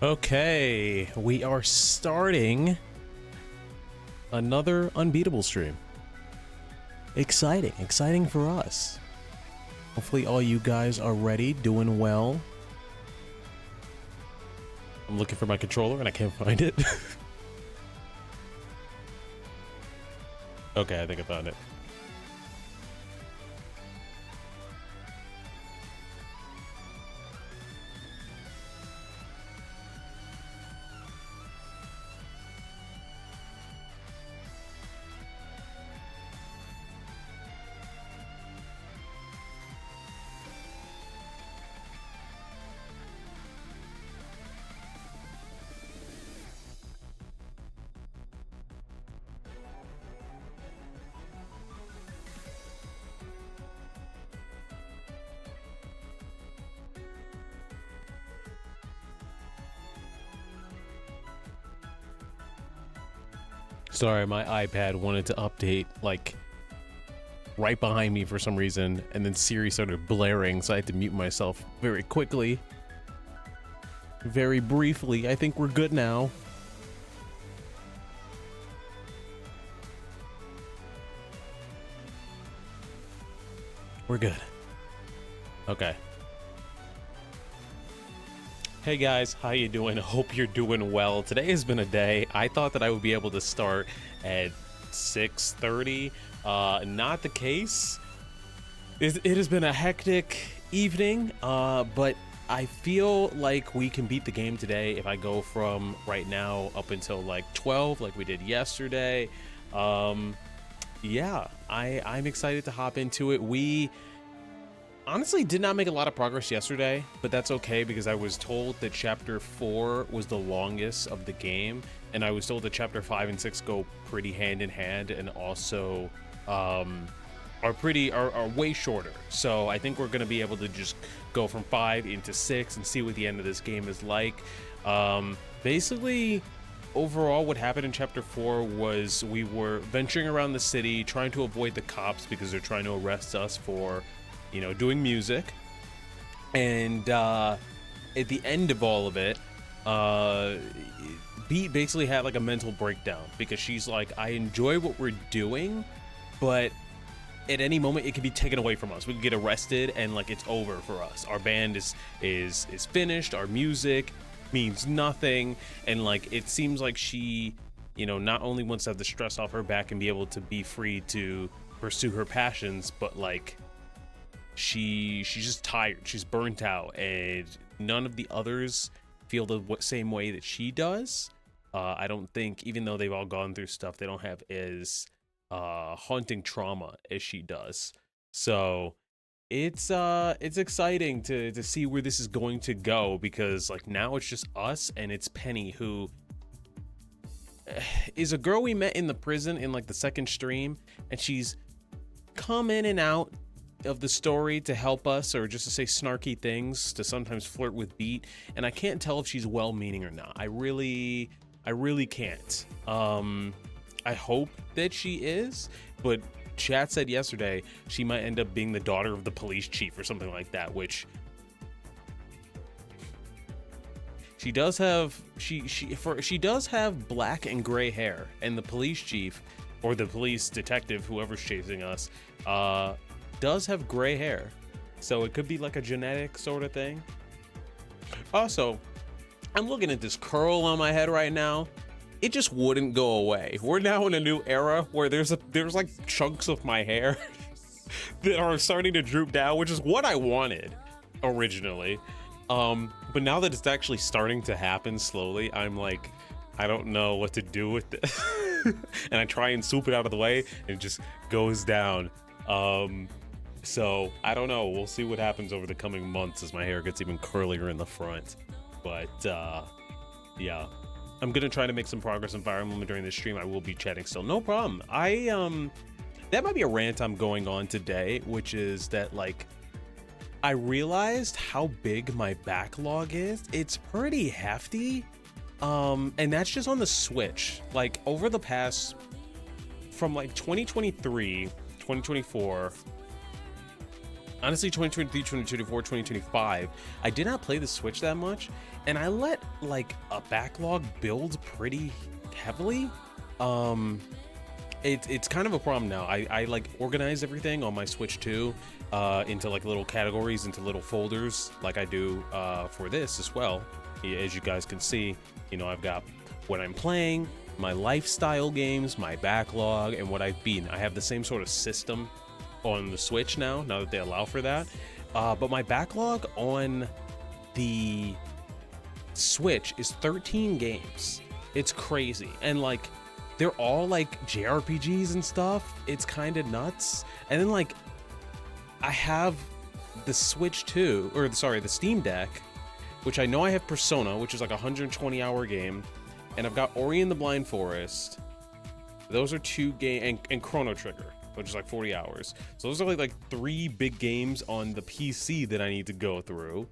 Okay, we are starting another Unbeatable stream. Exciting for us. Hopefully all you guys are ready, doing well. I'm looking for my controller and I can't find it. Okay, I think I found it. Sorry, my iPad wanted to update like right behind me for some reason, and then Siri started blaring, so I had to mute myself very quickly. Very briefly. I think we're good now. We're good. Okay. Hey guys, how you doing? Hope you're doing well. Today has been a day. I thought that I would be able to start at 6:30. Not the case. It has been a hectic evening, but I feel like we can beat the game today if I go from right now up until like 12 like we did yesterday. Yeah, I'm excited to hop into it. We honestly did not make a lot of progress yesterday, but that's okay because I was told that chapter 4 was the longest of the game, and I was told that chapter 5 and 6 go pretty hand in hand and also are way shorter. So I think we're going to be able to just go from 5 into 6 and see what the end of this game is like. Basically, overall what happened in chapter 4 was we were venturing around the city trying to avoid the cops because they're trying to arrest us for, you know, doing music. And at the end of all of it, Beat basically had like a mental breakdown because she's like, I enjoy what we're doing, but at any moment it could be taken away from us. We could get arrested and like it's over for us. Our band is finished. Our music means nothing. And like it seems like she, you know, not only wants to have the stress off her back and be able to be free to pursue her passions, but like she's just tired. She's burnt out, and none of the others feel the same way that she does. I don't think, even though they've all gone through stuff, they don't have as haunting trauma as she does. So it's exciting to see where this is going to go, because like now it's just us, and it's Penny, who is a girl we met in the prison in like the second stream, and she's come in and out of the story to help us, or just to say snarky things, to sometimes flirt with Beat, and I can't tell if she's well-meaning or not. I really can't. I hope that she is, but chat said yesterday she might end up being the daughter of the police chief or something like that, which she does have. She does have black and gray hair, and the police chief, or the police detective, whoever's chasing us, does have gray hair, so it could be like a genetic sort of thing. Also, I'm looking at this curl on my head right now. It just wouldn't go away. We're now in a new era where there's like chunks of my hair that are starting to droop down, which is what I wanted originally. But now that it's actually starting to happen slowly, I'm like, I don't know what to do with this. And I try and swoop it out of the way, and it just goes down. So I don't know. We'll see what happens over the coming months as my hair gets even curlier in the front. But yeah, I'm gonna try to make some progress in Fire Emblem during this stream. I will be chatting still, no problem. That might be a rant I'm going on today, which is that like I realized how big my backlog is. It's pretty hefty, and that's just on the Switch. Like over the past, from like 2023, 2024, honestly, 2023, 2024, 2025, I did not play the Switch that much, and I let like a backlog build pretty heavily. It's kind of a problem now. I like organize everything on my Switch 2 into like little categories, into little folders, like I do for this as well. As you guys can see, you know, I've got what I'm playing, my lifestyle games, my backlog, and what I've beaten. I have the same sort of system on the Switch now that they allow for that. But my backlog on the Switch is 13 games. It's crazy. And like, they're all like JRPGs and stuff. It's kind of nuts. And then like, I have the Switch 2, or sorry, the Steam Deck, which I know I have Persona, which is like a 120-hour game. And I've got Ori and the Blind Forest. Those are 2 games, and Chrono Trigger, which is like 40 hours. So those are like 3 big games on the PC that I need to go through.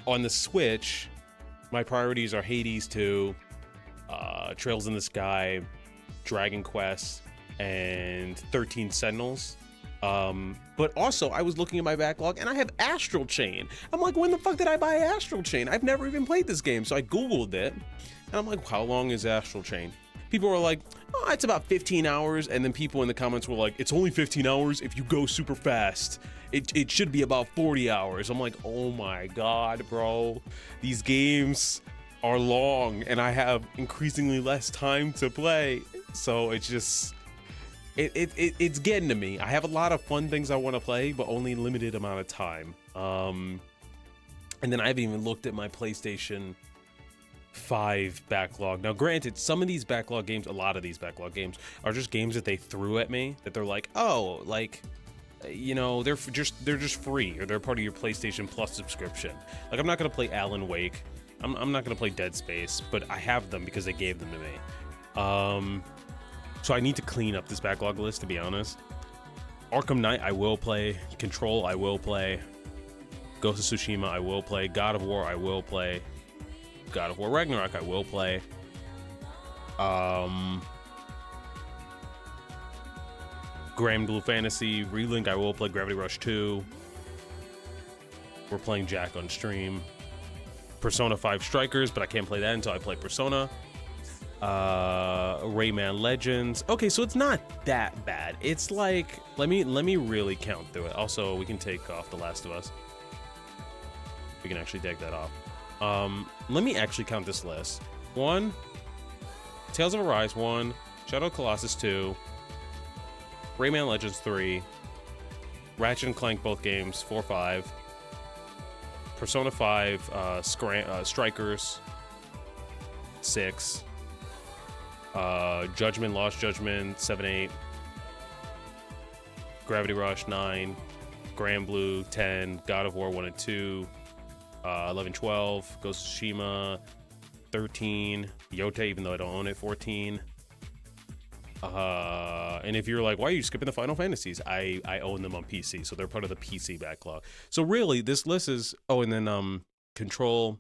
On the Switch, my priorities are Hades 2, Trails in the Sky, Dragon Quest, and 13 Sentinels. But also, I was looking at my backlog, and I have Astral Chain. I'm like, when the fuck did I buy Astral Chain? I've never even played this game. So I Googled it, and I'm like, how long is Astral Chain? People were like, oh, it's about 15 hours. And then people in the comments were like, it's only 15 hours if you go super fast. It should be about 40 hours. I'm like, oh my God, bro. These games are long, and I have increasingly less time to play. So it's just, it's getting to me. I have a lot of fun things I want to play, but only a limited amount of time. And then I haven't even looked at my PlayStation 5 backlog. Now, granted, some of these backlog games, a lot of these backlog games are just games that they threw at me, that they're like, oh, like, you know, they're just free, or they're part of your PlayStation Plus subscription. Like, I'm not gonna play Alan Wake. I'm not gonna play Dead Space, but I have them because they gave them to me. So I need to clean up this backlog list, to be honest. Arkham Knight, I will play. Control, I will play. Ghost of Tsushima, I will play. God of War, I will play. God of War Ragnarok, I will play. Grand Blue Fantasy, Relink, I will play. Gravity Rush 2. We're playing Jack on stream. Persona 5 Strikers, but I can't play that until I play Persona. Rayman Legends. Okay, so it's not that bad. It's like, let me really count through it. Also, we can take off The Last of Us. We can actually take that off. Let me actually count this list. 1, Tales of Arise 1, Shadow of Colossus 2, Rayman Legends 3, Ratchet and Clank both games 4, 5, Persona 5 Strikers 6, Judgment, Lost Judgment 7, 8, Gravity Rush 9, Grand Blue 10, God of War 1 and 2, 11, 12, Ghost of Tsushima 13, Yote, even though I don't own it, 14. And if you're like, why are you skipping the Final Fantasies? I own them on PC, so they're part of the PC backlog. So really, this list is, oh, and then Control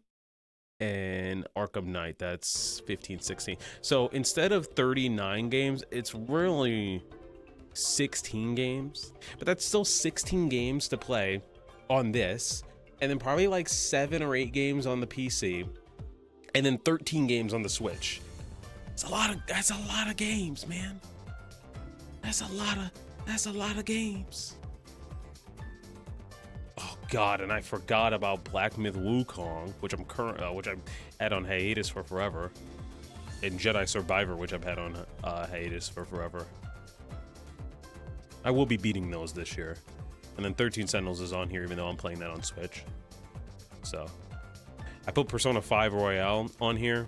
and Arkham Knight, that's 15, 16. So instead of 39 games, it's really 16 games, but that's still 16 games to play on this, and then probably like 7 or 8 games on the PC, and then 13 games on the Switch. That's a lot of games, man. That's a lot of games. Oh God, and I forgot about Black Myth Wukong, which I'm had on hiatus for forever, and Jedi Survivor, which I've had on hiatus for forever. I will be beating those this year. And then 13 Sentinels is on here, even though I'm playing that on Switch. So I put Persona 5 Royale on here,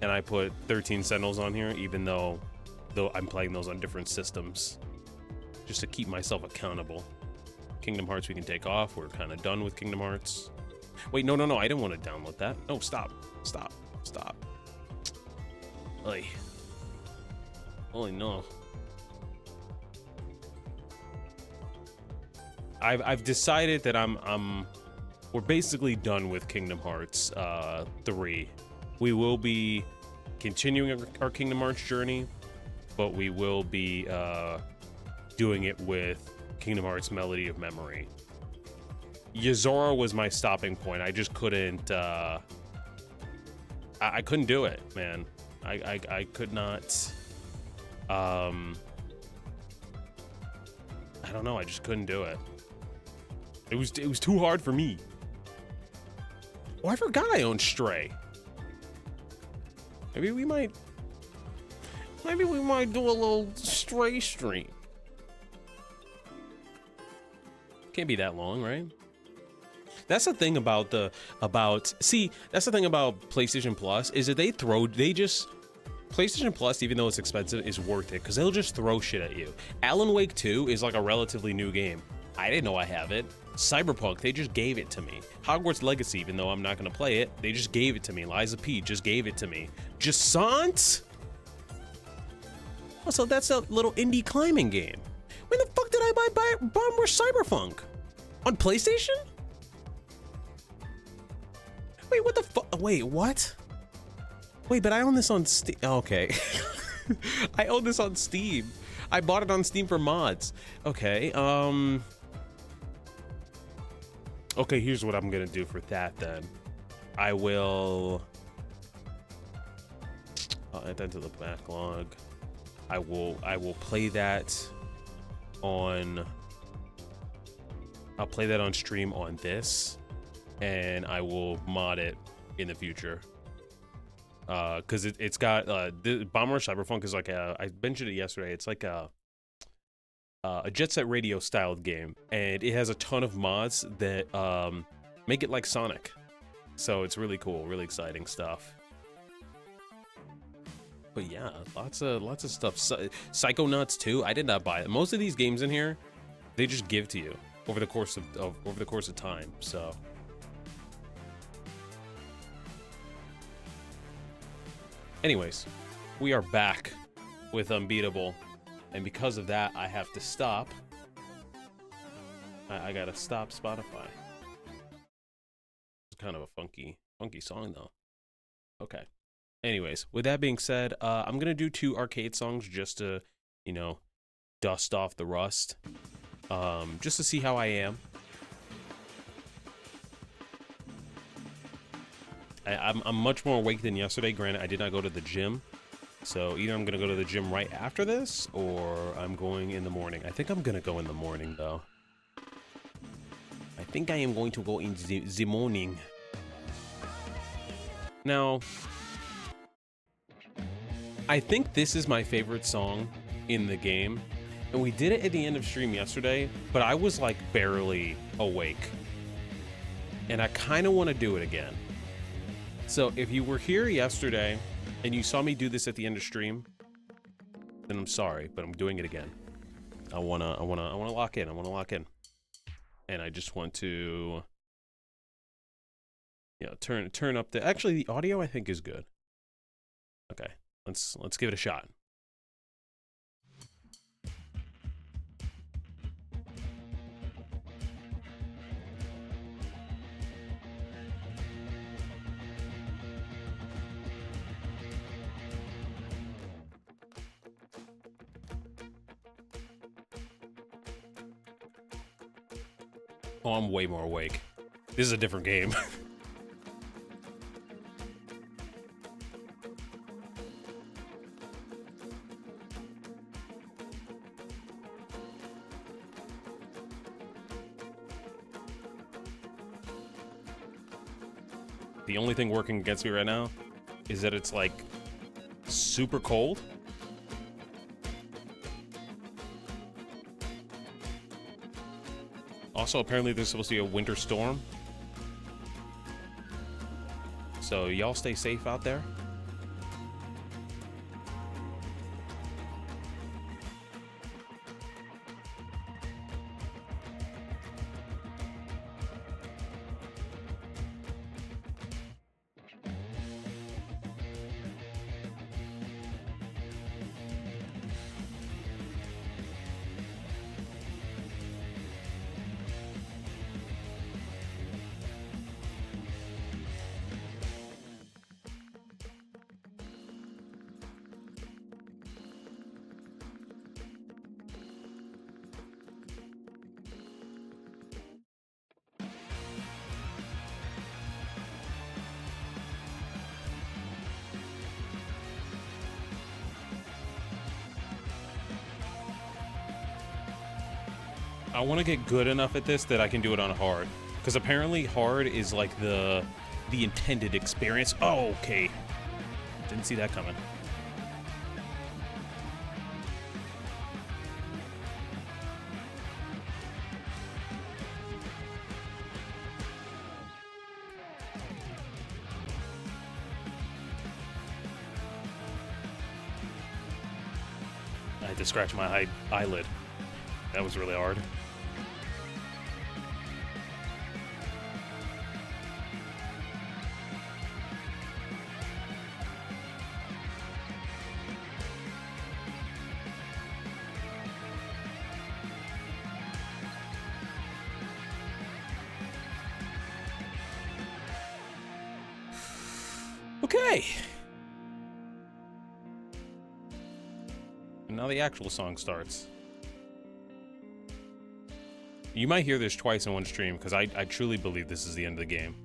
and I put 13 Sentinels on here, even though I'm playing those on different systems, just to keep myself accountable. Kingdom Hearts we can take off. We're kind of done with Kingdom Hearts. Wait, no, I didn't want to download that. No, stop. Oy. Holy no. I've decided that we're basically done with Kingdom Hearts 3. We will be continuing our Kingdom Hearts journey, but we will be doing it with Kingdom Hearts Melody of Memory. Yozora was my stopping point. I just couldn't, I couldn't do it, man. I could not, I don't know, I just couldn't do it. It was too hard for me. Oh, I forgot I own Stray. Maybe we might do a little Stray stream. Can't be that long, right? That's the thing about that's the thing about PlayStation Plus is that PlayStation Plus, even though it's expensive, is worth it because they'll just throw shit at you. Alan Wake 2 is like a relatively new game. I didn't know I have it. Cyberpunk, they just gave it to me. Hogwarts Legacy, even though I'm not gonna play it, they just gave it to me. Liza P just gave it to me. Jasant? Also, that's a little indie climbing game. When the fuck did I buy Bomber Cyberpunk? On PlayStation? Wait, what the fuck? Wait, what? Wait, but I own this on Steam. Okay. I own this on Steam. I bought it on Steam for mods. Okay, okay, here's what I'm gonna do for that then. I will add that to the backlog. I will play that on, I'll play that on stream on this, and I will mod it in the future. Cause it's got the Bomber Cyberpunk is like I mentioned it yesterday. It's like a Jet Set Radio styled game, and it has a ton of mods that make it like Sonic. So it's really cool, really exciting stuff. But yeah, lots of stuff. Psychonauts 2, I did not buy it. Most of these games in here, they just give to you over the course of time. So anyways, we are back with Unbeatable, and because of that, I have to stop. I gotta stop Spotify. It's kind of a funky song though. Okay. Anyways, with that being said, I'm gonna do 2 arcade songs just to, you know, dust off the rust, just to see how I am. I'm much more awake than yesterday. Granted, I did not go to the gym, so either I'm gonna go to the gym right after this, or I'm going in the morning. I think I'm gonna go in the morning, though. I think I am going to go in the morning. Now, I think this is my favorite song in the game, and we did it at the end of stream yesterday, but I was like barely awake, and I kind of want to do it again. So if you were here yesterday and you saw me do this at the end of stream, then I'm sorry, but I'm doing it again. I wanna lock in. I wanna lock in, and I just want to, you know, turn up the. Actually, the audio I think is good. Okay. Let's give it a shot. Oh, I'm way more awake. This is a different game. The only thing working against me right now is that it's like super cold. Also, apparently there's supposed to be a winter storm. So y'all stay safe out there. I want to get good enough at this that I can do it on hard, because apparently hard is like the intended experience. Oh, okay. Didn't see that coming. I had to scratch my eyelid. That was really hard. Okay. And now the actual song starts. You might hear this twice in one stream, because I truly believe this is the end of the game.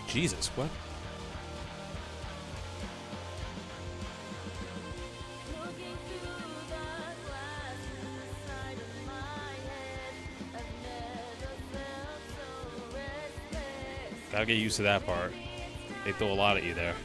Jesus, what? Gotta get used to that part. They throw a lot at you there.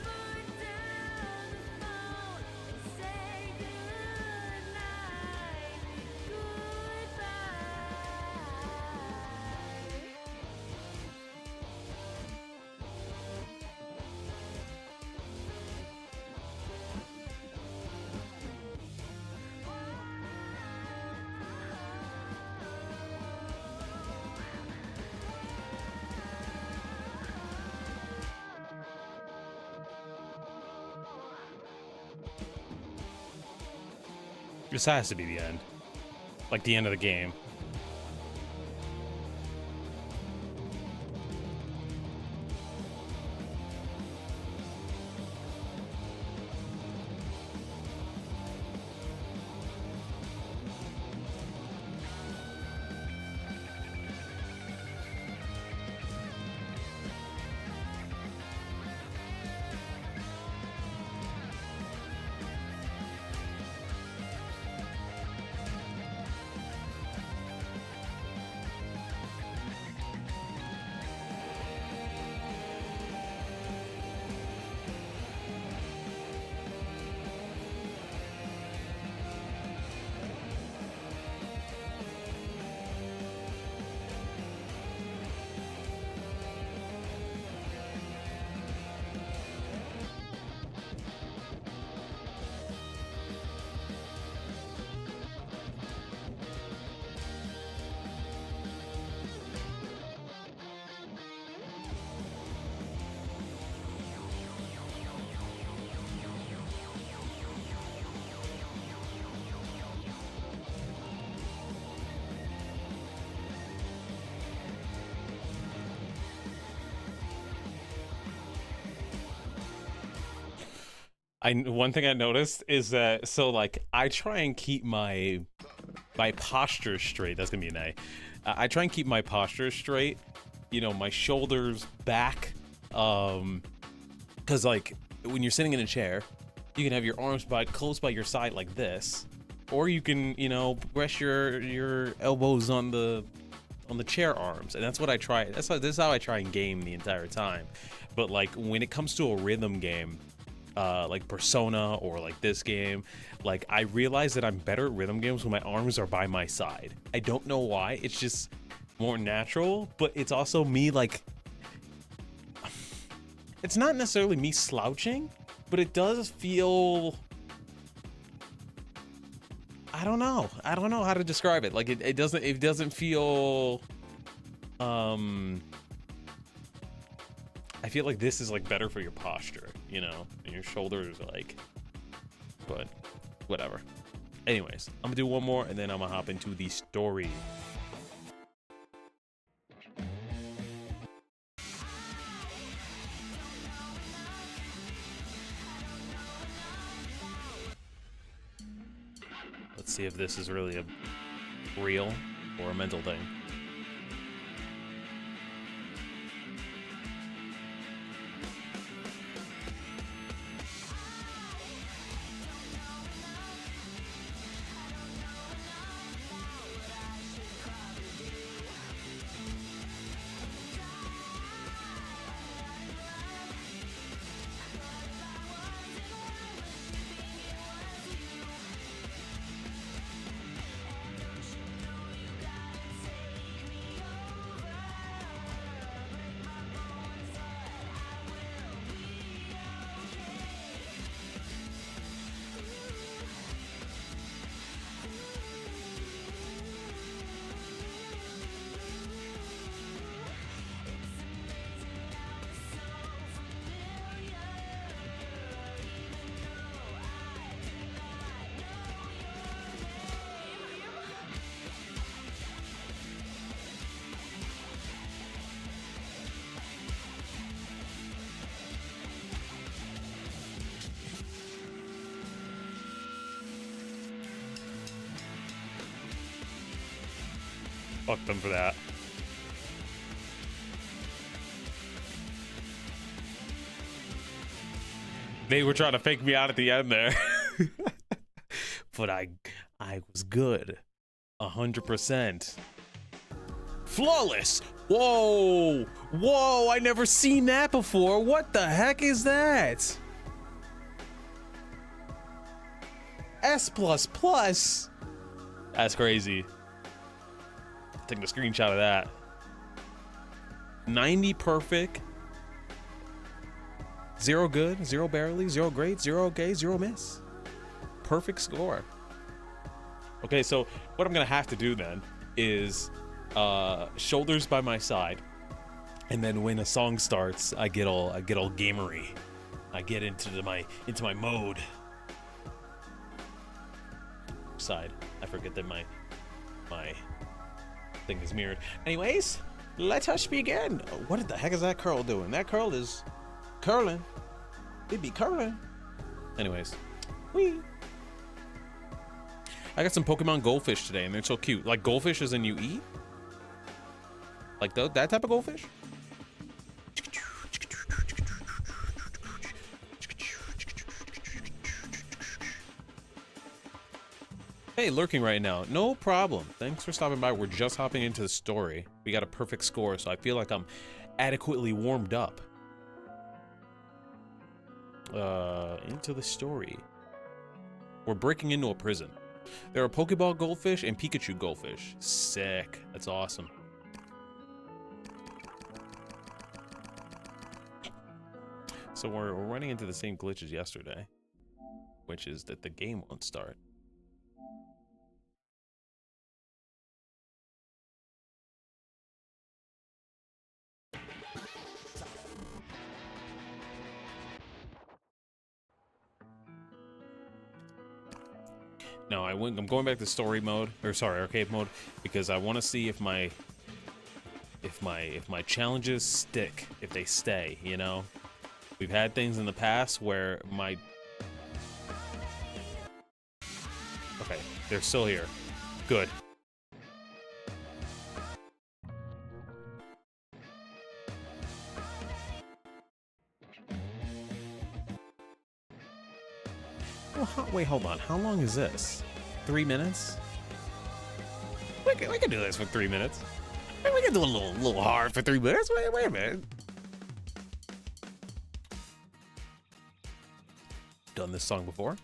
This has to be the end. Like the end of the game. One thing I noticed is that, so like I try and keep my posture straight. That's gonna be an A. I try and keep my posture straight, you know, my shoulders back, because like when you're sitting in a chair, you can have your arms close by your side like this, or you can, you know, rest your elbows on the on the chair arms, and that's what I try. This is how I try and game the entire time. But like when it comes to a rhythm game, like Persona or like this game, like I realize that I'm better at rhythm games when my arms are by my side. I don't know why. It's just more natural, but it's also me like, it's not necessarily me slouching, but it does feel, I don't know how to describe it. Like it doesn't feel, I feel like this is like better for your posture, you know, and your shoulders are like, but whatever. Anyways, I'm gonna do one more and then I'm gonna hop into the story. Let's see if this is really a real or a mental thing. Fuck them for that. They were trying to fake me out at the end there. But I was good. 100%. Flawless. Whoa. Whoa, I never seen that before. What the heck is that? S++. That's crazy. Taking a screenshot of that. 90 perfect. 0 good, 0 barely, 0 great, 0 okay, 0 miss. Perfect score. Okay, so what I'm gonna have to do then is shoulders by my side, and then when a song starts, I get all gamery. I get into my mode. Side. I forget that my thing is mirrored. Anyways, let us begin. What the heck is that curl doing? That curl is curling. It be curling. Anyways, wee. I got some Pokemon goldfish today, and they're so cute. Like goldfish as in you eat? Like that type of goldfish? Hey, lurking right now. No problem. Thanks for stopping by. We're just hopping into the story. We got a perfect score, so I feel like I'm adequately warmed up. Into the story. We're breaking into a prison. There are Pokeball goldfish and Pikachu goldfish. Sick. That's awesome. So we're running into the same glitch as yesterday, which is that the game won't start. No, I'm going back to story mode, or sorry, arcade mode, because I want to see if my challenges stick, if they stay, you know? We've had things in the past where okay, they're still here. Good. Well, wait, hold on. How long is this? 3 minutes? We can do this for 3 minutes. We can do a little hard for 3 minutes. Wait a minute. Done this song before.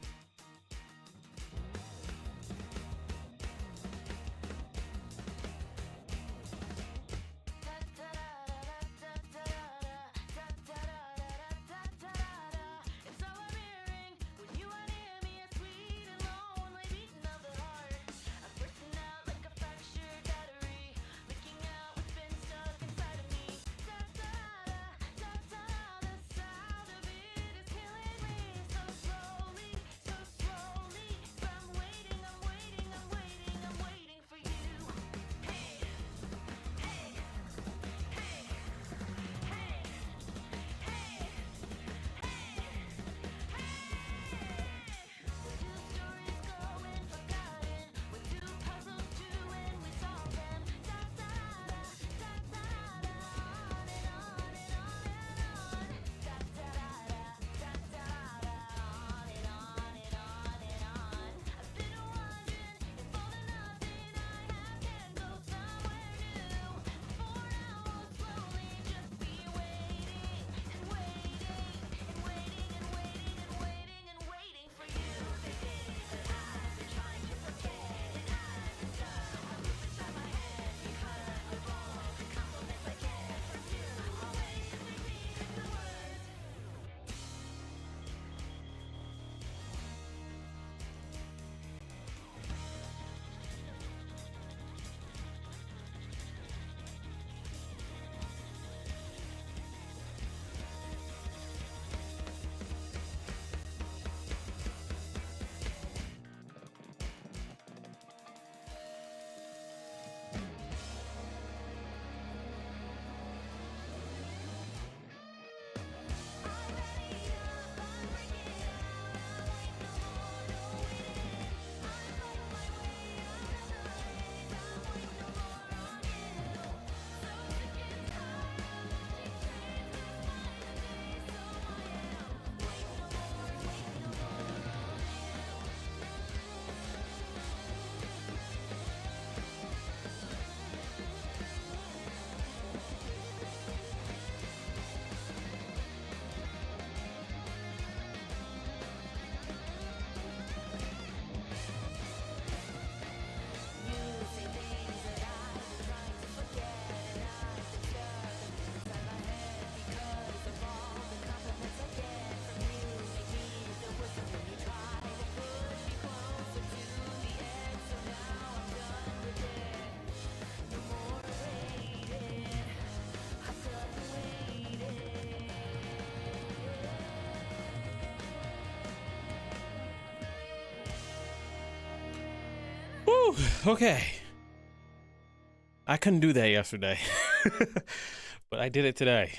Woo, okay. I couldn't do that yesterday, but I did it today.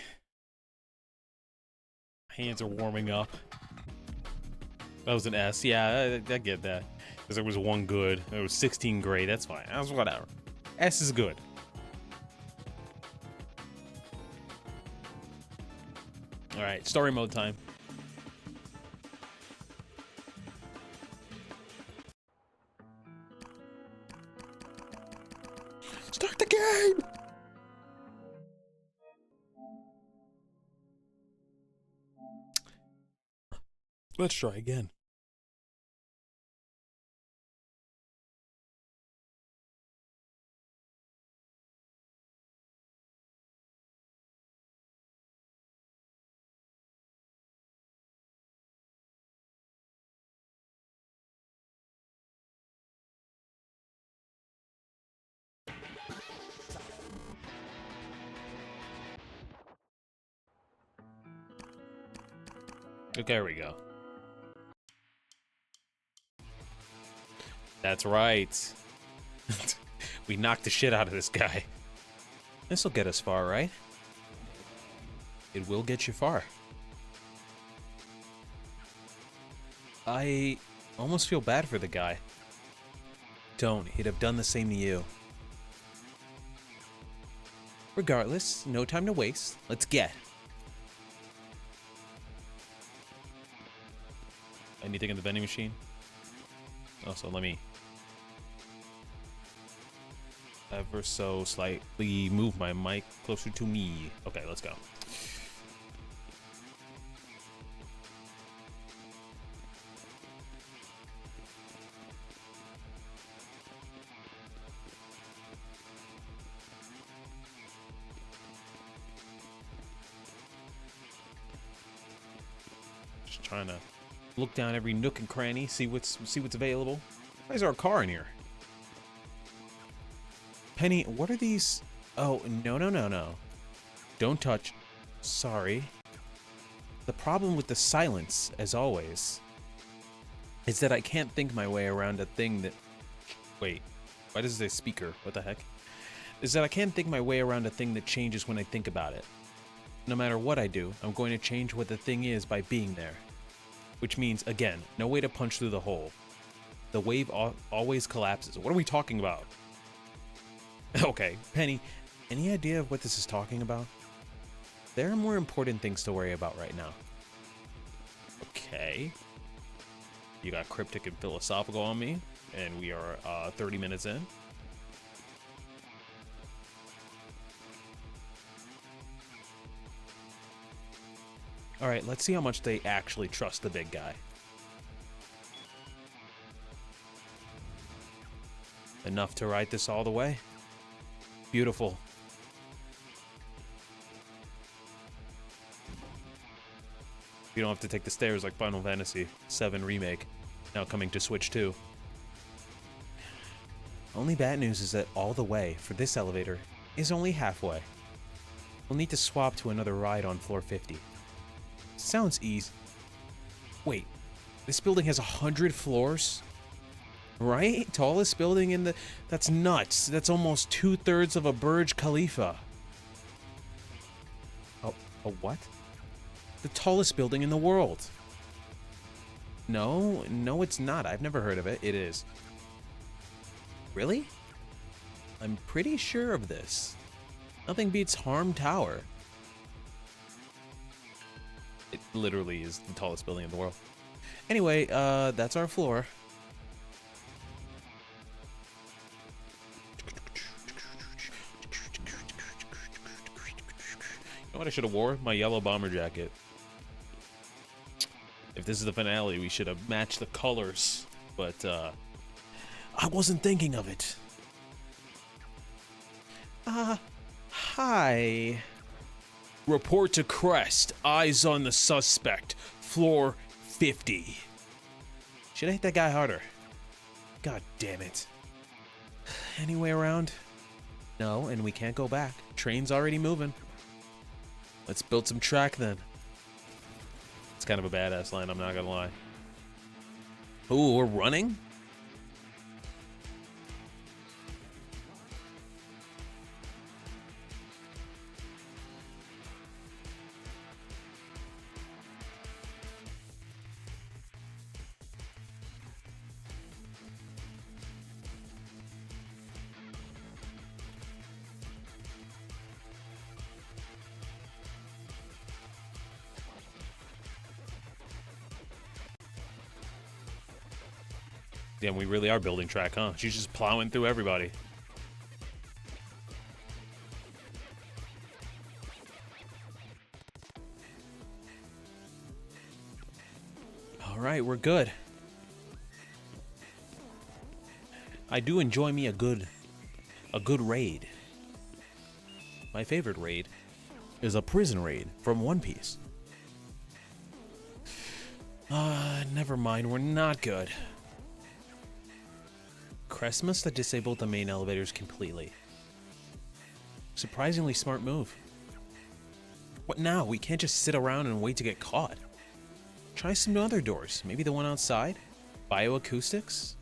Hands are warming up. That was an S. Yeah, I get that. Because there was one good. There was 16 great. That's fine. That was whatever. S is good. All right, story mode time. Start the game! Let's try again. Okay, there we go. That's right. We knocked the shit out of this guy. This'll get us far, right? It will get you far. I almost feel bad for the guy. Don't. He'd have done the same to you. Regardless, no time to waste. Let's get. Anything in the vending machine? Also, let me... ever so slightly move my mic closer to me. Okay, let's go. Just trying to look down every nook and cranny, see what's available. Why is there a car in here? Penny, what are these? Oh, no. Don't touch. Sorry. The problem with the silence, as always, is that I can't think my way around a thing that... Wait, why does it say speaker? What the heck? Is that I can't think my way around a thing that changes when I think about it. No matter what I do, I'm going to change what the thing is by being there. Which means, again, no way to punch through the hole. The wave always collapses. What are we talking about? Okay, Penny, any idea of what this is talking about? There are more important things to worry about right now. Okay. You got cryptic and philosophical on me, and we are 30 minutes in. All right, let's see how much they actually trust the big guy. Enough to ride this all the way? Beautiful. You don't have to take the stairs like Final Fantasy VII Remake, now coming to Switch 2. Only bad news is that all the way for this elevator is only halfway. We'll need to swap to another ride on floor 50. Sounds easy. Wait, this building has 100 floors? Right? Tallest building in the... That's nuts. That's almost 2/3 of a Burj Khalifa. Oh, a what? The tallest building in the world. No, it's not. I've never heard of it. It is. Really? I'm pretty sure of this. Nothing beats Harm Tower. It literally is the tallest building in the world. Anyway, that's our floor. You know what I should have wore? My yellow bomber jacket. If this is the finale, we should have matched the colors. But, I wasn't thinking of it. Hi. Report to CREST. Eyes on the suspect. Floor 50. Should have hit that guy harder. God damn it. Any way around? No, and we can't go back. Train's already moving. Let's build some track then. It's kind of a badass line, I'm not gonna lie. Ooh, we're running? Damn, we really are building track, huh? She's just plowing through everybody. All right, we're good. I do enjoy me a good raid. My favorite raid is a prison raid from One Piece. Never mind, we're not good. CREST must have disabled the main elevators completely. Surprisingly smart move. What now? We can't just sit around and wait to get caught. Try some other doors. Maybe the one outside? Bioacoustics?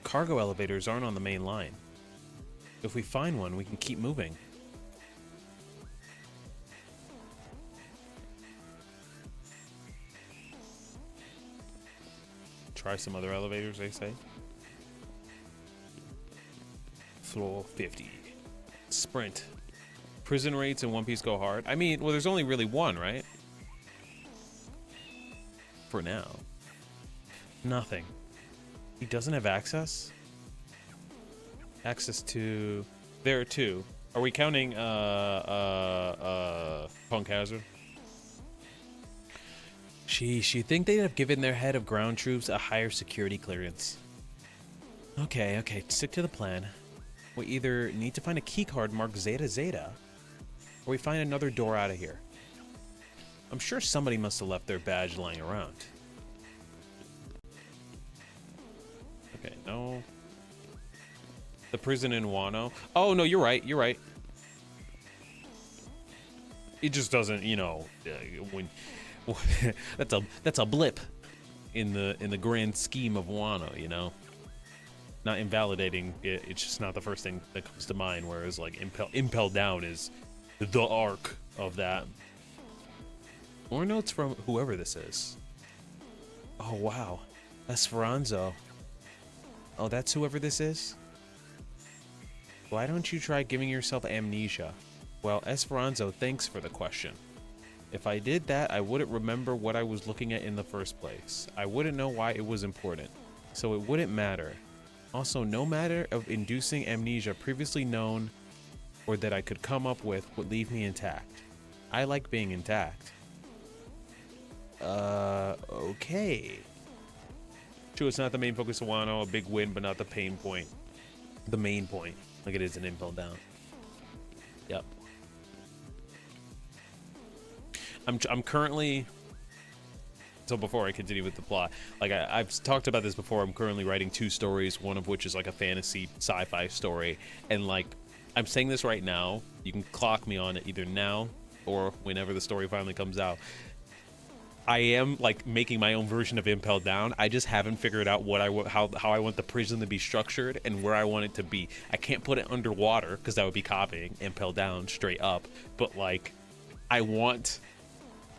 Cargo elevators aren't on the main line. If we find one, we can keep moving. Try some other elevators, they say. Floor 50. Sprint. Prison raids in One Piece go hard. I mean, well, there's only really one, right? For now. Nothing. He doesn't have access? Access to there too. Are we counting Punk Hazard? Sheesh, you think they'd have given their head of ground troops a higher security clearance? Okay, stick to the plan. We either need to find a key card marked Zeta Zeta, or we find another door out of here. I'm sure somebody must have left their badge lying around. Okay, no. The prison in Wano. Oh, no, you're right. You're right. It just doesn't, you know, when that's a blip in the grand scheme of Wano, you know. Not invalidating it, it's just not the first thing that comes to mind, whereas like Impel Down is the arc of that. More notes from whoever this is. Oh wow, Esperanzo. Oh, that's whoever this is? Why don't you try giving yourself amnesia? Well, Esperanzo, thanks for the question. If I did that, I wouldn't remember what I was looking at in the first place. I wouldn't know why it was important, so it wouldn't matter. Also, no matter of inducing amnesia previously known or that I could come up with would leave me intact. I like being intact. Okay. True, it's not the main focus of Wano, a big win, but not the pain point. The main point, like it is in Impel Down. Yep. I'm currently... So before I continue with the plot, like I've talked about this before, I'm currently writing 2 stories, one of which is like a fantasy sci-fi story. And like, I'm saying this right now, you can clock me on it either now or whenever the story finally comes out. I am like making my own version of Impel Down. I just haven't figured out what how I want the prison to be structured and where I want it to be. I can't put it underwater because that would be copying Impel Down straight up. But like, I want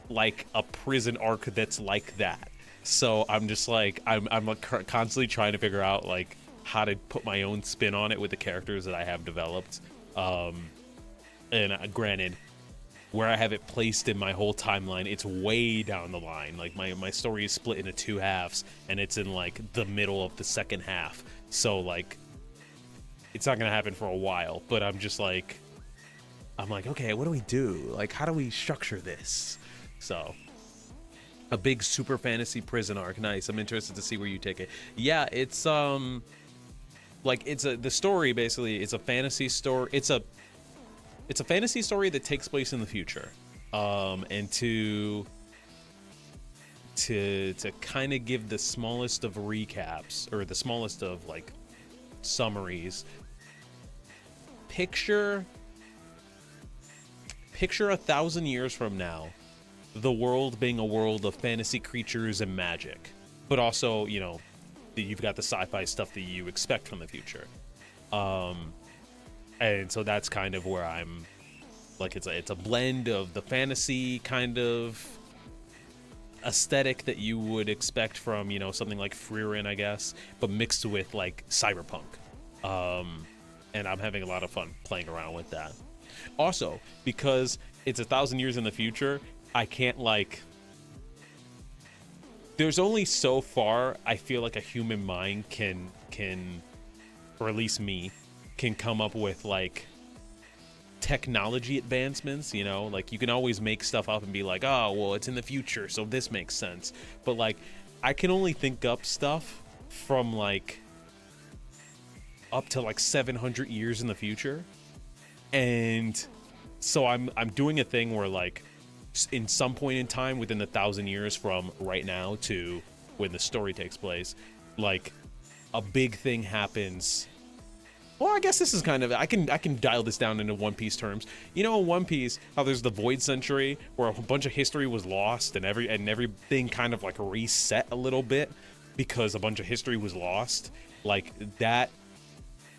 like a prison arc that's like that. So I'm just like I'm like constantly trying to figure out like how to put my own spin on it with the characters that I have developed. And granted, where I have it placed in my whole timeline, it's way down the line. Like my story is split into 2 halves, and it's in like the middle of the second half. So like, it's not gonna happen for a while. But I'm like, okay, what do we do? Like, how do we structure this? So, a big super fantasy prison arc. Nice. I'm interested to see where you take it. Yeah, it's like the story basically. It's a fantasy story. It's a fantasy story that takes place in the future. And to kind of give the smallest of recaps, or the smallest of like summaries. Picture 1,000 years from now, the world being a world of fantasy creatures and magic, but also, you know, you've got the sci-fi stuff that you expect from the future. And so that's kind of where I'm like, it's a blend of the fantasy kind of aesthetic that you would expect from, you know, something like Frieren, I guess, but mixed with like cyberpunk. And I'm having a lot of fun playing around with that. Also, because it's 1,000 years in the future, I can't like, there's only so far I feel like a human mind can, or at least me, can come up with like technology advancements, you know, like you can always make stuff up and be like, oh, well, it's in the future, so this makes sense. But like, I can only think up stuff from like up to like 700 years in the future. And so I'm doing a thing where like, in some point in time within the 1,000 years from right now to when the story takes place, like a big thing happens. Well, I guess this is kind of, I can dial this down into One Piece terms. You know, in One Piece, how there's the Void Century where a bunch of history was lost and everything kind of like reset a little bit because a bunch of history was lost. Like that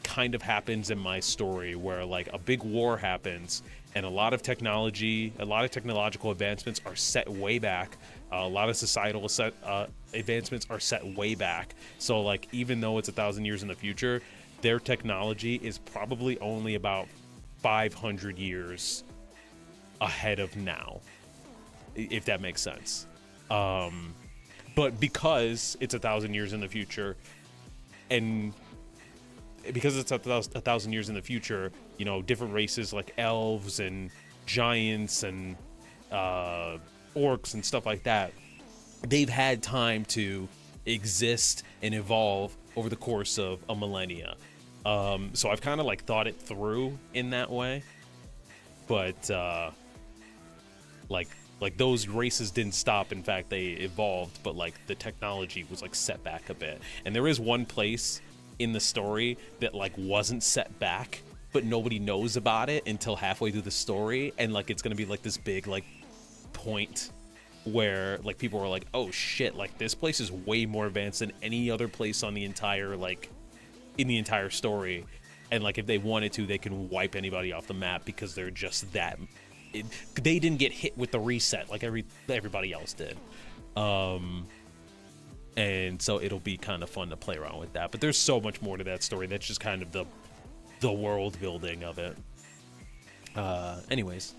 kind of happens in my story where like a big war happens and a lot of technological advancements are set way back. A lot of societal advancements are set way back. So like, even though it's 1,000 years in the future, their technology is probably only about 500 years ahead of now, if that makes sense. But because it's 1,000 years in the future, and because it's a thousand years in the future, you know, different races like elves and giants and orcs and stuff like that, they've had time to exist and evolve over the course of a millennia. So I've kind of like thought it through in that way, but like those races didn't stop. In fact, they evolved, but like the technology was like set back a bit. And there is one place in the story that like wasn't set back, but nobody knows about it until halfway through the story, and like it's gonna be like this big like point where like people are like, oh shit, like this place is way more advanced than any other place on the entire like in the entire story, and like if they wanted to, they can wipe anybody off the map because they're just that they didn't get hit with the reset like everybody else did. And so it'll be kind of fun to play around with that, but there's so much more to that story. That's just kind of the world building of it. Anyways,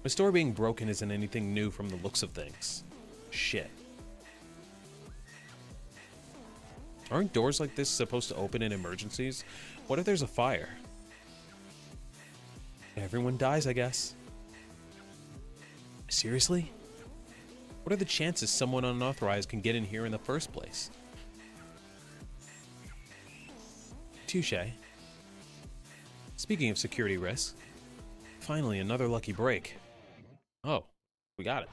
the store being broken isn't anything new from the looks of things. Shit. Aren't doors like this supposed to open in emergencies? What if there's a fire? Everyone dies, I guess. Seriously? What are the chances someone unauthorized can get in here in the first place? Touché. Speaking of security risks, finally another lucky break. Oh, we got it.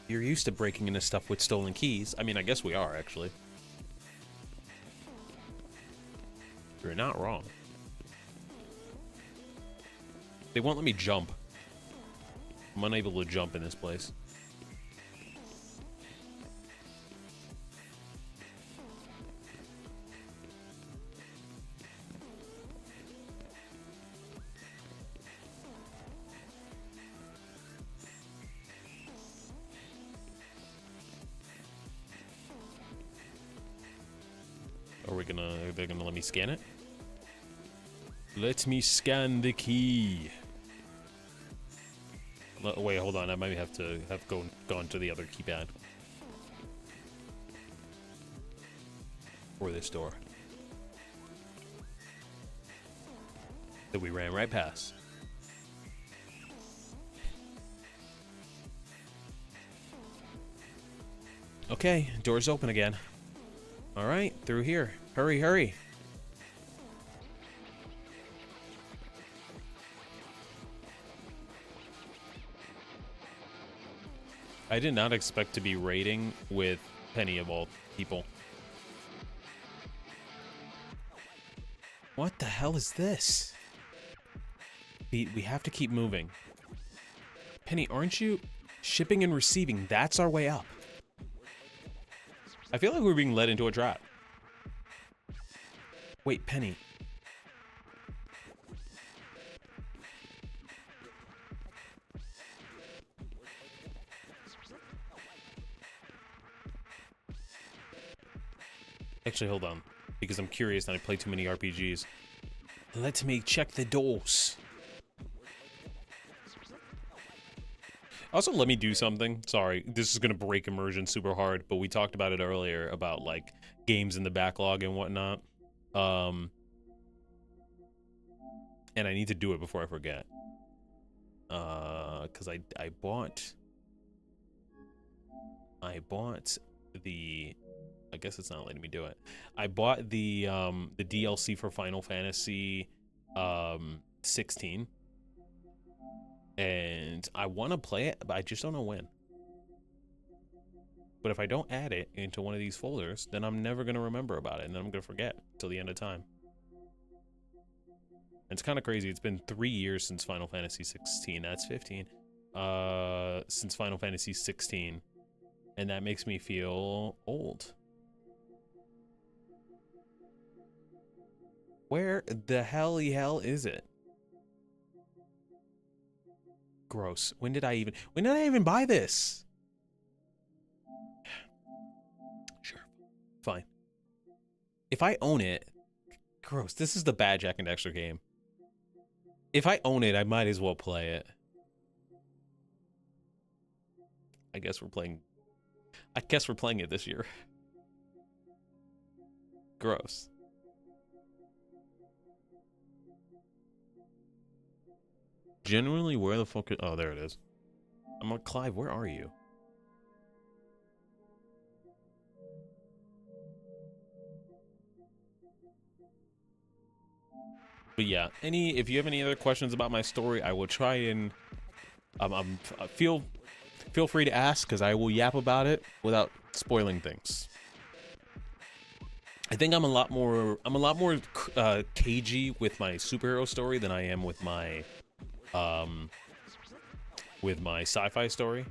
You're used to breaking into stuff with stolen keys. I mean, I guess we are, actually. You're not wrong. They won't let me jump. I'm unable to jump in this place. Are they gonna let me scan it? Let me scan the key. Wait, hold on. I might have to gone to the other keypad for this door that we ran right past. Okay, door's open again. All right, through here. Hurry, hurry. I did not expect to be raiding with Penny of all people. What the hell is this? We have to keep moving. Penny, aren't you? Shipping and receiving, that's our way up. I feel like we're being led into a trap. Wait, Penny. Actually, hold on. Because I'm curious and I play too many RPGs. Let me check the doors. Also, let me do something. Sorry, this is gonna break immersion super hard, but we talked about it earlier about like games in the backlog and whatnot. And I need to do it before I forget. Because I bought the, I guess it's not letting me do it. I bought the DLC for Final Fantasy 16. And I want to play it, but I just don't know when. But if I don't add it into one of these folders, then I'm never going to remember about it, and then I'm going to forget till the end of time. It's kind of crazy. It's been 3 years since Final Fantasy 16. That's 15. Since Final Fantasy 16. And that makes me feel old. Where the hell is it? Gross. When did I even buy this? Sure. Fine. If I own it, gross. This is the bad Jack and Dexter game. If I own it, I might as well play it. I guess we're playing it this year. Gross. Genuinely, where the fuck is... Oh, there it is. I'm like, Clive, where are you? But yeah, if you have any other questions about my story, I will try and feel free to ask, because I will yap about it without spoiling things. I think I'm a lot more cagey with my superhero story than I am with my sci-fi story,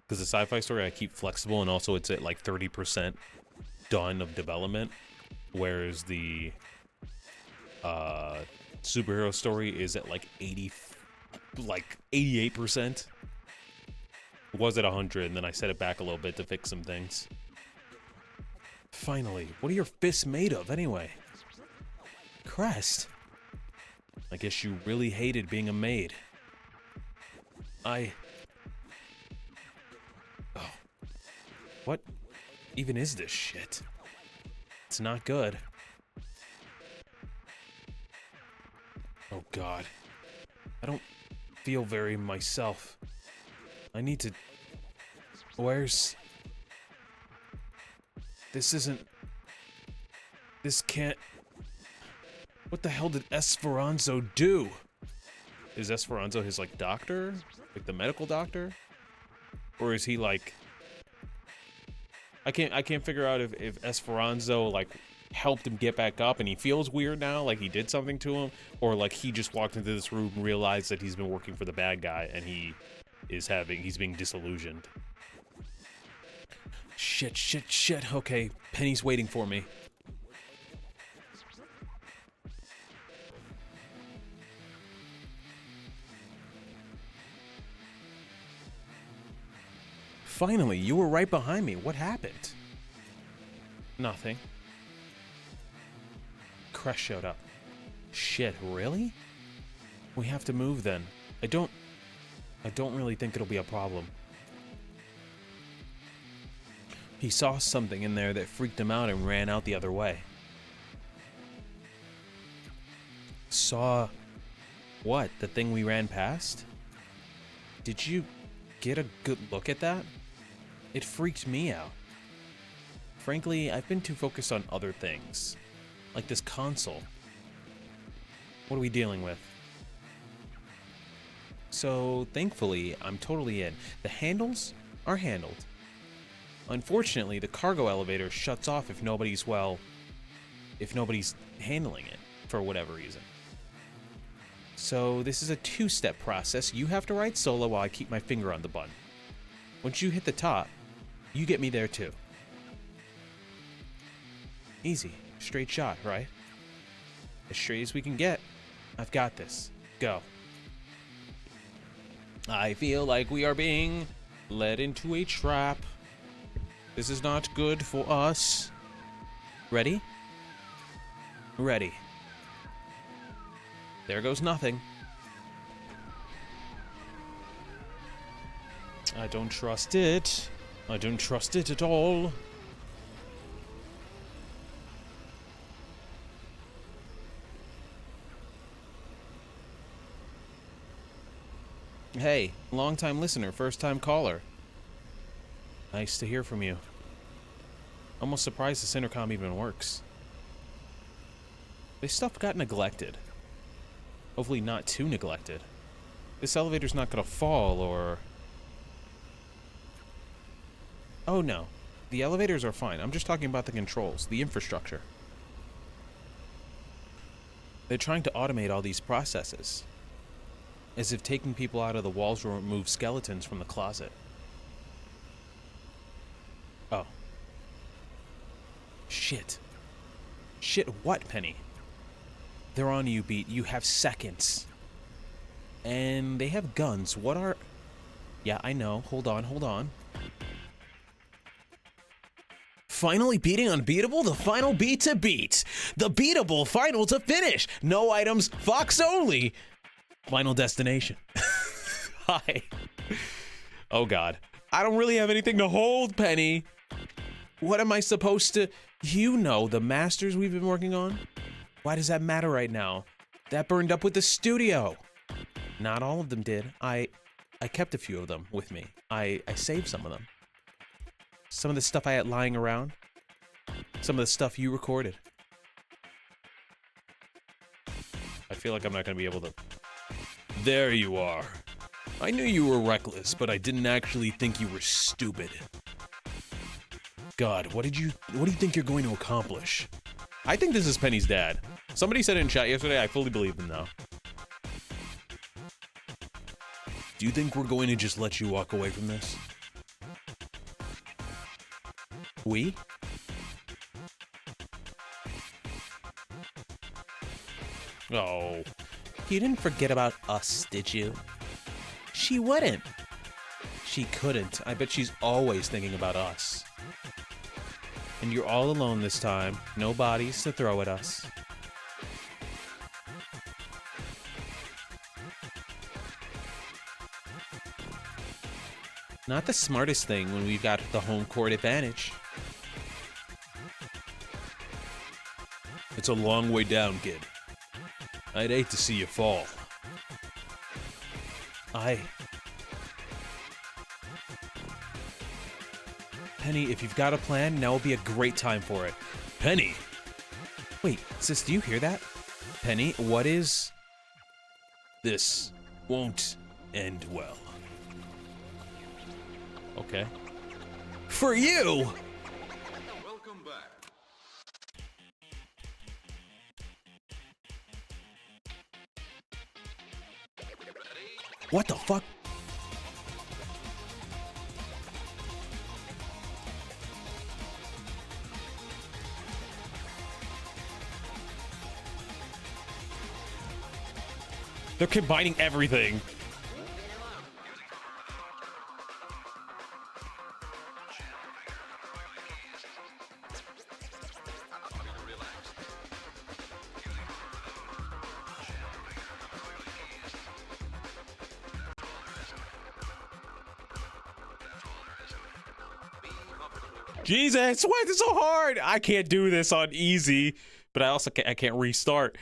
because the sci-fi story I keep flexible, and also it's at like 30% done of development, whereas the superhero story is at like 88%. It was at 100, and then I set it back a little bit to fix some things. Finally, what are your fists made of anyway? Crest. I guess you really hated being a maid. Oh. What even is this shit? It's not good. Oh god. I don't feel very myself. I need to... Where's... This can't... What the hell did SFORZANDO do? Is SFORZANDO his, like, doctor? Like, the medical doctor? Or is he, like... I can't figure out if SFORZANDO, like, helped him get back up and he feels weird now, like he did something to him, or like he just walked into this room and realized that he's been working for the bad guy and he's being disillusioned. Shit. Okay, Penny's waiting for me. Finally, you were right behind me. What happened? Nothing. Crest showed up. Shit, really? We have to move then. I don't really think it'll be a problem. He saw something in there that freaked him out and ran out the other way. Saw what? The thing we ran past? Did you get a good look at that? It freaked me out. Frankly, I've been too focused on other things. Like this console. What are we dealing with? So, thankfully, I'm totally in. The handles are handled. Unfortunately, the cargo elevator shuts off if nobody's handling it, for whatever reason. So, this is a two-step process. You have to ride solo while I keep my finger on the button. Once you hit the top, you get me there too. Easy. Straight shot, right? As straight as we can get. I've got this. Go. I feel like we are being led into a trap. This is not good for us. Ready? Ready. There goes nothing. I don't trust it. I don't trust it at all. Hey, long-time listener, first-time caller. Nice to hear from you. Almost surprised this intercom even works. This stuff got neglected. Hopefully not too neglected. This elevator's not gonna fall, or... Oh no. The elevators are fine. I'm just talking about the controls, the infrastructure. They're trying to automate all these processes. As if taking people out of the walls will remove skeletons from the closet. Oh. Shit. Shit what, Penny? They're on you, Beat. You have seconds. And they have guns. What are... Yeah, I know. Hold on. Finally beating Unbeatable, the final beat to beat. The beatable final to finish. No items, Fox only. Final destination. Hi. Oh god. I don't really have anything to hold, Penny. What am I supposed to... You know the masters we've been working on? Why does that matter right now? That burned up with the studio. Not all of them did. I kept a few of them with me. I saved some of them. Some of the stuff I had lying around. Some of the stuff you recorded. I feel like I'm not gonna be able to... There you are. I knew you were reckless, but I didn't actually think you were stupid. God, what do you think you're going to accomplish? I think this is Penny's dad. Somebody said in chat yesterday, I fully believe them now. Do you think we're going to just let you walk away from this? We? Oh. You didn't forget about us, did you? She wouldn't. She couldn't. I bet she's always thinking about us. And you're all alone this time. No bodies to throw at us. Not the smartest thing when we've got the home court advantage. It's a long way down, kid. I'd hate to see you fall. Penny, if you've got a plan, now would be a great time for it. Penny! Wait, sis, do you hear that? Penny, what is... This won't end well. Okay. For you! Welcome back. What the fuck? They're combining everything. Jesus, why is it so hard? I can't do this on easy, but I also can't restart.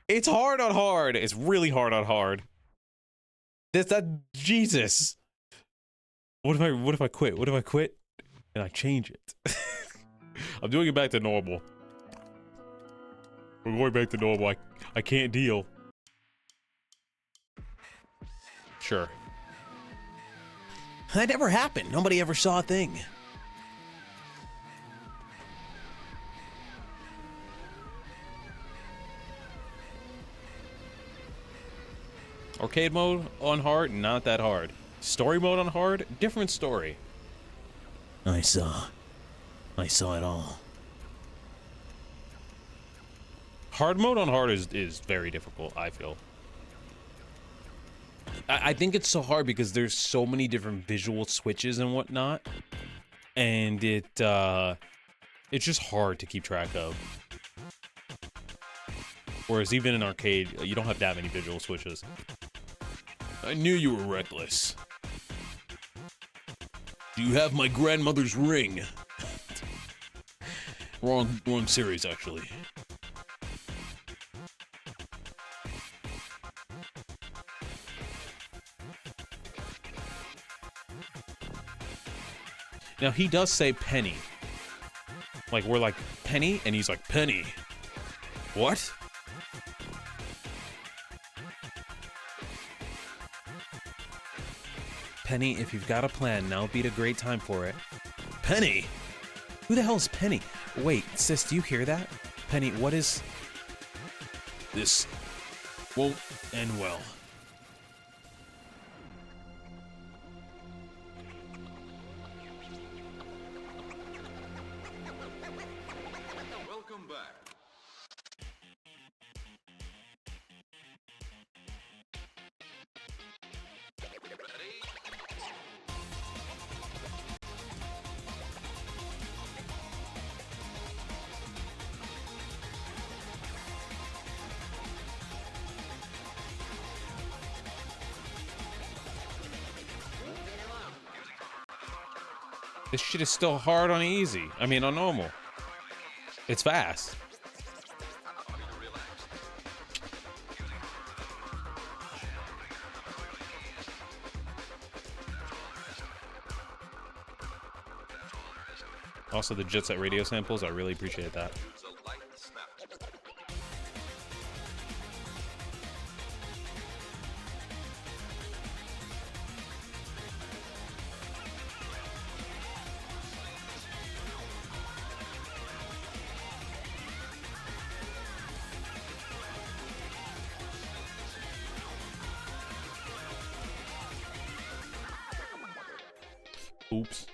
It's hard on hard. It's really hard on hard. Jesus. What if I quit? What if I quit and I change it? I'm doing it back to normal. We're going back to normal. I can't deal. Sure. That never happened. Nobody ever saw a thing. Arcade mode on hard, not that hard. Story mode on hard, different story. I saw it all. Hard mode on hard is very difficult, I feel. I think it's so hard because there's so many different visual switches and whatnot. And it's just hard to keep track of. Whereas even in arcade, you don't have that many visual switches. I knew you were reckless. Do you have my grandmother's ring? Wrong series, actually. Now, he does say Penny. Like, we're like, Penny? And he's like, Penny. What? Penny, if you've got a plan, now would be a great time for it. Penny? Who the hell is Penny? Wait, sis, do you hear that? Penny, what is... This won't end well. Welcome back. This shit is still hard on easy. I mean, on normal. It's fast. Also, the Jet Set Radio samples, I really appreciate that. Oops.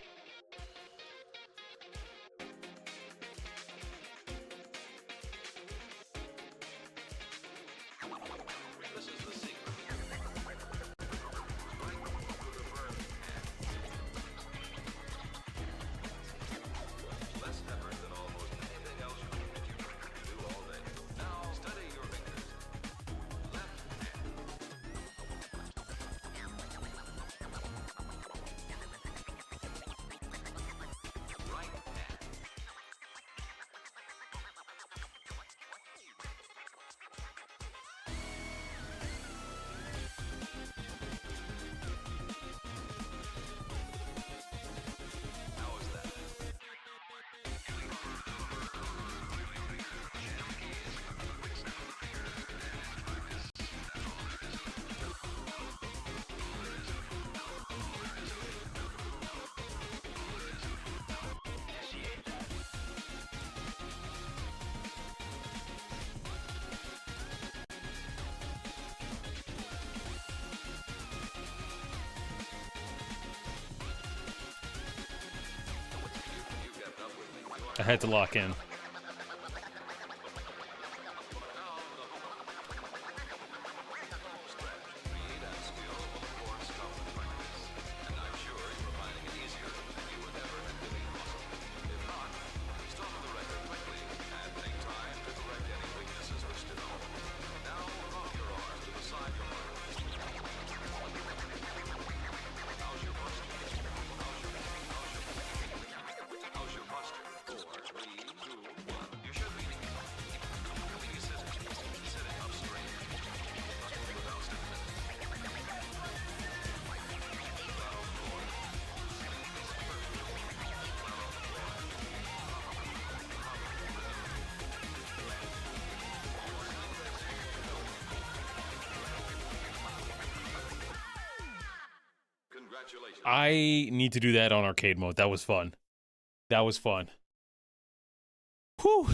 I had to lock in. I need to do that on arcade mode. That was fun. That was fun. Whew.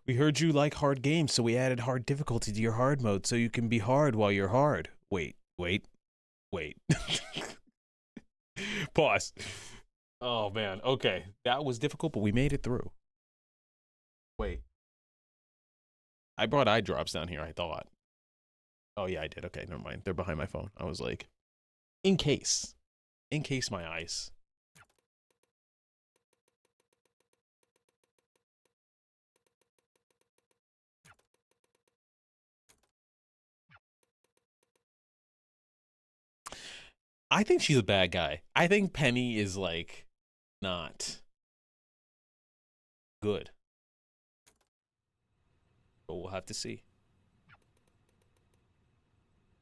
We heard you like hard games, so we added hard difficulty to your hard mode so you can be hard while you're hard. Wait. Pause. Oh, man. Okay. That was difficult, but we made it through. Wait. I brought eye drops down here, I thought. Oh, yeah, I did. Okay, never mind. They're behind my phone. I was like, in case my eyes. I think she's a bad guy. I think Penny is like not good. But we'll have to see.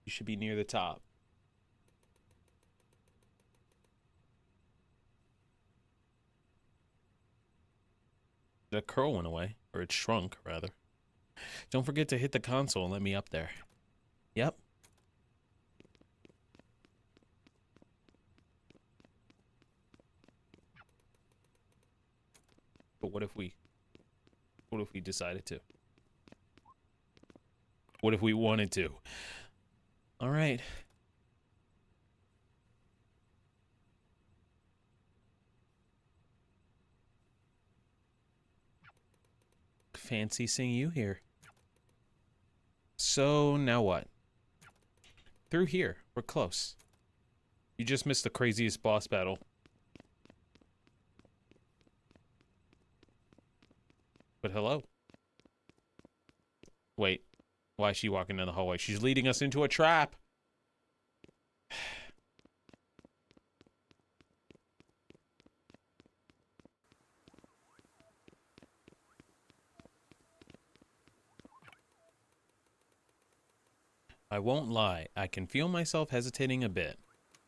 You should be near the top. The curl went away, or it shrunk, rather. Don't forget to hit the console and let me up there. Yep. But what if we decided to? What if we wanted to? All right. Fancy seeing you here. So now what? Through here. We're close. You just missed the craziest boss battle. But hello. Wait. Why is she walking down the hallway? She's leading us into a trap. I won't lie, I can feel myself hesitating a bit.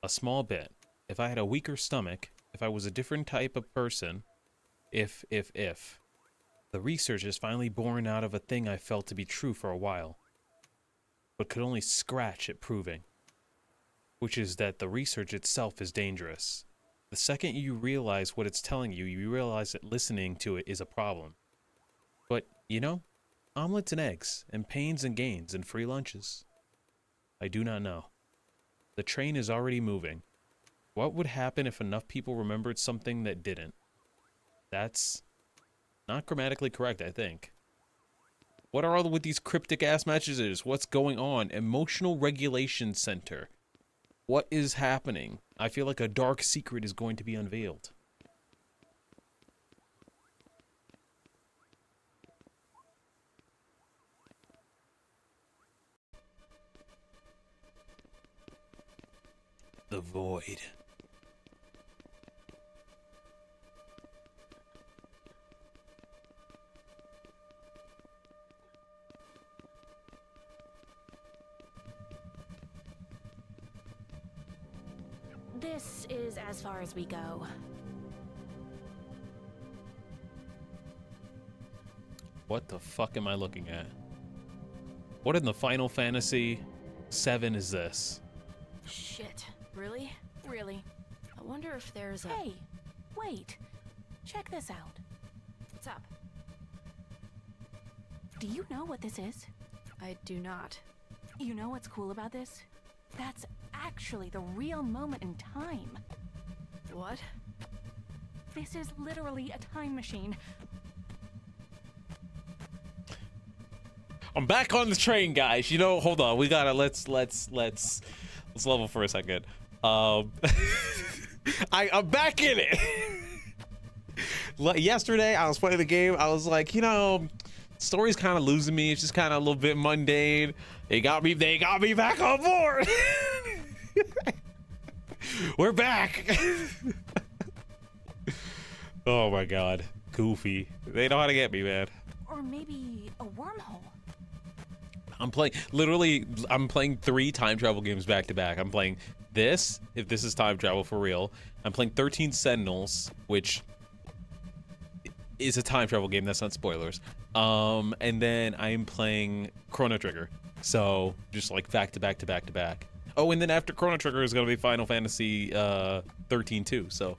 A small bit. If I had a weaker stomach, if I was a different type of person, if. The research is finally born out of a thing I felt to be true for a while, but could only scratch at proving. Which is that the research itself is dangerous. The second you realize what it's telling you, you realize that listening to it is a problem. But, you know, omelets and eggs, and pains and gains, and free lunches. I do not know. The train is already moving. What would happen if enough people remembered something that didn't? That's not grammatically correct, I think. What are all with these cryptic ass messages? What's going on? Emotional Regulation Center. What is happening? I feel like a dark secret is going to be unveiled. The void. This is as far as we go. What the fuck am I looking at? What in the Final Fantasy VII is this? Shit. Really? Really? I wonder if there's a... Hey! Wait! Check this out. What's up? Do you know what this is? I do not. You know what's cool about this? That's actually the real moment in time. What? This is literally a time machine. I'm back on the train, guys. You know, hold on. We gotta let's level for a second. I'm back in it. Yesterday, I was playing the game. I was like, you know, story's kind of losing me. It's just kind of a little bit mundane. They got me back on board. We're back. Oh my god, goofy. They know how to get me, man. Or maybe a wormhole. I'm playing 3 time travel games back to back. I'm playing this, if this is time travel for real. I'm playing 13 Sentinels, which is a time travel game. That's not spoilers. And then I'm playing Chrono Trigger. So just like back to back to back to back. Oh, and then after Chrono Trigger is going to be Final Fantasy 13 too. So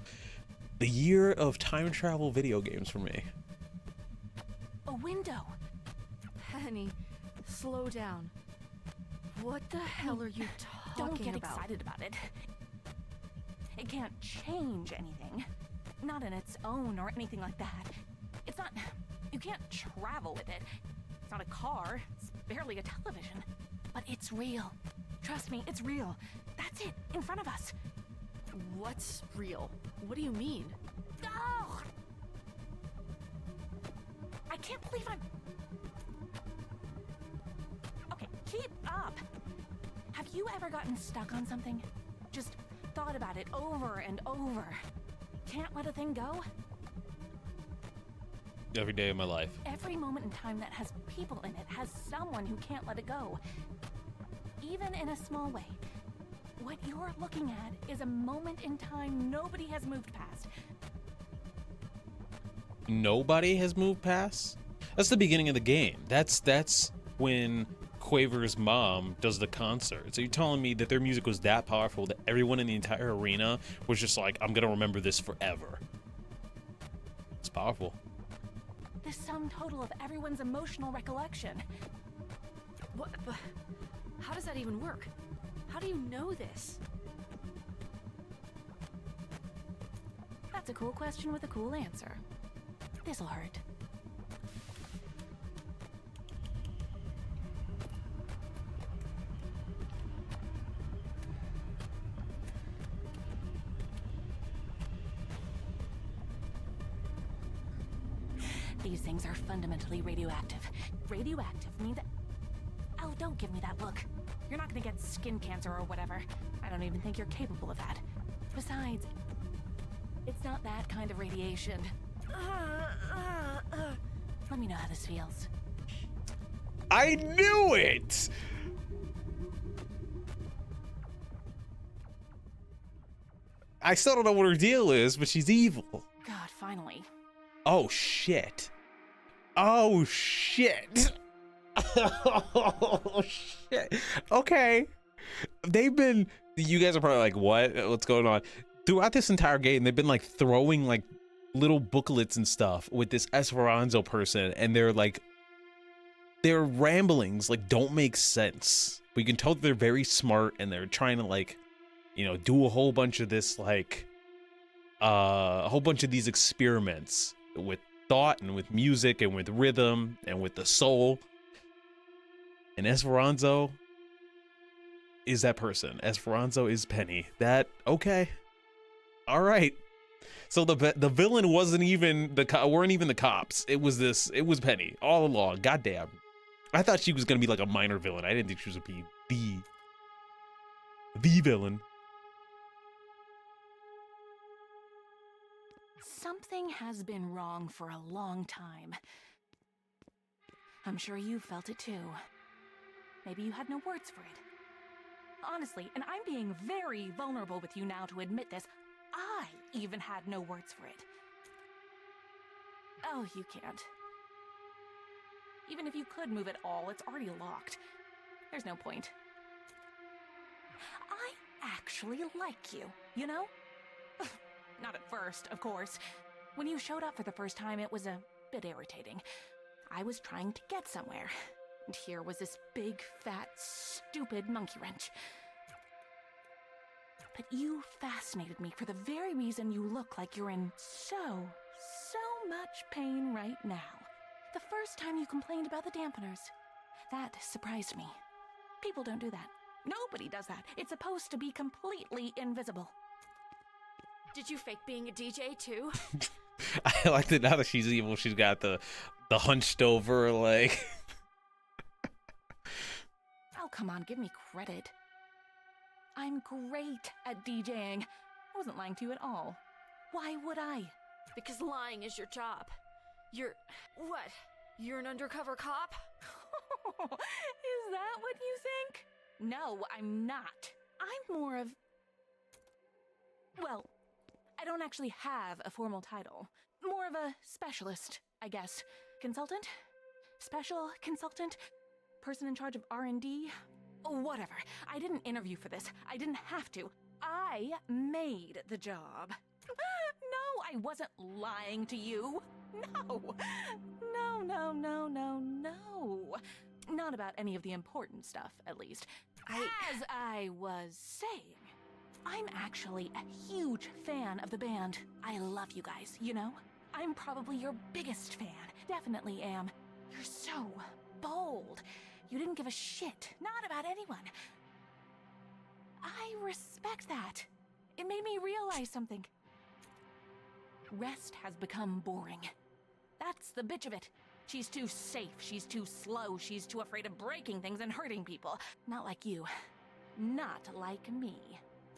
the year of time travel video games for me. A window. Penny, slow down. What the hell are you talking about? Don't get excited about it. It can't change anything. Not on its own or anything like that. It's not... You can't travel with it. It's not a car. It's barely a television. But it's real. Trust me, it's real. That's it, in front of us. What's real? What do you mean? Oh! I can't believe I'm... Okay, keep up. Have you ever gotten stuck on something? Just thought about it over and over. Can't let a thing go? Every day of my life. Every moment in time that has people in it has someone who can't let it go. Even in a small way. What you're looking at is a moment in time nobody has moved past. Nobody has moved past? That's the beginning of the game. That's when Quaver's mom does the concert. So you're telling me that their music was that powerful that everyone in the entire arena was just like, I'm gonna remember this forever. It's powerful. The sum total of everyone's emotional recollection. What? But how does that even work? How do you know this? That's a cool question with a cool answer. This'll hurt. These things are fundamentally radioactive. Radioactive means that... Oh, don't give me that look. You're not gonna get skin cancer or whatever. I don't even think you're capable of that. Besides, it's not that kind of radiation. Let me know how this feels. I knew it! I still don't know what her deal is, but she's evil. God, finally. Oh shit. Oh shit. Oh shit. Okay. You guys are probably like, what? What's going on? Throughout this entire game, they've been like throwing like little booklets and stuff with this Esperanza person, and their ramblings like don't make sense. But you can tell that they're very smart, and they're trying to like, you know, do a whole bunch of this like a whole bunch of these experiments with thought and with music and with rhythm and with the soul. And Esperanzo is that person. Esperanzo is Penny. Okay. All right. So the villain wasn't even weren't even the cops. It was Penny all along. Goddamn. I thought she was gonna be like a minor villain. I didn't think she was gonna be the villain. Something has been wrong for a long time. I'm sure you felt it too. Maybe you had no words for it. Honestly, and I'm being very vulnerable with you now to admit this, I even had no words for it. Oh, you can't. Even if you could move it all, it's already locked. There's no point. I actually like you, you know? Not at first, of course. When you showed up for the first time, it was a bit irritating. I was trying to get somewhere, and here was this big, fat, stupid monkey wrench. But you fascinated me for the very reason you look like you're in so much pain right now. The first time you complained about the dampeners. That surprised me. People don't do that. Nobody does that. It's supposed to be completely invisible. Did you fake being a DJ too? I like that now that she's evil, she's got the hunched over like. Oh, come on, give me credit. I'm great at DJing. I wasn't lying to you at all. Why would I? Because lying is your job. You're... what? You're an undercover cop? Is that what you think? No, I'm not. I'm more of... well, I don't actually have a formal title. More of a specialist, I guess. Consultant? Special consultant? Person in charge of R&D? Whatever. I didn't interview for this. I didn't have to. I made the job. No, I wasn't lying to you. No. No. Not about any of the important stuff, at least. As I was saying, I'm actually a huge fan of the band. I love you guys, you know? I'm probably your biggest fan. Definitely am. You're so bold. You didn't give a shit. Not about anyone. I respect that. It made me realize something. Rest has become boring. That's the bitch of it. She's too safe, she's too slow, she's too afraid of breaking things and hurting people. Not like you. Not like me.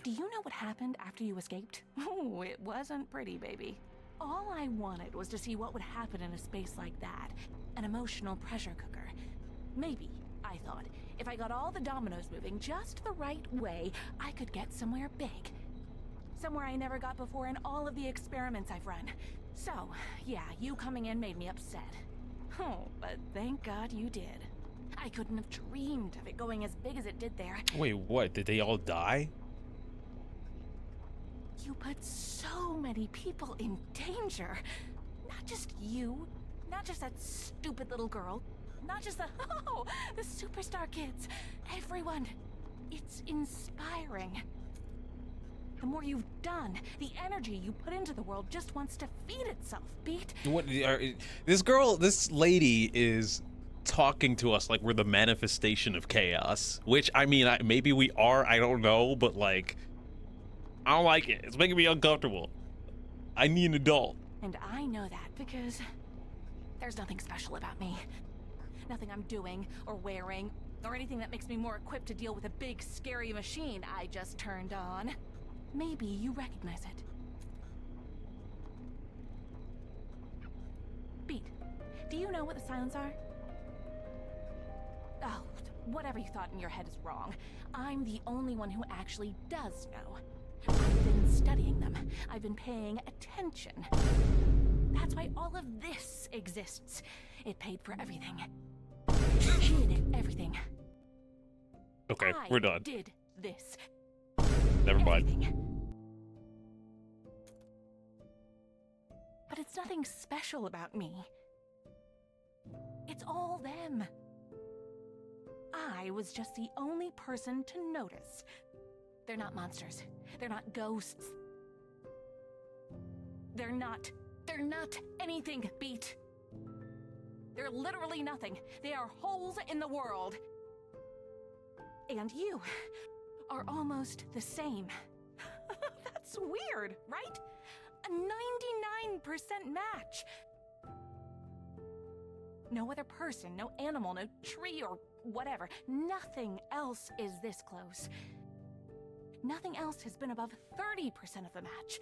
Do you know what happened after you escaped? Oh, it wasn't pretty, baby. All I wanted was to see what would happen in a space like that. An emotional pressure cooker. Maybe, I thought, if I got all the dominoes moving just the right way, I could get somewhere big. Somewhere I never got before in all of the experiments I've run. So, yeah, you coming in made me upset. Oh, but thank God you did. I couldn't have dreamed of it going as big as it did there. Wait, what? Did they all die? You put so many people in danger. Not just you, not just that stupid little girl, not just the superstar kids. Everyone. It's inspiring. The more you've done, the energy you put into the world just wants to feed itself, Pete. What? This lady is talking to us like we're the manifestation of chaos. Which, I mean, maybe we are, I don't know, but like, I don't like it. It's making me uncomfortable. I need an adult. And I know that because there's nothing special about me. Nothing I'm doing or wearing or anything that makes me more equipped to deal with a big, scary machine I just turned on. Maybe you recognize it. Pete, do you know what the silents are? Oh, whatever you thought in your head is wrong. I'm the only one who actually does know. I've been studying them. I've been paying attention. That's why all of this exists. It paid for everything. It did everything. Okay, we're done. Did this. Never mind. Everything. But it's nothing special about me. It's all them. I was just the only person to notice. They're not monsters. They're not ghosts. They're not anything, Beat. They're literally nothing. They are holes in the world. And you are almost the same. That's weird, right? A 99% match. No other person, no animal, no tree or whatever. Nothing else is this close. Nothing else has been above 30% of the match.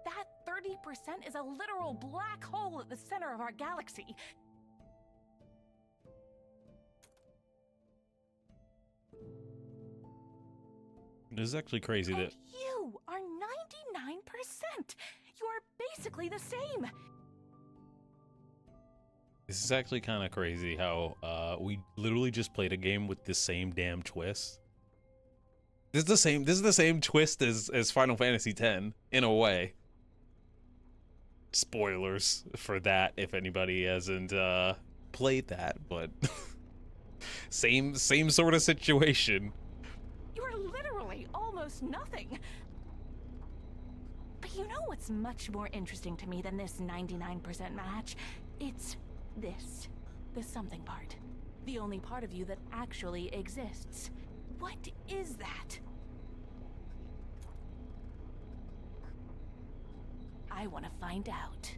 That 30% is a literal black hole at the center of our galaxy. This is actually crazy And that you are 99%. You are basically the same. this is actually kind of crazy how we literally just played a game with the same damn twist. This is the same twist as Final Fantasy X in a way. Spoilers for that if anybody hasn't played that, but same sort of situation. You are literally almost nothing. But you know what's much more interesting to me than this 99% match? It's this. The something part. The only part of you that actually exists. What is that? I want to find out.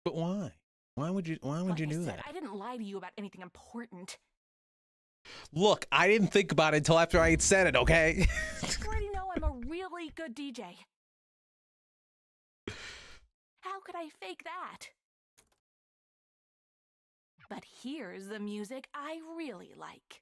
But why? Why would you Like I do said, that? I didn't lie to you about anything important. Look, I didn't think about it until after I had said it, okay? You already know I'm a really good DJ. How could I fake that? But here's the music I really like.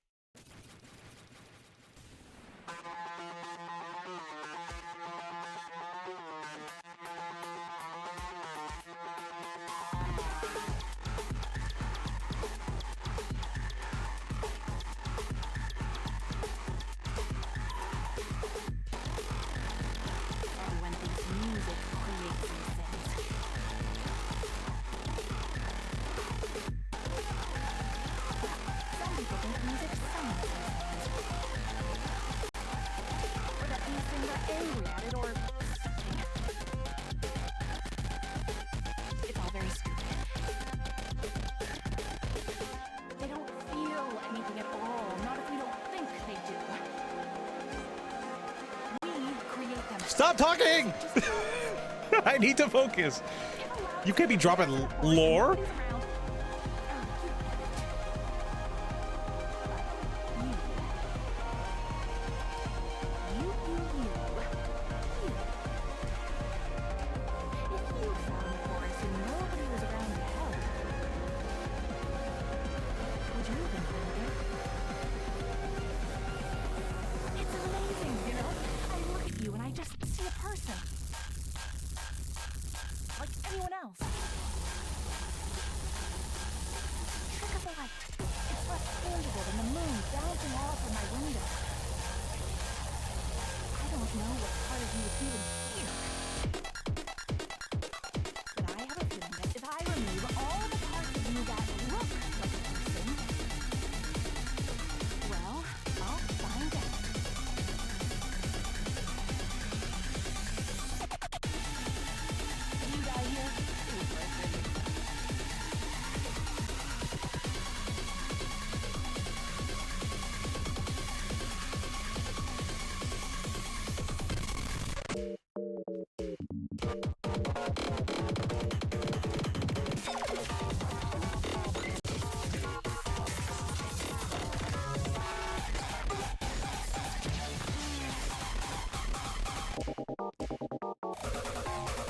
And when this music creates these things, some people think music sounds or that these things are angry at it or something. It's all very stupid. They don't feel anything at all, not if we don't think they do. We create them. Stop talking! I need to focus. You can't be dropping lore. It's amazing, you know? I look at you and I just see a person. Like anyone else. Trick of the light. It's less tangible than the moon bouncing off of my window. I don't know what part of you is even here. But I have a feeling that if I remove all the parts of you that look like a person, well, I'll find out. You die here, it was worth it.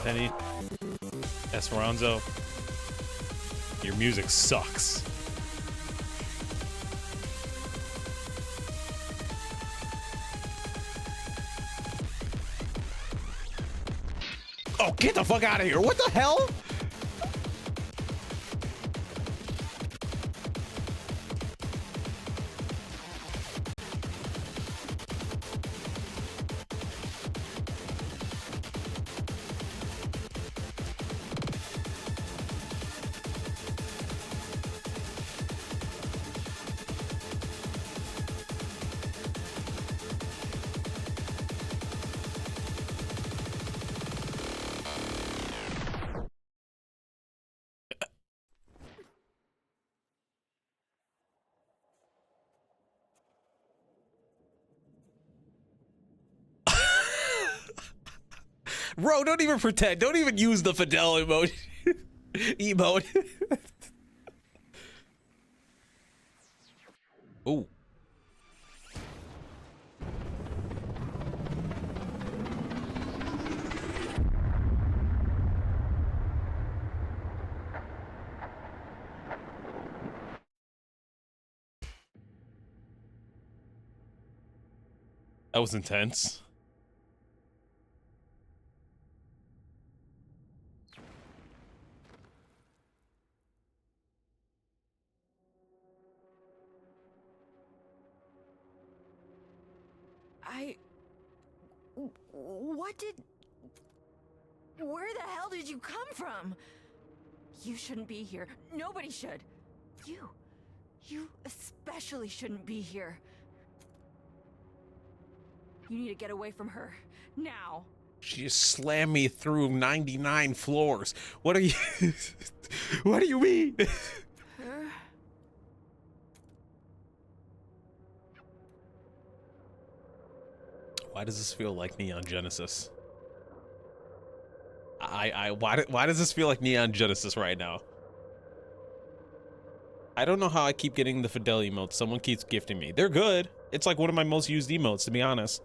Penny, Esperanzo, Your music sucks. Oh, get the fuck out of here. What the hell? Bro, don't even pretend. Don't even use the Fidel emoji. Emote. Ooh. That was intense. Where the hell did you come from? You shouldn't be here. Nobody should. You especially shouldn't be here. You need to get away from her. Now. She just slammed me through 99 floors. What are you... What do you mean? Why does this feel like Neon Genesis? Why does this feel like Neon Genesis right now? I don't know how I keep getting the Fidel emotes. Someone keeps gifting me. They're good. It's like one of my most used emotes, to be honest.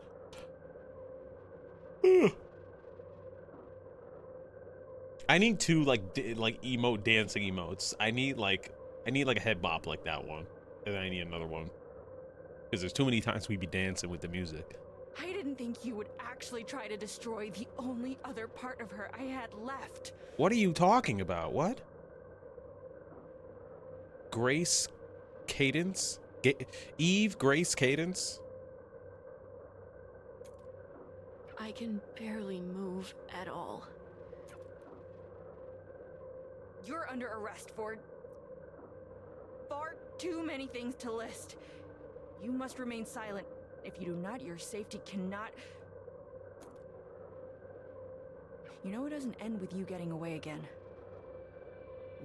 I need two like emote dancing emotes. I need like a head bop like that one, and then I need another one because there's too many times we be dancing with the music. I didn't think you would actually try to destroy the only other part of her I had left. What are you talking about? What? Grace Cadence? Eve Grace Cadence? I can barely move at all. You're under arrest for far too many things to list. You must remain silent. If you do not, your safety cannot... You know it doesn't end with you getting away again.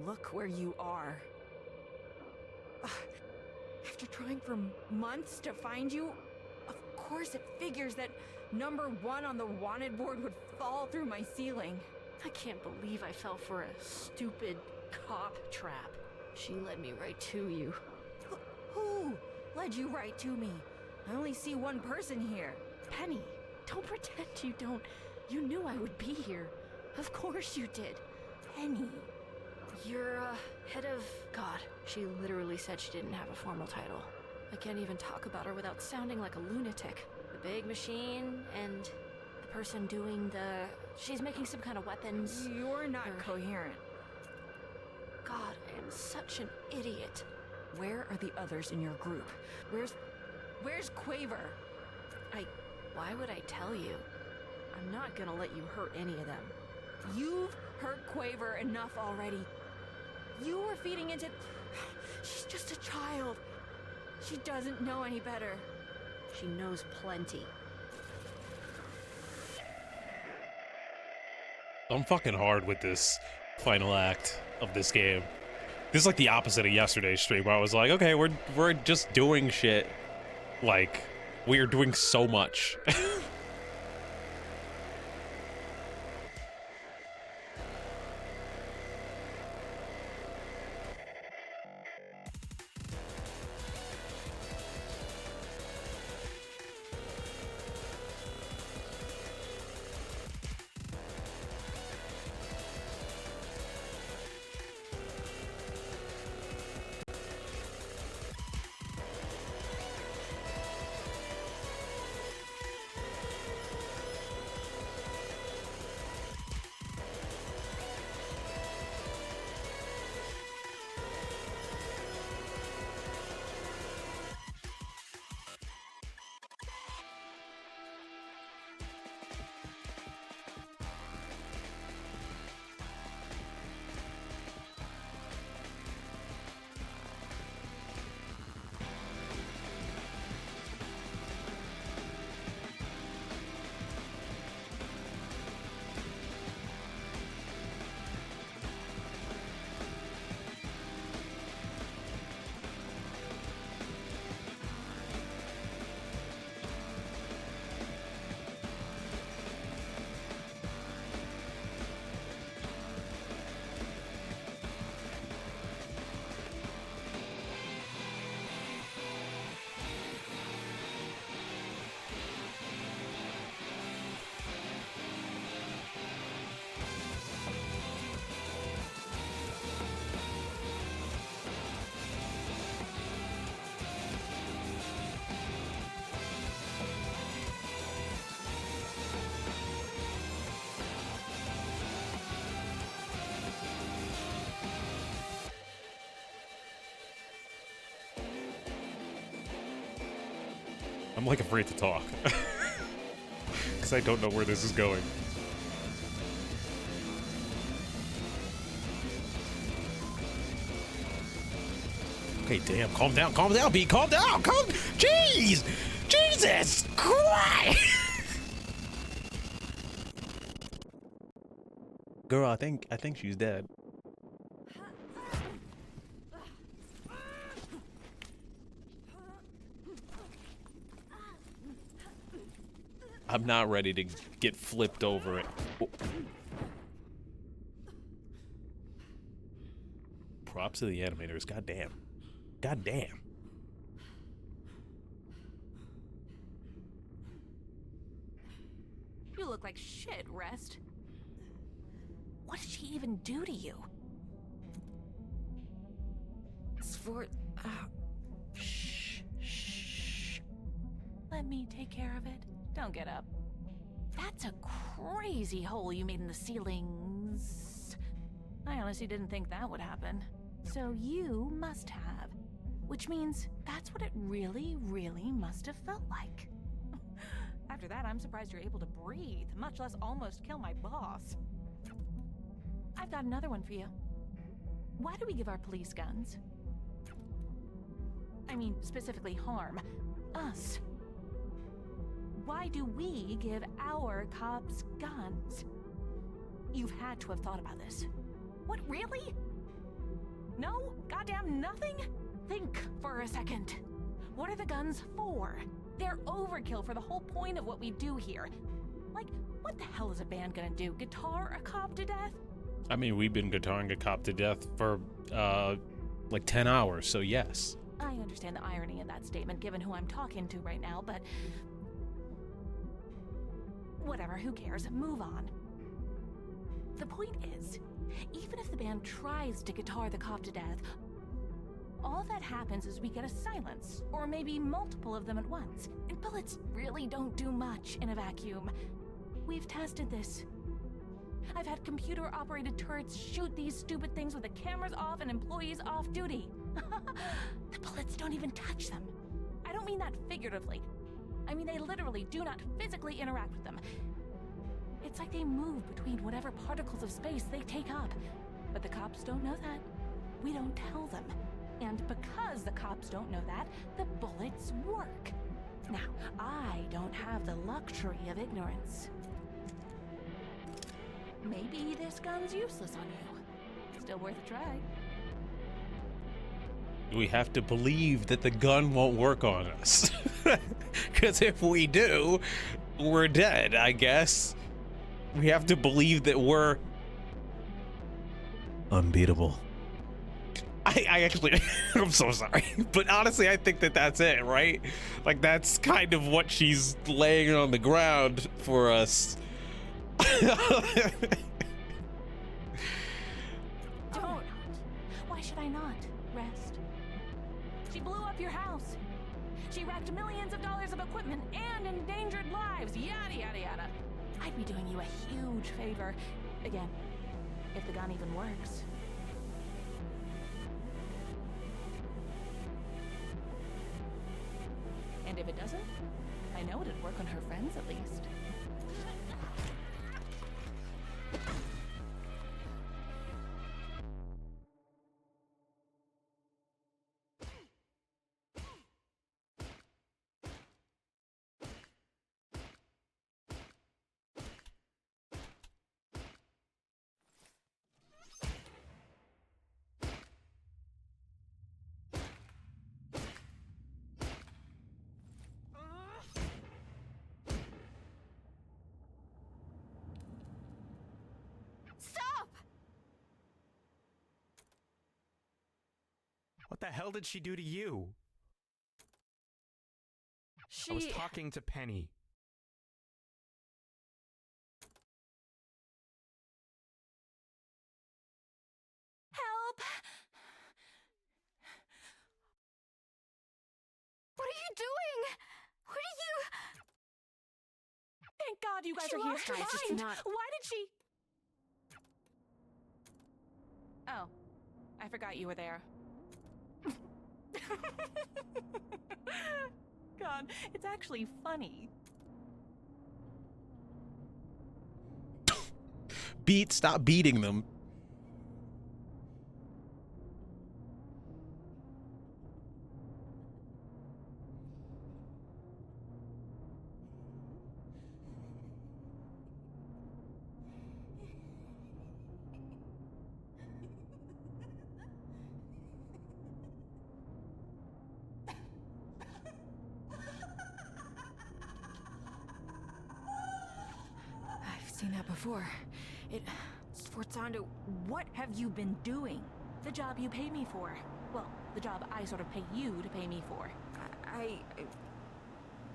Look where you are. After trying for months to find you, of course it figures that #1 on the wanted board would fall through my ceiling. I can't believe I fell for a stupid cop trap. She led me right to you. Who led you right to me? I only see one person here. Penny, don't pretend you don't. You knew I would be here. Of course you did. Penny. You're, head of... God, she literally said she didn't have a formal title. I can't even talk about her without sounding like a lunatic. The big machine and the person doing the... She's making some kind of weapons. You're not coherent. God, I am such an idiot. Where are the others in your group? Where's Quaver? Why would I tell you? I'm not gonna let you hurt any of them. You've hurt Quaver enough already. You were feeding into... She's just a child. She doesn't know any better. She knows plenty. I'm fucking hard with this final act of this game. This is like the opposite of yesterday's stream where I was like, okay, we're just doing shit. Like, we are doing so much. I'm like afraid to talk. Because I don't know where this is going. Okay, damn, calm down, B, calm down, jeez! Jesus Christ! Girl, I think she's dead. I'm not ready to get flipped over it. Oh. Props to the animators, goddamn. Goddamn. You look like shit, Rest. What did she even do to you? Shh, shh. Let me take care of it. Don't get up. That's a crazy hole you made in the ceilings. I honestly didn't think that would happen. So you must have. Which means that's what it really, really must have felt like. After that, I'm surprised you're able to breathe, much less almost kill my boss. I've got another one for you. Why do we give our police guns? I mean, specifically harm us. Why do we give our cops guns? You've had to have thought about this. What, really? No? Goddamn nothing? Think for a second. What are the guns for? They're overkill for the whole point of what we do here. Like, what the hell is a band gonna do? Guitar a cop to death? I mean, we've been guitaring a cop to death for, like 10 hours, so yes. I understand the irony in that statement, given who I'm talking to right now, but... whatever, who cares? Move on. The point is, even if the band tries to guitar the cop to death, all that happens is we get a silence, or maybe multiple of them at once. And bullets really don't do much in a vacuum. We've tested this. I've had computer-operated turrets shoot these stupid things with the cameras off and employees off duty. The bullets don't even touch them. I don't mean that figuratively. I mean they literally do not physically interact with them. It's like they move between whatever particles of space they take up. But the cops don't know that. We don't tell them. And because the cops don't know that, the bullets work. Now, I don't have the luxury of ignorance. Maybe this gun's useless on you. Still worth a try. We have to believe that the gun won't work on us. Because if we do, we're dead, I guess. We have to believe that we're unbeatable. I actually, I'm so sorry. But honestly, I think that that's it, right? Like, that's kind of what she's laying on the ground for us. Don't. Why should I not? Rest. She blew up your house. She wrecked millions of dollars of equipment and endangered lives. Yada, yada, yada. I'd be doing you a huge favor. Again, if the gun even works. And if it doesn't, I know it'd work on her friends at least. What the hell did she do to you? I was talking to Penny. Help! What are you doing? What are you... Thank God you guys are here. lost her Guys, mind. it's not... Why did she... Oh, I forgot you were there. God, not. It's actually funny. Stop beating them. I've seen that before. Sforzando, what have you been doing? The job you pay me for. Well, the job I sort of pay you to pay me for.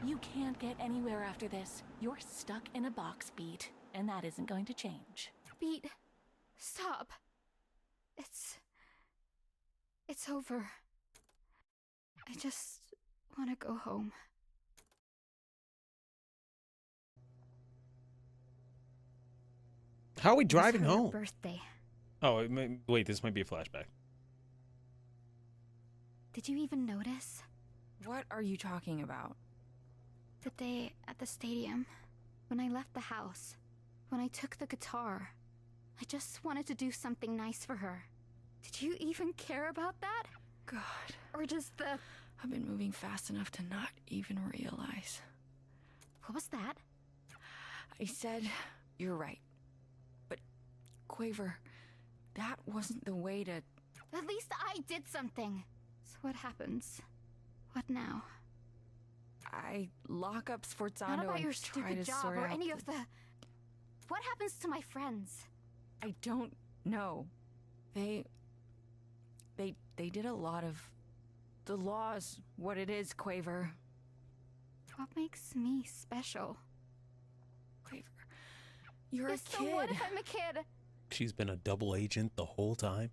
You can't get anywhere after this. You're stuck in a box, Beat, and that isn't going to change. Beat, stop. It's over. I just want to go home. How are we driving It was her home? birthday. Oh, wait, this might be a flashback. Did you even notice? What are you talking about? The day at the stadium, when I left the house, when I took the guitar, I just wanted to do something nice for her. Did you even care about that? God. Or just the... I've been moving fast enough to not even realize. What was that? I said, you're right. But, Quaver, that wasn't the way to... At least I did something. So what happens? What now? I lock up Sforzando Not about your and try stupid to job sort or out any of the... What happens to my friends? I don't know. They did a lot of... The law's what it is, Quaver. What makes me special? Quaver, you're Yes, a so kid. what if I'm a kid? She's been a double agent the whole time.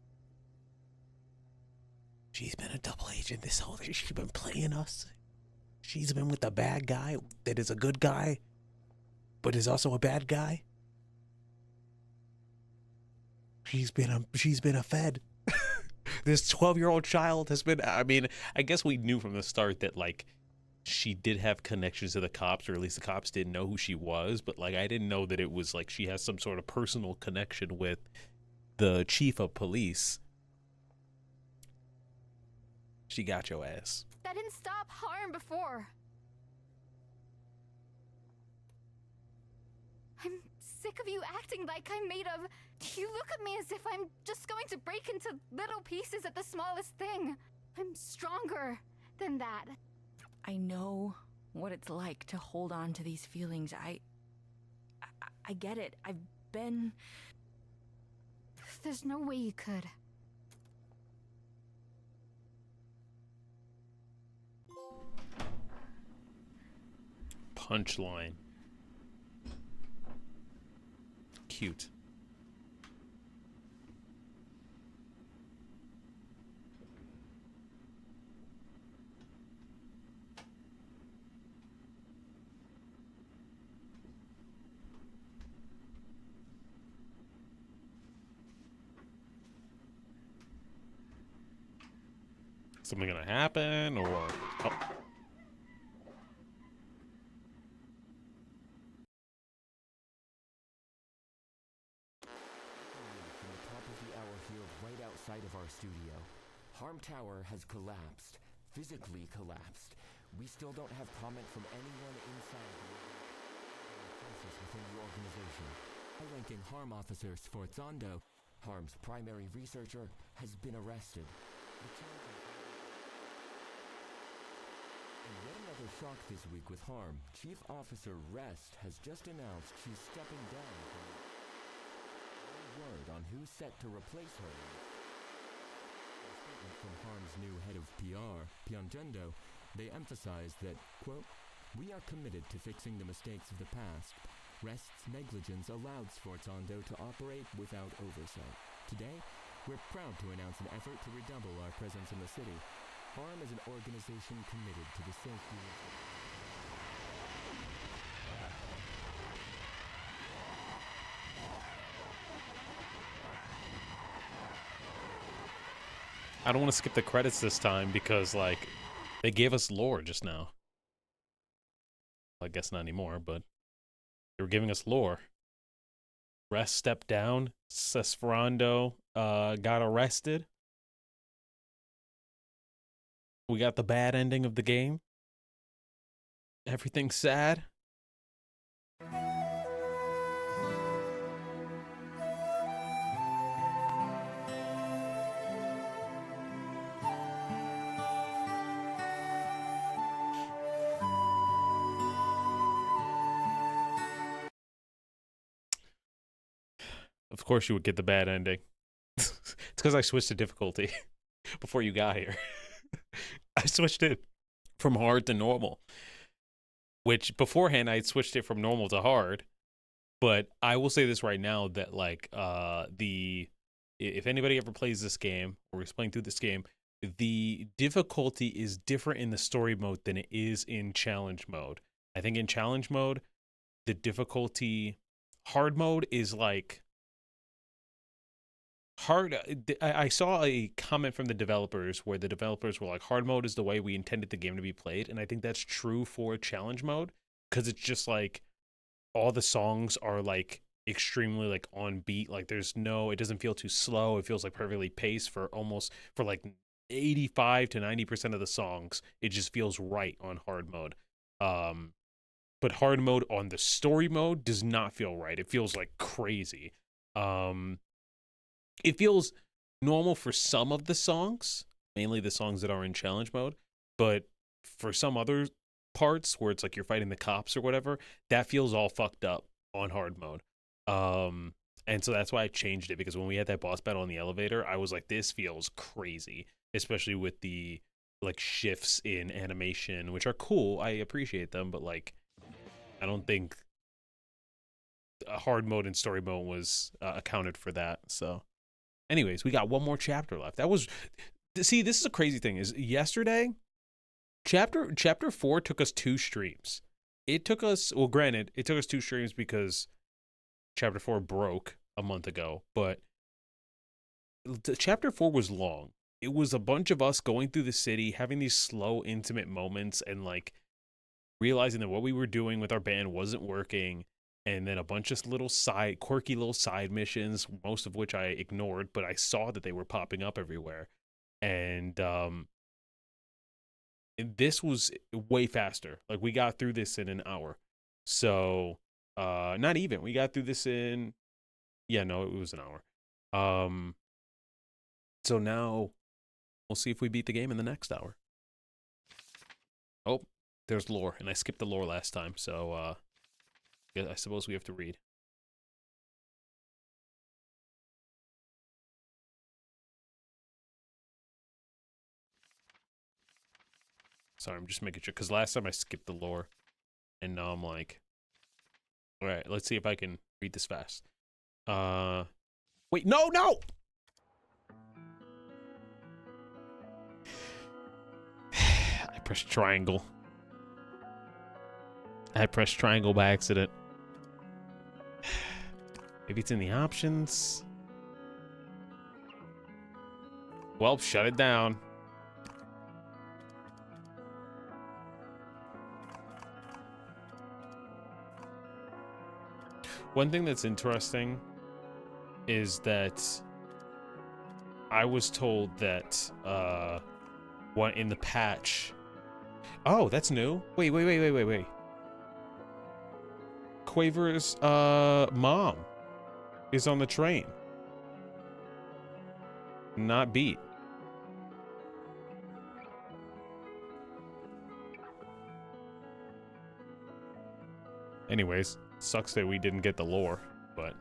She's been a double agent this whole time. She's been playing us. She's been with the bad guy that is a good guy, but is also a bad guy. She's been a Fed. This 12-year-old child has been, I mean, I guess we knew from the start that, like, she did have connections to the cops, or at least the cops didn't know who she was, but, like, I didn't know that it was, like, she has some sort of personal connection with the chief of police. She got your ass. That didn't stop harm before. I'm sick of you acting like I'm made of... You look at me as if I'm just going to break into little pieces at the smallest thing. I'm stronger than that. I know what it's like to hold on to these feelings. I get it. I've been... There's no way you could. Punchline. Cute. Something gonna happen, or oh. From the top of the hour here, right outside of our studio. Harm Tower has collapsed. Physically collapsed. We still don't have comment from anyone inside the crisis within the organization. High-ranking Harm officer Sforzando, Harm's primary researcher, has been arrested. And yet another shock this week with Harm. Chief Officer Rest has just announced she's stepping down from... word on who's set to replace her. A statement from Harm's new head of PR, Piangendo, they emphasize that, quote, "We are committed to fixing the mistakes of the past. Rest's negligence allowed Sforzando to operate without oversight. Today, we're proud to announce an effort to redouble our presence in the city. Harm is an organization committed to the safety of the..." I don't want to skip the credits this time because, like, they gave us lore just now. I guess not anymore, but they were giving us lore. Rest stepped down. SFORZANDO got arrested. We got the bad ending of the game. Everything's sad. Of course you would get the bad ending. It's because I switched to difficulty before you got here. I switched it from hard to normal, which beforehand I had switched it from normal to hard. But I will say this right now that like if anybody ever plays this game or is playing through this game, the difficulty is different in the story mode than it is in challenge mode. I think in challenge mode, the difficulty hard mode is like hard. I saw a comment from the developers where the developers were like, hard mode is the way we intended the game to be played. And I think that's true for challenge mode, because it's just like all the songs are like extremely like on beat. Like there's no, it doesn't feel too slow. It feels like perfectly paced for like 85 to 90% of the songs. It just feels right on hard mode. But hard mode on the story mode does not feel right. It feels like crazy. It feels normal for some of the songs, mainly the songs that are in challenge mode, but for some other parts where it's like you're fighting the cops or whatever, that feels all fucked up on hard mode. And so that's why I changed it, because when we had that boss battle in the elevator, I was like, this feels crazy, especially with the like shifts in animation, which are cool. I appreciate them, but like, I don't think a hard mode and story mode was accounted for that. So anyways, we got one more chapter left. That was, see, this is a crazy thing, is yesterday, chapter 4 took us 2 streams. It took us, well, granted, it took us 2 streams because chapter 4 broke a month ago, but chapter 4 was long. It was a bunch of us going through the city, having these slow, intimate moments, and like realizing that what we were doing with our band wasn't working. And then a bunch of little quirky little side missions, most of which I ignored, but I saw that they were popping up everywhere. And this was way faster. Like we got through this in an hour. So not even. We got through this in, yeah, no, it was an hour. So now we'll see if we beat the game in the next hour. Oh, there's lore, and I skipped the lore last time, so I suppose we have to read. Sorry, I'm just making sure, because last time I skipped the lore, and now I'm like, all right, let's see if I can read this fast. Wait, no! I pressed triangle. I pressed triangle by accident. Maybe it's in the options. Well, shut it down. One thing that's interesting is that I was told that what in the patch. Oh, that's new. Wait. Quaver's mom is on the train. Not beat. Anyways, sucks that we didn't get the lore, but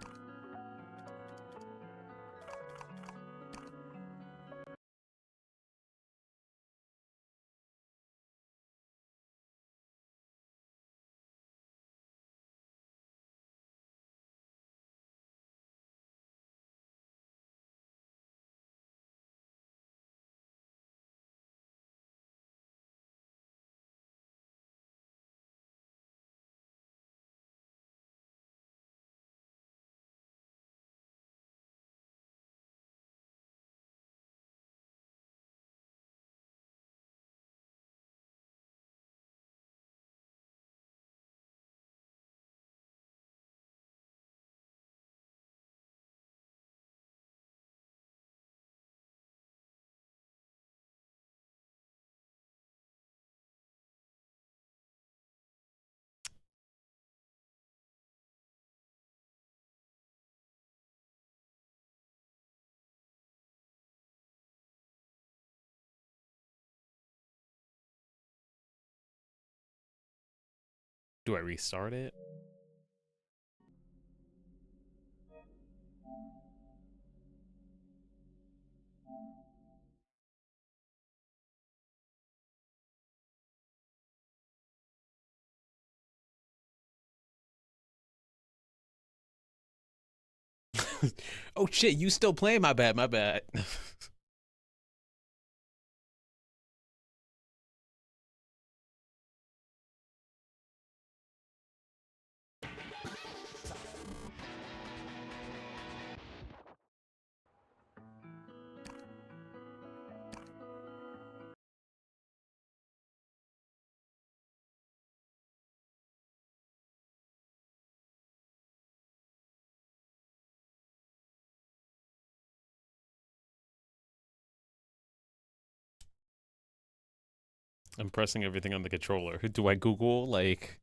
Do I restart it? Oh shit, you still playing? My bad, my bad. I'm pressing everything on the controller. Do I Google like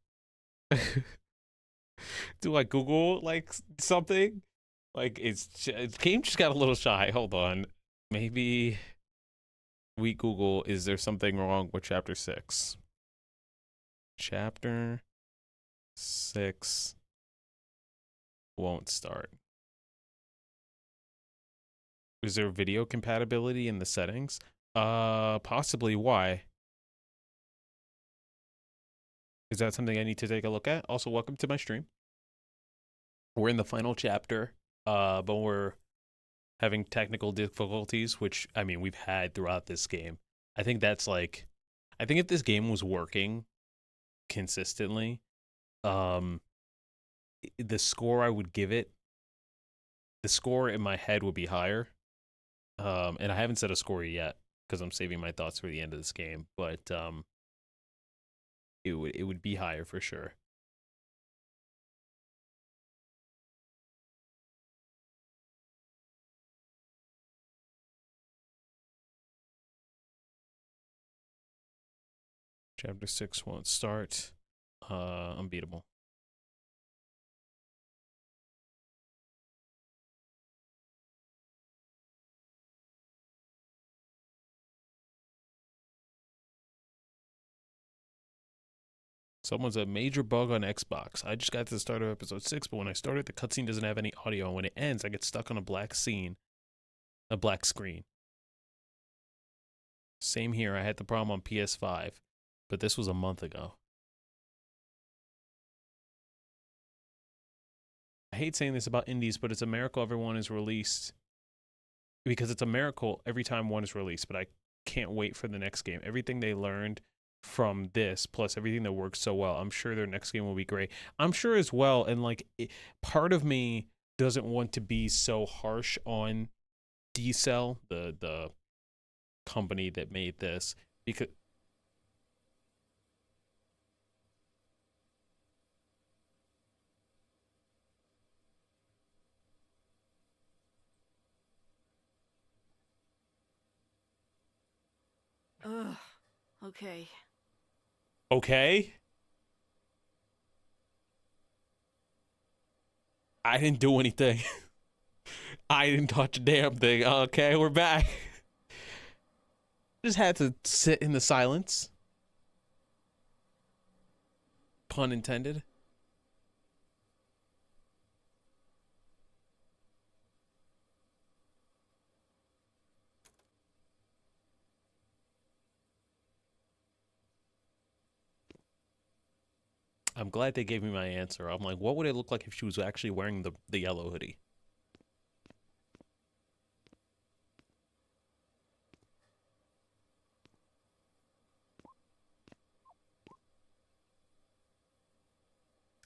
do I Google like something? Like it's game just got a little shy. Hold on. Maybe we Google, is there something wrong with chapter 6? Chapter 6 won't start. Is there video compatibility in the settings? Possibly. Why? Is that something I need to take a look at? Also, welcome to my stream. We're in the final chapter, but we're having technical difficulties, which, I mean, we've had throughout this game. I think that's like, I think if this game was working consistently, the score I would give it, the score in my head would be higher. And I haven't set a score yet because I'm saving my thoughts for the end of this game, but it would be higher for sure. Chapter 6 won't start. Unbeatable. Someone's a major bug on Xbox. I just got to the start of episode 6, but when I started, the cutscene doesn't have any audio, and when it ends, I get stuck on a black screen. Same here. I had the problem on PS5, but this was a month ago. I hate saying this about indies, but it's a miracle everyone is released. Because it's a miracle every time one is released, but I can't wait for the next game. Everything they learned from this, plus everything that works so well, I'm sure their next game will be great. I'm sure as well, and like, part of me doesn't want to be so harsh on D-Cell, the company that made this, because Ugh. Okay. okay, I didn't do anything. I didn't touch a damn thing. Okay, we're back. Just had to sit in the silence. Pun intended. I'm glad they gave me my answer. I'm like, what would it look like if she was actually wearing the yellow hoodie?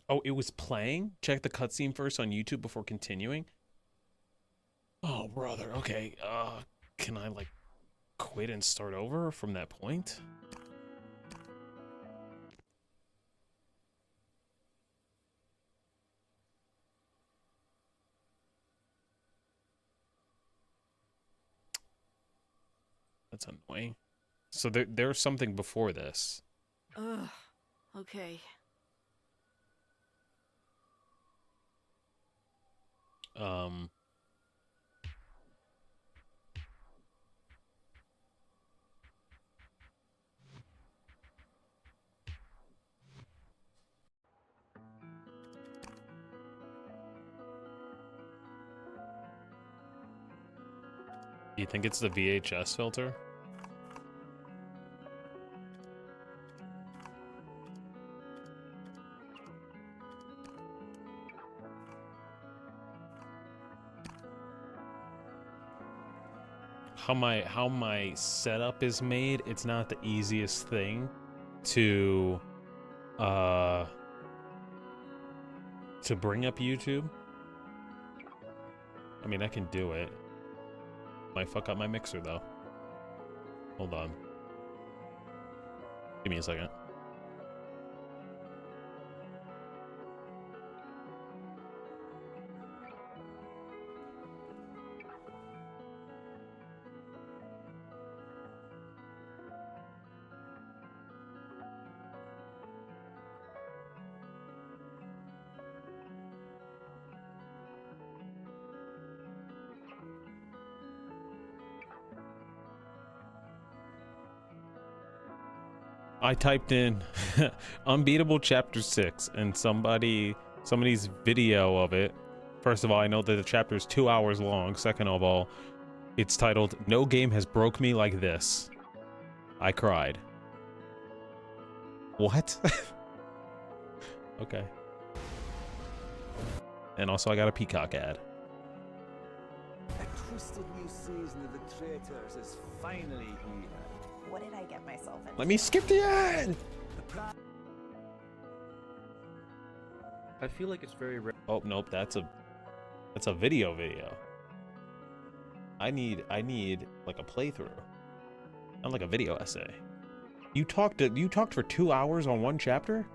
Oh, it was playing? Check the cutscene first on YouTube before continuing? Oh, brother. Okay. Can I, like, quit and start over from that point? That's annoying. So there's something before this. Ugh. Okay. You think it's the VHS filter? How my setup is made, it's not the easiest thing to bring up YouTube. I mean, I can do it. Might fuck up my mixer though. Hold on. Give me a second. I typed in Unbeatable Chapter 6 and somebody's video of it. First of all, I know that the chapter is 2 hours long. Second of all, it's titled "No Game Has Broke Me Like This." I cried. What? Okay. And also I got a Peacock ad. A twisted new season of The Traitors is finally here. What did I get myself into? Let me skip the ad! I feel like it's very rare. Oh, nope, that's a video. I need like a playthrough. Not like a video essay. You talked for 2 hours on one chapter?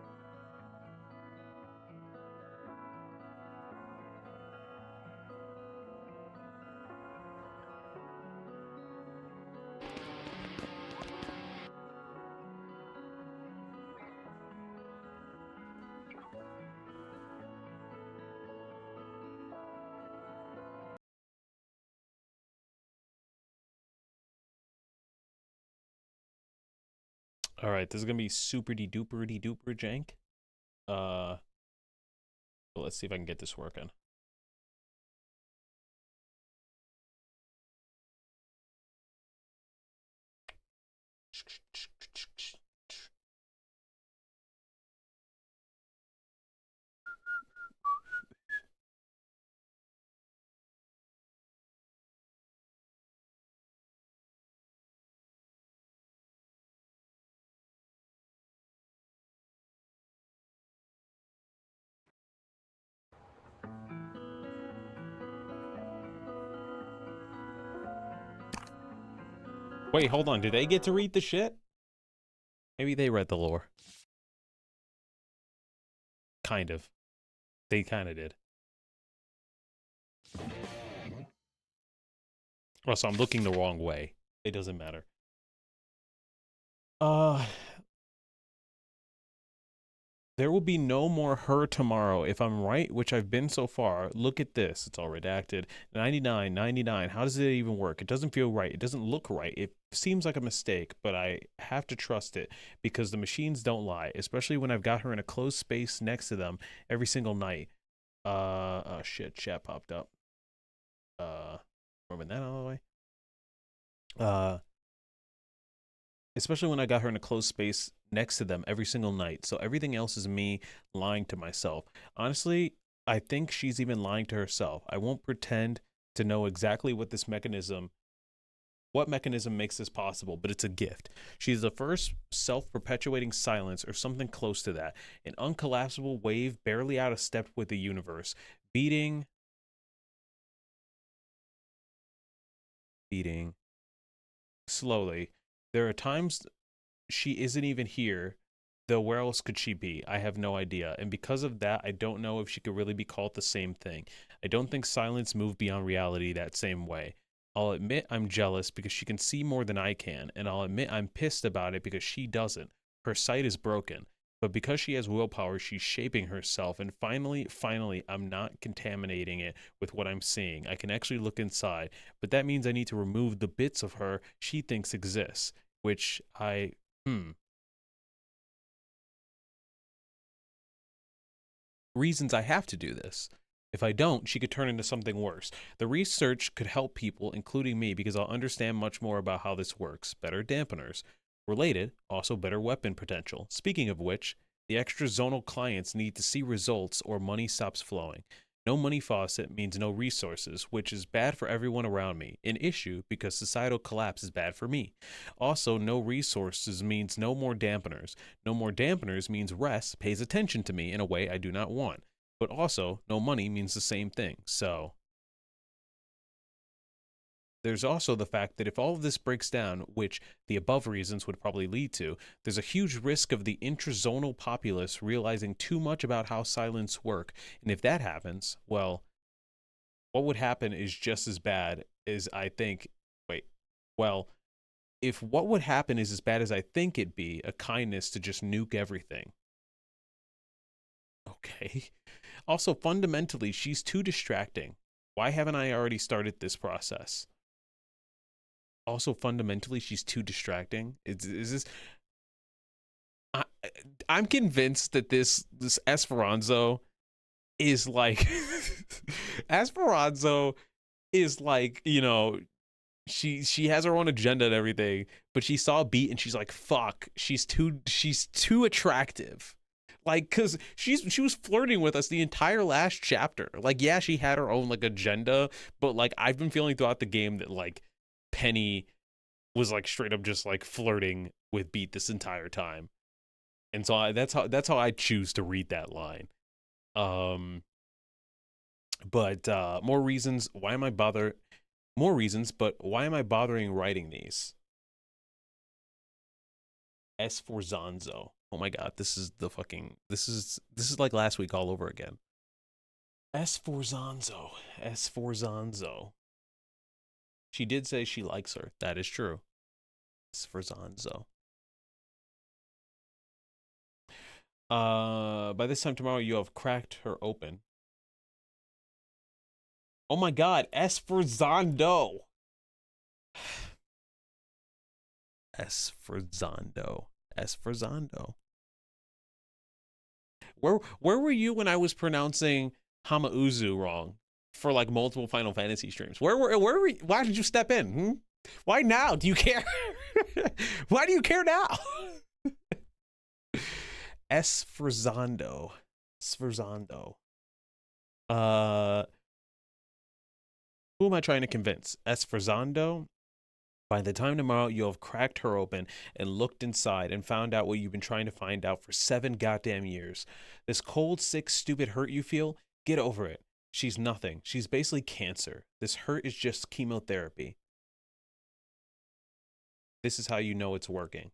All right, this is gonna be super duper jank. But let's see if I can get this working. Wait, hold on. Do they get to read the shit? Maybe they read the lore. Kind of. They kind of did. Also, I'm looking the wrong way. It doesn't matter. There will be no more her tomorrow if I'm right, which I've been so far. Look at this. It's all redacted. 99, 99. How does it even work? It doesn't feel right. It doesn't look right. It seems like a mistake, but I have to trust it because the machines don't lie, especially when I've got her in a closed space next to them every single night. Oh shit, chat popped up. Moving that out of the way. Especially when I got her in a closed space next to them every single night. So everything else is me lying to myself. Honestly, I think she's even lying to herself. I won't pretend to know exactly what mechanism makes this possible, but it's a gift. She's the first self-perpetuating silence or something close to that. An uncollapsible wave barely out of step with the universe. Beating slowly. There are times she isn't even here, though where else could she be? I have no idea. And because of that, I don't know if she could really be called the same thing. I don't think silence moved beyond reality that same way. I'll admit I'm jealous because she can see more than I can, and I'll admit I'm pissed about it because she doesn't. Her sight is broken. But because she has willpower, she's shaping herself, and finally, I'm not contaminating it with what I'm seeing. I can actually look inside, but that means I need to remove the bits of her she thinks exists. Which reasons I have to do this. If I don't, she could turn into something worse. The research could help people, including me, because I'll understand much more about how this works. Better dampeners. Related, also better weapon potential. Speaking of which, the extra zonal clients need to see results or money stops flowing. No money faucet means no resources, which is bad for everyone around me. An issue because societal collapse is bad for me. Also, no resources means no more dampeners. No more dampeners means rest pays attention to me in a way I do not want. But also, no money means the same thing. So there's also the fact that if all of this breaks down, which the above reasons would probably lead to, there's a huge risk of the intrazonal populace realizing too much about how silence work. And if that happens, well, what would happen is just as bad as I think. If what would happen is as bad as I think it'd be, a kindness to just nuke everything. Okay. Also, fundamentally, she's too distracting. Why haven't I already started this process? Also, fundamentally, she's too distracting. Is this? I'm convinced that this Esperanzo is like Esperanzo is like, you know, she has her own agenda and everything, but she saw Beat and she's like, fuck, she's too attractive. Like, cause she was flirting with us the entire last chapter. Like, yeah, she had her own like agenda, but like I've been feeling throughout the game that like Penny was like straight up just like flirting with Beat this entire time. And so that's how I choose to read that line. But more reasons, why am I bothering writing these? SFORZANDO. Oh my god, this is like last week all over again. SFORZANDO. She did say she likes her. That is true. SFORZANDO. By this time tomorrow, you have cracked her open. Oh my god, SFORZANDO. SFORZANDO. Where were you when I was pronouncing Hamauzu wrong for like multiple Final Fantasy streams? Where were you? Why did you step in? Why now? Do you care? Why do you care now? SFORZANDO. Who am I trying to convince? SFORZANDO? By the time tomorrow, you'll have cracked her open and looked inside and found out what you've been trying to find out for 7 goddamn years. This cold, sick, stupid hurt you feel, get over it. She's nothing. She's basically cancer. This hurt is just chemotherapy. This is how you know it's working.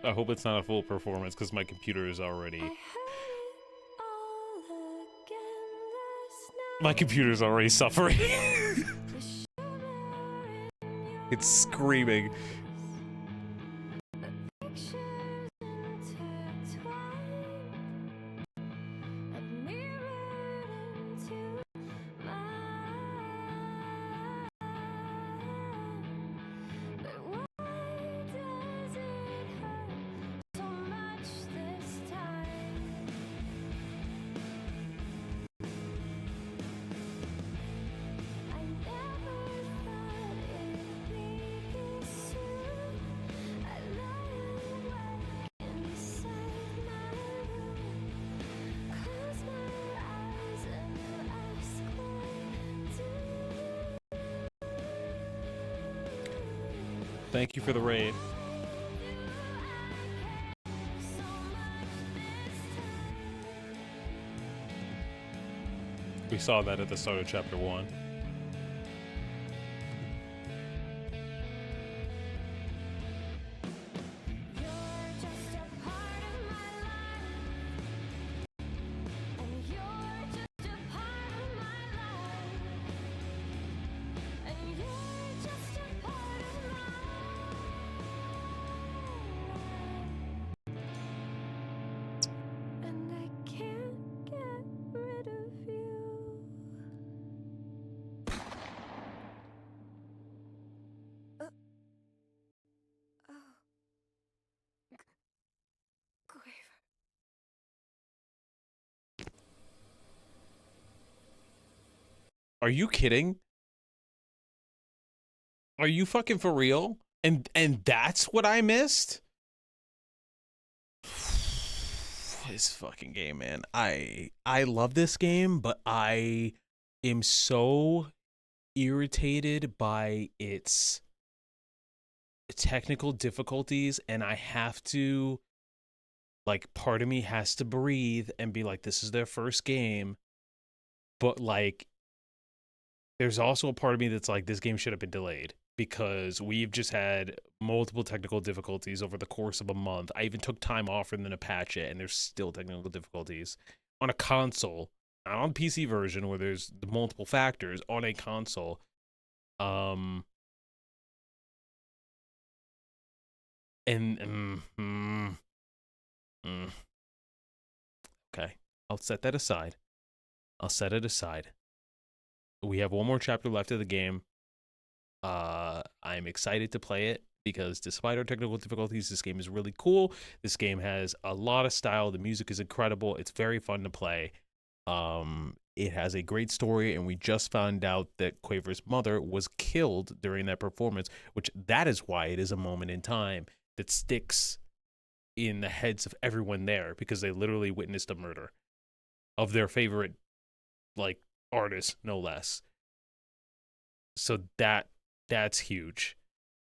I hope it's not a full performance because my computer is already... My computer's already suffering. It's screaming. Thank you for the raid. We saw that at the start of chapter 1. Are you kidding? Are you fucking for real? And that's what I missed? This fucking game, man. I love this game, but I am so irritated by its technical difficulties, and I have to, like, part of me has to breathe and be like, this is their first game, but like, there's also a part of me that's like, this game should have been delayed because we've just had multiple technical difficulties over the course of a month. I even took time off and then to patch it, and there's still technical difficulties on a console, not on PC version where there's the multiple factors, on a console. Okay, I'll set that aside. I'll set it aside. We have one more chapter left of the game. I'm excited to play it because despite our technical difficulties, this game is really cool. This game has a lot of style. The music is incredible. It's very fun to play. It has a great story, and we just found out that Quaver's mother was killed during that performance, which that is why it is a moment in time that sticks in the heads of everyone there, because they literally witnessed a murder of their favorite, like, artist, no less. So that's huge.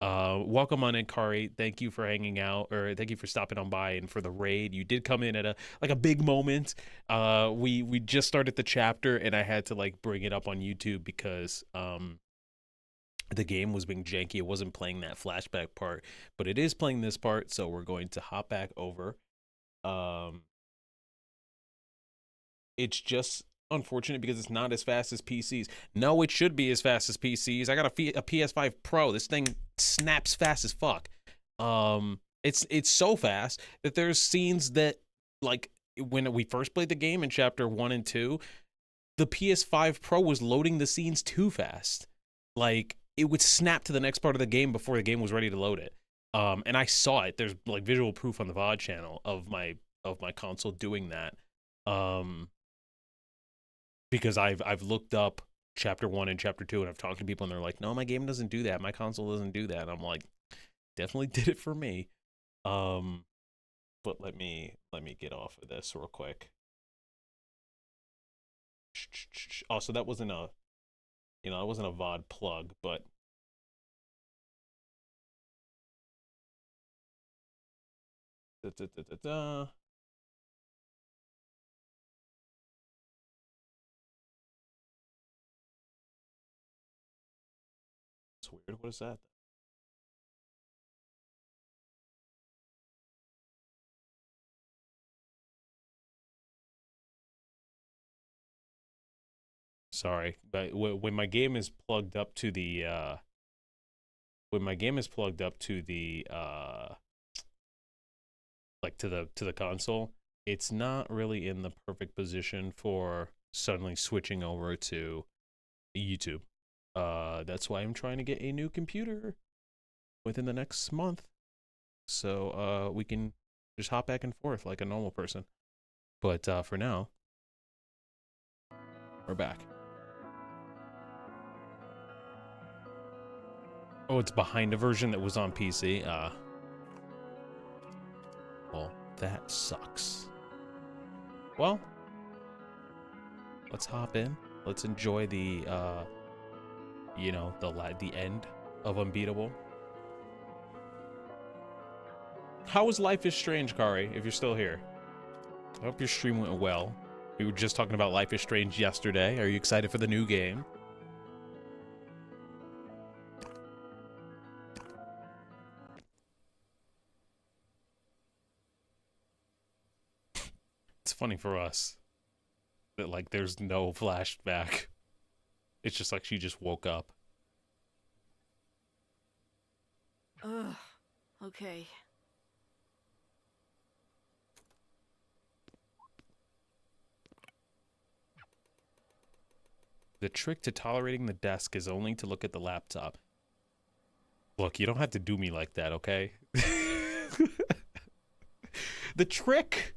Welcome on in, Kari. Thank you for hanging out, or thank you for stopping on by and for the raid. You did come in at a big moment. We just started the chapter, and I had to like bring it up on YouTube because the game was being janky. It wasn't playing that flashback part, but it is playing this part, so we're going to hop back over. It's just unfortunate because it's not as fast as PCs. No, it should be as fast as PCs. I got a PS5 Pro. This thing snaps fast as fuck. It's so fast that there's scenes that, like, when we first played the game in chapter 1 and 2, the PS5 Pro was loading the scenes too fast. Like, it would snap to the next part of the game before the game was ready to load it. And I saw it. There's like visual proof on the VOD channel of my console doing that. Because I've looked up chapter 1 and chapter 2, and I've talked to people, and they're like, no, my game doesn't do that. My console doesn't do that. And I'm like, definitely did it for me. But let me get off of this real quick. Oh, so that wasn't a, it wasn't a VOD plug, but it's weird. What is that? Sorry, but when my game is plugged up to the like to the console, it's not really in the perfect position for suddenly switching over to YouTube. That's why I'm trying to get a new computer within the next month, so we can just hop back and forth like a normal person. But for now, we're back. Oh, it's behind a version that was on PC. Well, that sucks. Well, let's hop in. Let's enjoy the the end of Unbeatable. How was Life is Strange, Kari, if you're still here? I hope your stream went well. We were just talking about Life is Strange yesterday. Are you excited for the new game? It's funny for us that, like, there's no flashback. It's just like she just woke up. Ugh. Okay. The trick to tolerating the desk is only to look at the laptop. Look, you don't have to do me like that, okay? The trick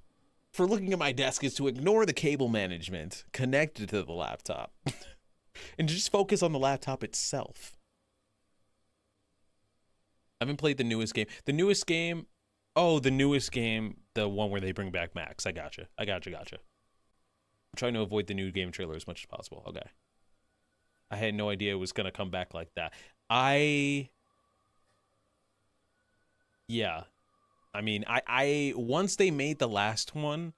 for looking at my desk is to ignore the cable management connected to the laptop and just focus on the laptop itself. I haven't played the newest game. The newest game, oh, the newest game, the one where they bring back Max. I gotcha. I'm trying to avoid the new game trailer as much as possible. Okay. I had no idea it was going to come back like that. Yeah. I mean, I once they made the last one,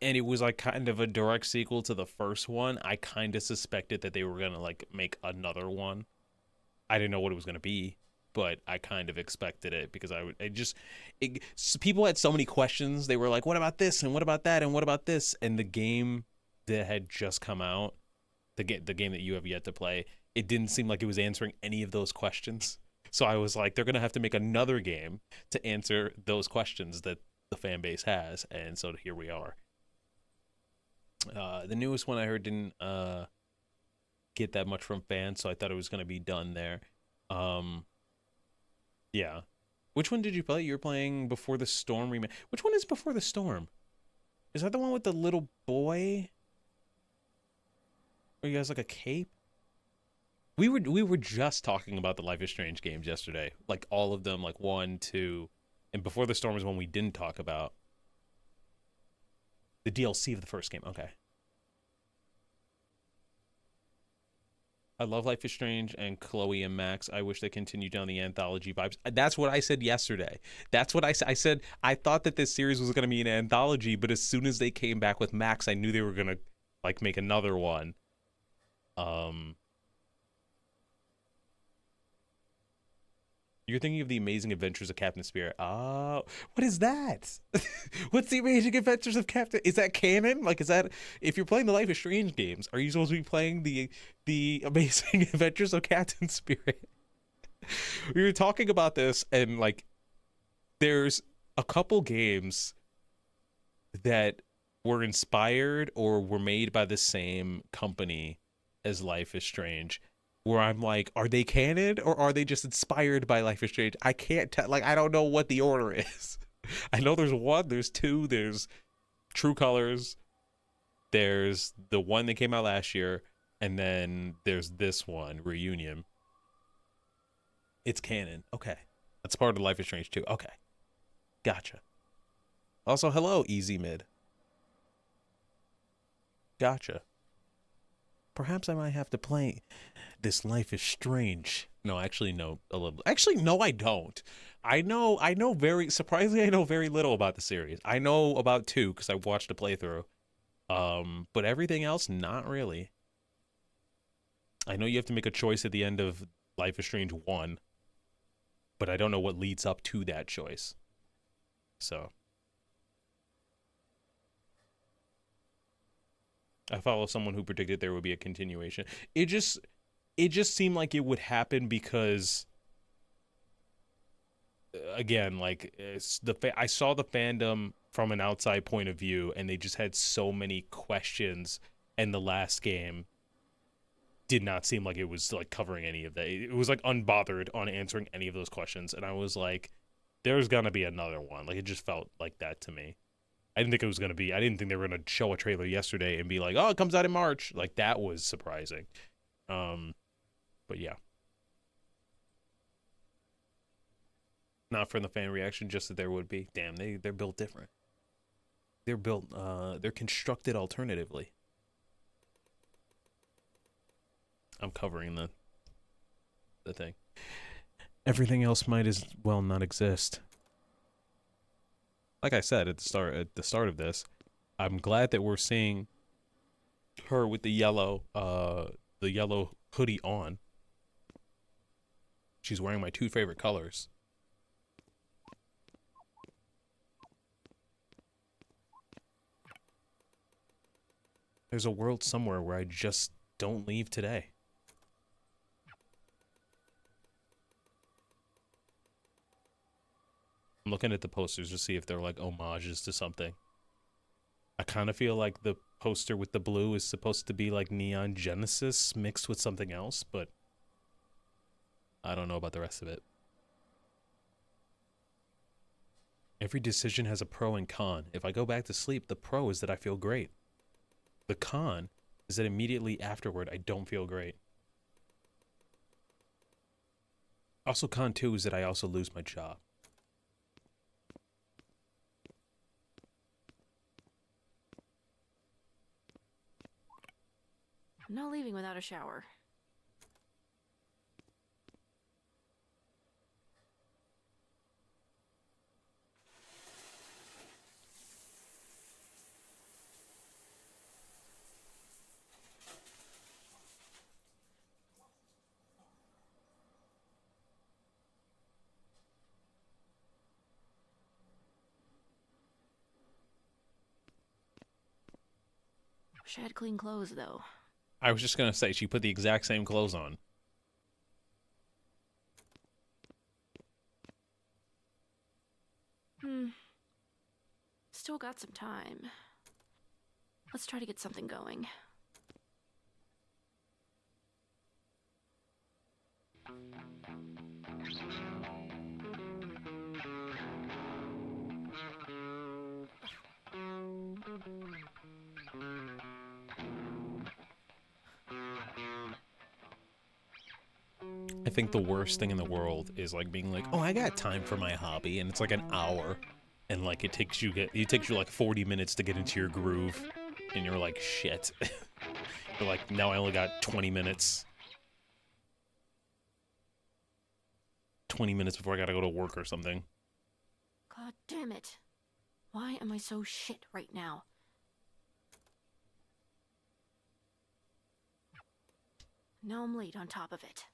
and it was like kind of a direct sequel to the first one, I kind of suspected that they were going to like make another one. I didn't know what it was going to be, but I kind of expected it because people had so many questions. They were like, what about this? And what about that? And what about this? And the game that had just come out, the game that you have yet to play, it didn't seem like it was answering any of those questions. So I was like, they're going to have to make another game to answer those questions that the fan base has. And so here we are. The newest one I heard didn't get that much from fans, so I thought it was going to be done there. Yeah. Which one did you play? You're playing Before the Storm remake. Which one is Before the Storm? Is that the one with the little boy? Or you guys like a cape? We were just talking about the Life is Strange games yesterday. Like all of them, like 1, 2, and Before the Storm is one we didn't talk about. The DLC of the first game. Okay. I love Life is Strange and Chloe and Max. I wish they continued down the anthology vibes. That's what I said yesterday. That's what I said. I said I thought that this series was going to be an anthology, but as soon as they came back with Max, I knew they were going to like make another one. You're thinking of The Amazing Adventures of Captain Spirit. Oh, what is that? What's The Amazing Adventures of Captain? Is that canon? Like, is that, if you're playing the Life is Strange games, are you supposed to be playing the Amazing Adventures of Captain Spirit? We were talking about this, and like, there's a couple games that were inspired or were made by the same company as Life is Strange, where I'm like, are they canon or are they just inspired by Life is Strange? I can't tell. Like, I don't know what the order is. I know there's 1, there's 2, there's True Colors, there's the one that came out last year, and then there's this one, Reunion. It's canon. Okay. That's part of Life is Strange 2. Okay. Gotcha. Also, hello, Easy Mid. Gotcha. Perhaps I might have to play this Life is Strange. No, actually, no, a little. Actually, no, I don't. I know surprisingly, I know very little about the series. I know about 2 because I watched a playthrough. But everything else, not really. I know you have to make a choice at the end of Life is Strange 1, but I don't know what leads up to that choice. So. I follow someone who predicted there would be a continuation. It just seemed like it would happen because, again, like I saw the fandom from an outside point of view, and they just had so many questions, and the last game did not seem like it was like covering any of that. It was like unbothered on answering any of those questions, and I was like, there's gonna be another one. Like, it just felt like that to me. I didn't think it was going to be, I didn't think they were going to show a trailer yesterday and be like, oh, it comes out in March. Like, that was surprising. But yeah. Not from the fan reaction, just that there would be. Damn, they're built different. They're constructed alternatively. I'm covering the thing. Everything else might as well not exist. Like I said at the start of this, I'm glad that we're seeing her with the yellow hoodie on. She's wearing my two favorite colors. There's a world somewhere where I just don't leave today. I'm looking at the posters to see if they're like homages to something. I kind of feel like the poster with the blue is supposed to be like Neon Genesis mixed with something else, but I don't know about the rest of it. Every decision has a pro and con. If I go back to sleep, the pro is that I feel great. The con is that immediately afterward, I don't feel great. Also, con 2 is that I also lose my job. I'm not leaving without a shower. Wish I had clean clothes, though. I was just gonna say, she put the exact same clothes on. Still got some time. Let's try to get something going. I think the worst thing in the world is like being like, oh, I got time for my hobby, and it's like an hour, and like it takes you like 40 minutes to get into your groove, and you're like, shit. You're like, now I only got 20 minutes. 20 minutes before I gotta go to work or something. God damn it. Why am I so shit right now? Now I'm late on top of it.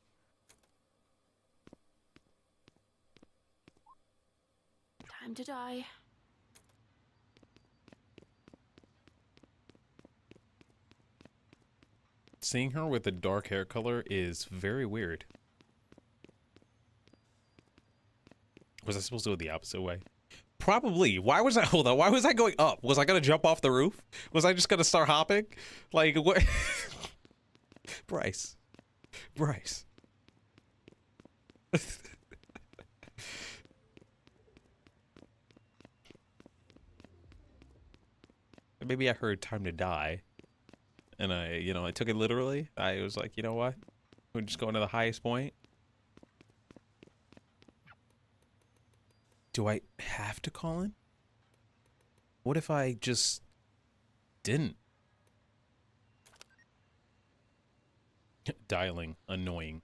Time to die. Seeing her with a dark hair color is very weird. Was I supposed to go the opposite way? Probably. Why was I, hold on, why was I going up? Was I gonna jump off the roof? Was I just gonna start hopping? Like, what? Bryce. Bryce. Maybe I heard time to die. And I took it literally. I was like, you know what? We're just going to the highest point. Do I have to call in? What if I just didn't? Dialing. Annoying.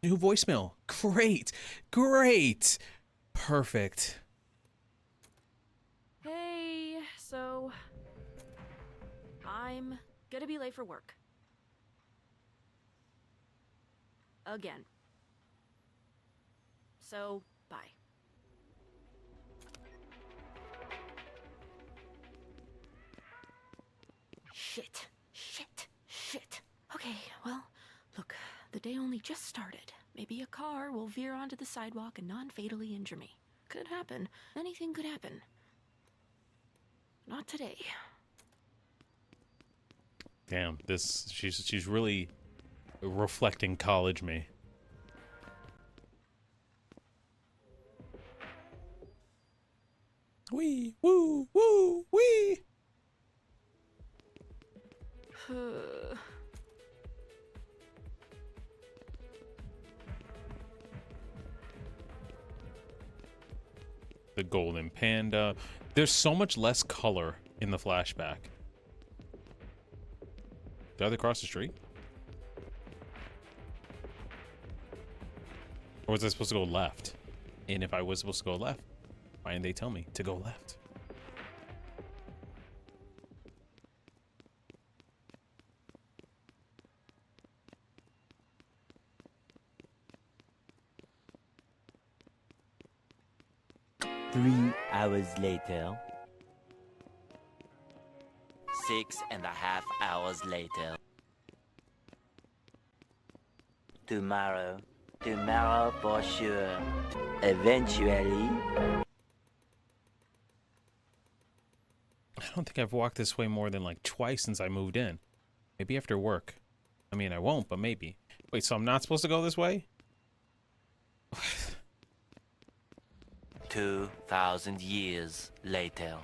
New voicemail. Great. Great. Perfect. Hey, so I'm gonna be late for work. Again. So, bye. Shit. Okay, well, look, the day only just started. Maybe a car will veer onto the sidewalk and non-fatally injure me. Could happen. Anything could happen. Not today. Damn, she's really reflecting college me. Wee, woo, woo, wee. The golden panda. There's so much less color in the flashback. Did I cross the street? Or was I supposed to go left? And if I was supposed to go left, Why didn't they tell me to go left? Three hours later. 6.5 hours later. Tomorrow for sure. Eventually. I don't think I've walked this way more than like twice since I moved in. Maybe after work. I mean, I won't, but maybe. Wait, so I'm not supposed to go this way? 2,000 years later.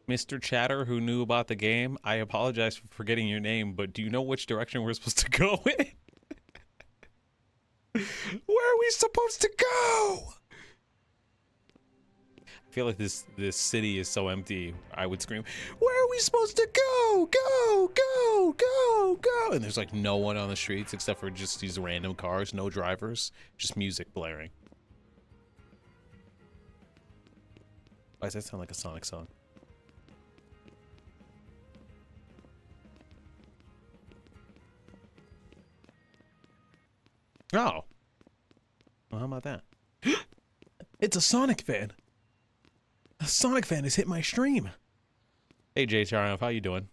Mr. Chatter, who knew about the game, I apologize for forgetting your name, but do you know which direction we're supposed to go in? Where are we supposed to go? I feel like this city is so empty. I would scream, where are we supposed to go? Go, go, go, go. And there's like no one on the streets except for just these random cars, no drivers, just music blaring. Why does that sound like a Sonic song? Oh. Well, how about that? It's a Sonic fan. A Sonic fan has hit my stream. Hey, JTRF, how you doing?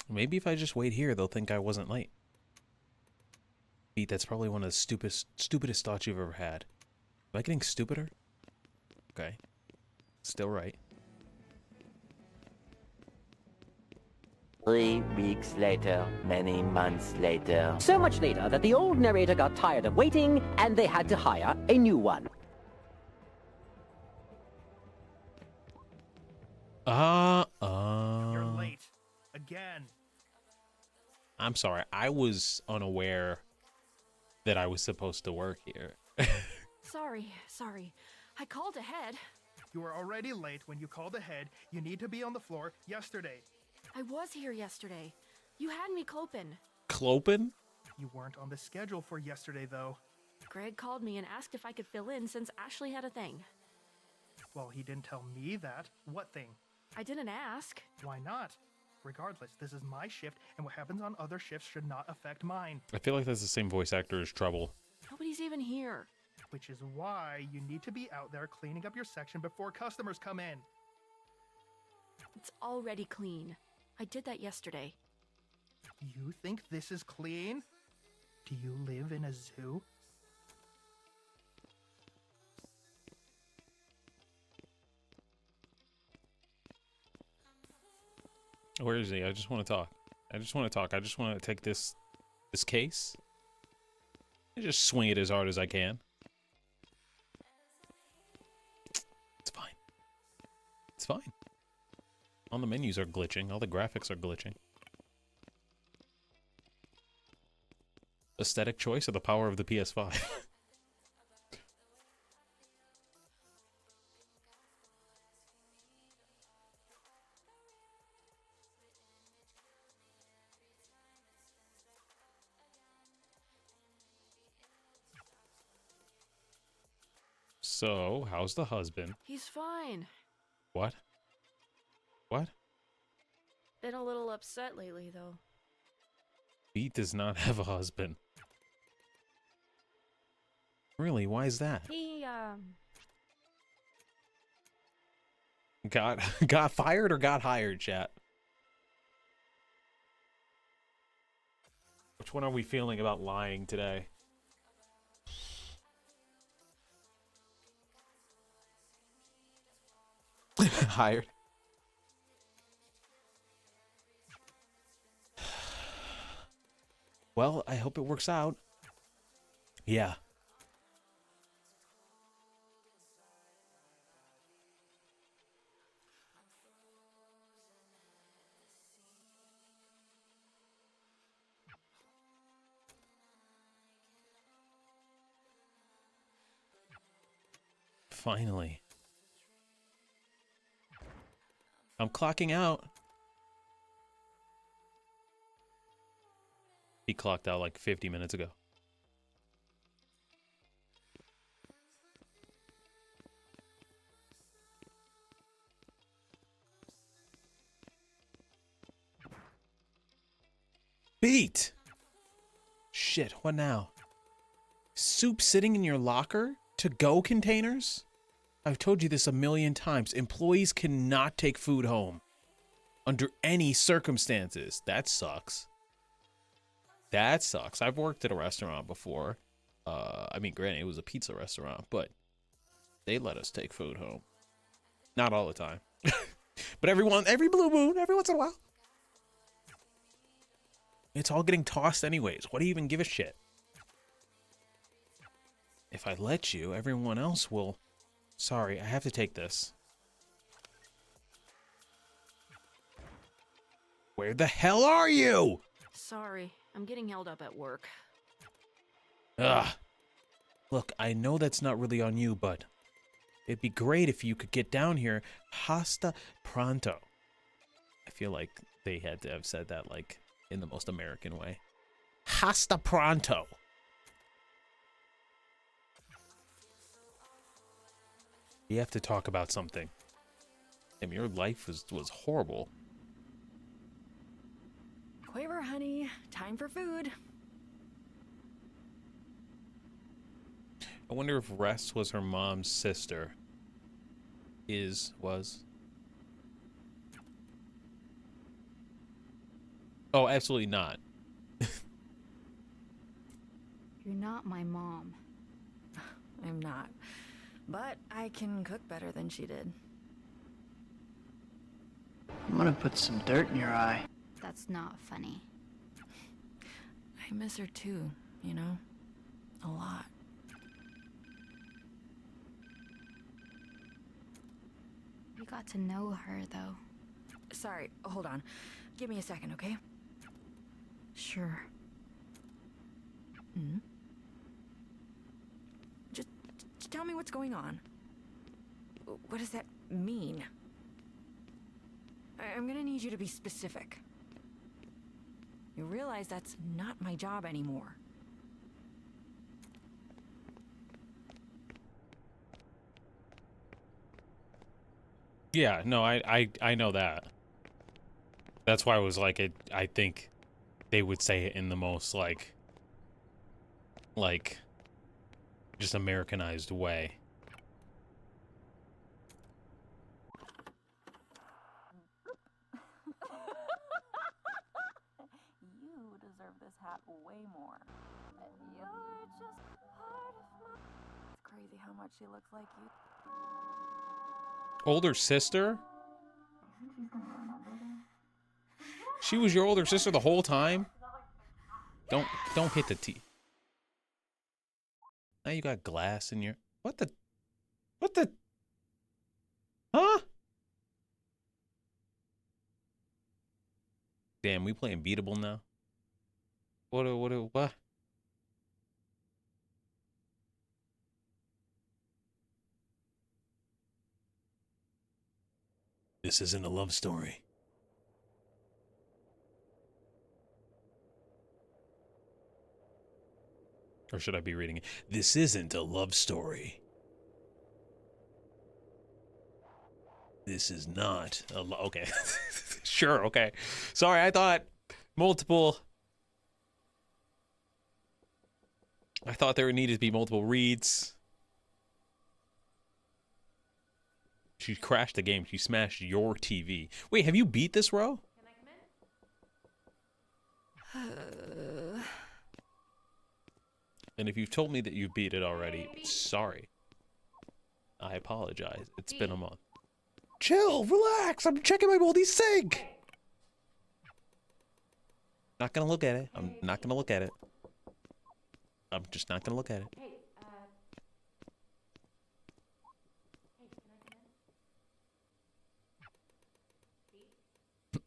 Maybe if I just wait here, they'll think I wasn't late. Pete, that's probably one of the stupidest thoughts you've ever had. Am I getting stupider? Okay. Still right. 3 weeks later, many months later. So much later that the old narrator got tired of waiting and they had to hire a new one. You're late. Again. I'm sorry. I was unaware that I was supposed to work here. Sorry. I called ahead. You were already late when you called ahead. You need to be on the floor yesterday. I was here yesterday. You had me clopin'. Clopin? You weren't on the schedule for yesterday, though. Greg called me and asked if I could fill in since Ashley had a thing. Well, he didn't tell me that. What thing? I didn't ask. Why not? Regardless, this is my shift, and what happens on other shifts should not affect mine. I feel like that's the same voice actor as Treble. Nobody's even here. Which is why you need to be out there cleaning up your section before customers come in. It's already clean. I did that yesterday. You think this is clean? Do you live in a zoo? Where is he? I just want to talk. I just want to take this case and just swing it as hard as I can. It's fine. It's fine. All the menus are glitching. All the graphics are glitching. Aesthetic choice or the power of the PS5? So, how's the husband? He's fine. What? What? Been a little upset lately, though. Pete does not have a husband. Really? Why is that? He, Got fired or got hired, chat? Which one are we feeling about lying today? Hired. Well, I hope it works out. Yeah. Finally. I'm clocking out. He clocked out like 50 minutes ago. Beat! Shit, what now? Soup sitting in your locker? To-go containers? I've told you this a million times. Employees cannot take food home. Under any circumstances. That sucks. That sucks. I've worked at a restaurant before. I mean, granted, it was a pizza restaurant, but they let us take food home. Not all the time. But every blue moon, every once in a while. It's all getting tossed anyways. What do you even give a shit? If I let you, everyone else will... Sorry, I have to take this. Where the hell are you? Sorry, I'm getting held up at work. Ugh. Look, I know that's not really on you, but it'd be great if you could get down here hasta pronto. I feel like they had to have said that like in the most American way. Hasta pronto. We have to talk about something. I mean, your life was horrible. Quaver, honey. Time for food. I wonder if Rest was her mom's sister. Was. Oh, absolutely not. You're not my mom. I'm not. But I can cook better than she did. I'm gonna put some dirt in your eye. That's not funny. I miss her too, you know? A lot. You got to know her, though. Sorry, hold on. Give me a second, okay? Sure. Hmm? Just tell me what's going on. What does that mean? I'm gonna need you to be specific. You realize that's not my job anymore. Yeah, no, I know that. That's why I was like, I think they would say it in the most like just Americanized way. You deserve this hat way more. You're just part of my... It's crazy how much she looks like you. Older sister? She was your older sister the whole time? Don't hit the T. Now you got glass in your... What the... Huh? Damn, we playing beatable now? What? This isn't a love story. Or should I be reading it? This isn't a love story. This is not a okay. Sure, okay. Sorry, I thought multiple... I thought there needed to be multiple reads. She crashed the game. She smashed your TV. Wait, have you beat this, Ro? And if you've told me that you beat it already, sorry. I apologize. It's been a month. Chill, relax. I'm checking my moldy sink. Not gonna look at it. I'm not gonna look at it. I'm just not gonna look at it.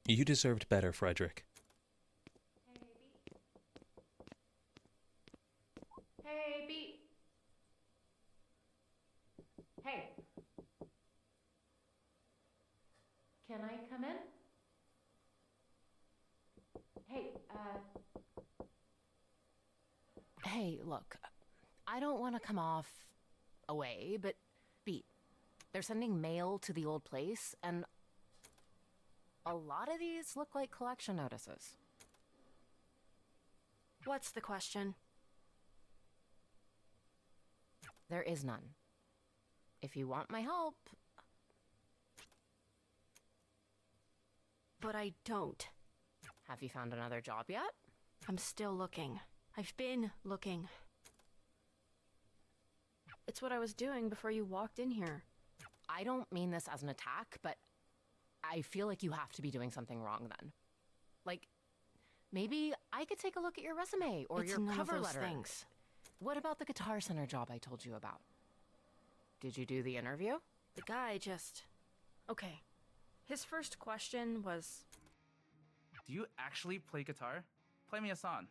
You deserved better, Frederick. Hey, Beat. Hey. Can I come in? Hey, Hey, look. I don't want to come off away, but Beat, they're sending mail to the old place, and a lot of these look like collection notices. What's the question? There is none. If you want my help... But I don't. Have you found another job yet? I'm still looking. I've been looking. It's what I was doing before you walked in here. I don't mean this as an attack, but I feel like you have to be doing something wrong then. Like, maybe I could take a look at your resume or your cover letter. Things. What about the Guitar Center job I told you about? Did you do the interview? The guy just... Okay. His first question was... Do you actually play guitar? Play me a song.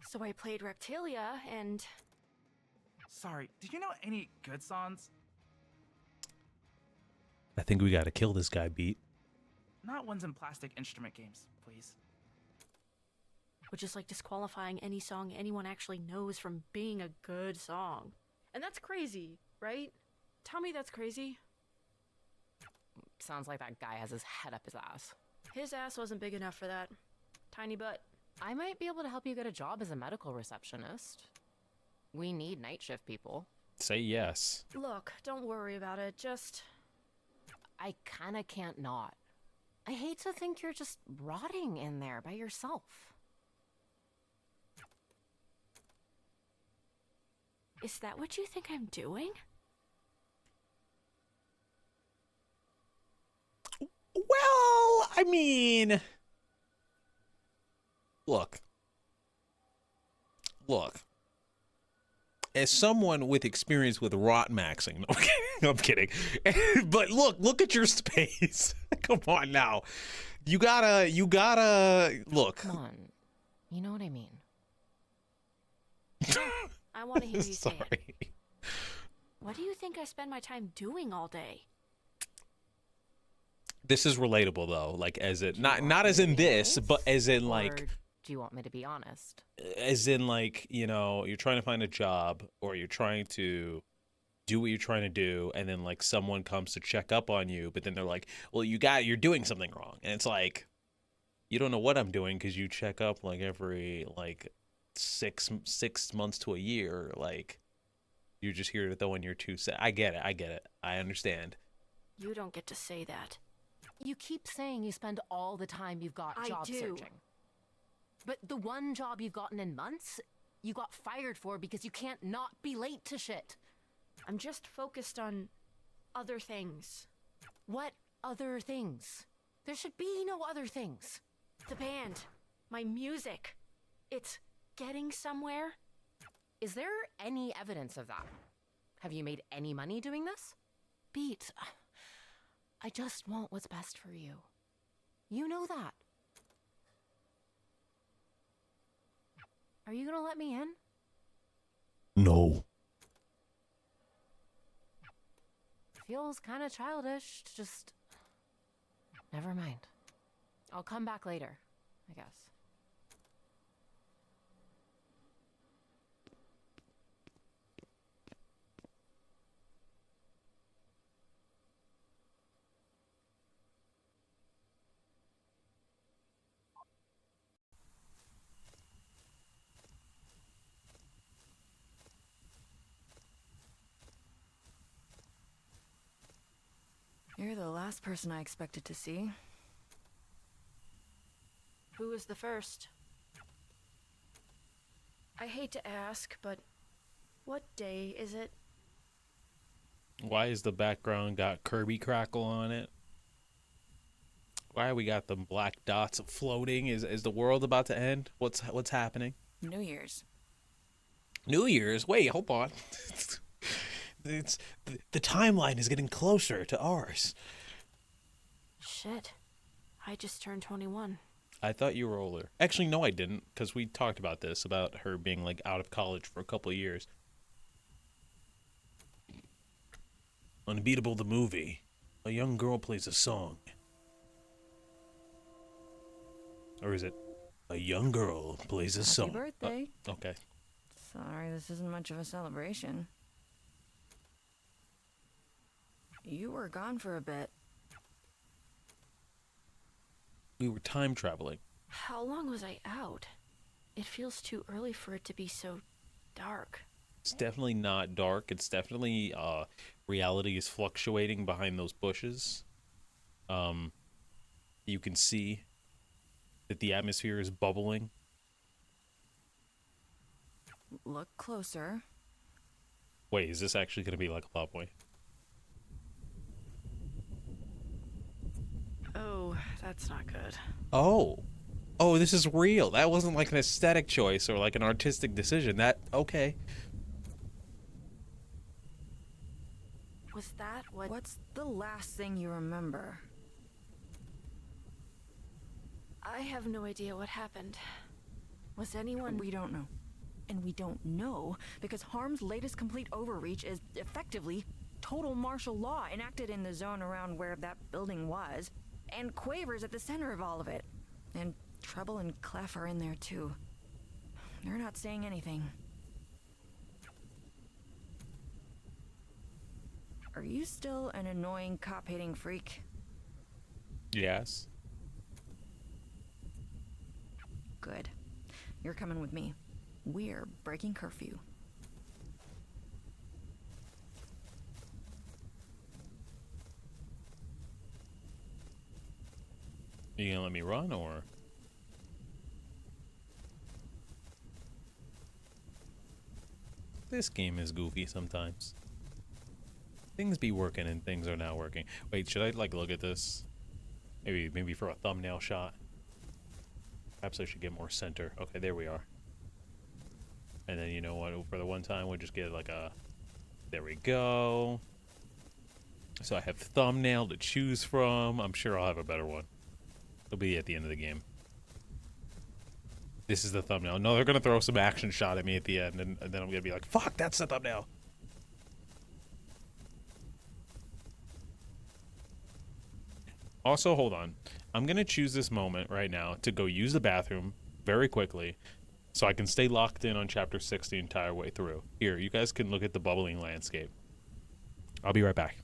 So I played Reptilia, and... Sorry, do you know any good songs? I think we gotta kill this guy, Beat. Not ones in plastic instrument games, please. Which is like disqualifying any song anyone actually knows from being a good song. And that's crazy, right? Tell me that's crazy. Sounds like that guy has his head up his ass. His ass wasn't big enough for that. Tiny butt. I might be able to help you get a job as a medical receptionist. We need night shift people. Say yes. Look, don't worry about it, just... I kinda can't not. I hate to think you're just rotting in there by yourself. Is that what you think I'm doing? Well, I mean... Look. As someone with experience with rot maxing, I'm kidding. But look at your space. Come on now. You gotta look. Come on. You know what I mean. I want to hear you say Sorry. it. What do you think I spend my time doing all day? This is relatable though, like as it not as in this, but as in like. Do you want me to be honest? As in like, you know, you're trying to find a job or you're trying to do what you're trying to do, and then like someone comes to check up on you, but then they're like, well, you're doing something wrong, and it's like, you don't know what I'm doing because you check up like every like six months to a year, like you're just here to throw in your 2 cents. I get it, I understand. You don't get to say that. You keep saying you spend all the time you've got job searching. But the one job you've gotten in months, you got fired for because you can't not be late to shit. I'm just focused on other things. What other things? There should be no other things. The band. My music. It's getting somewhere. Is there any evidence of that? Have you made any money doing this? Beat, I just want what's best for you. You know that. Are you gonna let me in? No. Feels kind of childish, just... Never mind. I'll come back later, I guess. You're the last person I expected to see. Who was the first? I hate to ask, but what day is it? Why is the background got Kirby Crackle on it? Why we got the black dots floating? Is the world about to end? What's happening? New Year's. New Year's? Wait, hold on. It's the timeline is getting closer to ours. Shit. I just turned 21. I thought you were older. Actually, no, I didn't, because we talked about this, about her being like out of college for a couple of years. Unbeatable the movie. A young girl plays a song. Or is it a young girl plays a song? Happy birthday. Okay. Sorry, this isn't much of a celebration. You were gone for a bit. We were time traveling. How long was I out? It feels too early for it to be so dark. It's definitely not dark. It's definitely reality is fluctuating behind those bushes. You can see that the atmosphere is bubbling. Look closer. Wait, is this actually going to be like a plot point? Oh, that's not good. Oh, this is real. That wasn't like an aesthetic choice or like an artistic decision. Okay. Was that what? What's the last thing you remember? I have no idea what happened. Was anyone? We don't know. And we don't know because Harm's latest complete overreach is effectively total martial law enacted in the zone around where that building was. And Quaver's at the center of all of it. And Treble and Clef are in there too. They're not saying anything. Are you still an annoying cop-hating freak? Yes. Good. You're coming with me. We're breaking curfew. Are you gonna let me run or? This game is goofy sometimes. Things be working and things are not working. Wait, should I like look at this? Maybe for a thumbnail shot. Perhaps I should get more center. Okay, there we are. And then you know what? For the one time, we'll just get like a. There we go. So I have thumbnail to choose from. I'm sure I'll have a better one. It'll be at the end of the game. This is the thumbnail. No, they're gonna throw some action shot at me at the end, and then I'm gonna be like, "Fuck, that's the thumbnail." Also, hold on. I'm gonna choose this moment right now to go use the bathroom very quickly, so I can stay locked in on Chapter 6 the entire way through. Here, you guys can look at the bubbling landscape. I'll be right back.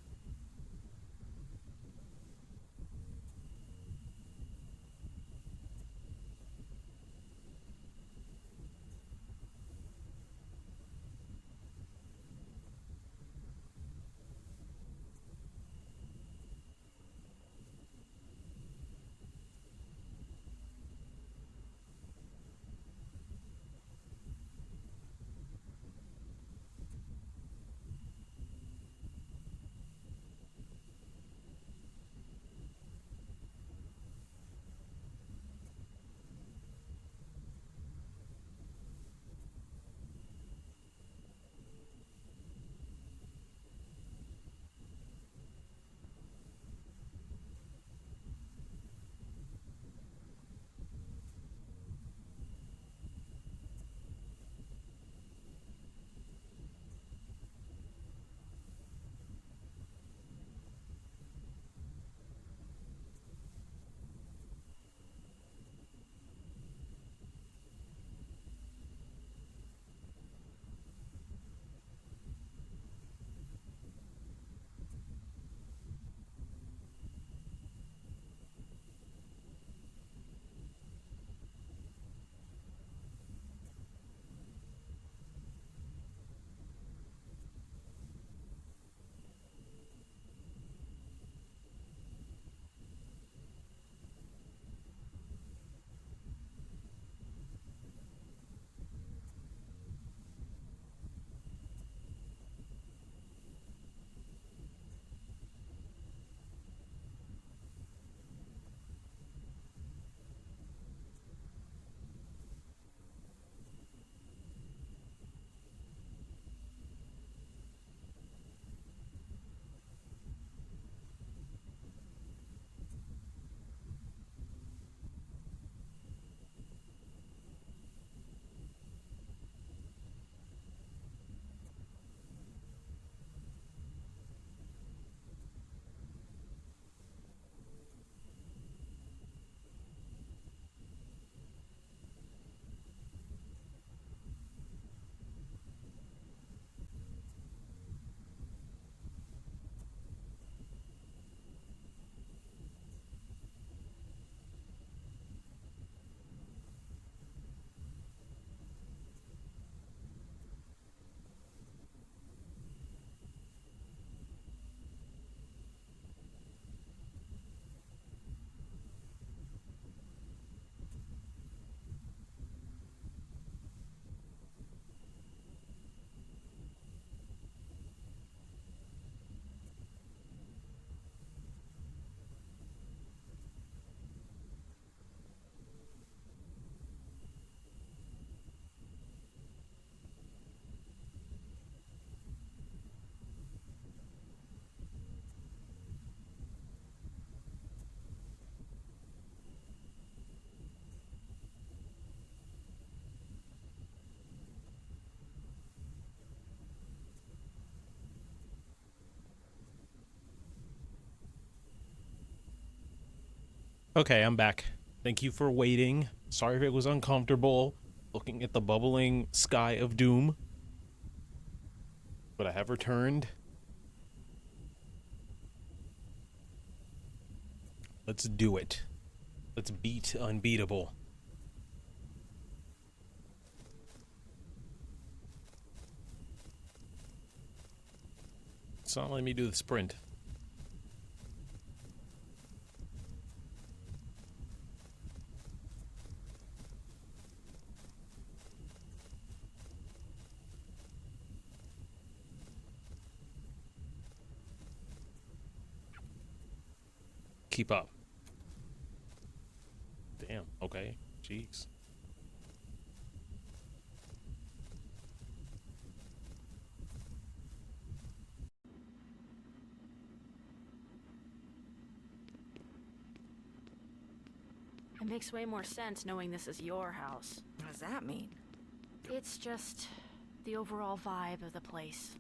Okay, I'm back. Thank you for waiting. Sorry if it was uncomfortable looking at the bubbling sky of doom. But I have returned. Let's do it. Let's beat unbeatable. It's not letting me do the sprint. Keep up. Damn, okay. Jeez. It makes way more sense knowing this is your house. What does that mean? It's just the overall vibe of the place.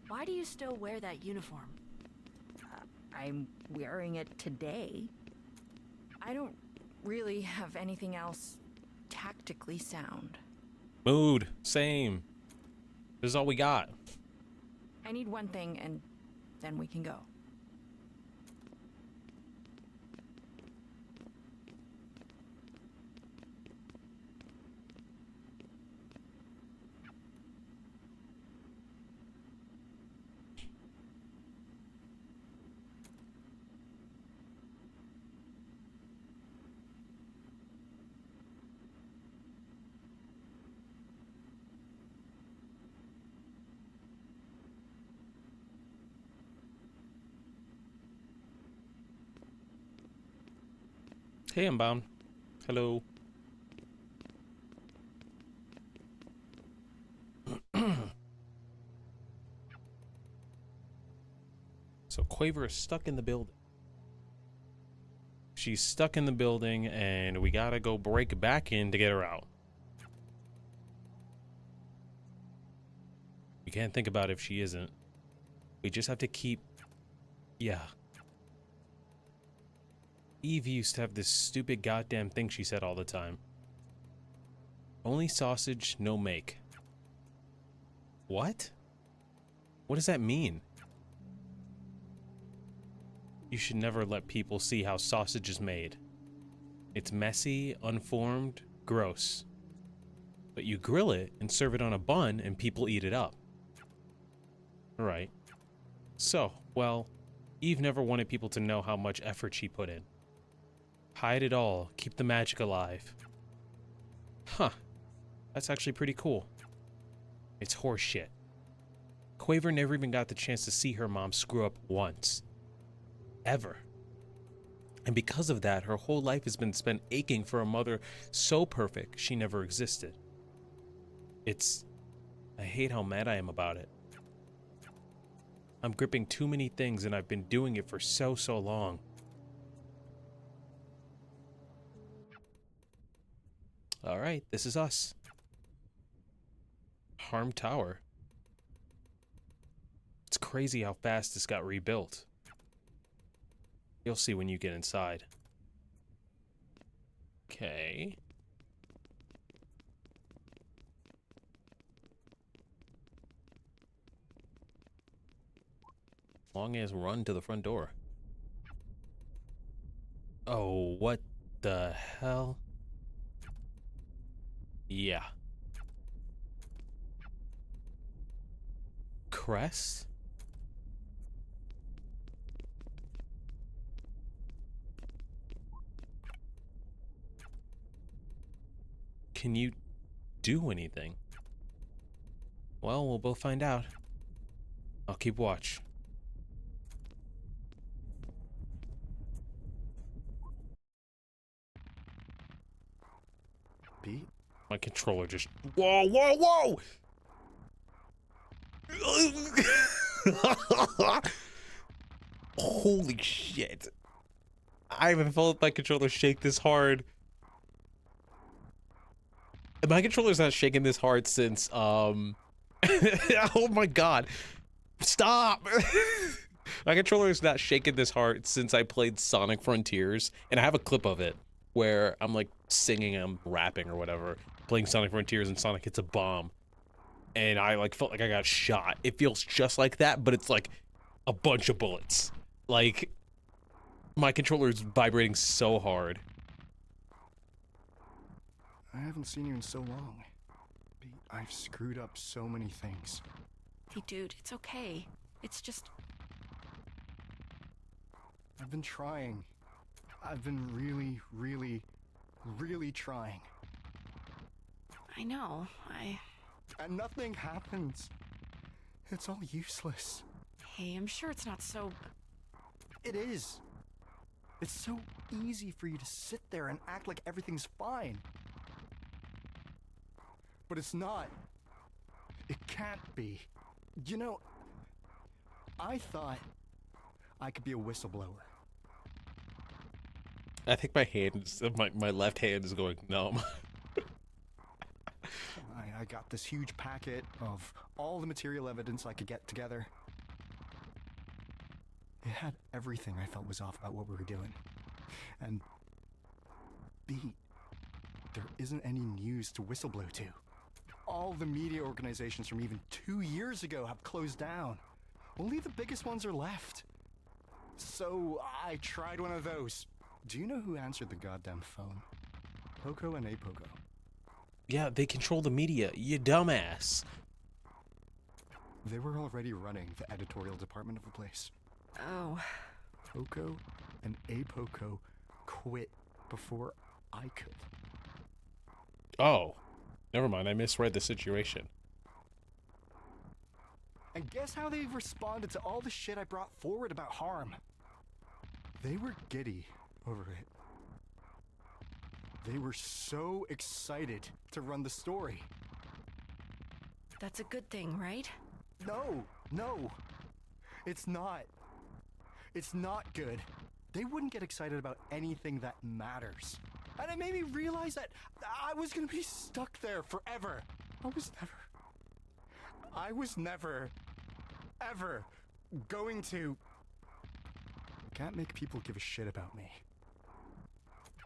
Why do you still wear that uniform? I'm wearing it today. I don't really have anything else tactically sound. Mood. Same. This is all we got. I need one thing and then we can go. Hey, I'm bound. Hello. So Quaver is stuck in the building. She's stuck in the building and we gotta go break back in to get her out. We can't think about if she isn't. We just have to keep... Yeah. Eve used to have this stupid goddamn thing she said all the time. Only sausage, no make. What? What does that mean? You should never let people see how sausage is made. It's messy, unformed, gross. But you grill it and serve it on a bun and people eat it up. Right. So, well, Eve never wanted people to know how much effort she put in. Hide it all, keep the magic alive. Huh. That's actually pretty cool. It's horseshit. Quaver never even got the chance to see her mom screw up once. Ever. And because of that, her whole life has been spent aching for a mother so perfect she never existed. I hate how mad I am about it. I'm gripping too many things and I've been doing it for so long. Alright, this is us. Harm Tower. It's crazy how fast this got rebuilt. You'll see when you get inside. Okay. Long as run to the front door. Oh, what the hell? Yeah. CREST? Can you do anything? Well, we'll both find out. I'll keep watch. Beat? My controller just... Whoa, whoa, whoa! Holy shit. I haven't felt my controller shake this hard. My controller's not shaking this hard since, oh my god. Stop! My controller has not shaken this hard since I played Sonic Frontiers, and I have a clip of it where I'm like singing, I'm rapping or whatever, playing Sonic Frontiers, and Sonic hits a bomb, and I like felt like I got shot. It feels just like that, but it's like a bunch of bullets. Like my controller is vibrating so hard. I haven't seen you in so long. I've screwed up so many things. Hey, dude, it's okay. It's just... I've been trying. I've been really, really, really trying. I know, And nothing happens. It's all useless. Hey, I'm sure it's not so... It is. It's so easy for you to sit there and act like everything's fine. But it's not. It can't be. You know, I thought I could be a whistleblower. I think my hand, my left hand is going numb. I got this huge packet of all the material evidence I could get together. It had everything I felt was off about what we were doing. And B, there isn't any news to whistleblow to. All the media organizations from even 2 years ago have closed down. Only the biggest ones are left. So I tried one of those. Do you know who answered the goddamn phone? POCO and APOCO. Yeah, they control the media, you dumbass. They were already running the editorial department of the place. Oh. POCO and APOCO quit before I could. Oh. Never mind, I misread the situation. And guess how they responded to all the shit I brought forward about harm? They were giddy over it. They were so excited to run the story. That's a good thing, right? No. It's not. It's not good. They wouldn't get excited about anything that matters. And it made me realize that I was gonna be stuck there forever. I was never, ever going to... I can't make people give a shit about me.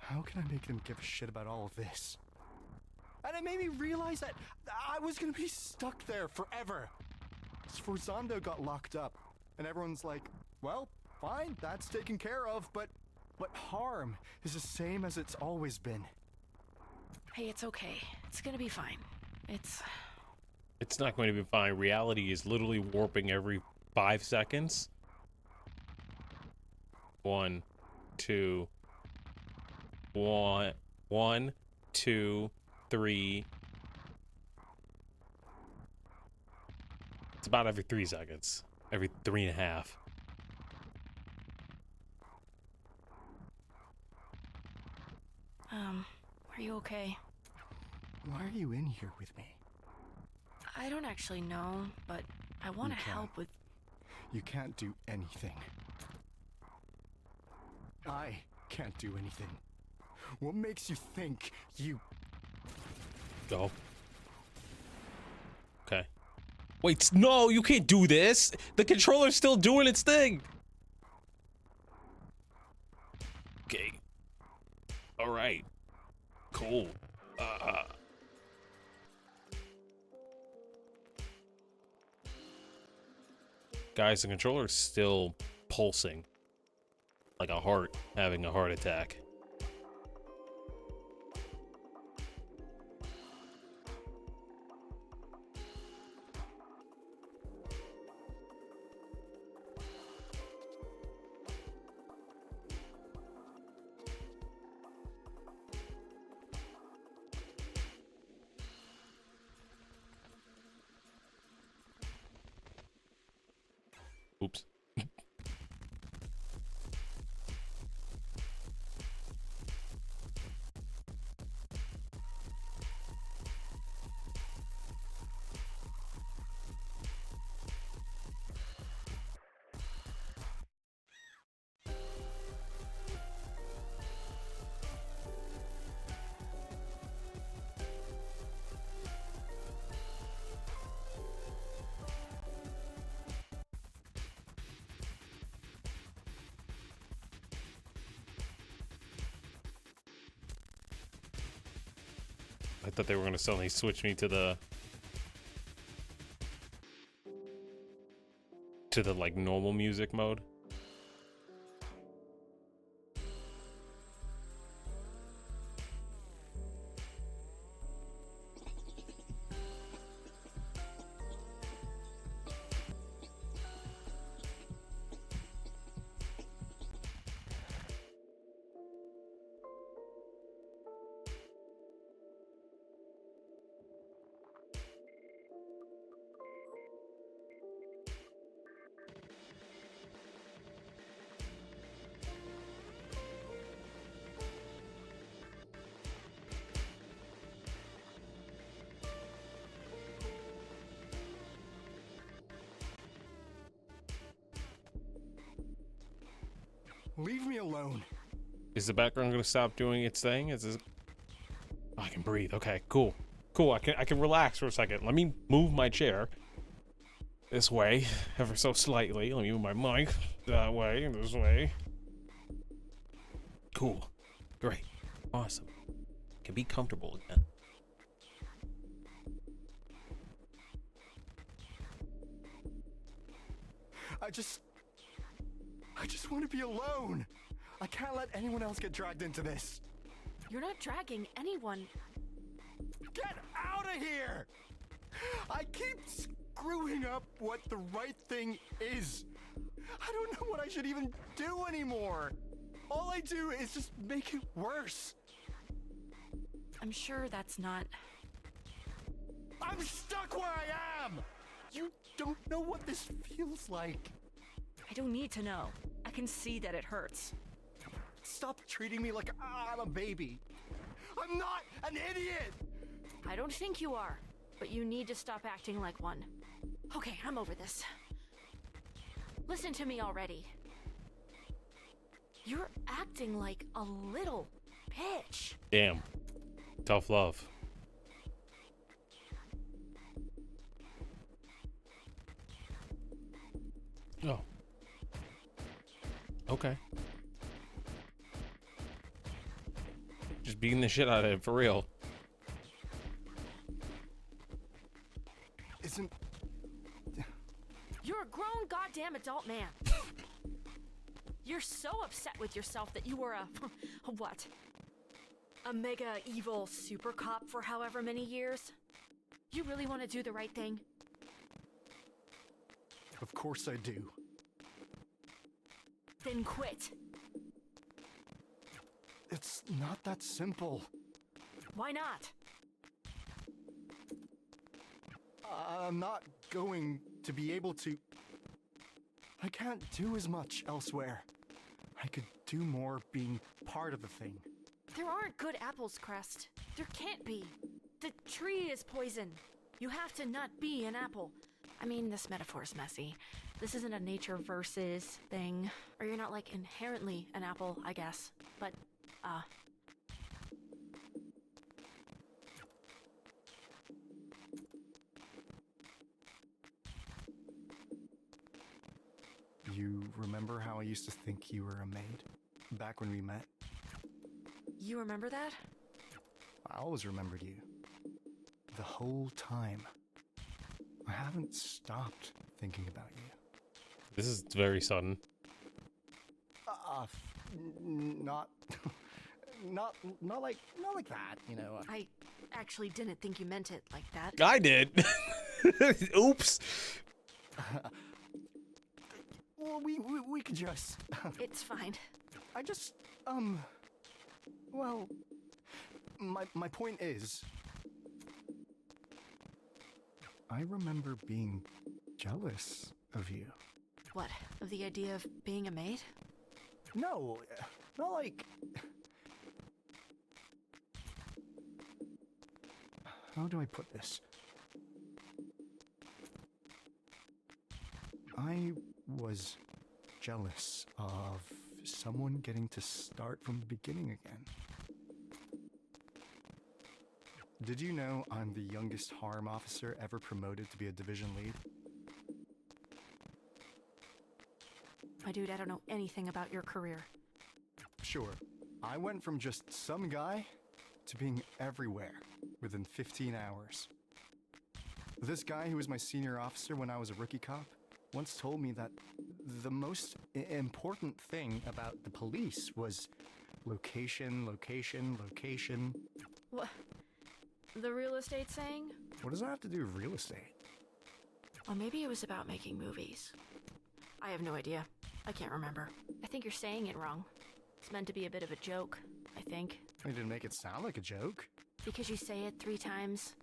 How can I make them give a shit about all of this? And it made me realize that I was gonna be stuck there forever. SFORZANDO got locked up, and everyone's like, well, fine, that's taken care of, but harm is the same as it's always been. Hey, it's okay. It's gonna be fine. It's not going to be fine. Reality is literally warping every 5 seconds. 1, 2, 1, 2, 3. It's about every 3 seconds. Every 3.5. Are you okay? Why are you in here with me? I don't actually know, but I want to help with... You can't do anything. I can't do anything. What makes you think you... Go. Okay. Wait, no, you can't do this. The controller's still doing its thing. Okay. All right. Cool. Guys, the controller's still pulsing. Like a heart having a heart attack. Oops. I thought they were gonna suddenly switch me to the like normal music mode. Leave me alone. Is the background gonna stop doing its thing? Is this... Oh, I can breathe. Okay, cool. Cool. I can relax for a second. Let me move my chair this way, ever so slightly. Let me move my mic that way and this way. Cool. Great. Awesome. Can be comfortable again. I just want to be alone. I can't let anyone else get dragged into this. You're not dragging anyone. Get out of here! I keep screwing up what the right thing is. I don't know what I should even do anymore. All I do is just make it worse. I'm sure that's not... I'm stuck where I am! You don't know what this feels like. I don't need to know. I can see that it hurts. Stop treating me like I'm a baby. I'm not an idiot! I don't think you are, but you need to stop acting like one. Okay, I'm over this. Listen to me already. You're acting like a little bitch. Damn. Tough love. Oh. Okay. Just beating the shit out of it, for real. Isn't... You're a grown goddamn adult man. You're so upset with yourself that you were a what? A mega evil super cop for however many years? You really want to do the right thing? Of course I do. Then quit. It's not that simple. Why not? I'm not going to be able to... I can't do as much elsewhere. I could do more being part of the thing. There aren't good apples, Crest. There can't be. The tree is poison. You have to not be an apple. I mean, this metaphor's messy. This isn't a nature versus thing. Or you're not, like, inherently an apple, I guess. But, You remember how I used to think you were a maid? Back when we met? You remember that? I always remembered you. The whole time. I haven't stopped thinking about you. This is very sudden. Not like that, you know. I actually didn't think you meant it like that. I did. Oops. Well, we could just... It's fine. I just, well, my point is, I remember being jealous of you. What, of the idea of being a maid? No, not like... How do I put this? I was jealous of someone getting to start from the beginning again. Did you know I'm the youngest harm officer ever promoted to be a division lead? My dude, I don't know anything about your career. Sure, I went from just some guy to being everywhere. within 15 hours. This guy who was my senior officer when I was a rookie cop once told me that the most important thing about the police was location, location, location. What? The real estate saying? What does that have to do with real estate? Or maybe it was about making movies. I have no idea. I can't remember. I think you're saying it wrong. It's meant to be a bit of a joke, I think. You didn't make it sound like a joke. Because you say it 3 times.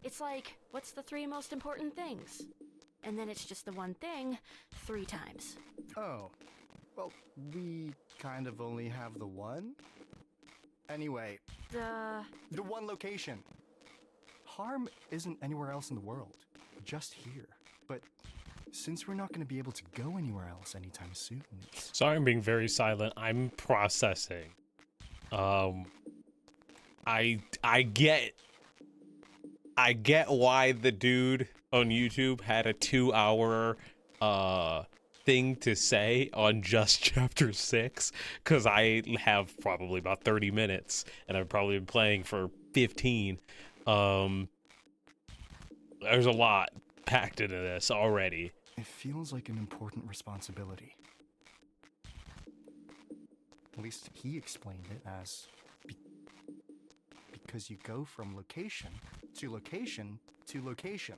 It's like, what's the 3 most important things? And then it's just the one thing 3 times. Oh. Well, we kind of only have the one? Anyway. The one location. Harm isn't anywhere else in the world. Just here. But since we're not going to be able to go anywhere else anytime soon, Sorry, I'm being very silent. I'm processing. I get why the dude on YouTube had a 2-hour thing to say on just chapter 6, because I have probably about 30 minutes and I've probably been playing for 15. There's a lot packed into this already. it feels like an important responsibility. At least he explained it as because you go from location to location to location.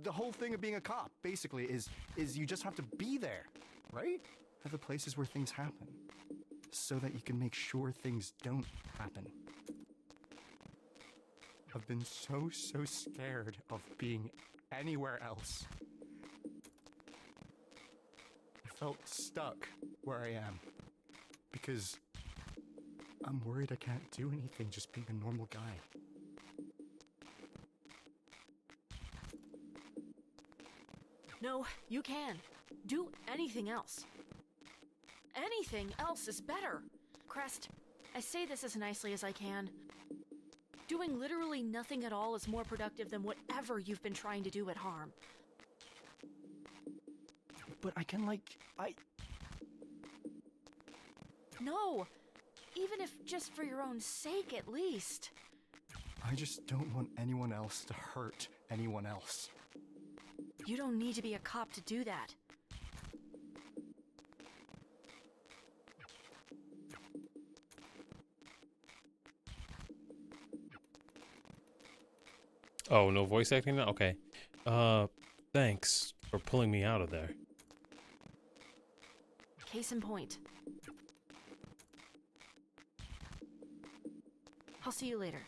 The whole thing of being a cop, basically, is you just have to be there, right? At the places where things happen, so that you can make sure things don't happen. I've been so scared of being anywhere else. I felt stuck where I am, because I'm worried I can't do anything just being a normal guy. No, you can. Do anything else. Anything else is better. Crest, I say this as nicely as I can. Doing literally nothing at all is more productive than whatever you've been trying to do at Harm. But I can, No! Even if just for your own sake, at least. I just don't want anyone else to hurt anyone else. You don't need to be a cop to do that. Oh, no voice acting now? Okay. Thanks for pulling me out of there. Case in point. I'll see you later.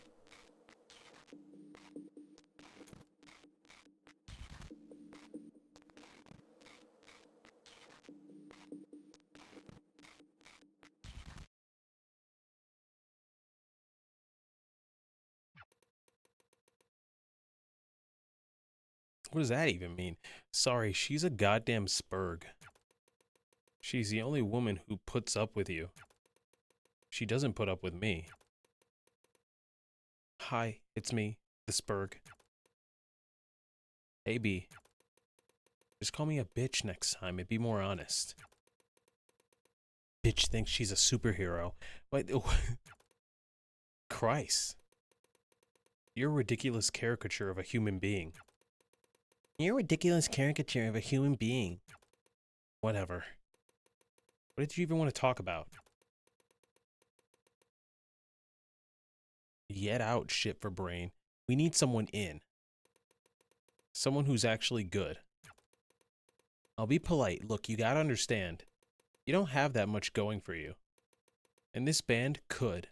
What does that even mean? Sorry, she's a goddamn spurg. She's the only woman who puts up with you. She doesn't put up with me. Hi, it's me, the spurg. Hey, B. Just call me a bitch next time and be more honest. Bitch thinks she's a superhero. What? Christ. You're a ridiculous caricature of a human being. You're a ridiculous caricature of a human being. Whatever. What did you even want to talk about? Get out, shit for brain. We need someone in. Someone who's actually good. I'll be polite. Look, you gotta understand. You don't have that much going for you. And this band could.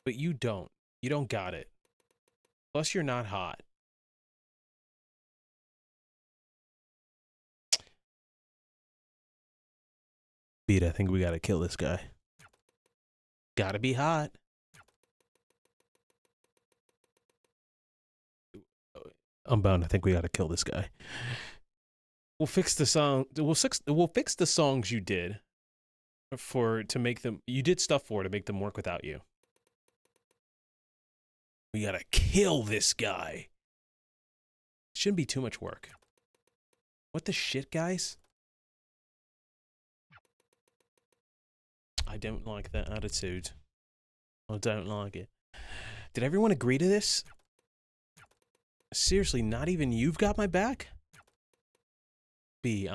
But you don't. You don't got it. Plus, you're not hot. Beat, I think we gotta kill this guy. Gotta be hot. I'm bound. I think we gotta kill this guy. We'll fix the song. We'll fix the songs you did to make them. You did stuff to make them work without you. We gotta kill this guy. Shouldn't be too much work. What the shit, guys? I don't like that attitude. I don't like it. Did everyone agree to this? Seriously, not even you've got my back? B,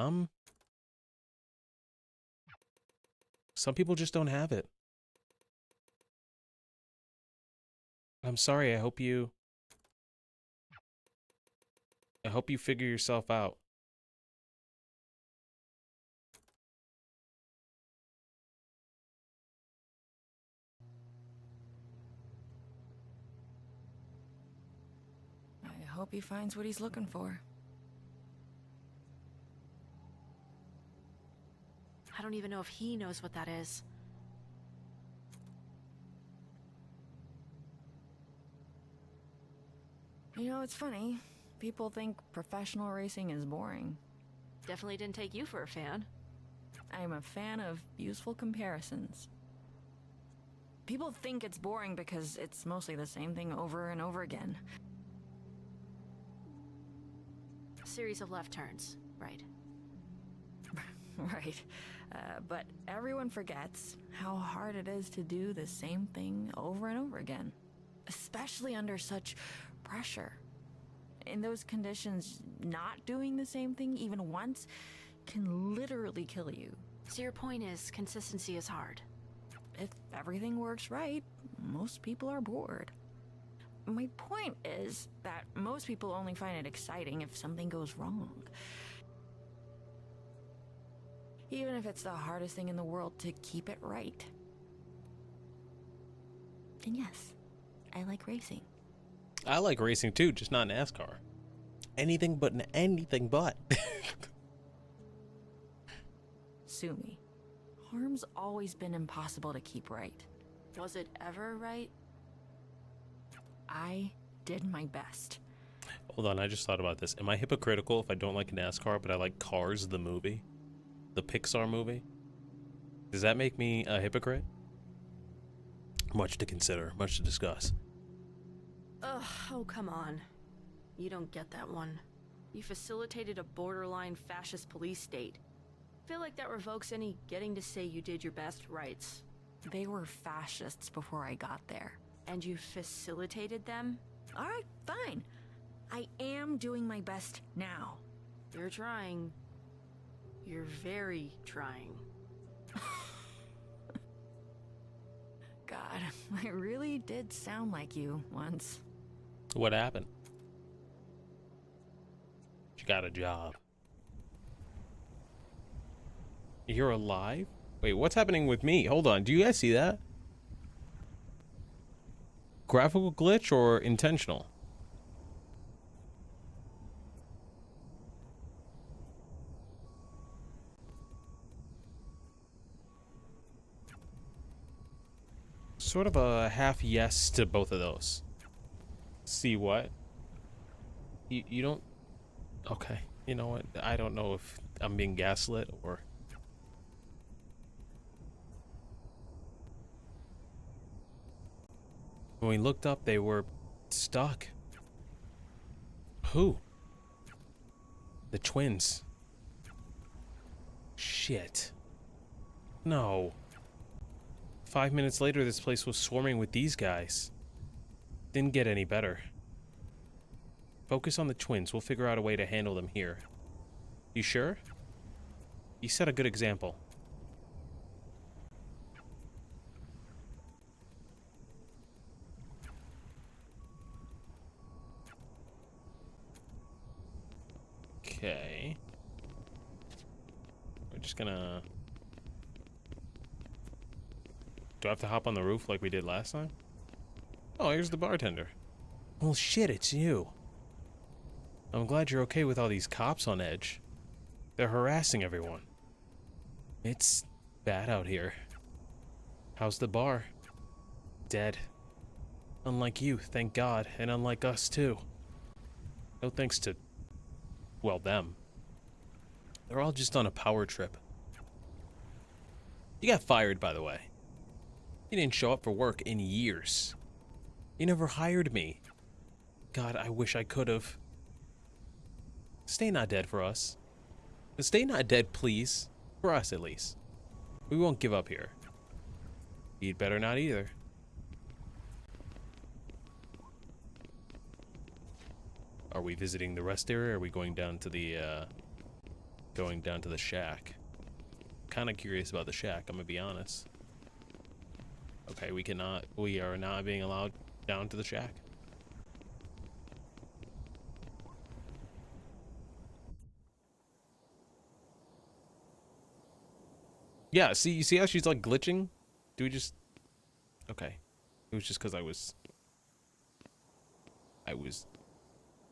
some people just don't have it. I'm sorry, I hope you figure yourself out. I hope he finds what he's looking for. I don't even know if he knows what that is. You know, it's funny. People think professional racing is boring. Definitely didn't take you for a fan. I'm a fan of useful comparisons. People think it's boring because it's mostly the same thing over and over again. A series of left turns, right? Right. But everyone forgets how hard it is to do the same thing over and over again. Especially under such pressure. In those conditions, not doing the same thing even once can literally kill you. So your point is, consistency is hard. If everything works right, most people are bored. My point is that most people only find it exciting if something goes wrong. Even if it's the hardest thing in the world to keep it right. And yes, I like racing. I like racing too, just not NASCAR. Anything but anything but. Sue me. Harm's always been impossible to keep right. Was it ever right? I did my best. Hold on, I just thought about this. Am I hypocritical if I don't like NASCAR, but I like Cars, the movie? The Pixar movie? Does that make me a hypocrite? Much to consider, much to discuss. Ugh, oh come on. You don't get that one. You facilitated a borderline fascist police state. I feel like that revokes any getting to say you did your best rights. They were fascists before I got there. And you facilitated them? Alright, fine. I am doing my best now. You're trying. You're very trying. God, I really did sound like you once. What happened? You got a job. You're alive? Wait, what's happening with me? Hold on, do you guys see that? Graphical glitch or intentional? Sort of a half yes to both of those. See what? You don't... Okay, you know what? I don't know if I'm being gaslit or... When we looked up, they were stuck. Who? The twins. Shit. No. 5 minutes later, this place was swarming with these guys. Didn't get any better. Focus on the twins. We'll figure out a way to handle them here. You sure? You set a good example. Okay. We're just gonna... Do I have to hop on the roof like we did last time? Oh, here's the bartender. Well, shit, it's you. I'm glad you're okay with all these cops on edge. They're harassing everyone. It's bad out here. How's the bar? Dead. Unlike you, thank God, and unlike us too. No thanks to, well, them. They're all just on a power trip. You got fired, by the way. You didn't show up for work in years. You never hired me. God, I wish I could've. Stay not dead for us. Stay not dead, please. For us, at least. We won't give up here. You'd better not either. Are we visiting the rest area, or are we going down to the shack? Kind of curious about the shack, I'm gonna be honest. Okay, we are not being allowed down to the shack. Yeah, see, you see how she's like glitching? Do we just... Okay. It was just because I was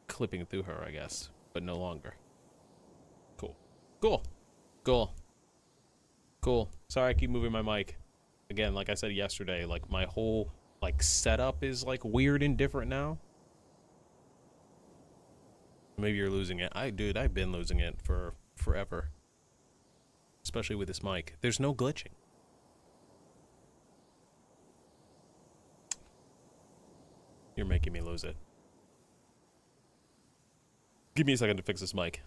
clipping through her, I guess, but no longer. Cool. Cool. Cool. Cool. Sorry I keep moving my mic. Again, like I said yesterday, like my whole like setup is like weird and different now. Maybe you're losing it. Dude, I've been losing it for forever. Especially with this mic. There's no glitching. You're making me lose it. Give me a second to fix this mic.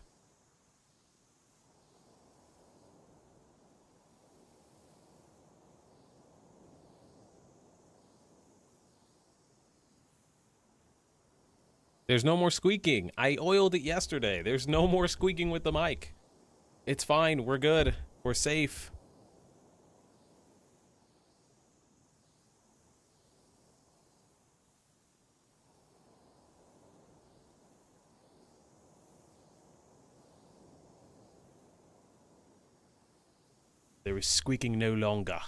There's no more squeaking. I oiled it yesterday. There's no more squeaking with the mic. It's fine. We're good. We're safe. There is squeaking no longer.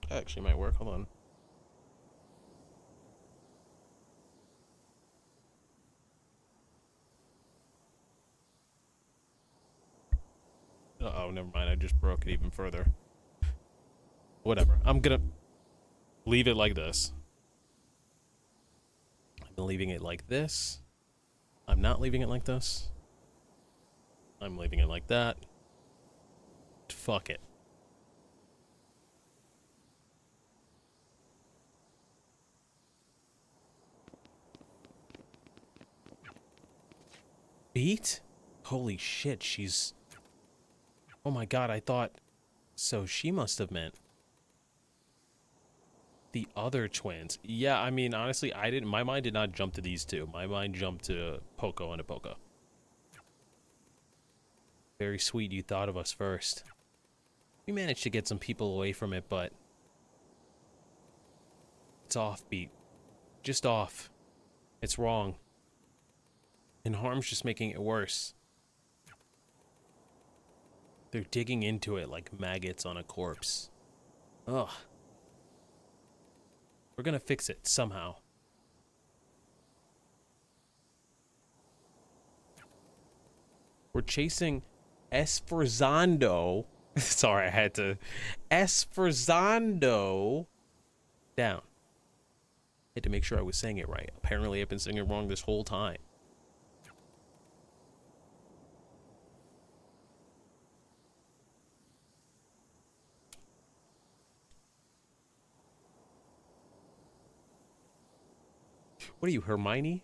That actually might work. Hold on. Uh-oh, never mind. I just broke it even further. Whatever. I'm gonna leave it like this. I'm leaving it like this. I'm not leaving it like this. I'm leaving it like that. Fuck it. Beat? Holy shit, she's... Oh my god, I thought... So she must have meant... the other twins. Yeah, I mean, honestly, my mind did not jump to these two. My mind jumped to POCO and APOCO. Very sweet you thought of us first. We managed to get some people away from it, but... It's off, Beat. Just off. It's wrong. And harm's just making it worse. They're digging into it like maggots on a corpse. Ugh. We're gonna fix it somehow. We're chasing SFORZANDO. Sorry, I had to. SFORZANDO down. Had to make sure I was saying it right. Apparently, I've been saying it wrong this whole time. What are you, Hermione?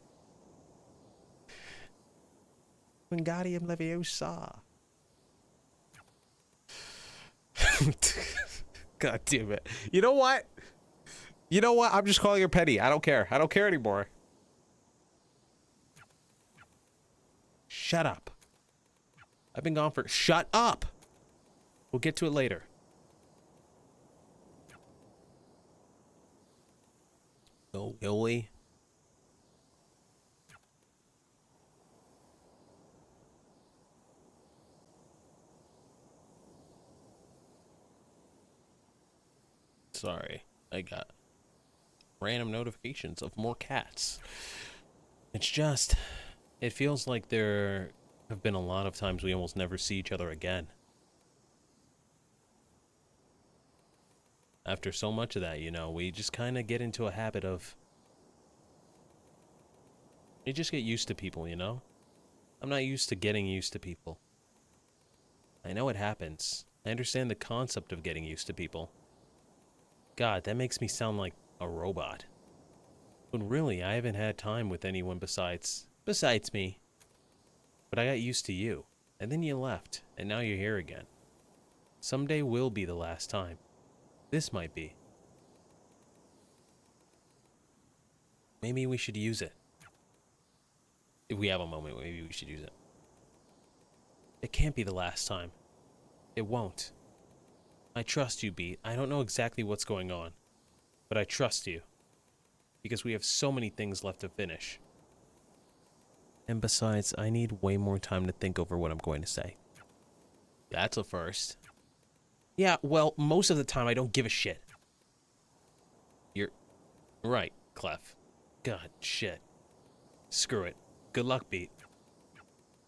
Wingardium Leviosa. God damn it. You know what? You know what? I'm just calling her Penny. I don't care. I don't care anymore. Shut up. I've been gone for... Shut up! We'll get to it later. Oh, will we? Sorry, I got random notifications of more cats. It's just, it feels like there have been a lot of times we almost never see each other again. After so much of that, you know, we just kind of get into a habit of... You just get used to people, you know? I'm not used to getting used to people. I know it happens. I understand the concept of getting used to people. God, that makes me sound like a robot. When really, I haven't had time with anyone besides me. But I got used to you, and then you left, and now you're here again. Someday will be the last time. This might be. Maybe we should use it. If we have a moment, maybe we should use it. It can't be the last time. It won't. I trust you, Beat. I don't know exactly what's going on, but I trust you. Because we have so many things left to finish. And besides, I need way more time to think over what I'm going to say. That's a first. Yeah, well, most of the time I don't give a shit. You're right, Clef. God, shit. Screw it. Good luck, Beat.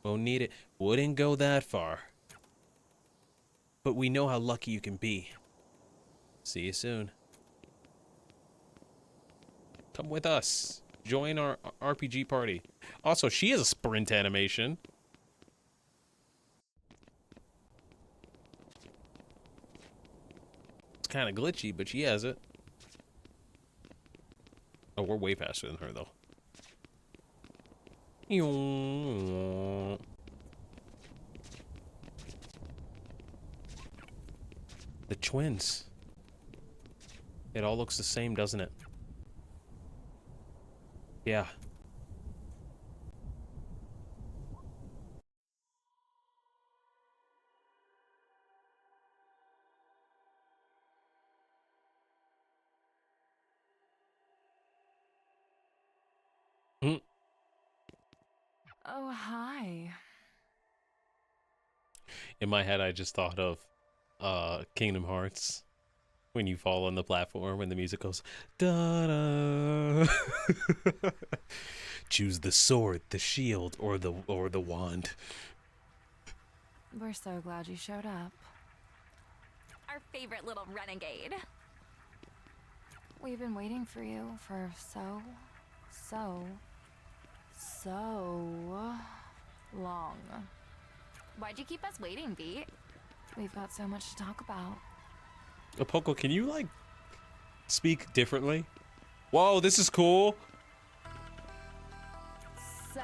Won't need it. Wouldn't go that far. But we know how lucky you can be. See you soon. Come with us. Join our RPG party. Also, she has a sprint animation. It's kind of glitchy, but she has it. Oh, we're way faster than her, though. The twins. It all looks the same, doesn't it? Yeah. Oh, hi. In my head, I just thought of Kingdom Hearts. When you fall on the platform and the music goes da-da. Choose the sword, the shield, or the wand. We're so glad you showed up. Our favorite little renegade. We've been waiting for you for so long. Why'd you keep us waiting, Beat? We've got so much to talk about. APOCO, can you, like, speak differently? Whoa, this is cool. So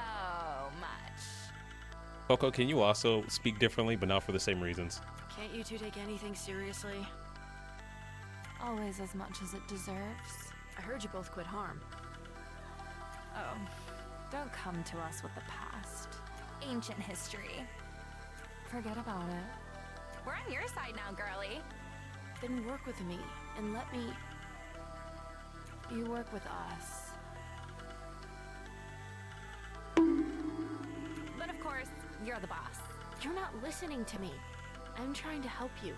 much. APOCO, can you also speak differently, but not for the same reasons? Can't you two take anything seriously? Always as much as it deserves. I heard you both quit harm. Oh, Don't come to us with the past. ancient history. Forget about it. We're on your side now, girly. Then work with me and let me... You work with us. But of course, you're the boss. You're not listening to me. I'm trying to help you.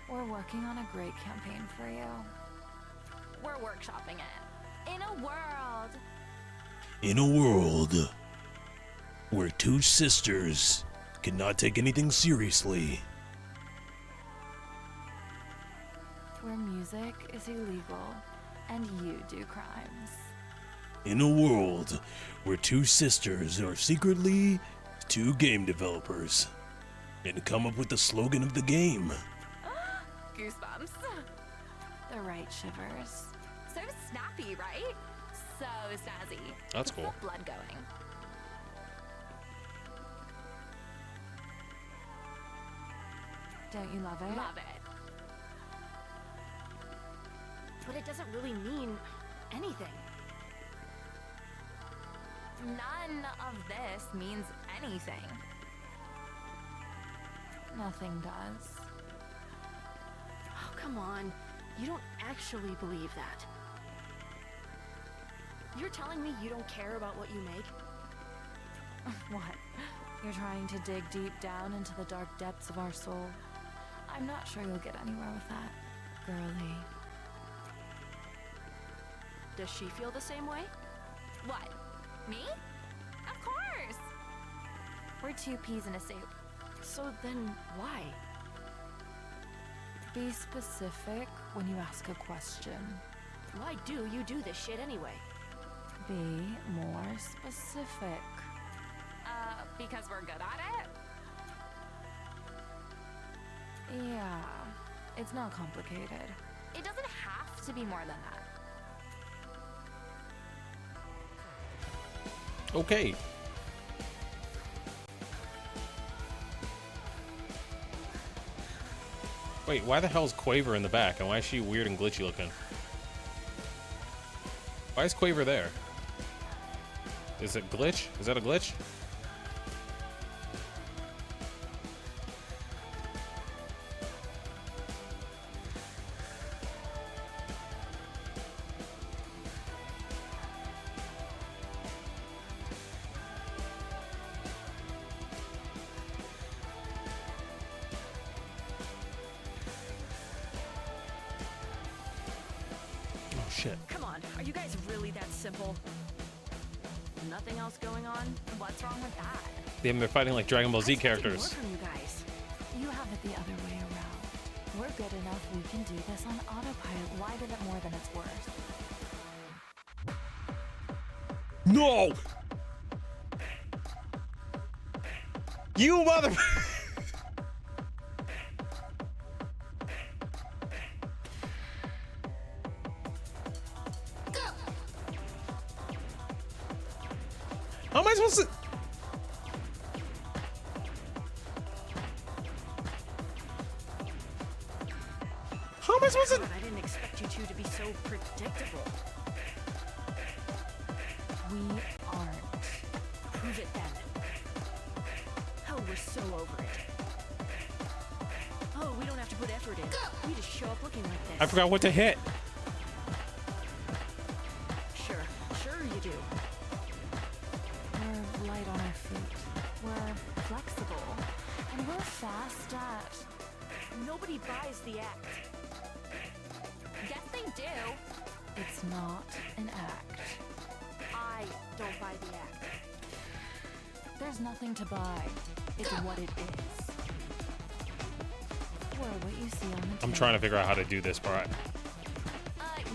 We're working on a great campaign for you. We're workshopping it. In a world. In a world where two sisters cannot take anything seriously. Where music is illegal and you do crimes. In a world where two sisters are secretly two game developers and come up with the slogan of the game. Goosebumps. The right shivers. So snappy, right? So snazzy. That's Gets cool. the blood going. Don't you love it? Love it. But it doesn't really mean anything. None of this means anything. Nothing does. Oh, come on. You don't actually believe that. You're telling me you don't care about what you make? What? You're trying to dig deep down into the dark depths of our soul? I'm not sure you'll get anywhere with that, girly. Does she feel the same way? What? Me? Of course! We're two peas in a soup. So then why? Be specific when you ask a question. Why do you do this shit anyway? Be more specific. Because we're good at it? Yeah, it's not complicated. It doesn't have to be more than that. Okay. Wait, why the hell's Quaver in the back? And why is she weird and glitchy looking? Why is Quaver there? Is it glitch? Is that a glitch? Oh shit. Come on, are you guys really that simple? Nothing else going on? What's wrong with that? Damn, they're fighting like Dragon Ball Z More characters. from you guys. You have it the other way around. We're good enough, we can do this on autopilot. Why give it more than it's worth? No! You mother... How am I supposed to... How am I supposed to... I didn't expect you two to be so predictable. We aren't. Prove it then. Oh, we're so over it. Oh, we don't have to put effort in. We just show up looking like this. I forgot what to hit. Sure you do. We're light on our feet. We're flexible. And we're fast at... Nobody buys the act. Yes, they do. It's not an act. I don't buy the act. There's nothing to buy. It's what it is. Or what you see on the I'm trying to figure out how to do this part.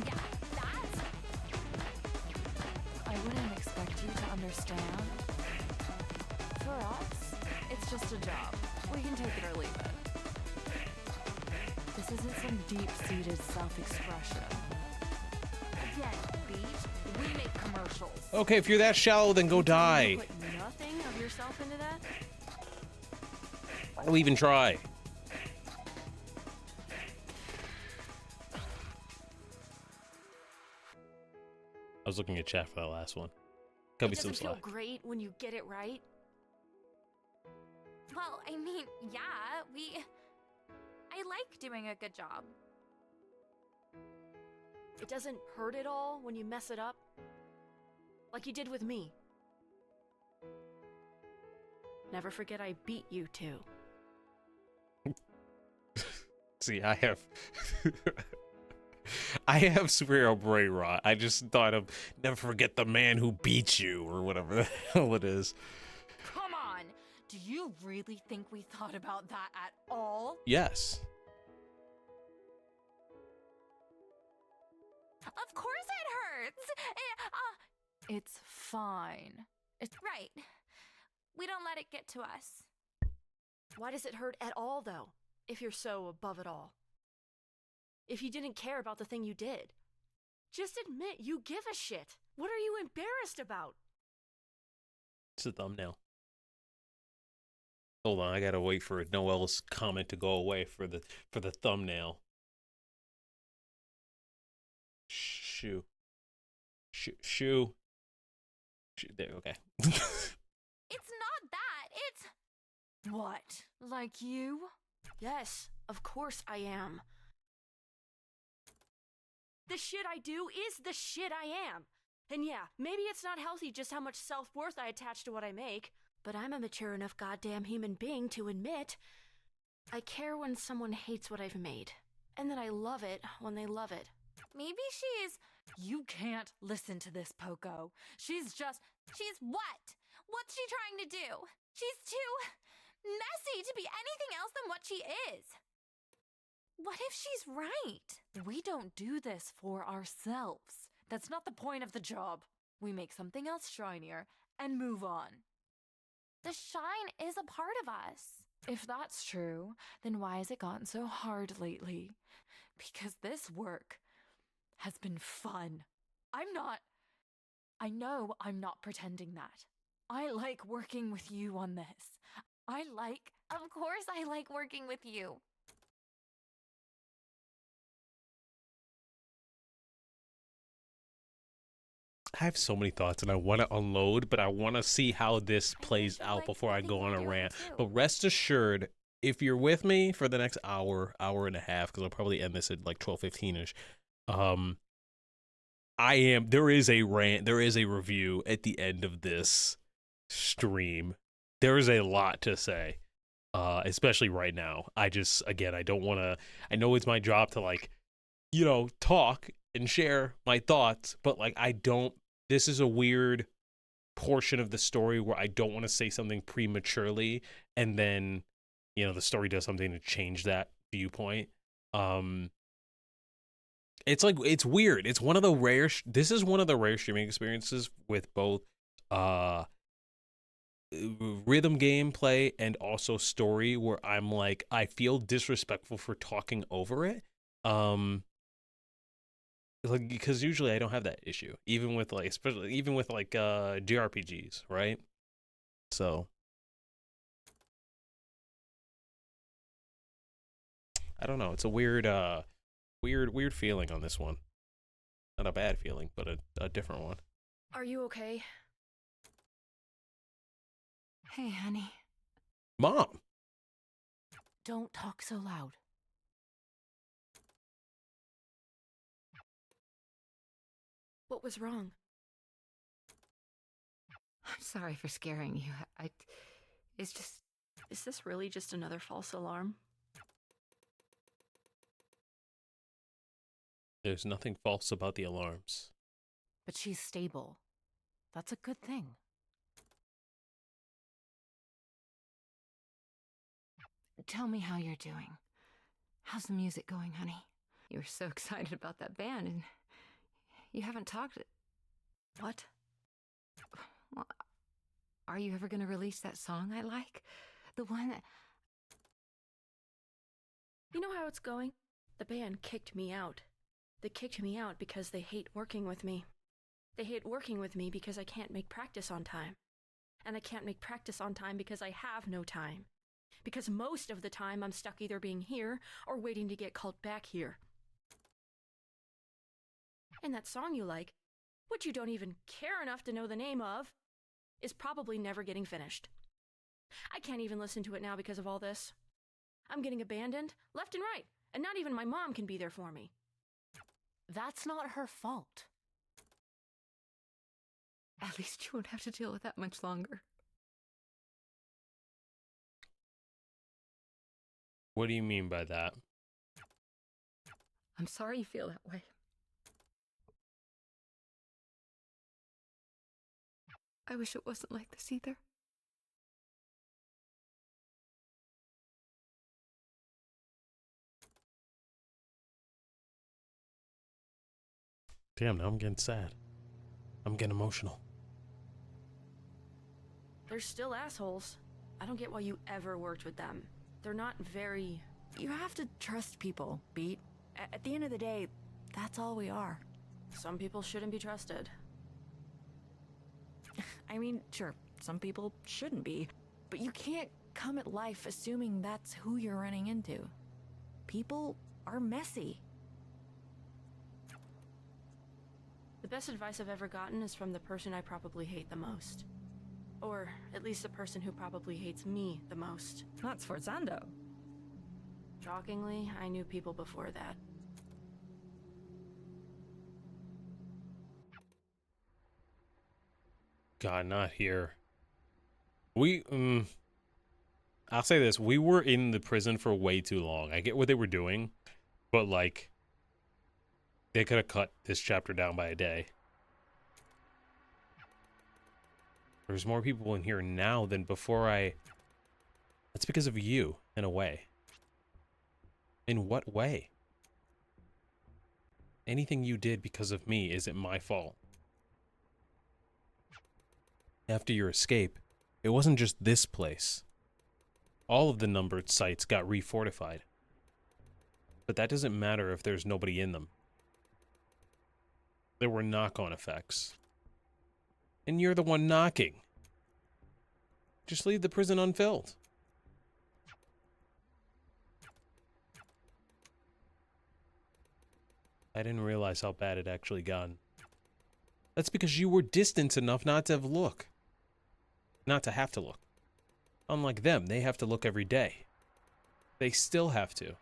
Yeah, that's... I wouldn't expect you to understand. For us, it's just a job. We can take it or leave it. This isn't some deep-seated self-expression. Again, Beach, we make commercials. Okay, if you're that shallow, then go die. You put nothing of yourself into that? Why do we even try? I was looking at chat for that last one. Could be some Doesn't feel slack. great when you get it right. Well, I mean, yeah, I like doing a good job. It doesn't hurt at all when you mess it up. Like you did with me. Never forget I beat you too. See, I have... I have superhero brain rot. I just thought of never forget the man who beat you, or whatever the hell it is. Come on! Do you really think we thought about that at all? Yes. Of course it hurts! It's fine. It's right. We don't let it get to us. Why does it hurt at all, though, if you're so above it all? If you didn't care about the thing you did, just admit you give a shit. What are you embarrassed about? It's a thumbnail. Hold on, I gotta wait for Noel's comment to go away for the thumbnail. Shoe. There, okay. It's not that. It's... What? Like you? Yes, of course I am. The shit I do is the shit I am. And yeah, maybe it's not healthy just how much self-worth I attach to what I make, but I'm a mature enough goddamn human being to admit I care when someone hates what I've made, and that I love it when they love it. Maybe she's... You can't listen to this, Poco. She's just... She's what? What's she trying to do? She's too messy to be anything else than what she is. What if she's right? We don't do this for ourselves. That's not the point of the job. We make something else shinier and move on. The shine is a part of us. If that's true, then why has it gotten so hard lately? Because this work has been fun. I know I'm not pretending that. I like working with you on this. Of course I like working with you. I have so many thoughts and I want to unload, but I want to see how this plays out before I go on a rant. But rest assured, if you're with me for the next hour, hour and a half, because I'll probably end this at like 12:15ish. There is a rant, there is a review at the end of this stream. There is a lot to say, especially right now. I don't want to, I know it's my job to like, talk and share my thoughts, but like, this is a weird portion of the story where I don't want to say something prematurely and then, the story does something to change that viewpoint. It's like, it's weird. It's one of the rare, this is one of the rare streaming experiences with both, rhythm gameplay and also story where I'm like, I feel disrespectful for talking over it. Like, because usually I don't have that issue, even with like JRPGs, right? So I don't know. It's a weird feeling on this one. Not a bad feeling, but a different one. Are you okay? Hey, honey. Mom. Don't talk so loud. What was wrong? I'm sorry for scaring you. Is this really just another false alarm? There's nothing false about the alarms. But she's stable. That's a good thing. Tell me how you're doing. How's the music going, honey? You were so excited about that band and you haven't talked. What? Well, are you ever going to release that song I like? The one that... You know how it's going? The band kicked me out. They kicked me out because they hate working with me. They hate working with me because I can't make practice on time. And I can't make practice on time because I have no time. Because most of the time I'm stuck either being here or waiting to get called back here. And that song you like, which you don't even care enough to know the name of, is probably never getting finished. I can't even listen to it now because of all this. I'm getting abandoned left and right, and not even my mom can be there for me. That's not her fault. At least you won't have to deal with that much longer. What do you mean by that? I'm sorry you feel that way. I wish it wasn't like this either. Damn, now I'm getting sad. I'm getting emotional. They're still assholes. I don't get why you ever worked with them. They're not very... You have to trust people, Beat. At the end of the day, that's all we are. Some people shouldn't be trusted. I mean, sure, some people shouldn't be, but you can't come at life assuming that's who you're running into. People are messy. The best advice I've ever gotten is from the person I probably hate the most. Or at least the person who probably hates me the most. Not SFORZANDO. Shockingly, I knew people before that. God, not here. I'll say this. We were in the prison for way too long. I get what they were doing, but like, they could have cut this chapter down by a day. There's more people in here now than before That's because of you, in a way. In what way? Anything you did because of me isn't my fault. After your escape, it wasn't just this place. All of the numbered sites got refortified. But that doesn't matter if there's nobody in them. There were knock-on effects. And you're the one knocking. Just leave the prison unfilled. I didn't realize how bad it actually gotten. That's because you were distant enough not to look. Not to have to look. Unlike them, they have to look every day. They still have to.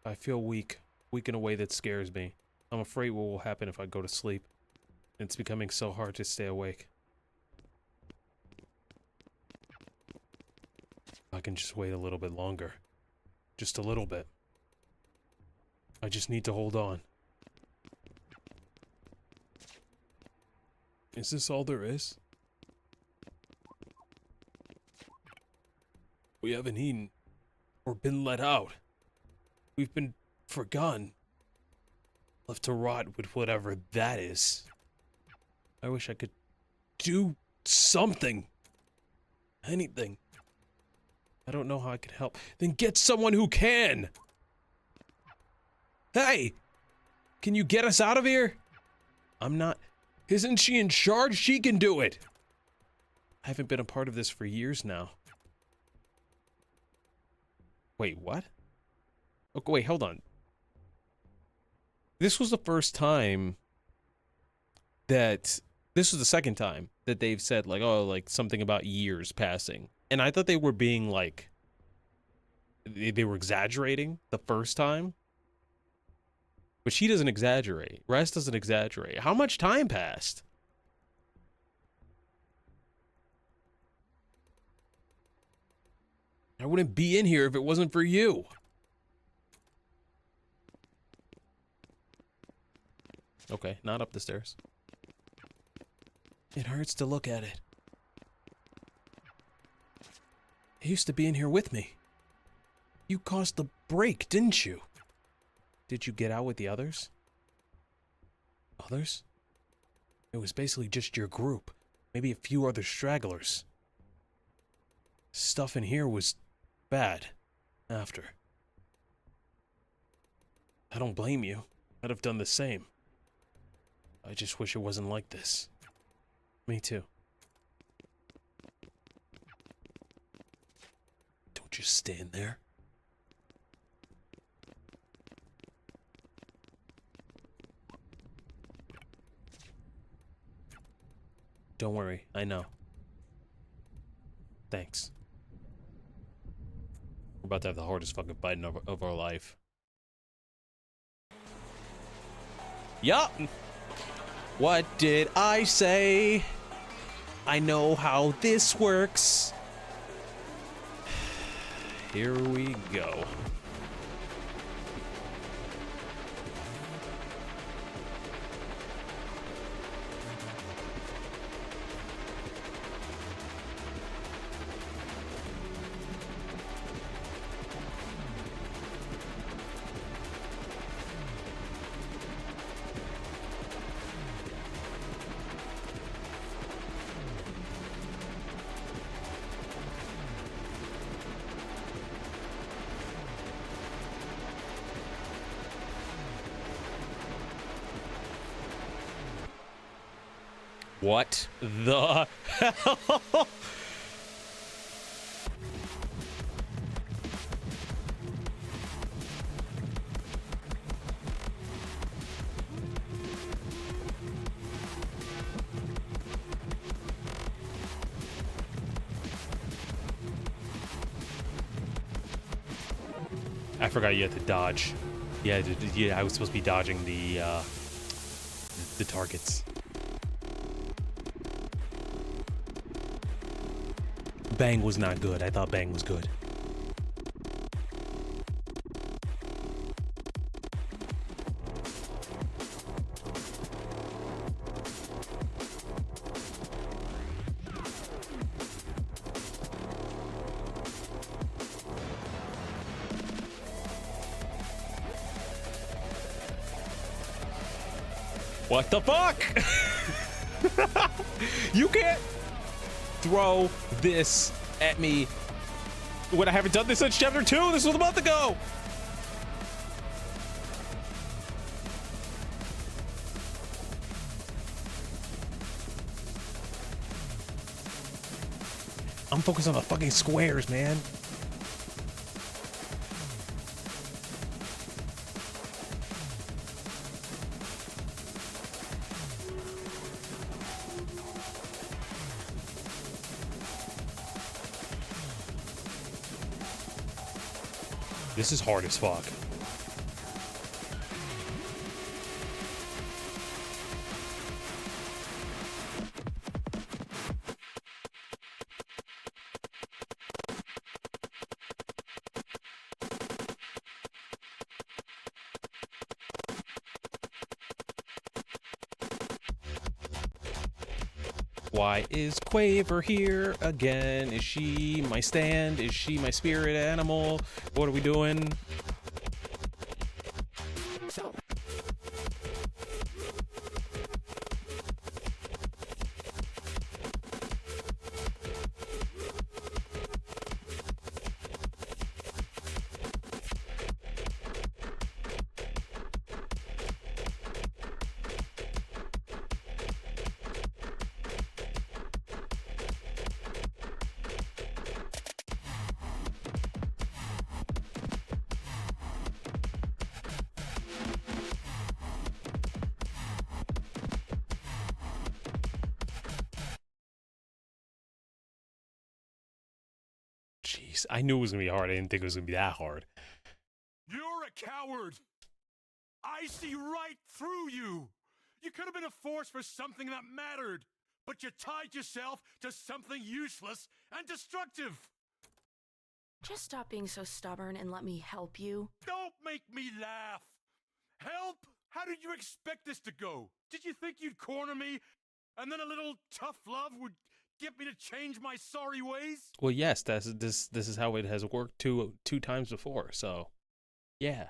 I feel weak. Weak in a way that scares me. I'm afraid what will happen if I go to sleep. It's becoming so hard to stay awake. I can just wait a little bit longer. Just a little bit. I just need to hold on. Is this all there is? We haven't eaten or been let out. We've been forgotten. Left to rot with whatever that is. I wish I could do something. Anything. I don't know how I could help. Then get someone who can! Hey! Can you get us out of here? I'm not... Isn't she in charge? She can do it! I haven't been a part of this for years now. Wait, what? Okay, wait, hold on. This was the first time that... This was the second time that they've said, like, oh, like, something about years passing. And I thought they were being, like... They were exaggerating the first time. But she doesn't exaggerate. Rest doesn't exaggerate. How much time passed? I wouldn't be in here if it wasn't for you. Okay, not up the stairs. It hurts to look at it. You used to be in here with me. You caused the break, didn't you? Did you get out with the others? Others? It was basically just your group. Maybe a few other stragglers. Stuff in here was bad. After. I don't blame you. I'd have done the same. I just wish it wasn't like this. Me too. Don't just stand there. Don't worry, I know. Thanks. We're about to have the hardest fucking fight of our life. Yup! What did I say? I know how this works. Here we go. What the hell? I forgot you had to dodge. Yeah, I was supposed to be dodging the targets. Bang was not good. I thought Bang was good. What the fuck? You can't throw this at me when I haven't done this since chapter 2. This was a month ago. I'm focused on the fucking squares, man. This is hard as fuck. Why is Quaver here again? Is she my stand? Is she my spirit animal? What are we doing? Jeez, I knew it was gonna be hard. I didn't think it was gonna be that hard. You're a coward. I see right through you. You could have been a force for something that mattered, but you tied yourself to something useless and destructive. Just stop being so stubborn and let me help you. Don't make me laugh. Help? How did you expect this to go? Did you think you'd corner me, and then a little tough love would get me to change my sorry ways? Well, yes, this is how it has worked two times before. So, yeah,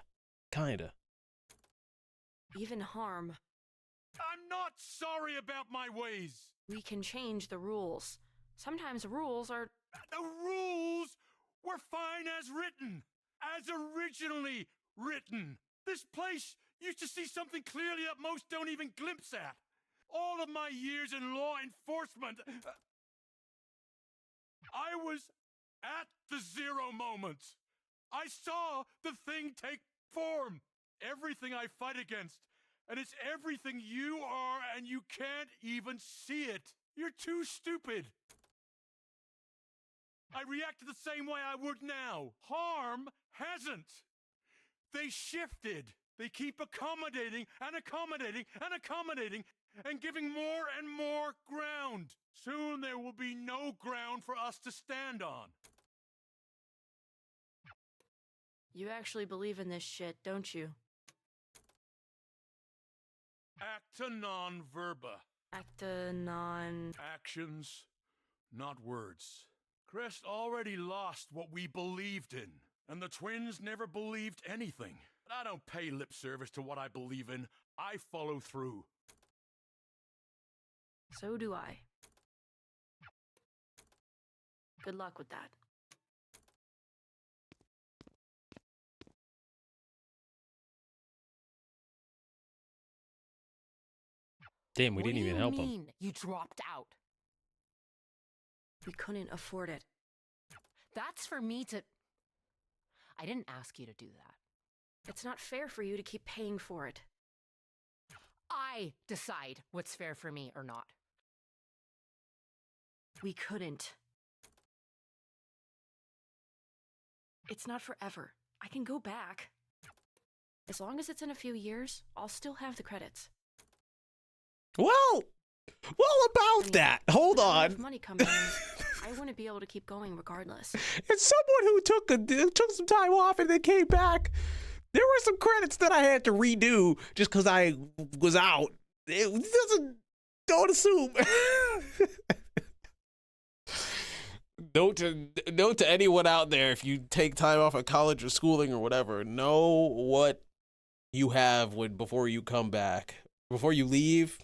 kinda. Even harm. I'm not sorry about my ways. We can change the rules. Sometimes rules are... The rules were fine as written. As originally written. This place used to see something clearly that most don't even glimpse at. All of my years in law enforcement... I was at the zero moment. I saw the thing take form. Everything I fight against. And it's everything you are, and you can't even see it. You're too stupid. I reacted the same way I would now. Harm hasn't. They shifted. They keep accommodating and accommodating and accommodating and giving more and more ground. Soon there will be no ground for us to stand on. You actually believe in this shit, don't you? Acta non verba. Acta non... Actions, not words. CREST already lost what we believed in, and the twins never believed anything. But I don't pay lip service to what I believe in. I follow through. So do I. Good luck with that. Damn, we didn't even help him. What do you mean you dropped out? We couldn't afford it. That's for me to... I didn't ask you to do that. It's not fair for you to keep paying for it. I decide what's fair for me or not. We couldn't. It's not forever. I can go back. As long as it's in a few years, I'll still have the credits. Well, about that. Hold on. If money comes in, I wouldn't be able to keep going regardless. As someone who took some time off and then came back, there were some credits that I had to redo just because I was out. Don't assume. Note to anyone out there: if you take time off of college or schooling or whatever, know what you have before you come back, before you leave,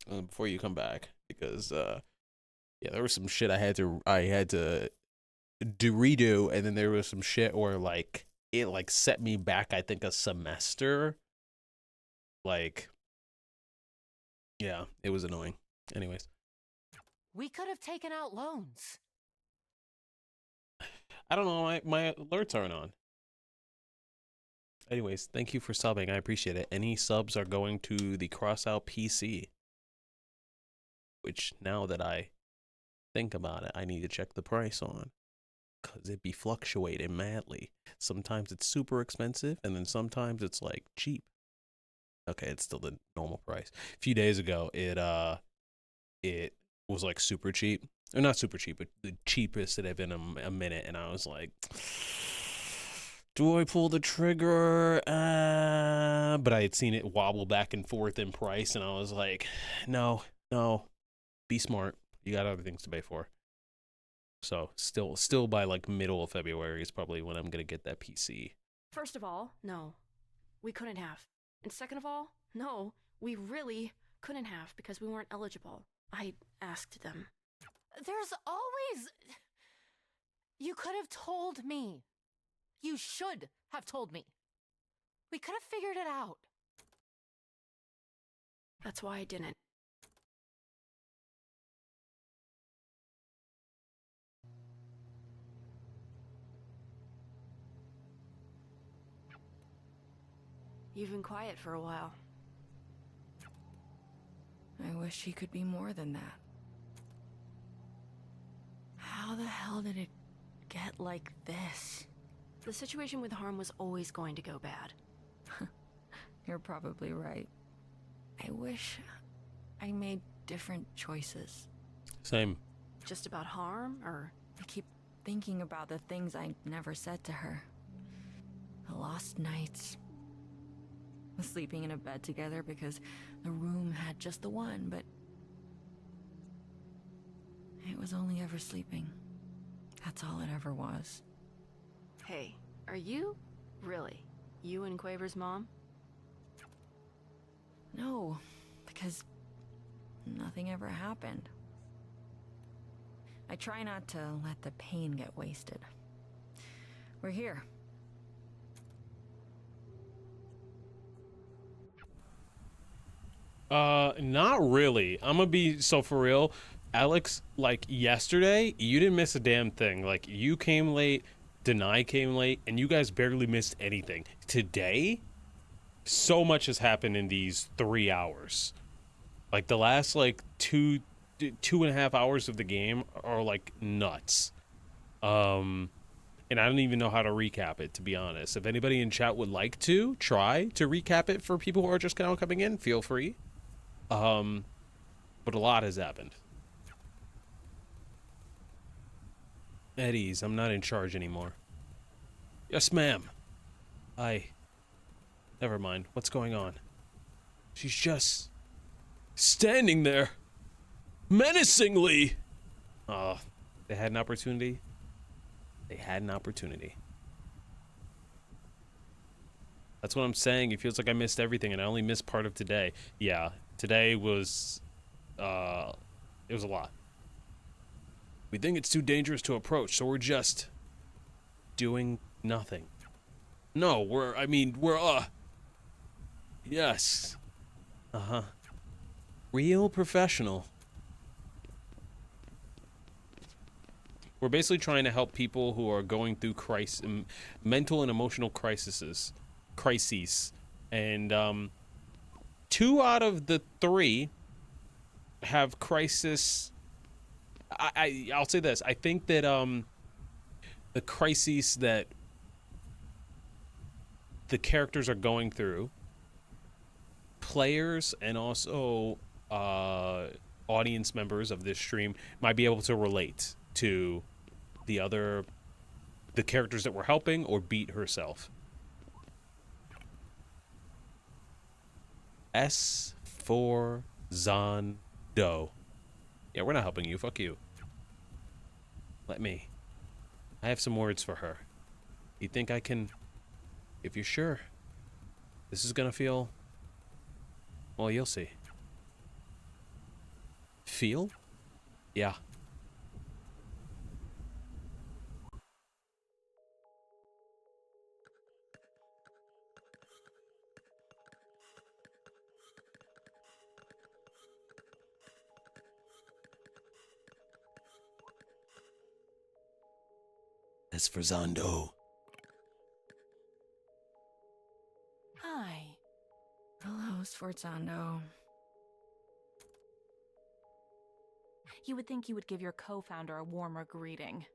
before you come back, because yeah, there was some shit I had to redo, and then there was some shit where it set me back, I think, a semester. Yeah, it was annoying. Anyways, we could have taken out loans. I don't know, my alerts aren't on. Anyways, thank you for subbing. I appreciate it. Any subs are going to the CrossOut PC, which now that I think about it, I need to check the price on, because it be fluctuating madly. Sometimes it's super expensive, and then sometimes it's like cheap. Okay, it's still the normal price. A few days ago, it was like super cheap, or not super cheap, but the cheapest it had been a minute, and I was like, do I pull the trigger? But I had seen it wobble back and forth in price, and I was like, no, be smart. You got other things to pay for. So still by like middle of February is probably when I'm gonna get that PC. First of all, no, we couldn't have. And second of all, no, we really couldn't have because we weren't eligible. I asked them. There's always... You could have told me. You should have told me. We could have figured it out. That's why I didn't. You've been quiet for a while. I wish he could be more than that. How the hell did it get like this? The situation with Harm was always going to go bad. You're probably right. I wish I made different choices. Same. Just about Harm, or? I keep thinking about the things I never said to her. The lost nights. Sleeping in a bed together because the room had just the one, but it was only ever sleeping. That's all it ever was. Hey, are you? Really? You and Quaver's mom? No, because nothing ever happened. I try not to let the pain get wasted. We're here. Not really. I'm gonna be so for real. Alex, like yesterday, you didn't miss a damn thing. Like you came late, Deny came late, and you guys barely missed anything. Today, so much has happened in these 3 hours. Like the last like two and a half hours of the game are like nuts. And I don't even know how to recap it, to be honest. If anybody in chat would like to try to recap it for people who are just now coming in, feel free. But a lot has happened. At ease, I'm not in charge anymore. Yes, ma'am. Never mind. What's going on? She's just standing there. Menacingly. Oh, they had an opportunity. They had an opportunity. That's what I'm saying. It feels like I missed everything, and I only missed part of today. Yeah, today was, it was a lot. We think it's too dangerous to approach, so we're just doing nothing. No, we're, yes. Uh-huh. Real professional. We're basically trying to help people who are going through mental and emotional crises. And 2 out of the 3 have crisis. I'll say this. I think that the crises that the characters are going through, players and also audience members of this stream might be able to relate to the characters that we're helping or Beat herself. SFORZANDO. Yeah, we're not helping you. Fuck you. Let me. I have some words for her. You think I can... If you're sure. This is gonna feel... Well, you'll see. Feel? Yeah. SFORZANDO. Hi. Hello, Sforzando. You would think you would give your co-founder a warmer greeting.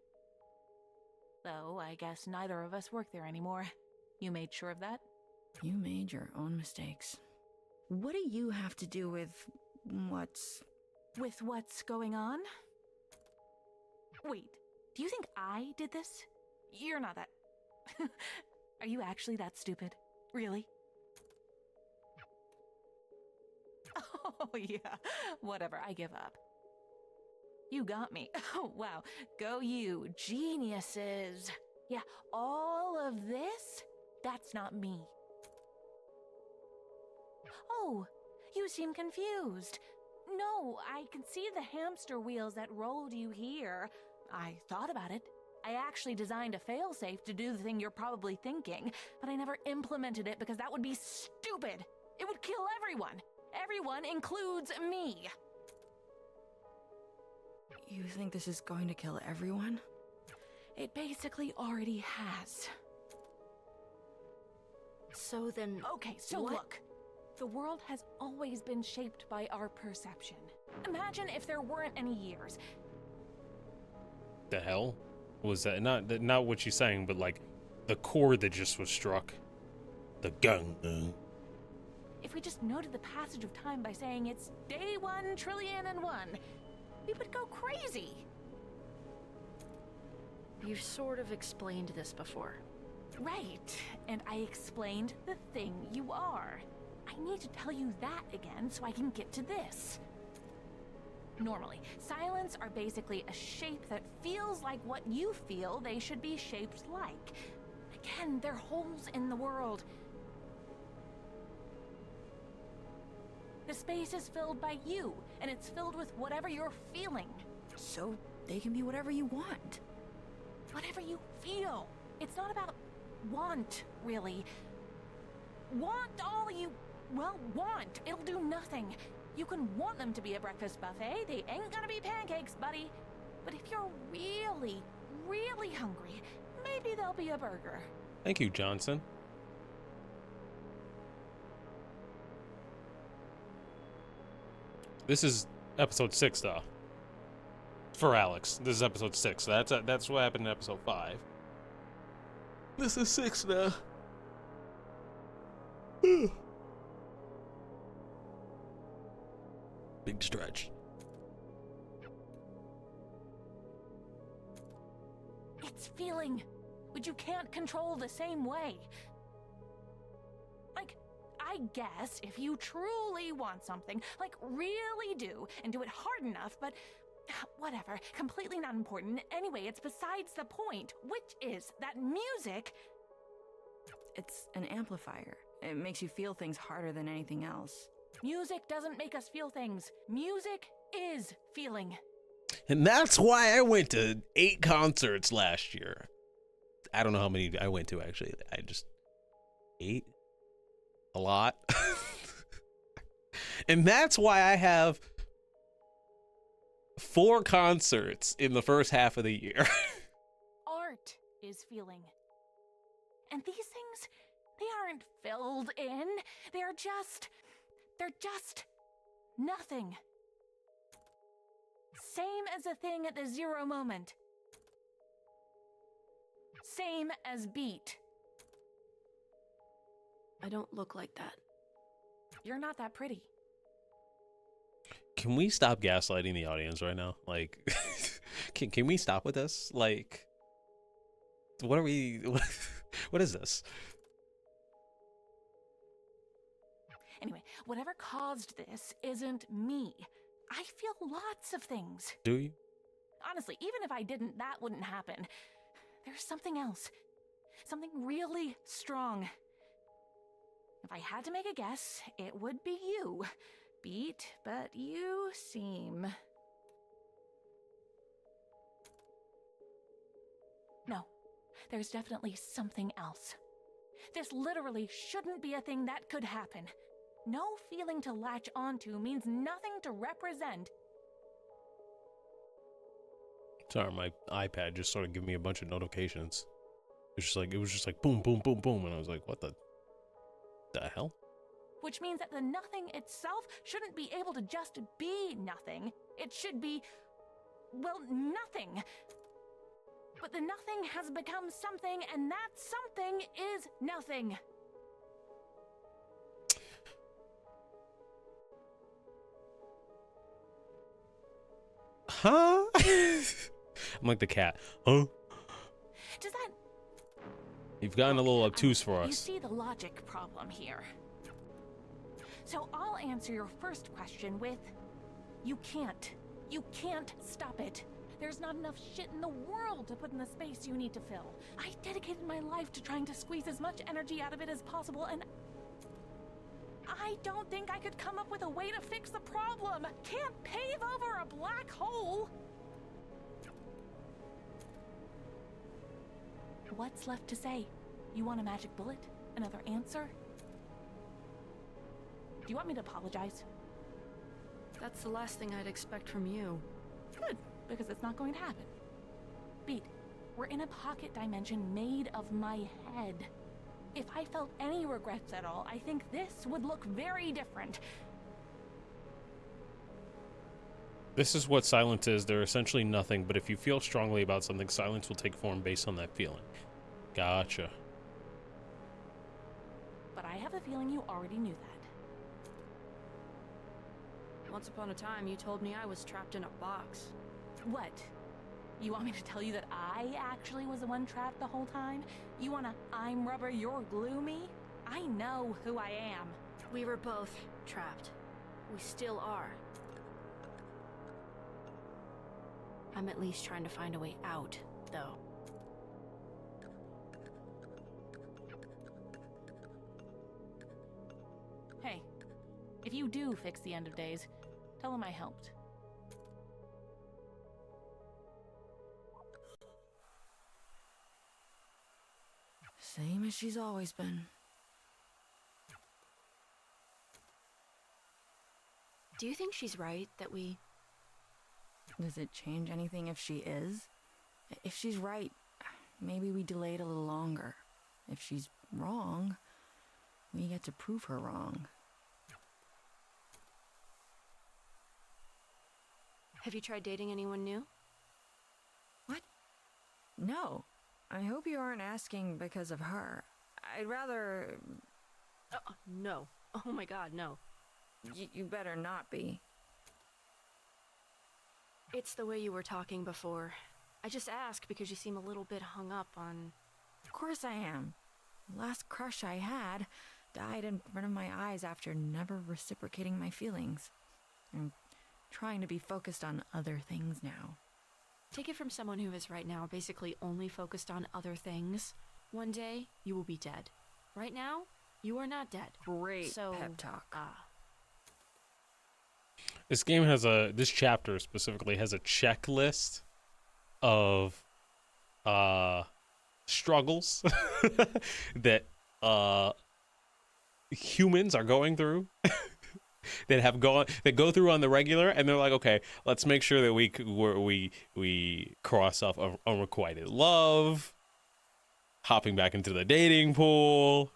Though I guess neither of us work there anymore. You made sure of that? You made your own mistakes. What do you have to do with what's... With what's going on? Wait, do you think I did this? You're not that... Are you actually that stupid? Really? Oh, yeah. Whatever, I give up. You got me. Oh, wow. Go you. Geniuses. Yeah, all of this? That's not me. Oh, you seem confused. No, I can see the hamster wheels that rolled you here. I thought about it. I actually designed a failsafe to do the thing you're probably thinking, but I never implemented it because that would be stupid. It would kill everyone. Everyone includes me. You think this is going to kill everyone? It basically already has. So then... Okay, so what? look. The world has always been shaped by our perception. Imagine if there weren't any years. The hell was that? Not what she's saying, but like the chord that just was struck. The gun. If we just noted the passage of time by saying it's day 1,000,000,001, we would go crazy. You've sort of explained this before. Right, and I explained the thing you are. I need to tell you that again so I can get to this. Normally, silents are basically a shape that feels like what you feel they should be shaped like. Again, they're holes in the world. The space is filled by you, and it's filled with whatever you're feeling. So they can be whatever you want. Whatever you feel. It's not about want, really. Want all you, well, want. It'll do nothing. You can want them to be a breakfast buffet. They ain't gonna be pancakes, buddy. But if you're really, really hungry, maybe they'll be a burger. Thank you, Johnson. This is episode 6, though. For Alex, this is episode 6. That's what happened in episode 5. This is 6 now. Big stretch. It's feeling, which you can't control the same way. Like, I guess if you truly want something, like really do, and do it hard enough, but whatever, completely not important. Anyway, it's besides the point, which is that music... It's an amplifier. It makes you feel things harder than anything else. Music doesn't make us feel things. Music is feeling. And that's why I went to 8 concerts last year. I don't know how many I went to, actually. I just... 8? A lot. And that's why I have 4 concerts in the first half of the year. Art is feeling. And these things, they aren't filled in. They're just nothing. Same as a thing at the 0 moment. Same as beat. I don't look like that. You're not that pretty. Can we stop gaslighting the audience right now? Like, can we stop with this? Like, what are we... What is this? Anyway, whatever caused this isn't me. I feel lots of things. Do you? Honestly, even if I didn't, that wouldn't happen. There's something else. Something really strong. If I had to make a guess, it would be you. Beat, but you seem... No, there's definitely something else. This literally shouldn't be a thing that could happen. No feeling to latch onto means nothing to represent. Sorry, my iPad just started giving me a bunch of notifications. It was just like boom, boom, boom, boom, and I was like, what the hell? Which means that the nothing itself shouldn't be able to just be nothing. It should be, well, nothing. But the nothing has become something, and that something is nothing. Huh? I'm like the cat. Huh? Does that... You've gotten a little obtuse for You us. see the logic problem here. So I'll answer your first question with, you can't. You can't stop it. There's not enough shit in the world to put in the space you need to fill. I dedicated my life to trying to squeeze as much energy out of it as possible, and I don't think I could come up with a way to fix the problem. Can't pave over a black hole. What's left to say? You want a magic bullet? Another answer? Do you want me to apologize? That's the last thing I'd expect from you. Good, because it's not going to happen. Beat, we're in a pocket dimension made of my head. If I felt any regrets at all, I think this would look very different. This is what silence is. They're essentially nothing, but if you feel strongly about something, silence will take form based on that feeling. Gotcha. But I have a feeling you already knew that. Once upon a time, you told me I was trapped in a box. What? You want me to tell you that I actually was the one trapped the whole time? You wanna I'm rubber, you're glue me? I know who I am. We were both trapped. We still are. I'm at least trying to find a way out, though. Hey, if you do fix the end of days, tell him I helped. Same as she's always been. Do you think she's right that we... Does it change anything if she is? If she's right, maybe we delay it a little longer. If she's wrong, we get to prove her wrong. Have you tried dating anyone new? What? No. I hope you aren't asking because of her. I'd rather... No. Oh my god, no. You better not be. It's the way you were talking before. I just ask because you seem a little bit hung up on... Of course I am. The last crush I had died in front of my eyes after never reciprocating my feelings. I'm trying to be focused on other things now. Take it from someone who is right now basically only focused on other things. One day, you will be dead. Right now, you are not dead. Great so, pep talk. This game has this chapter specifically has a checklist of struggles that humans are going through that go through on the regular, and they're like, okay, let's make sure that we cross off unrequited love, hopping back into the dating pool,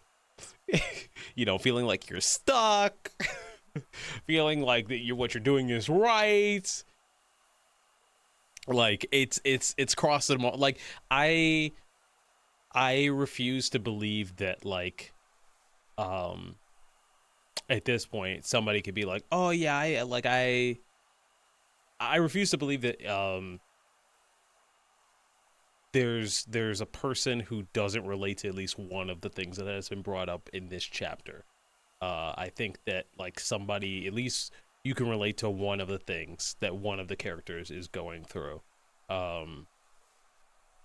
feeling like you're stuck, feeling like that what you're doing is right. Like it's crossed them all. Like I refuse to believe that at this point somebody could be like, oh yeah, I refuse to believe that there's a person who doesn't relate to at least one of the things that has been brought up in this chapter. I think that somebody, at least you can relate to one of the things that one of the characters is going through. And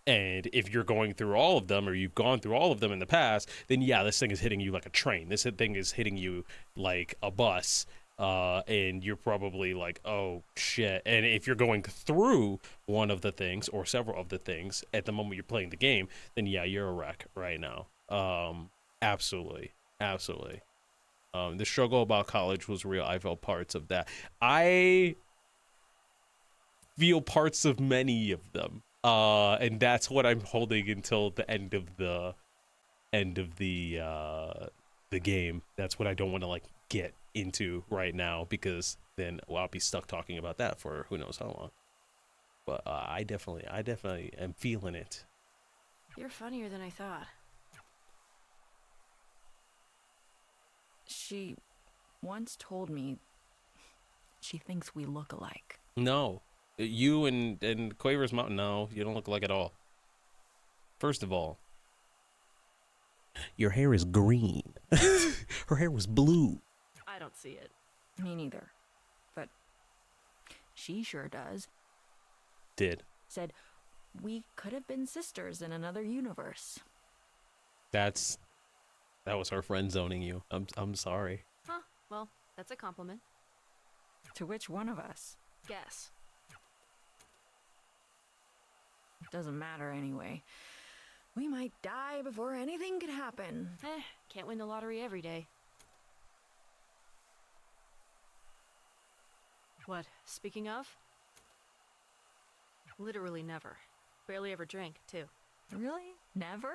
if you're going through all of them, or you've gone through all of them in the past, then yeah, this thing is hitting you like a train. This thing is hitting you like a bus. And you're probably like, oh shit. And if you're going through one of the things or several of the things at the moment you're playing the game, then yeah, you're a wreck right now. Absolutely. The struggle about college was real. I felt parts of that. I feel parts of many of them. And that's what I'm holding until the end of the game. That's what I don't want to get into right now, because then I'll be stuck talking about that for who knows how long. But I definitely am feeling it. You're funnier than I thought. She once told me she thinks we look alike. No, you and Quaver's Mountain. No, you don't look alike at all. First of all, your hair is green. Her hair was blue. I don't see it. Me neither. But she sure does. Did. Said we could have been sisters in another universe. That was her friend zoning you. I'm sorry. Huh, well, that's a compliment. To which one of us? Guess. Doesn't matter anyway. We might die before anything could happen. Can't win the lottery every day. What, speaking of? Literally never. Barely ever drank, too. Really? Never?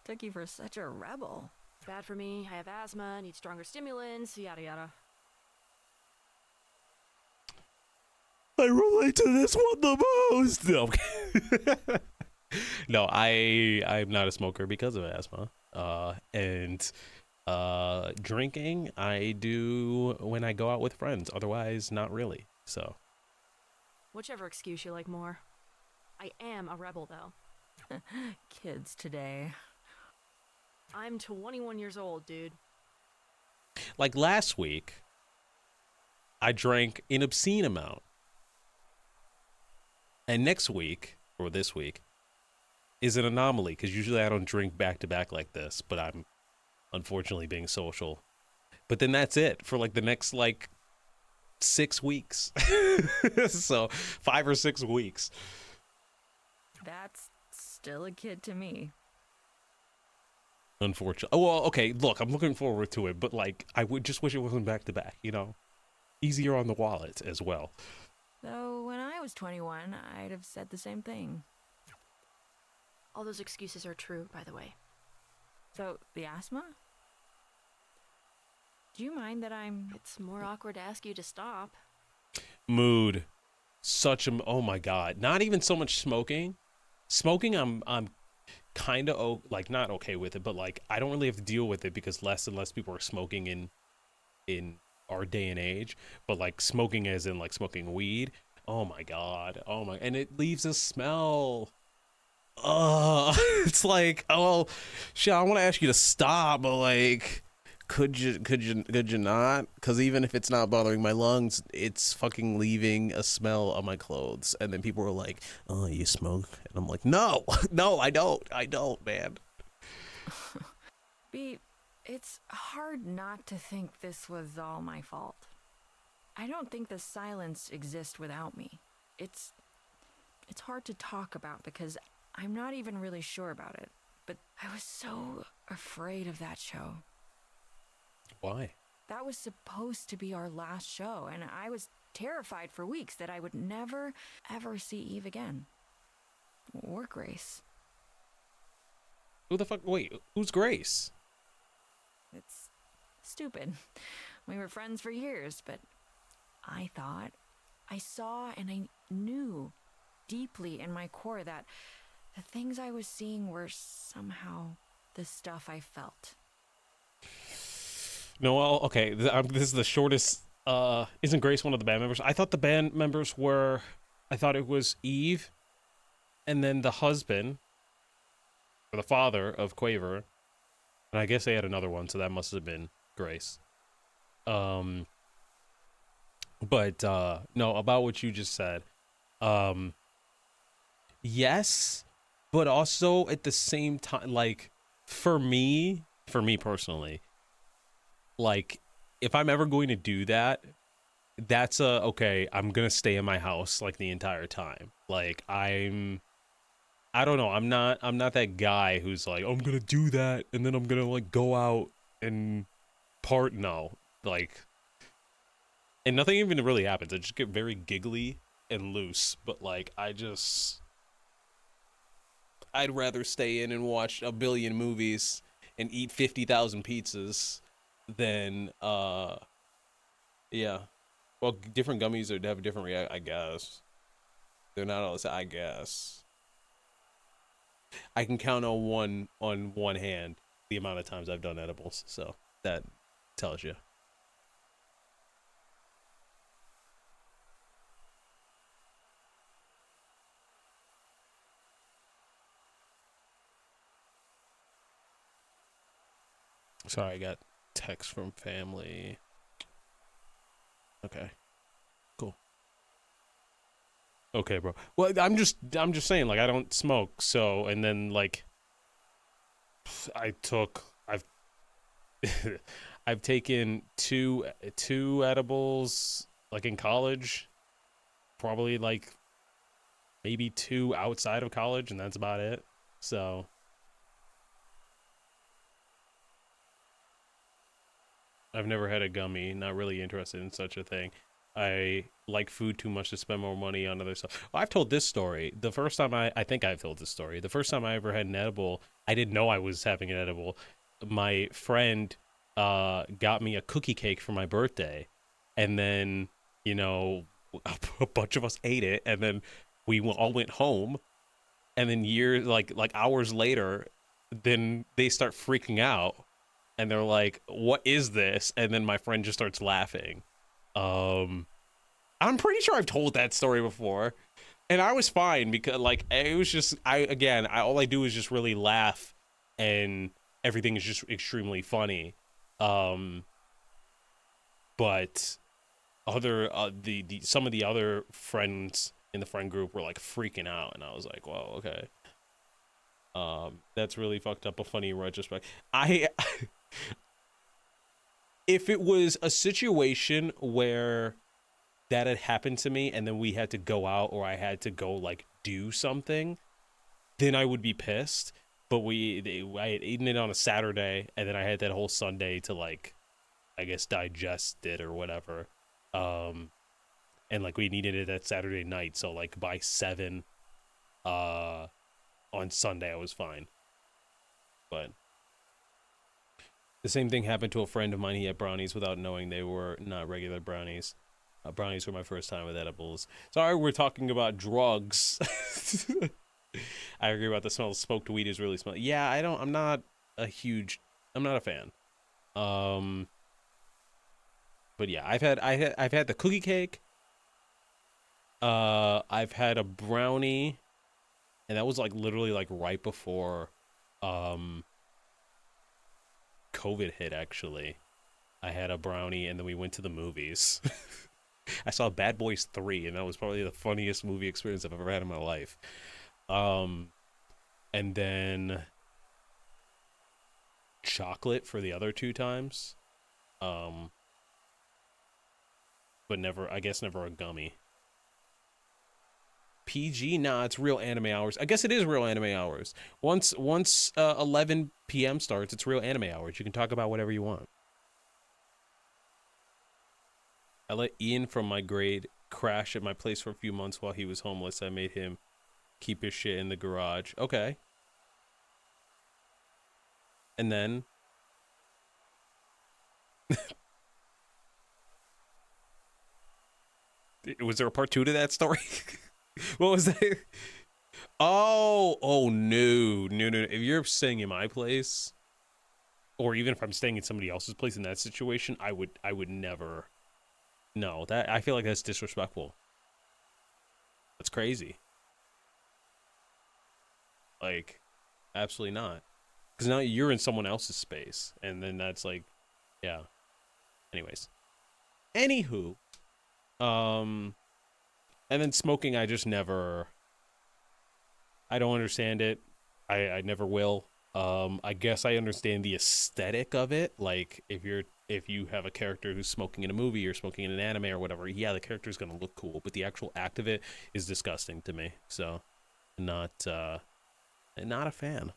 Took you for such a rebel. Bad for me, I have asthma, need stronger stimulants, yada yada. I relate to this one the most. No, no, I'm not a smoker because of asthma. And drinking I do when I go out with friends. Otherwise, not really. So. Whichever excuse you like more. I am a rebel, though. Kids today. I'm 21 years old, dude. Like last week, I drank an obscene amount. And next week, or this week, is an anomaly, because usually I don't drink back-to-back like this, but I'm unfortunately being social. But then that's it for like the next, like, 6 weeks. So 5 or 6 weeks. That's still a kid to me. Unfortunately. Oh, well, okay, look, I'm looking forward to it, but like I would just wish it wasn't back to back, you know. Easier on the wallet as well. Though when I was 21, I'd have said the same thing. All those excuses are true, by the way. So, the asthma? Do you mind that I'm... It's more awkward to ask you to stop. Mood. Such a... Oh my god. Not even so much smoking. Smoking, I'm kind of, like, not okay with it, but, like, I don't really have to deal with it because less and less people are smoking in our day and age. But, like, smoking as in, like, smoking weed. Oh my god. Oh my... And it leaves a smell. It's like, oh, shit, I want to ask you to stop, but, like... Could you not? Because even if it's not bothering my lungs, it's fucking leaving a smell on my clothes. And then people are like, "Oh, you smoke?" And I'm like, "No, no, I don't, man." B, it's hard not to think this was all my fault. I don't think the silence exists without me. It's hard to talk about because I'm not even really sure about it. But I was so afraid of that show. Why? That was supposed to be our last show, and I was terrified for weeks that I would never, ever see Eve again. Or Grace. Who the fuck? Wait, who's Grace? It's stupid. We were friends for years, but I thought, I saw and I knew deeply in my core that the things I was seeing were somehow the stuff I felt. No, well, okay, this is the shortest, isn't Grace one of the band members? I thought the band members were, I thought it was Eve, and then the husband, or the father of Quaver, and I guess they had another one, so that must have been Grace. But, no, about what you just said, yes, but also at the same time, like, for me personally, like, if I'm ever going to do that, that's okay, I'm gonna stay in my house like the entire time. Like, I don't know, I'm not that guy who's like, I'm gonna do that and then I'm gonna like go out and no, like, and nothing even really happens. I just get very giggly and loose, but like I'd rather stay in and watch a billion movies and eat 50,000 pizzas than yeah. Well, different gummies would have a different react, I guess. They're not all the same, I guess. I can count on one hand the amount of times I've done edibles, so that tells you. Sorry, I got text from family. Okay. Cool. Okay, bro. Well, I'm just saying, like, I don't smoke, so, and then, like, I've I've taken two edibles, like, in college, probably, like, maybe 2 outside of college, and that's about it, so. I've never had a gummy, not really interested in such a thing. I like food too much to spend more money on other stuff. Well, I've told this story. The first time I think I've told this story. The first time I ever had an edible, I didn't know I was having an edible. My friend got me a cookie cake for my birthday. And then, you know, a bunch of us ate it. And then we all went home. And then like hours later, then they start freaking out. And they're like, what is this? And then my friend just starts laughing. I'm pretty sure I've told that story before. And I was fine because, like, it was just, all I do is just really laugh. And everything is just extremely funny. But some of the other friends in the friend group were, like, freaking out. And I was like, well, okay. That's really fucked up, but funny in retrospect. If it was a situation where that had happened to me and then we had to go out or I had to go, like, do something, then I would be pissed. But I had eaten it on a Saturday, and then I had that whole Sunday to, like, I guess digest it or whatever. And, like, we needed it that Saturday night, so, like, by 7 on Sunday I was fine. But the same thing happened to a friend of mine. He had brownies without knowing they were not regular brownies. Brownies were my first time with edibles. Sorry, we're talking about drugs. I agree about the smell. Smoked weed is really smelly. Yeah, I'm not a fan. But yeah, I've had the cookie cake. I've had a brownie, and that was, like, literally, like, right before COVID hit, actually. I had a brownie, and then we went to the movies. I saw Bad Boys 3, and that was probably the funniest movie experience I've ever had in my life. And then chocolate for the other 2 times. But never a gummy. PG? Nah, it's real anime hours. I guess it is real anime hours. Once 11 p.m. starts, it's real anime hours. You can talk about whatever you want. I let Ian from my grade crash at my place for a few months while he was homeless. I made him keep his shit in the garage. Okay. And then was there a part 2 to that story? What was that? Oh no. If you're staying in my place, or even if I'm staying in somebody else's place in that situation, I would never. No, I feel like that's disrespectful. That's crazy. Like, absolutely not. Because now you're in someone else's space, and then that's like, yeah. Anyways. Anywho. And then smoking, I just never. I don't understand it. I never will. I guess I understand the aesthetic of it. Like, if you have a character who's smoking in a movie or smoking in an anime or whatever, yeah, the character's gonna look cool, but the actual act of it is disgusting to me. So, not a fan.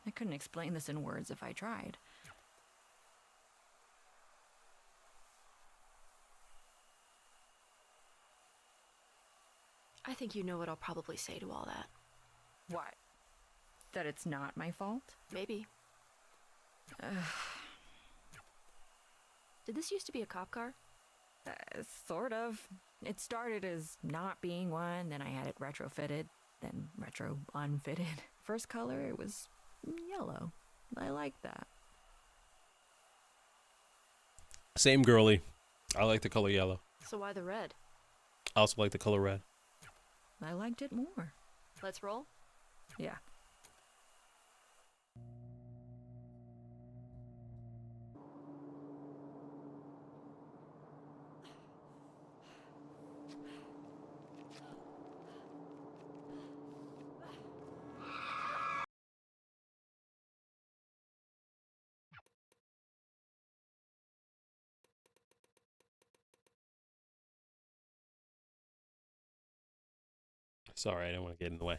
I couldn't explain this in words if I tried. I think you know what I'll probably say to all that. What? That it's not my fault? Maybe. Did this used to be a cop car? Sort of. It started as not being one, then I had it retrofitted, then retro unfitted. First color, it was yellow. I like that. Same girly. I like the color yellow. So why the red? I also like the color red. I liked it more. Let's roll? Yeah. Sorry, I didn't want to get in the way.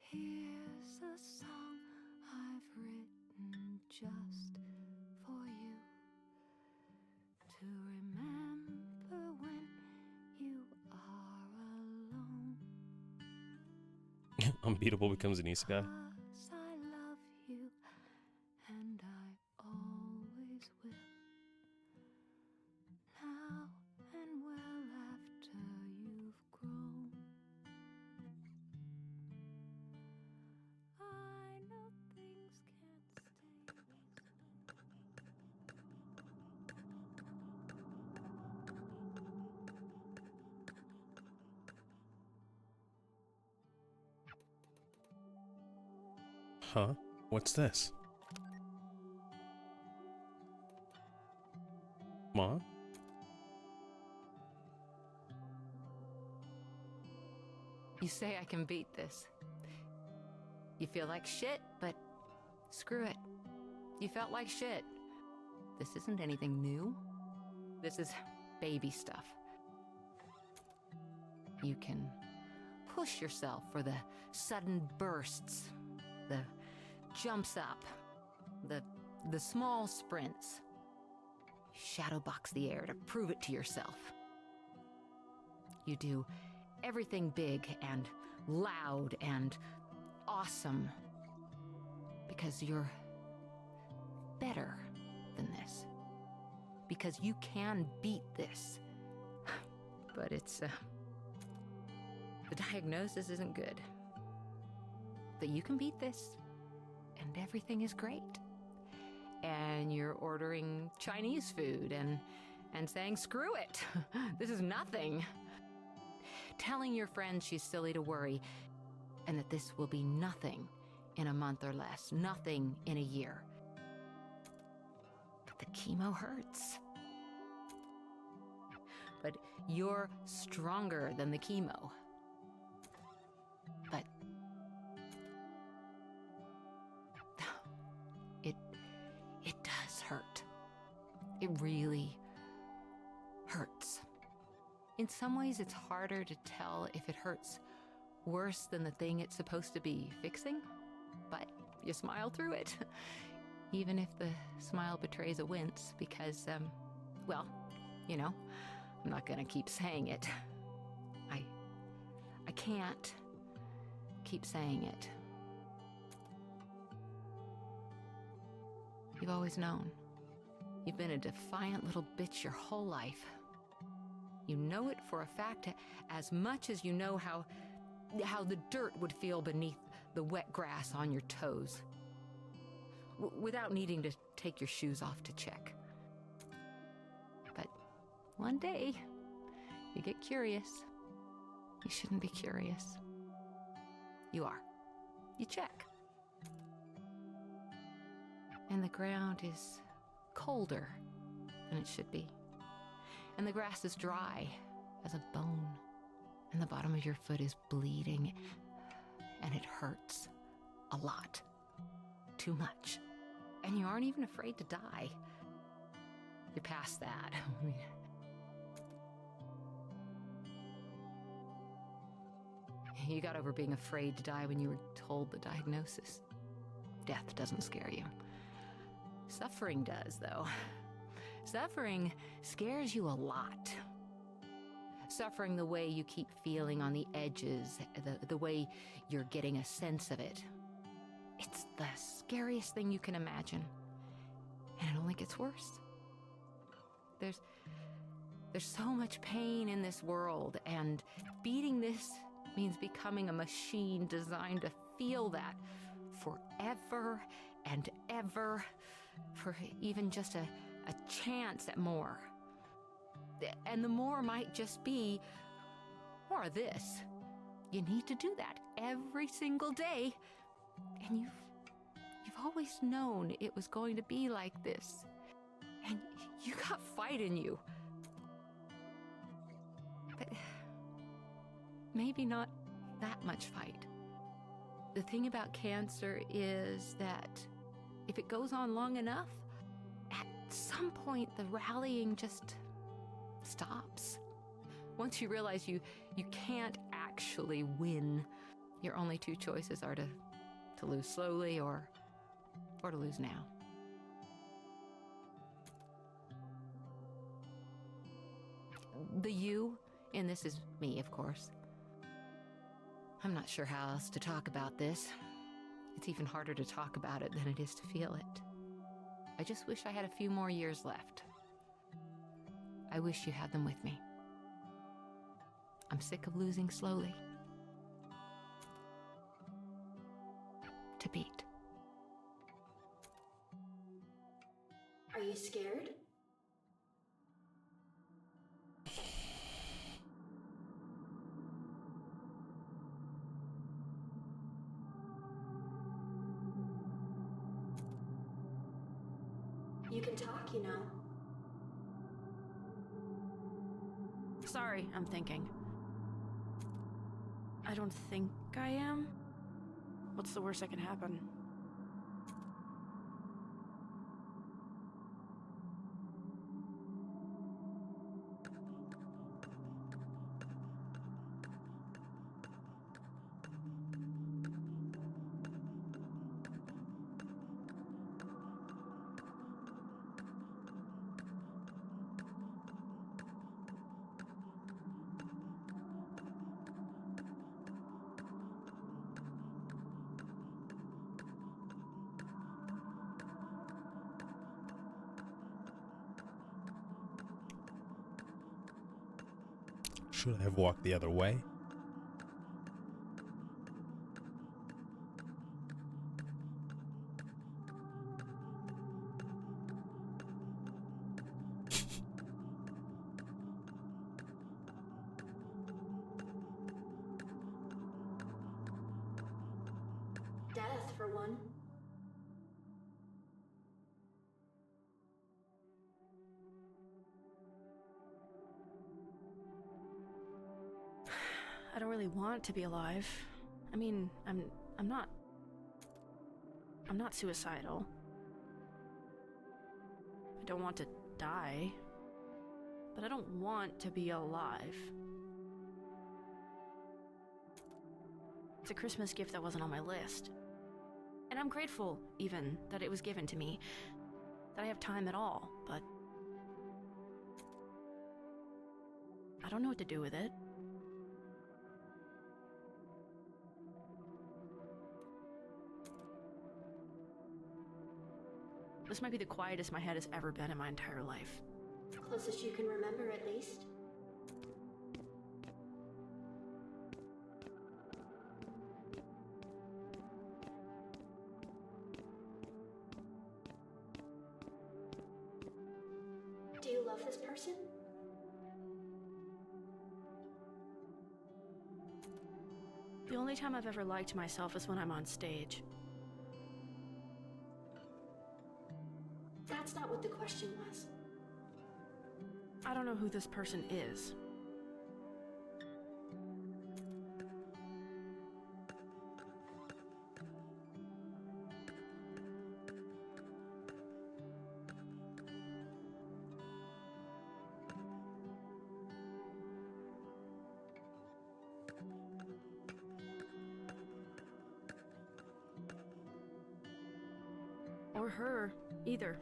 Here's a song I've written just for you to remember when you are alone. Unbeatable becomes an Isekai. 'Cause I love you and I always will. Now and well after you've grown. I know things can't stay. Huh? What's this? Mom? You say I can beat this. You feel like shit, but screw it. You felt like shit. This isn't anything new. This is baby stuff. You can push yourself for the sudden bursts, the jumps up, the small sprints. Shadowbox the air to prove it to yourself. You do everything big and loud and awesome because you're better than this. Because you can beat this. But it's, the diagnosis isn't good. But you can beat this, and everything is great. And you're ordering Chinese food and saying, screw it, this is nothing. Telling your friends she's silly to worry, and that this will be nothing in a month or less, nothing in a year. But the chemo hurts. But you're stronger than the chemo. But it does hurt. It really hurts. In some ways, it's harder to tell if it hurts worse than the thing it's supposed to be fixing, but you smile through it. Even if the smile betrays a wince, because, well, you know, I'm not gonna keep saying it. I can't keep saying it. You've always known. You've been a defiant little bitch your whole life. You know it for a fact as much as you know how the dirt would feel beneath the wet grass on your toes. Without needing to take your shoes off to check. But one day, you get curious. You shouldn't be curious. You are. You check. And the ground is colder than it should be. And the grass is dry as a bone. And the bottom of your foot is bleeding. And it hurts a lot. Too much. And you aren't even afraid to die. You're past that. I mean, you got over being afraid to die when you were told the diagnosis. Death doesn't scare you. Suffering does, though. Suffering scares you a lot. Suffering the way you keep feeling on the edges, the way you're getting a sense of it. It's the scariest thing you can imagine. And it only gets worse. There's so much pain in this world, and beating this means becoming a machine designed to feel that forever and ever, for even just a chance at more. And the more might just be more of this. You need to do that every single day, and you've always known it was going to be like this, and you got fight in you. But maybe not that much fight. The thing about cancer is that if it goes on long enough, at some point the rallying just stops. Once you realize you can't actually win, your only two choices are to lose slowly or to lose now. The you in this is me, of course. I'm not sure how else to talk about this. It's even harder to talk about it than it is to feel it. I just wish I had a few more years left. I wish you had them with me. I'm sick of losing slowly. To beat. Are you scared? You can talk, you know. Sorry, I'm thinking. I don't think I am. What's the worst that can happen? Should I have walked the other way? Death, for one. I don't really want to be alive. I mean, I'm not suicidal. I don't want to die. But I don't want to be alive. It's a Christmas gift that wasn't on my list. And I'm grateful, even, that it was given to me. That I have time at all, but I don't know what to do with it. This might be the quietest my head has ever been in my entire life. Closest you can remember, at least. Do you love this person? The only time I've ever liked myself is when I'm on stage. That's not what the question was. I don't know who this person is. Or her, either.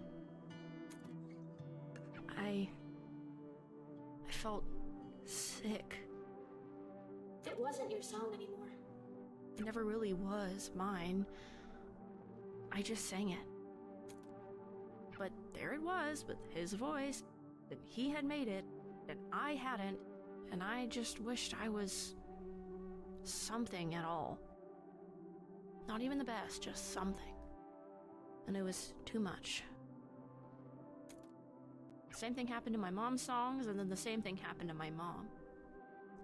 I felt sick. It wasn't your song anymore. It never really was mine. I just sang it. But there it was, with his voice, that he had made it, and I hadn't, and I just wished I was something at all. Not even the best, just something. And it was too much. Same thing happened to my mom's songs, and then the same thing happened to my mom.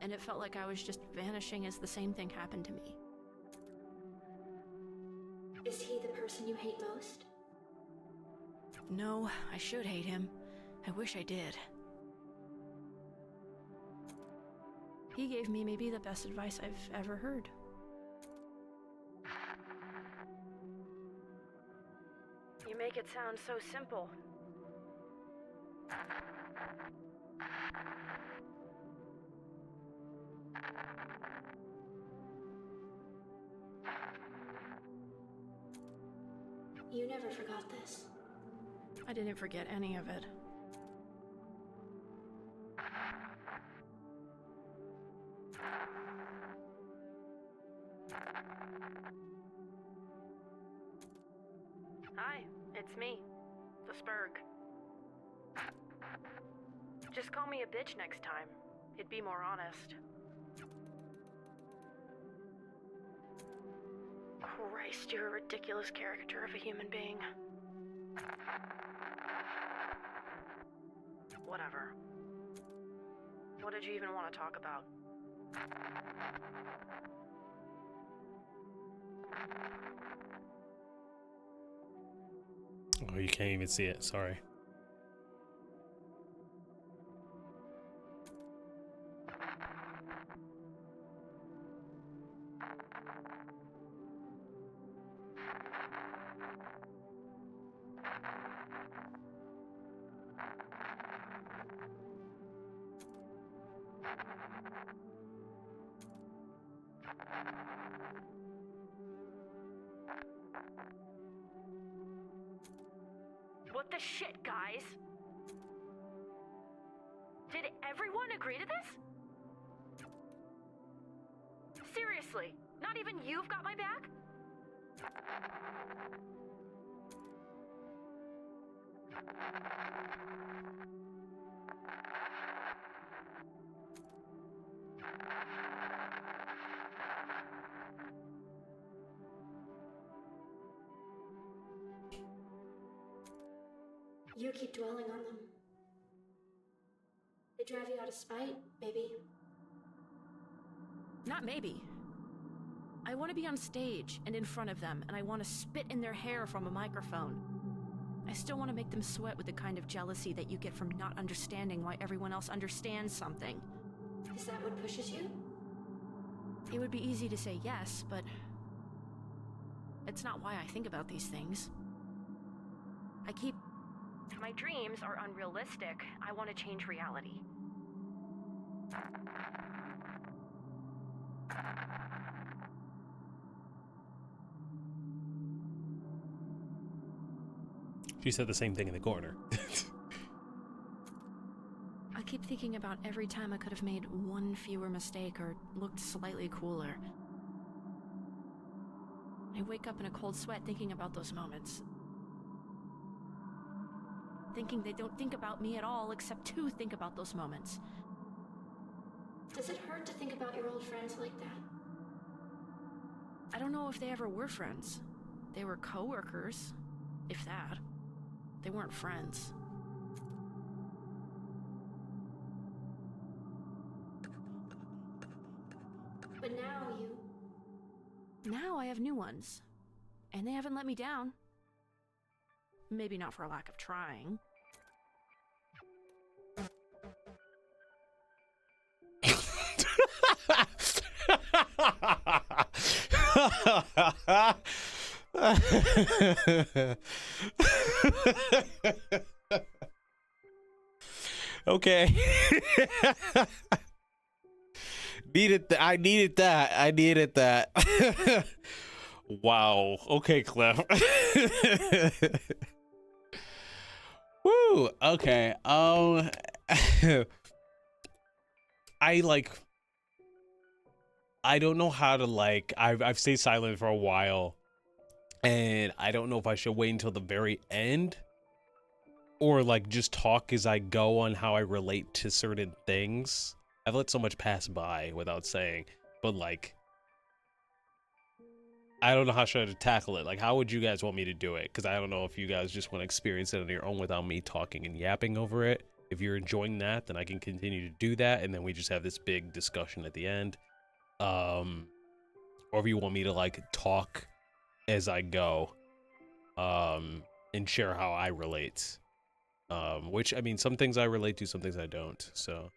And it felt like I was just vanishing as the same thing happened to me. Is he the person you hate most? No, I should hate him. I wish I did. He gave me maybe the best advice I've ever heard. You make it sound so simple. You never forgot this. I didn't forget any of it. Hi, it's me, the Spurg. Just call me a bitch next time. It'd be more honest. Christ, you're a ridiculous caricature of a human being. Whatever. What did you even want to talk about? Oh, you can't even see it. Sorry. What the shit, guys? Did everyone agree to this? Seriously, not even you've got my back? You keep dwelling on them. They drive you out of spite, maybe. Not maybe. I want to be on stage and in front of them, and I want to spit in their hair from a microphone. I still want to make them sweat with the kind of jealousy that you get from not understanding why everyone else understands something. Is that what pushes you? It would be easy to say yes, but it's not why I think about these things. My dreams are unrealistic. I want to change reality. She said the same thing in the corner. I keep thinking about every time I could have made one fewer mistake or looked slightly cooler. I wake up in a cold sweat thinking about those moments. Thinking they don't think about me at all except to think about those moments. Does it hurt to think about your old friends like that? I don't know if they ever were friends. They were co-workers, if that. They weren't friends. But now Now I have new ones. And they haven't let me down. Maybe not for a lack of trying. Okay. I needed that. Wow. Okay, Clef. Woo. Okay. I don't know how to I've stayed silent for a while And I don't know if I should wait until the very end or like just talk as I go on how I relate to certain things. I've let so much pass by without saying, but like, I don't know how should I tackle it. Like, how would you guys want me to do it? Because I don't know if you guys just want to experience it on your own without me talking and yapping over it. If you're enjoying that, then I can continue to do that, and then we just have this big discussion at the end. Or if you want me to like talk as I go, and share how I relate. Which, I mean, some things I relate to, some things I don't. So,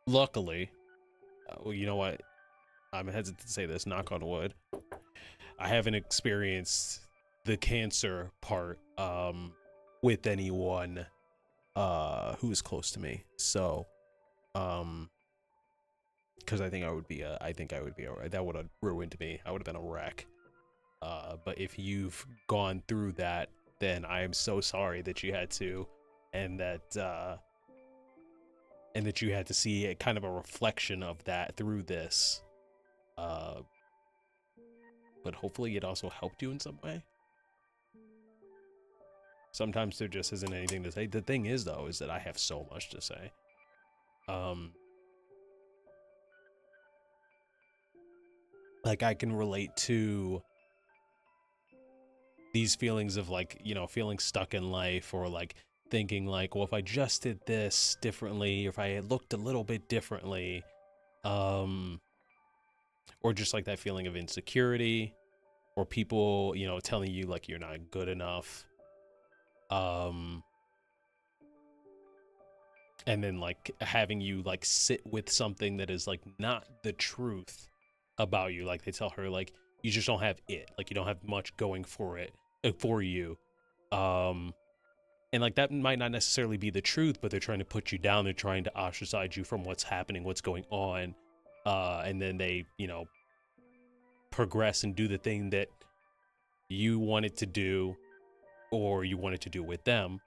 luckily, well, you know what? I'm hesitant to say this, knock on wood. I haven't experienced the cancer part with anyone who is close to me. So, because I think I would be alright. That would have ruined me. I would have been a wreck. But if you've gone through that, then I am so sorry that you had to, and that you had to see a kind of a reflection of that through this. But hopefully it also helped you in some way. Sometimes there just isn't anything to say. The thing is, though, is that I have so much to say. Like, I can relate to these feelings of, like, you know, feeling stuck in life, or like thinking like, well, if I just did this differently, or if I had looked a little bit differently, or just like that feeling of insecurity, or people, you know, telling you like you're not good enough. And then like having you like sit with something that is like not the truth about you. Like they tell her like, you just don't have it. Like you don't have much going for it, for you. And like that might not necessarily be the truth, but they're trying to put you down. They're trying to ostracize you from what's happening, what's going on. And then they, you know, progress and do the thing that you wanted to do, or you wanted to do with them.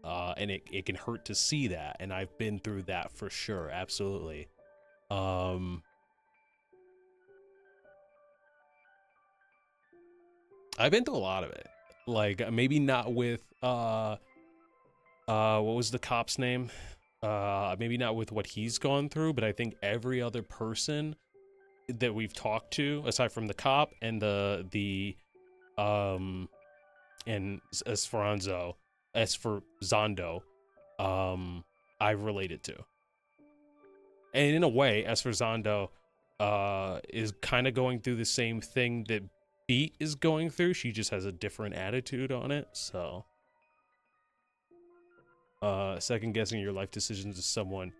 And it can hurt to see that. And I've been through that for sure. Absolutely. I've been through a lot of it. Like maybe not with, what was the cop's name? Maybe not with what he's gone through, but I think every other person that we've talked to, aside from the cop and and SFORZANDO, I've related to. And in a way, SFORZANDO is kind of going through the same thing that Beat is going through. She just has a different attitude on it. So, second guessing your life decisions to someone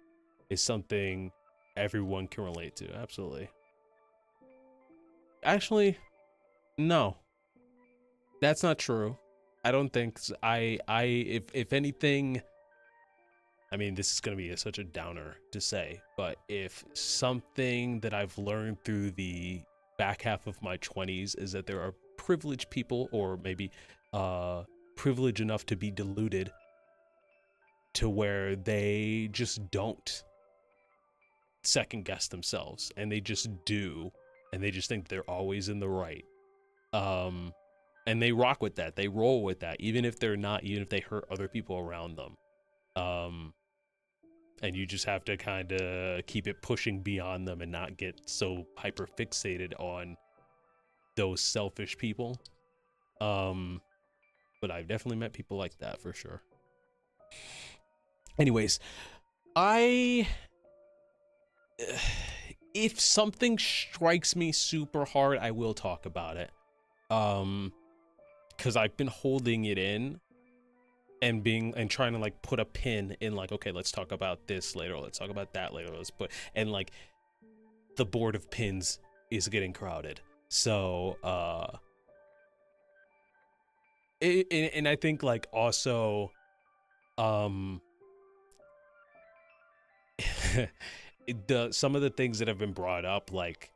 is something everyone can relate to. Absolutely. Actually, no. That's not true. I don't think if anything, I mean, this is going to be such a downer to say, but if something that I've learned through the back half of my 20s is that there are privileged people, or maybe privileged enough to be deluded to where they just don't second guess themselves, and they just do, and they just think they're always in the right. And they rock with that. They roll with that, even if they're not, even if they hurt other people around them. And you just have to kind of keep it pushing beyond them and not get so hyper fixated on those selfish people. But I've definitely met people like that for sure. Anyways, if something strikes me super hard, I will talk about it. Because I've been holding it in and trying to like put a pin in, like, okay, let's talk about this later, let's talk about that later, and like the board of pins is getting crowded. So and I think like also some of the things that have been brought up, like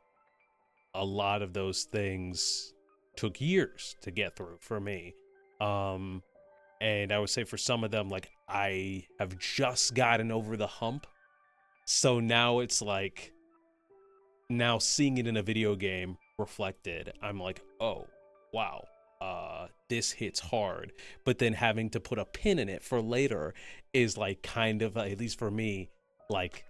a lot of those things took years to get through for me. And I would say for some of them, like, I have just gotten over the hump. So now it's like, now seeing it in a video game reflected, I'm like, oh wow, this hits hard. But then having to put a pin in it for later is like kind of, at least for me, like,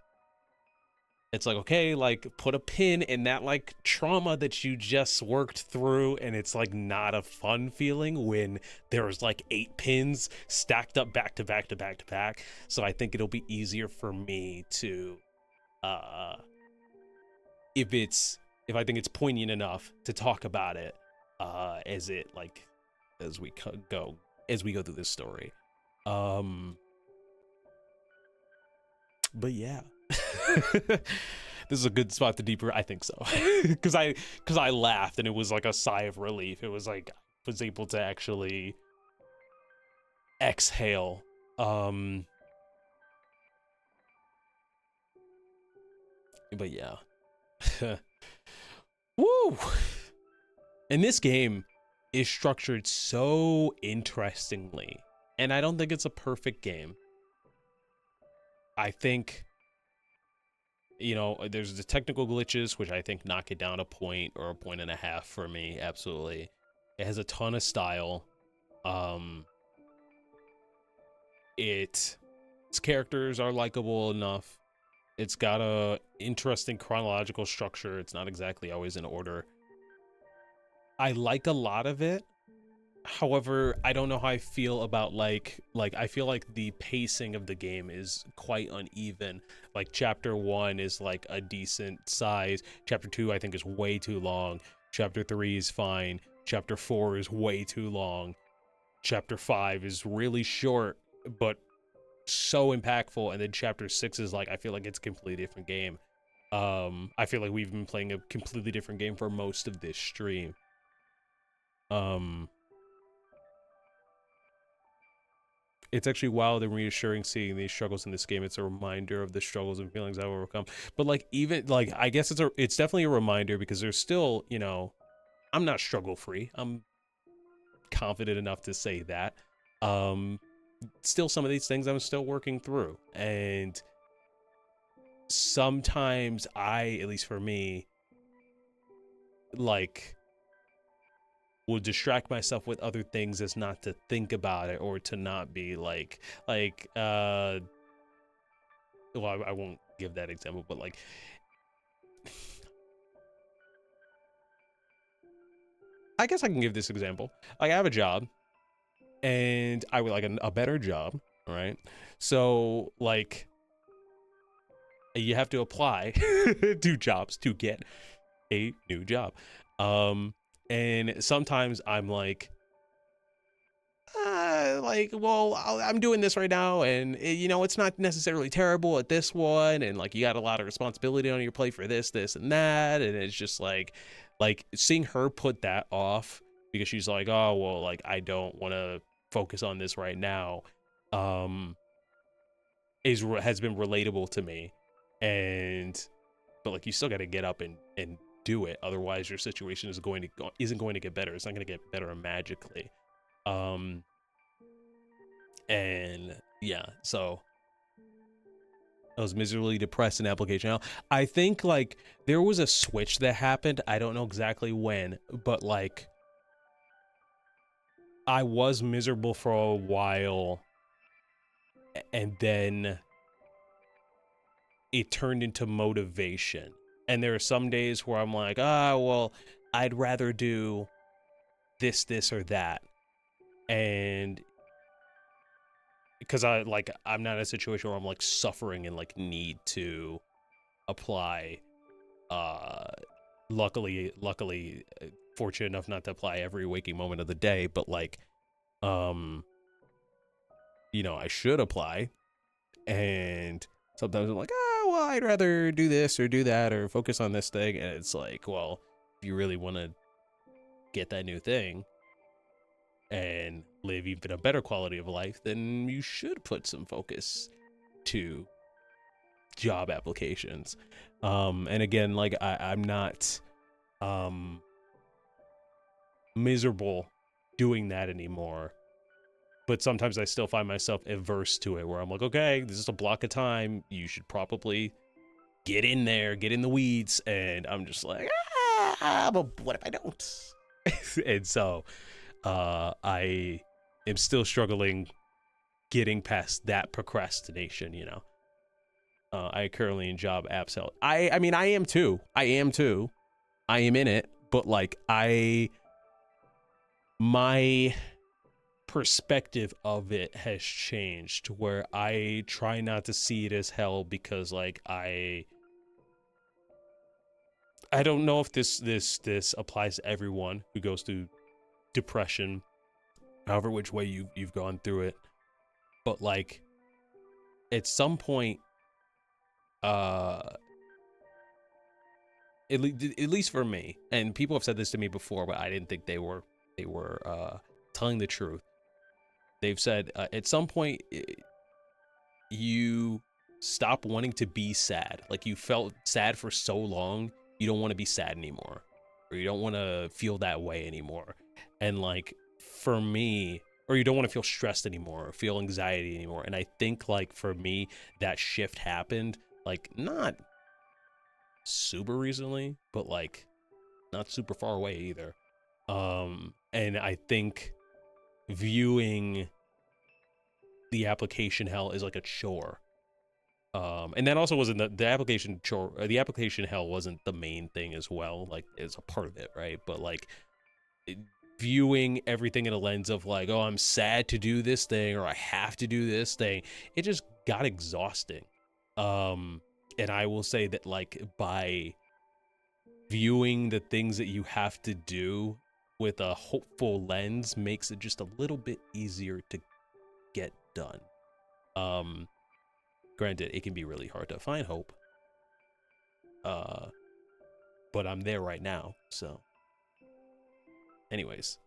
it's like, okay, like put a pin in that like trauma that you just worked through, and it's like not a fun feeling when there's like 8 pins stacked up back to back to back to back. So I think it'll be easier for me to if I think it's poignant enough to talk about it as we go through this story. But yeah. This is a good spot to deeper. I think so. Because I laughed and it was like a sigh of relief. It was like I was able to actually exhale. But yeah. Woo! And this game is structured so interestingly. And I don't think it's a perfect game. I think, you know, there's the technical glitches, which I think knock it down a point or a point and a half for me. Absolutely. It has a ton of style. Its characters are likable enough. It's got a interesting chronological structure. It's not exactly always in order. I like a lot of it. However, I don't know how I feel about like I feel like the pacing of the game is quite uneven. Like chapter 1 is like a decent size. Chapter 2 I think is way too long. Chapter 3 is fine. Chapter 4 is way too long. Chapter 5 is really short but so impactful, and then chapter 6 is like, I feel like it's a completely different game. I feel like we've been playing a completely different game for most of this stream. It's actually wild and reassuring seeing these struggles in this game. It's a reminder of the struggles and feelings I've overcome. But like, even like, I guess it's definitely a reminder, because there's still, you know, I'm not struggle free. I'm confident enough to say that. Still some of these things I'm still working through, and sometimes at least for me, like, will distract myself with other things as not to think about it, or to not be like well, I won't give that example, but like, I guess I can give this example. Like, I have a job and I would like a better job, right? So like, you have to apply to jobs to get a new job. And sometimes I'm like, well, I'm doing this right now, and you know, it's not necessarily terrible at this one, and like, you got a lot of responsibility on your plate for this and that, and it's just like seeing her put that off because she's like, oh well, like, I don't want to focus on this right now, has been relatable to me. But like, you still got to get up and do it, otherwise your situation isn't going to get better. It's not going to get better magically. And yeah, so I was miserably depressed in application hell. I think like there was a switch that happened. I don't know exactly when, but like, I was miserable for a while, and then it turned into motivation. And there are some days where I'm like, well, I'd rather do this or that. And because I'm not in a situation where I'm like suffering and like need to apply. Luckily, fortunate enough not to apply every waking moment of the day, but like, you know, I should apply. And sometimes I'm like, well, I'd rather do this or do that or focus on this thing. And it's like, well, if you really want to get that new thing and live even a better quality of life, then you should put some focus to job applications. And again, like, I'm not miserable doing that anymore, but sometimes I still find myself averse to it, where I'm like, okay, this is a block of time, you should probably get in there, get in the weeds, and I'm just like, but what if I don't? And so I am still struggling getting past that procrastination, you know. I currently in job apps help. I mean, I am too. I am in it, but like my perspective of it has changed where I try not to see it as hell because like I don't know if this applies to everyone who goes through depression, however which way you've gone through it, but like at some point at least for me, and people have said this to me before, but I didn't think they were telling the truth. They've said at some point you stop wanting to be sad. Like you felt sad for so long, you don't want to be sad anymore, or you don't want to feel that way anymore. And like for me, or you don't want to feel stressed anymore, or feel anxiety anymore. And I think like for me, that shift happened like not super recently, but like not super far away either. And I think viewing the application hell is like a chore. And that also wasn't the application chore. The application hell wasn't the main thing as well. Like it's a part of it, right? But like viewing everything in a lens of like, oh, I'm sad to do this thing, or I have to do this thing. It just got exhausting. And I will say that like by viewing the things that you have to do with a hopeful lens makes it just a little bit easier to get done. Granted, it can be really hard to find hope. But I'm there right now, so. Anyways.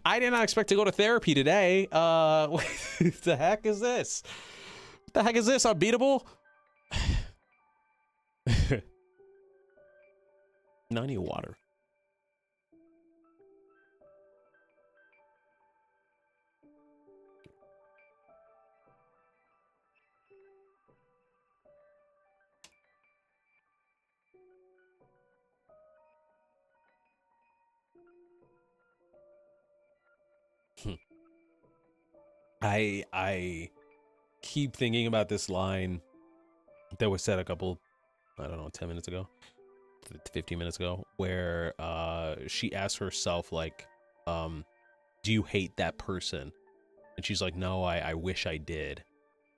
I did not expect to go to therapy today. What the heck is this? What the heck is this? Unbeatable? Now I need water. I keep thinking about this line that was said a couple, I don't know, 10 minutes ago, 15 minutes ago, where she asked herself like, do you hate that person? And she's like, no, I wish I did.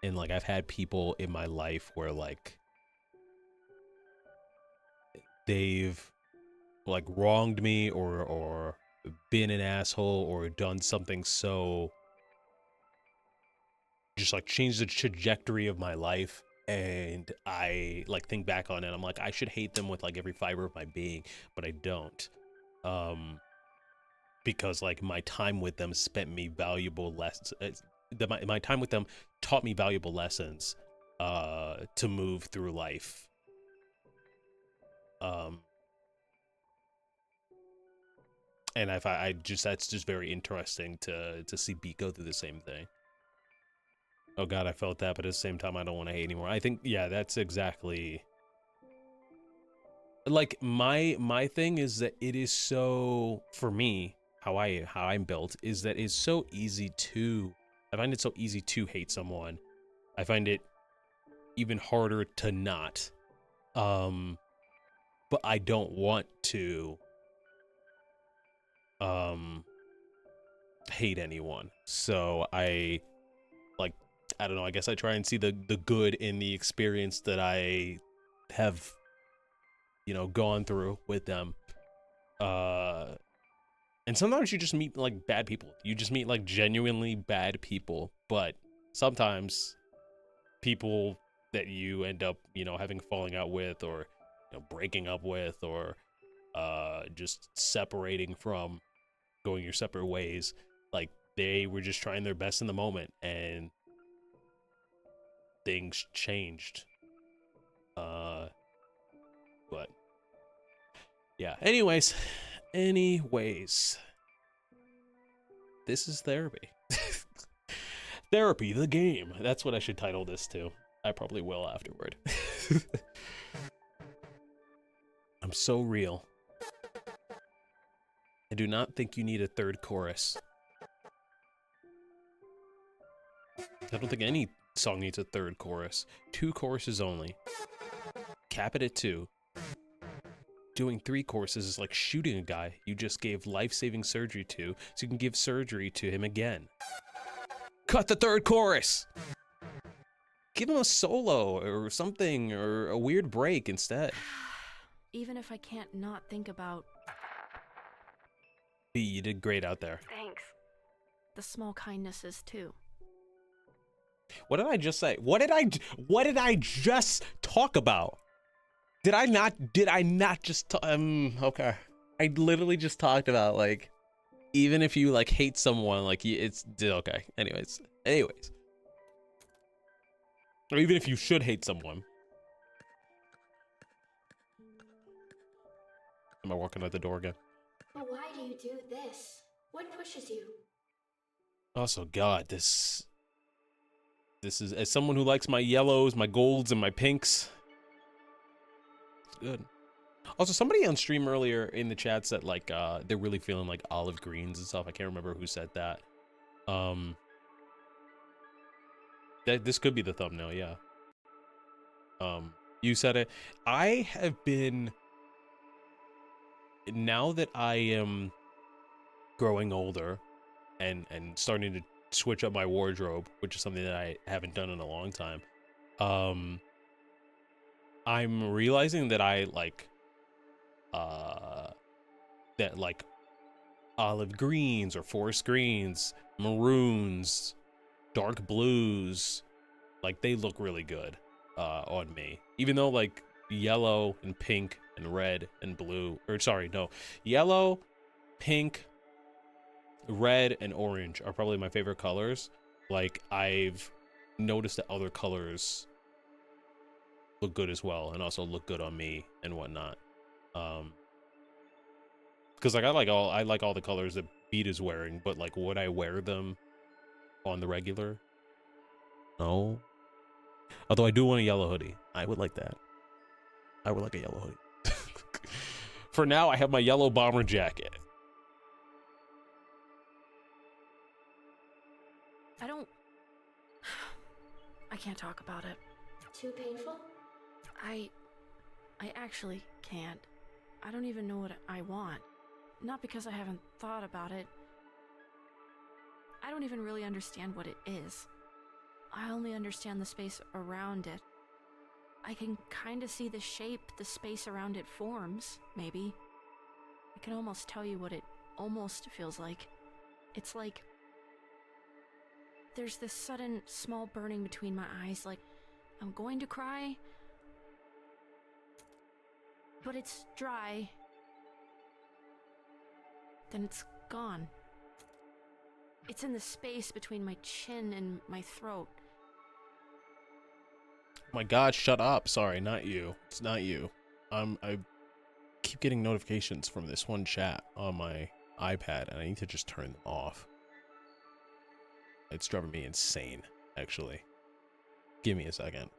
And like I've had people in my life where like they've like wronged me or been an asshole or done something so just like changed the trajectory of my life, and I like think back on it, I'm like, I should hate them with like every fiber of my being, but I don't, because like my time with them spent me valuable lessons. My time with them taught me valuable lessons to move through life. And that's just very interesting to see Beat go through the same thing. Oh God, I felt that, but at the same time, I don't want to hate anymore. I think, yeah, that's exactly like my thing is that it is so, for me, how I'm built is that it's so easy to, I find it so easy to hate someone. I find it even harder to not. But I don't want to hate anyone. So I don't know, I guess I try and see the good in the experience that I have, you know, gone through with them. And sometimes you just meet like bad people. You just meet like genuinely bad people, but sometimes people that you end up, you know, having falling out with, or, you know, breaking up with, or just separating from, going your separate ways, like they were just trying their best in the moment and things changed. But yeah, anyways, this is therapy. Therapy, the game. That's what I should title this to. I probably will afterward. I'm so real. I do not think you need a third chorus. I don't think any song needs a third chorus. 2 choruses only. Cap it at 2. Doing 3 courses is like shooting a guy you just gave life-saving surgery to, so you can give surgery to him again. Cut the 3rd chorus! Give him a solo or something, or a weird break instead. Even if I can't not think about... B, you did great out there. Thanks. The small kindnesses, too. What did I just say? What did I just talk about? Did I not just okay. I literally just talked about, like, even if you, like, hate someone, like, it's okay. Anyways. Or even if you should hate someone. Am I walking out the door again? But why do you do this? What pushes you? Also, God, this is, as someone who likes my yellows, my golds, and my pinks, it's good. Also, somebody on stream earlier in the chat said, like, they're really feeling like olive greens and stuff. I can't remember who said that. This could be the thumbnail, yeah. You said it. I have been, now that I am growing older and starting to switch up my wardrobe, which is something that I haven't done in a long time, I'm realizing that I like olive greens or forest greens, maroons, dark blues, like they look really good on me, even though like yellow and pink and red and blue, or sorry, no, yellow, pink, red, and orange are probably my favorite colors. Like, I've noticed that other colors look good as well, and also look good on me and whatnot. Because like I like all the colors that Beat is wearing, but like, would I wear them on the regular? No. Although I do want a yellow hoodie. I would like that. I would like a yellow hoodie. For now, I have my yellow bomber jacket. I can't talk about it. Too painful? I actually can't. I don't even know what I want. Not because I haven't thought about it. I don't even really understand what it is. I only understand the space around it. I can kind of see the shape the space around it forms, maybe. I can almost tell you what it almost feels like. It's like there's this sudden small burning between my eyes, like I'm going to cry, but it's dry. Then it's gone. It's in the space between my chin and my throat. My God, shut up. Sorry, not you. It's not you. I keep getting notifications from this one chat on my iPad, and I need to just turn them off. It's driving me insane, actually. Give me a second.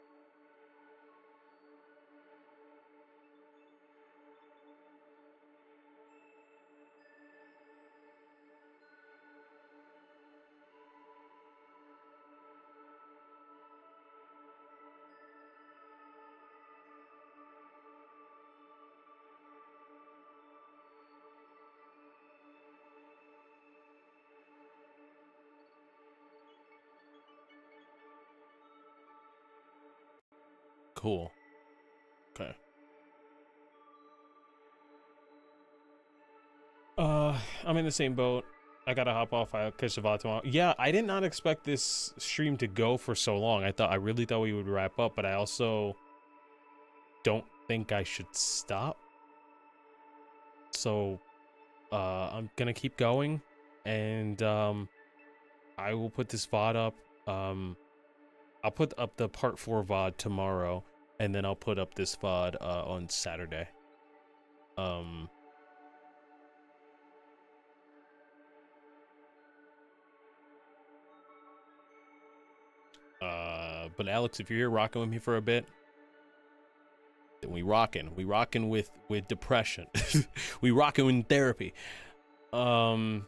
Cool. Okay. I'm in the same boat. I gotta hop off. I'll catch the VOD tomorrow. Yeah, I did not expect this stream to go for so long. I really thought we would wrap up, but I also don't think I should stop. So, I'm gonna keep going, and I will put this VOD up. I'll put up the part 4 VOD tomorrow, and then I'll put up this VOD on Saturday. But Alex, if you're here rocking with me for a bit, We rocking with depression. We rocking in therapy. I'm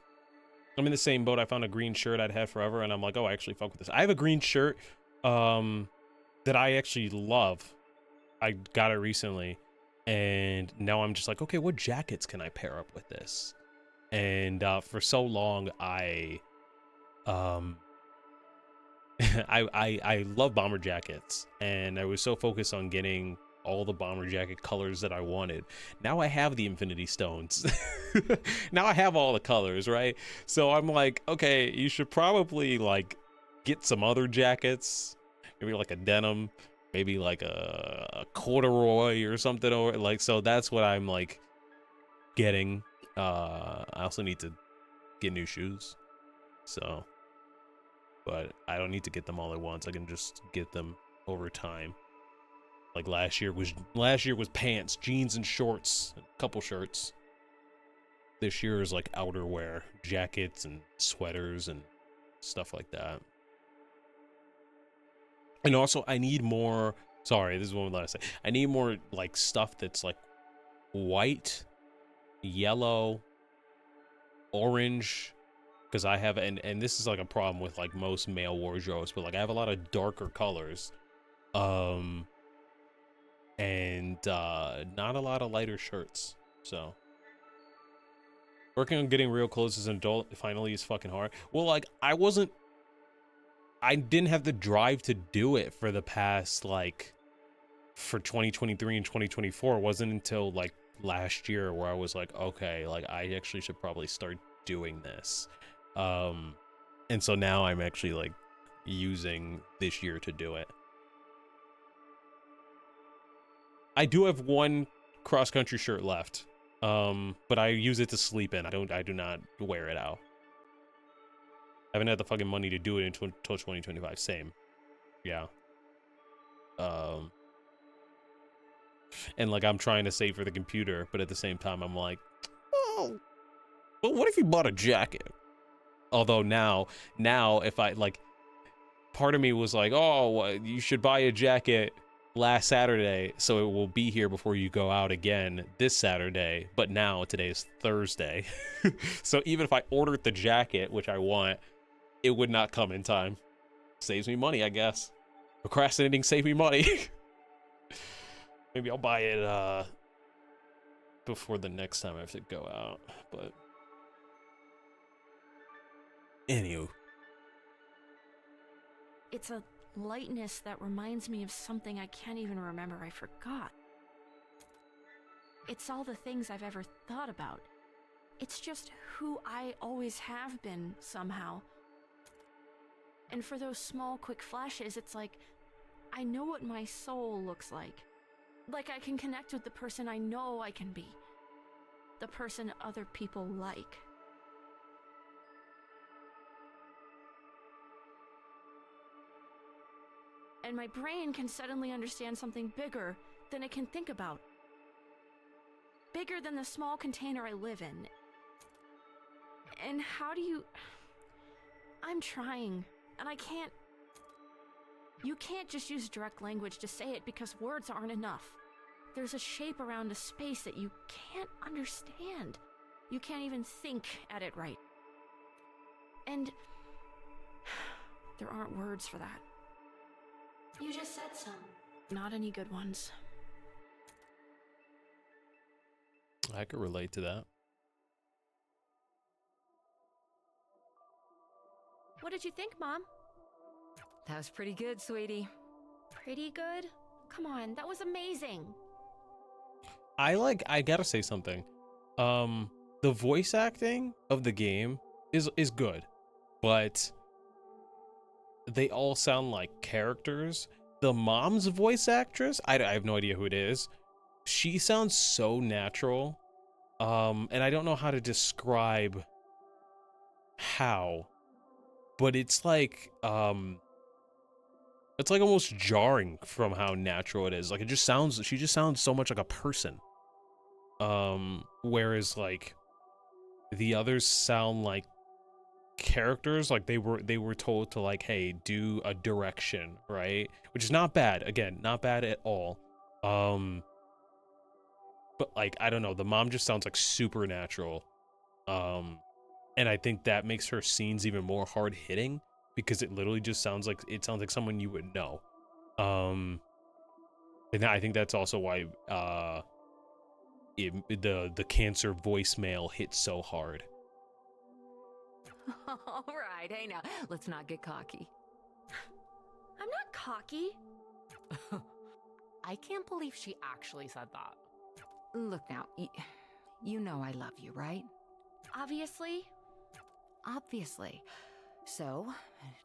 in the same boat. I found a green shirt I'd had forever, and I'm like, oh, I actually fuck with this. I have a green shirt that I actually love. I got it recently, and now I'm just like, okay, what jackets can I pair up with this? And for so long, I love bomber jackets, and I was so focused on getting all the bomber jacket colors that I wanted. Now I have the Infinity Stones. Now I have all the colors, right? So I'm like, okay, you should probably like get some other jackets, maybe like a denim, maybe like a corduroy or something, or like, so that's what I'm like getting. I also need to get new shoes, so, but I don't need to get them all at once. I can just get them over time. Like last year was pants, jeans, and shorts, a couple shirts. This year is like outerwear, jackets and sweaters and stuff like that. And also, I need more. Sorry, this is one last thing. I need more like stuff that's like white, yellow, orange, because I have, and this is like a problem with like most male wardrobes, but like I have a lot of darker colors. And not a lot of lighter shirts. So working on getting real clothes as an adult finally is fucking hard. Well, like I didn't have the drive to do it for the past, like, for 2023 and 2024. It wasn't until like last year where I was like, okay, like I actually should probably start doing this. And so now I'm actually like using this year to do it. I do have one cross-country shirt left, but I use it to sleep in. I do not wear it out. I haven't had the fucking money to do it until 2025. Same, yeah. And like I'm trying to save for the computer, but at the same time I'm like, oh, but what if you bought a jacket? Although now if I like, part of me was like, oh, you should buy a jacket last Saturday, so it will be here before you go out again this Saturday. But now today is Thursday. So even if I ordered the jacket, which I want, it would not come in time. Saves me money, I guess. Procrastinating saved me money. Maybe I'll buy it before the next time I have to go out. But anywho, It's a lightness that reminds me of something I can't even remember. I forgot. It's all the things I've ever thought about. It's just who I always have been, somehow. And for those small, quick flashes, it's like I know what my soul looks like. Like I can connect with the person I know I can be. The person other people like. And my brain can suddenly understand something bigger than it can think about. Bigger than the small container I live in. And how do you... I'm trying, and I can't... You can't just use direct language to say it because words aren't enough. There's a shape around a space that you can't understand. You can't even think at it right. And there aren't words for that. You just said some. Not any good ones. I could relate to that. What did you think, Mom? That was pretty good, sweetie. Pretty good? Come on, that was amazing. I gotta say something. The voice acting of the game is good, but they all sound like characters. The mom's voice actress, I have no idea who it is. She sounds so natural. And I don't know how to describe how, but it's like almost jarring from how natural it is. Like she just sounds so much like a person. Whereas like the others sound like characters, like they were told to like, hey, do a direction, right? Which is not bad. Again, not bad at all. but like, I don't know, the mom just sounds like supernatural. And I think that makes her scenes even more hard hitting because it literally just sounds like someone you would know. And I think that's also why the cancer voicemail hits so hard. All right, hey now, let's not get cocky. I'm not cocky. I can't believe she actually said that. Look now, you know I love you, right? Obviously. Obviously. So,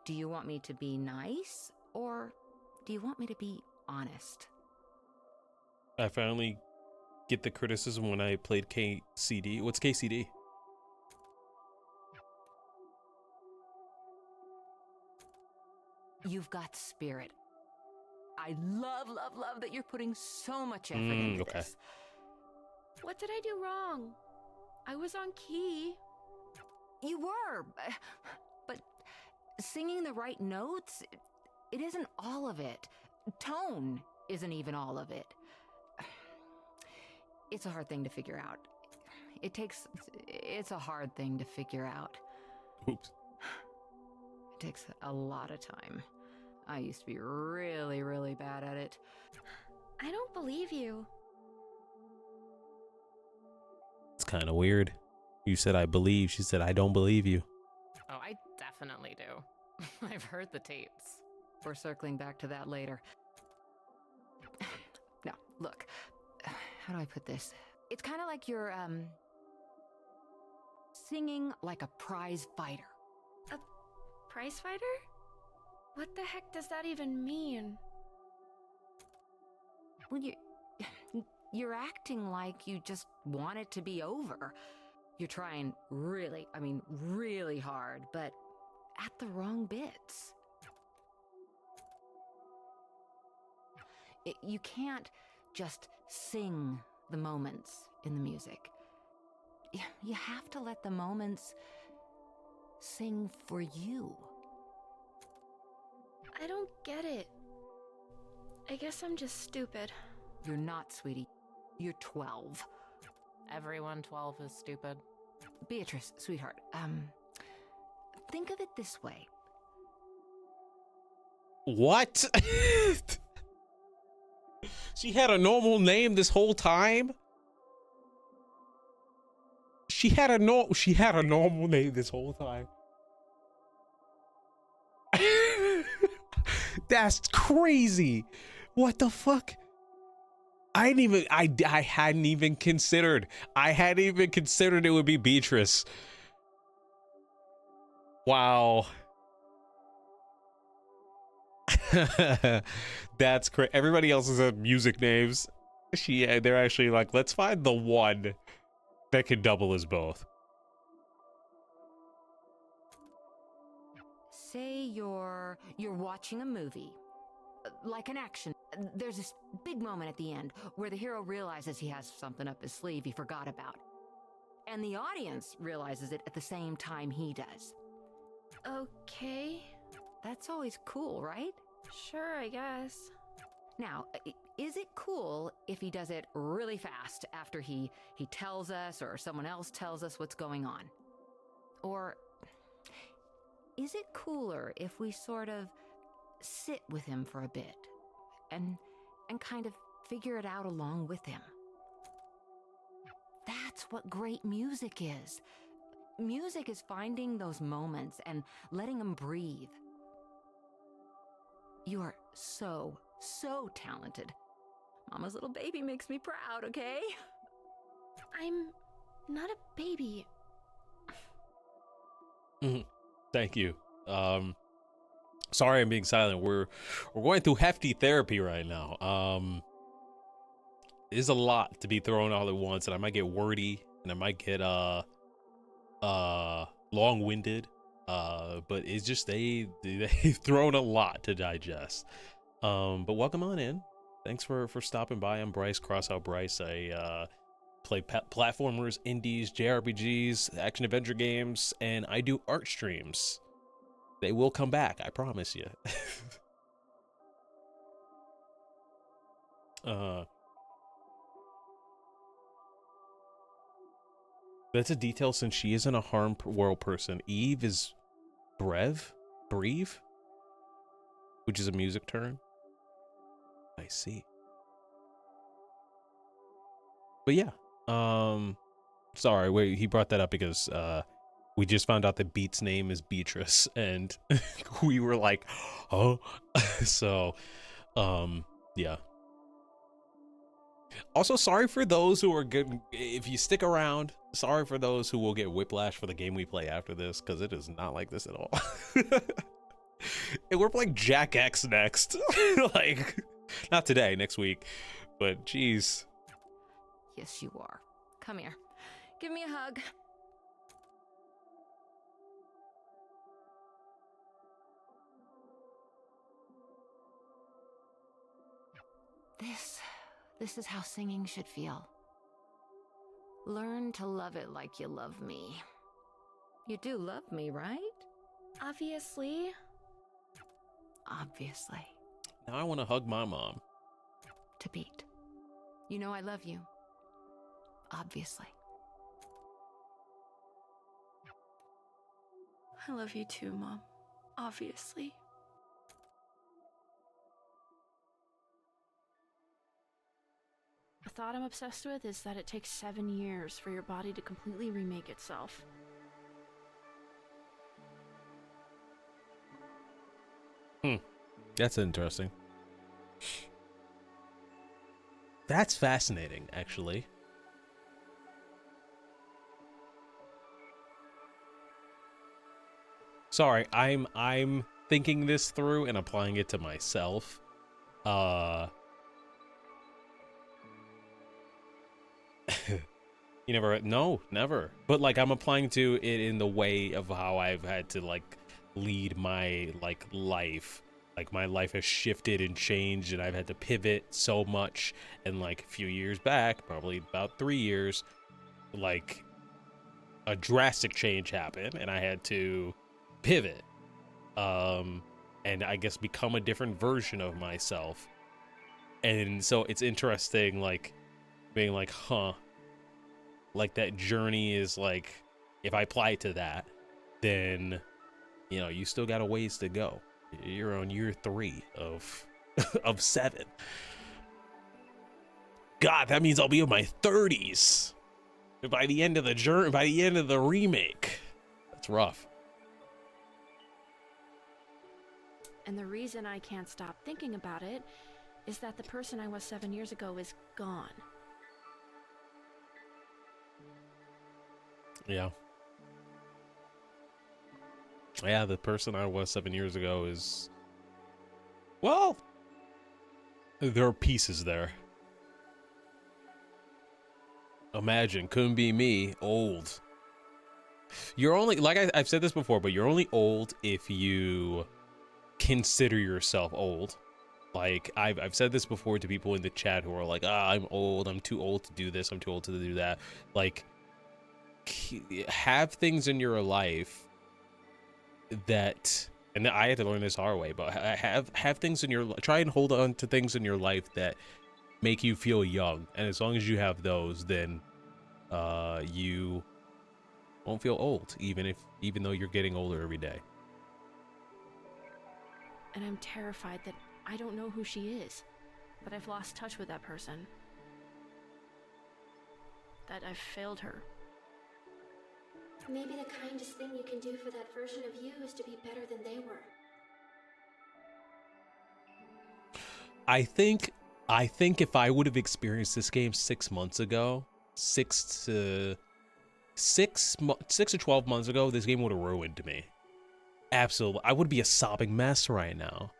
do you want me to be nice, or do you want me to be honest? I finally get the criticism when I played KCD. What's KCD? You've got spirit. I love that you're putting so much effort into this. What did I do wrong? I was on key. You were, but singing the right notes, it isn't all of it. Tone isn't even all of it. It's a hard thing to figure out. It's a hard thing to figure out. Oops. It takes a lot of time. I used to be really, really bad at it. I don't believe you. It's kind of weird. You said I believe. She said I don't believe you. Oh, I definitely do. I've heard the tapes. We're circling back to that later. Now, look. How do I put this? It's kind of like you're, singing like a prize fighter. A prize fighter? What the heck does that even mean? Well, you're acting like you just want it to be over. You're trying really, I mean, really hard, but at the wrong bits. You can't just sing the moments in the music. You have to let the moments sing for you. I don't get it. I guess I'm just stupid. You're not, sweetie. You're 12. Everyone 12 is stupid. Beatrice, sweetheart, think of it this way. What? She had a normal name this whole time? She had a normal name this whole time. That's crazy. What the fuck? I hadn't even considered it would be Beatrice. Wow. That's crazy. Everybody else has music names. They're actually like, let's find the one that can double as both. Say you're watching a movie, like an action. There's this big moment at the end where the hero realizes he has something up his sleeve he forgot about. And the audience realizes it at the same time he does. Okay. That's always cool, right? Sure, I guess. Now, is it cool if he does it really fast after he tells us or someone else tells us what's going on? Or is it cooler if we sort of sit with him for a bit and kind of figure it out along with him? That's what great music is. Music is finding those moments and letting them breathe. You are so talented. Mama's little baby makes me proud, okay? I'm not a baby. Thank you. Sorry I'm being silent. We're going through hefty therapy right now. There's a lot to be thrown all at once, and I might get wordy and I might get long-winded. But it's just they've thrown a lot to digest. But welcome on in. Thanks for stopping by. I'm Bryce, CrossOutBryce. I play platformers, indies, JRPGs, action adventure games, and I do art streams. They will come back, I promise you. That's a detail since she isn't a harm world person. Eve is breve, which is a music term. I see. But yeah, sorry, wait, he brought that up because we just found out that Beat's name is Beatrice, and we were like, oh, so yeah. Also, sorry for those who are good. If you stick around, sorry for those who will get whiplash for the game we play after this, because it is not like this at all. And we're playing Jack X next. Like, not today, next week, but geez. Yes, you are. Come here. Give me a hug. This is how singing should feel. Learn to love it like you love me. You do love me, right? Obviously. Obviously. Now I want to hug my mom. To Beat. You know I love you. Obviously. I love you too, Mom. Obviously. A thought I'm obsessed with is that it takes 7 years for your body to completely remake itself. That's interesting. That's fascinating, actually. Sorry, I'm thinking this through and applying it to myself. You never, no, never. But like I'm applying to it in the way of how I've had to like lead my like life. Like my life has shifted and changed and I've had to pivot so much. And like a few years back, probably about 3 years, like a drastic change happened and I had to pivot. And I guess become a different version of myself. And so it's interesting, like being like, huh, like that journey is like, if I apply it to that, then, you know, you still got a ways to go. You're on year 3 of 7. God, that means I'll be in my 30s by the end of the journey, by the end of the remake. That's rough. And the reason I can't stop thinking about it is that the person I was 7 years ago is gone. Yeah. Yeah, the person I was 7 years ago is, well, there are pieces there. Imagine, couldn't be me, old. You're only, like I've said this before, but you're only old if you consider yourself old. Like I've said this before to people in the chat who are like, I'm old, I'm too old to do this, I'm too old to do that. Like, have things in your life that, and I had to learn this our way, but have things in your, try and hold on to things in your life that make you feel young, and as long as you have those, then you won't feel old, even though you're getting older every day. And I'm terrified that I don't know who she is, that I've lost touch with that person, that I've failed her. Maybe the kindest thing you can do for that version of you is to be better than they were. I think if I would have experienced this game 6 months ago, 6 to 12 months ago, this game would have ruined me. Absolutely. I would be a sobbing mess right now.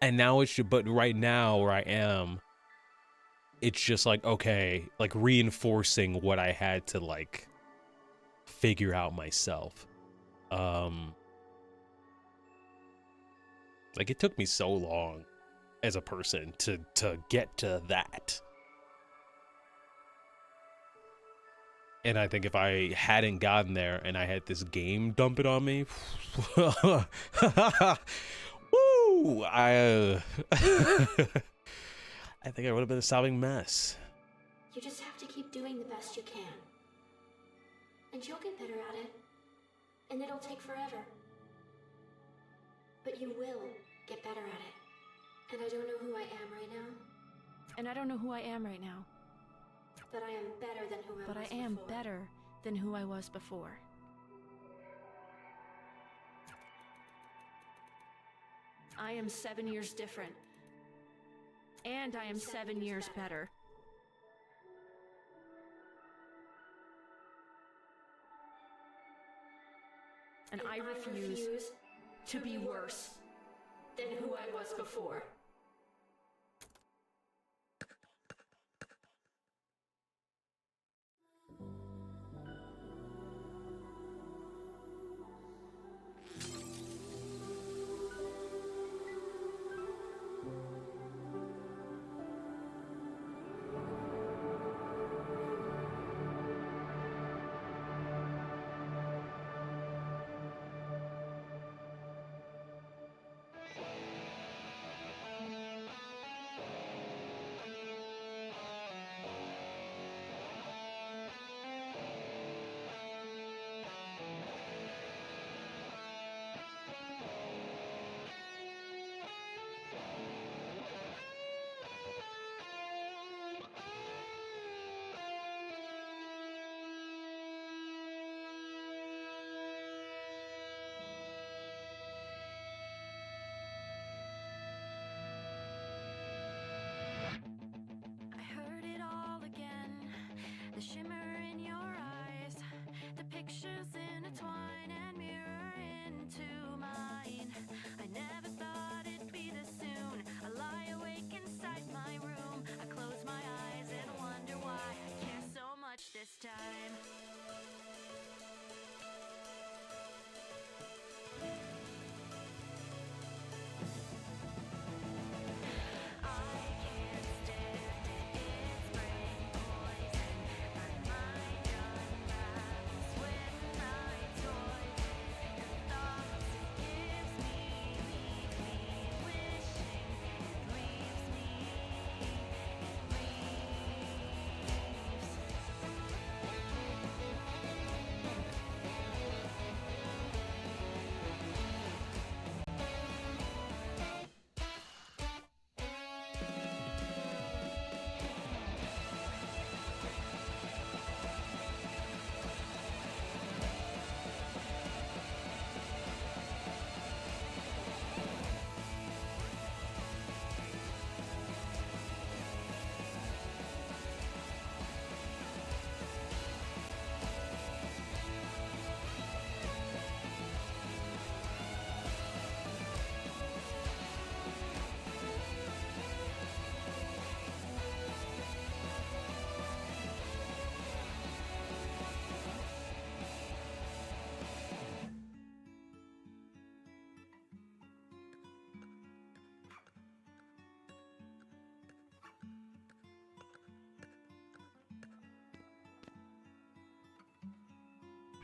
And now but right now where I am, it's just like, okay, like reinforcing what I had to like figure out myself. Like it took me so long as a person to get to that. And I think if I hadn't gotten there and I had this game dump it on me, woo, I think I would have been a sobbing mess. You just have to keep keep doing the best you can. And you'll get better at it. And it'll take forever. But you will get better at it. And I don't know who I am right now. And I don't know who I am right now. But I am better than who I was But I before. am better than who I was before. I am 7 years different. And I am 7 years better. And I refuse to be worse than who I was before. I heard it all again, the shimmer in your eyes, the pictures intertwine and mirror into mine. I never thought it'd be this soon. I lie awake inside my room. I close my eyes and wonder why I care so much this time.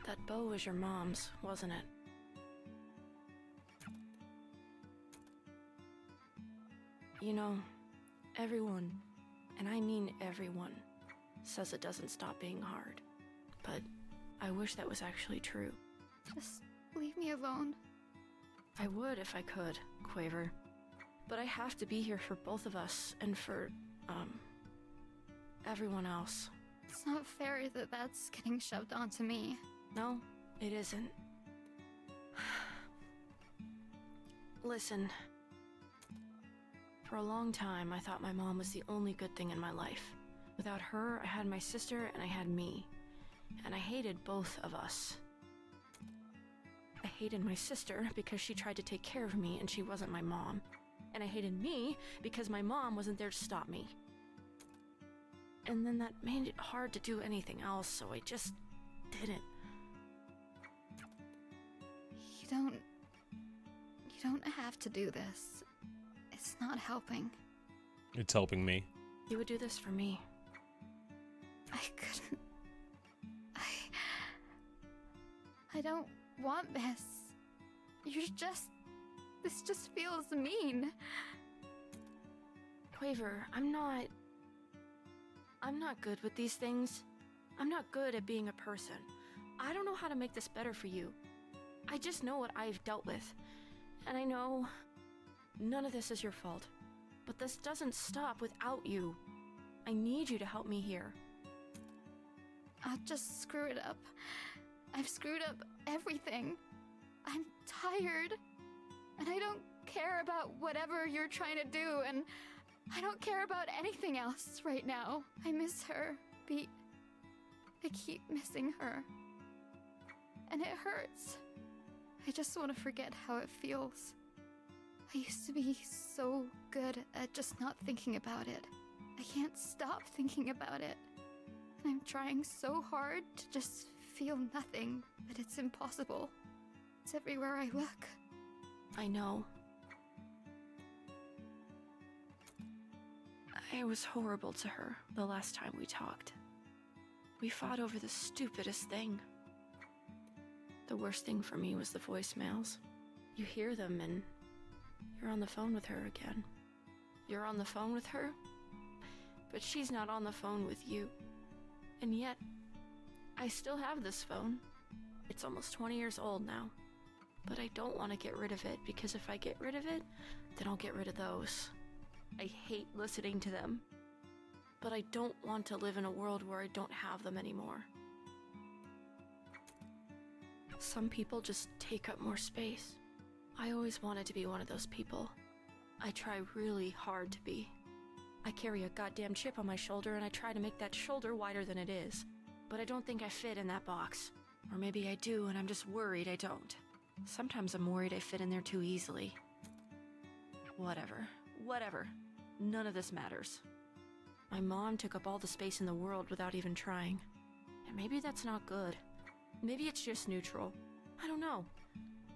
That bow was your mom's, wasn't it? You know, everyone, and I mean everyone, says it doesn't stop being hard. But I wish that was actually true. Just leave me alone. I would if I could, Quaver. But I have to be here for both of us and for, everyone else. It's not fair that that's getting shoved onto me. No, it isn't. Listen. For a long time, I thought my mom was the only good thing in my life. Without her, I had my sister and I had me. And I hated both of us. I hated my sister because she tried to take care of me and she wasn't my mom. And I hated me because my mom wasn't there to stop me. And then that made it hard to do anything else, so I just didn't. You don't have to do this. It's not helping. It's helping me. You would do this for me. I couldn't. I don't want this. This just feels mean. Quaver, I'm not I'm not good with these things. I'm not good at being a person. I don't know how to make this better for you. I just know what I've dealt with. And I know none of this is your fault. But this doesn't stop without you. I need you to help me here. I'll just screw it up. I've screwed up everything. I'm tired. And I don't care about whatever you're trying to do, and I don't care about anything else right now. I miss her, Pete. I keep missing her. And it hurts. I just want to forget how it feels. I used to be so good at just not thinking about it. I can't stop thinking about it. And I'm trying so hard to just feel nothing, but it's impossible. It's everywhere I look. I know. I was horrible to her the last time we talked. We fought over the stupidest thing. The worst thing for me was the voicemails. You hear them and you're on the phone with her again. You're on the phone with her, but she's not on the phone with you. And yet, I still have this phone. It's almost 20 years old now. But I don't want to get rid of it, because if I get rid of it, then I'll get rid of those. I hate listening to them. But I don't want to live in a world where I don't have them anymore. Some people just take up more space. I always wanted to be one of those people. I try really hard to be. I carry a goddamn chip on my shoulder and I try to make that shoulder wider than it is. But I don't think I fit in that box. Or maybe I do and I'm just worried I don't. Sometimes I'm worried I fit in there too easily. Whatever. None of this matters. My mom took up all the space in the world without even trying. And maybe that's not good. Maybe it's just neutral. I don't know.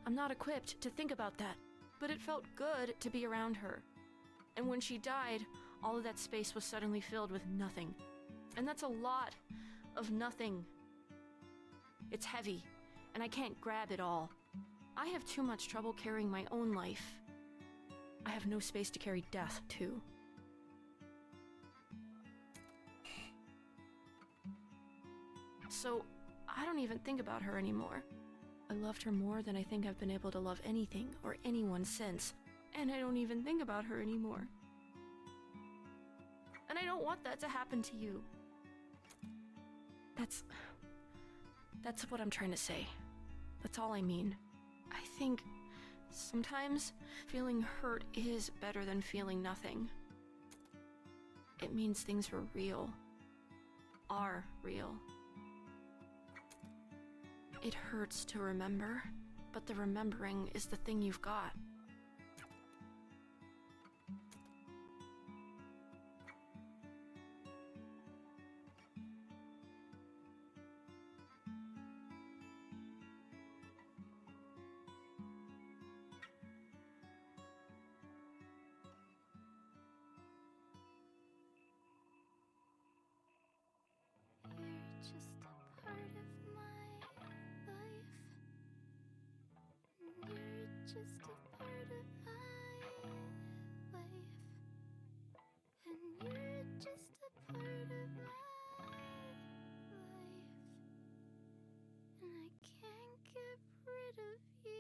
I'm not equipped to think about that. But it felt good to be around her. And when she died, all of that space was suddenly filled with nothing. And that's a lot of nothing. It's heavy, and I can't grab it all. I have too much trouble carrying my own life. I have no space to carry death, too. So, I don't even think about her anymore. I loved her more than I think I've been able to love anything or anyone since. And I don't even think about her anymore. And I don't want that to happen to you. That's what I'm trying to say. That's all I mean. I think sometimes feeling hurt is better than feeling nothing. It means things were real. Are real. It hurts to remember, but the remembering is the thing you've got. Just a part of my life. And you're just a part of my life. And I can't get rid of you.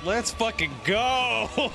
Let's fucking go.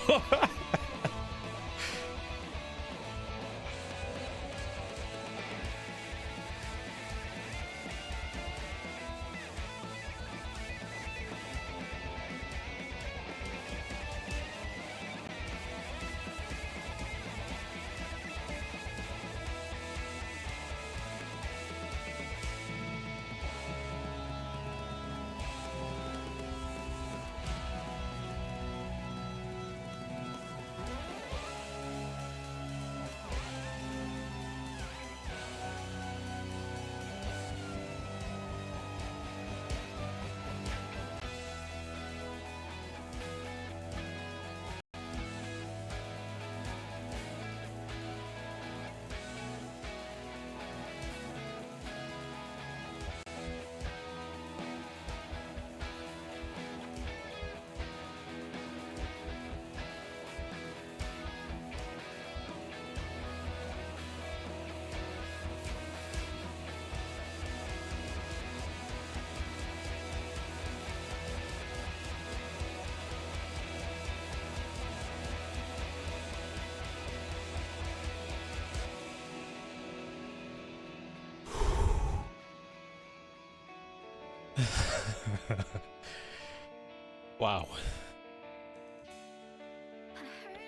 Wow.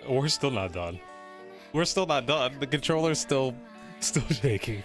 We're still not done. We're still not done. The controller's still shaking.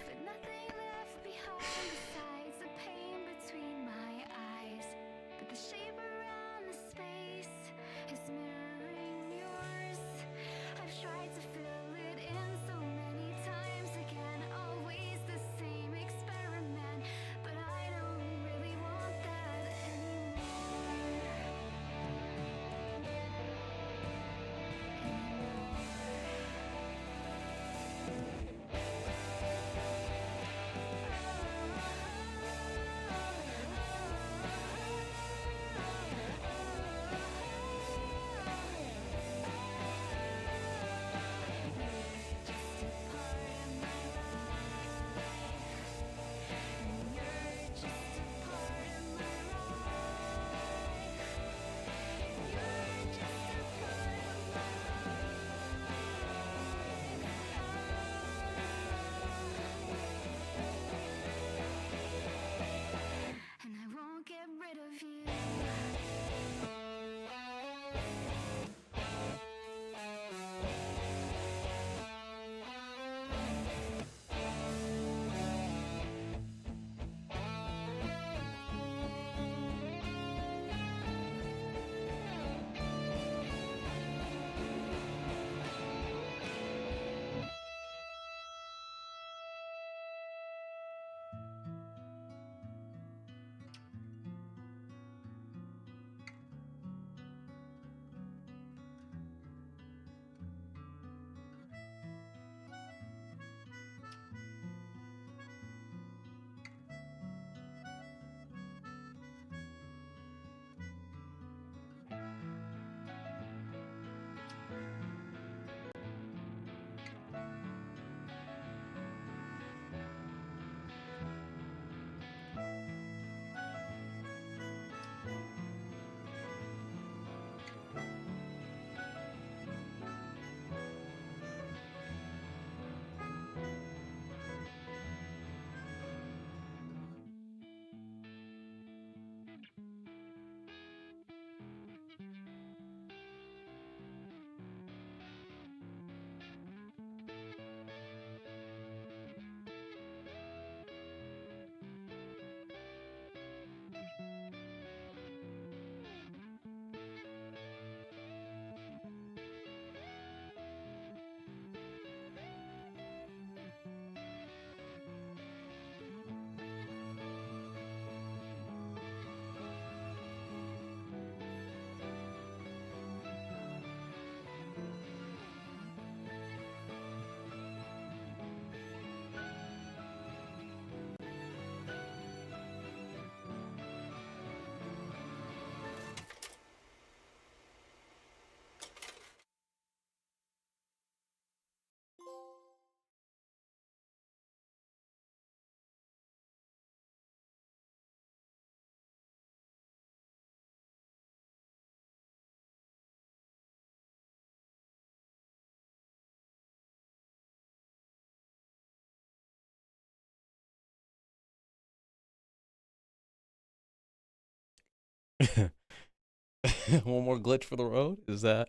One more glitch for the road? Is that?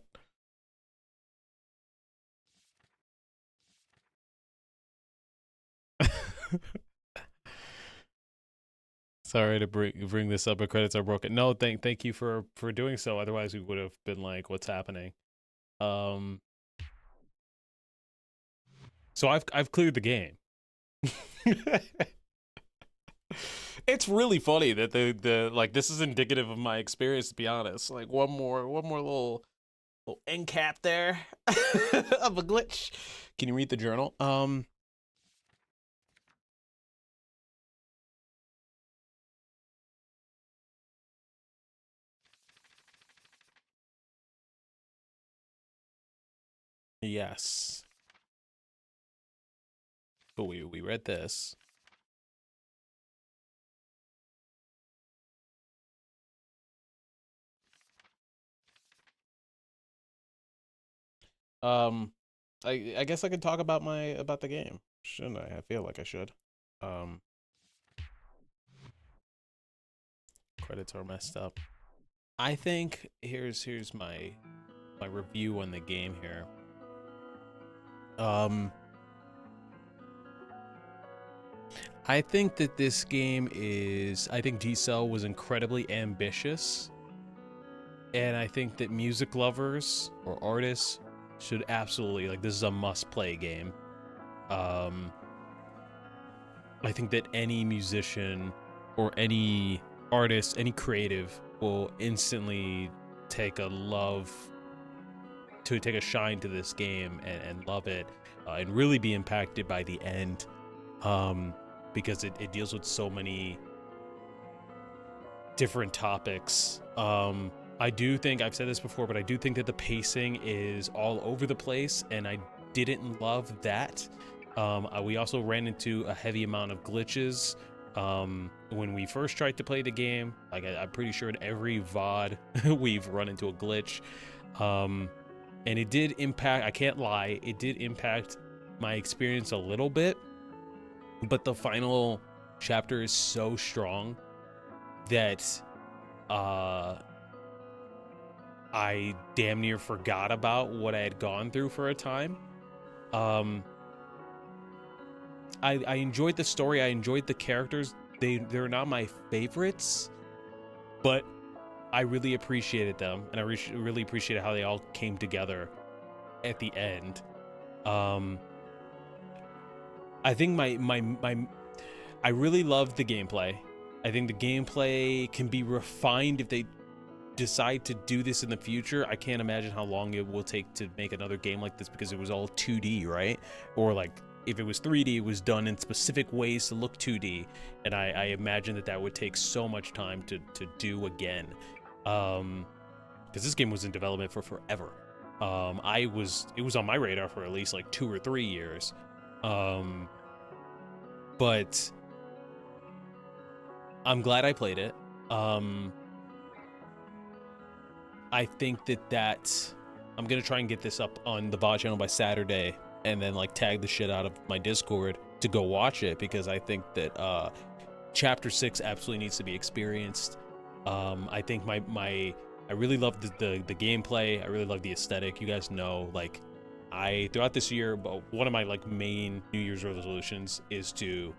Sorry to bring this up, but credits are broken. No, thank you for doing so. Otherwise, we would have been like, what's happening? So I've cleared the game. It's really funny that the like this is indicative of my experience, to be honest. Like one more little end cap there of a glitch. Can you read the journal? Yes. But we read this. I guess I could talk about the game, shouldn't I? I feel like I should. Credits are messed up. I think here's my review on the game here. I think that this game is, I think D-Cell was incredibly ambitious, and I think that music lovers or artists should absolutely, like, this is a must-play game. I think that any musician or any artist, any creative will instantly take a shine to this game and love it, and really be impacted by the end, because it deals with so many different topics. I do think, I've said this before, but I do think that the pacing is all over the place, and I didn't love that. We also ran into a heavy amount of glitches when we first tried to play the game. Like, I'm pretty sure in every VOD we've run into a glitch. And it did impact, I can't lie, it did impact my experience a little bit, but the final chapter is so strong that I damn near forgot about what I had gone through for a time. I enjoyed the story, I enjoyed the characters. They're not my favorites, but I really appreciated them, and I really appreciated how they all came together at the end. I think I really loved the gameplay. I think the gameplay can be refined if they decide to do this in the future. I can't imagine how long it will take to make another game like this, because it was all 2D, right? Or like, if it was 3D, it was done in specific ways to look 2D, and I imagine that would take so much time to do again, because this game was in development for forever. It was on my radar for at least like 2 or 3 years, but I'm glad I played it. I think that I'm gonna try and get this up on the VOD channel by Saturday, and then like tag the shit out of my Discord to go watch it, because I think that Chapter 6 absolutely needs to be experienced. I think I really love the gameplay. I really love the aesthetic. You guys know, like, throughout this year, but one of my like main New Year's resolutions is to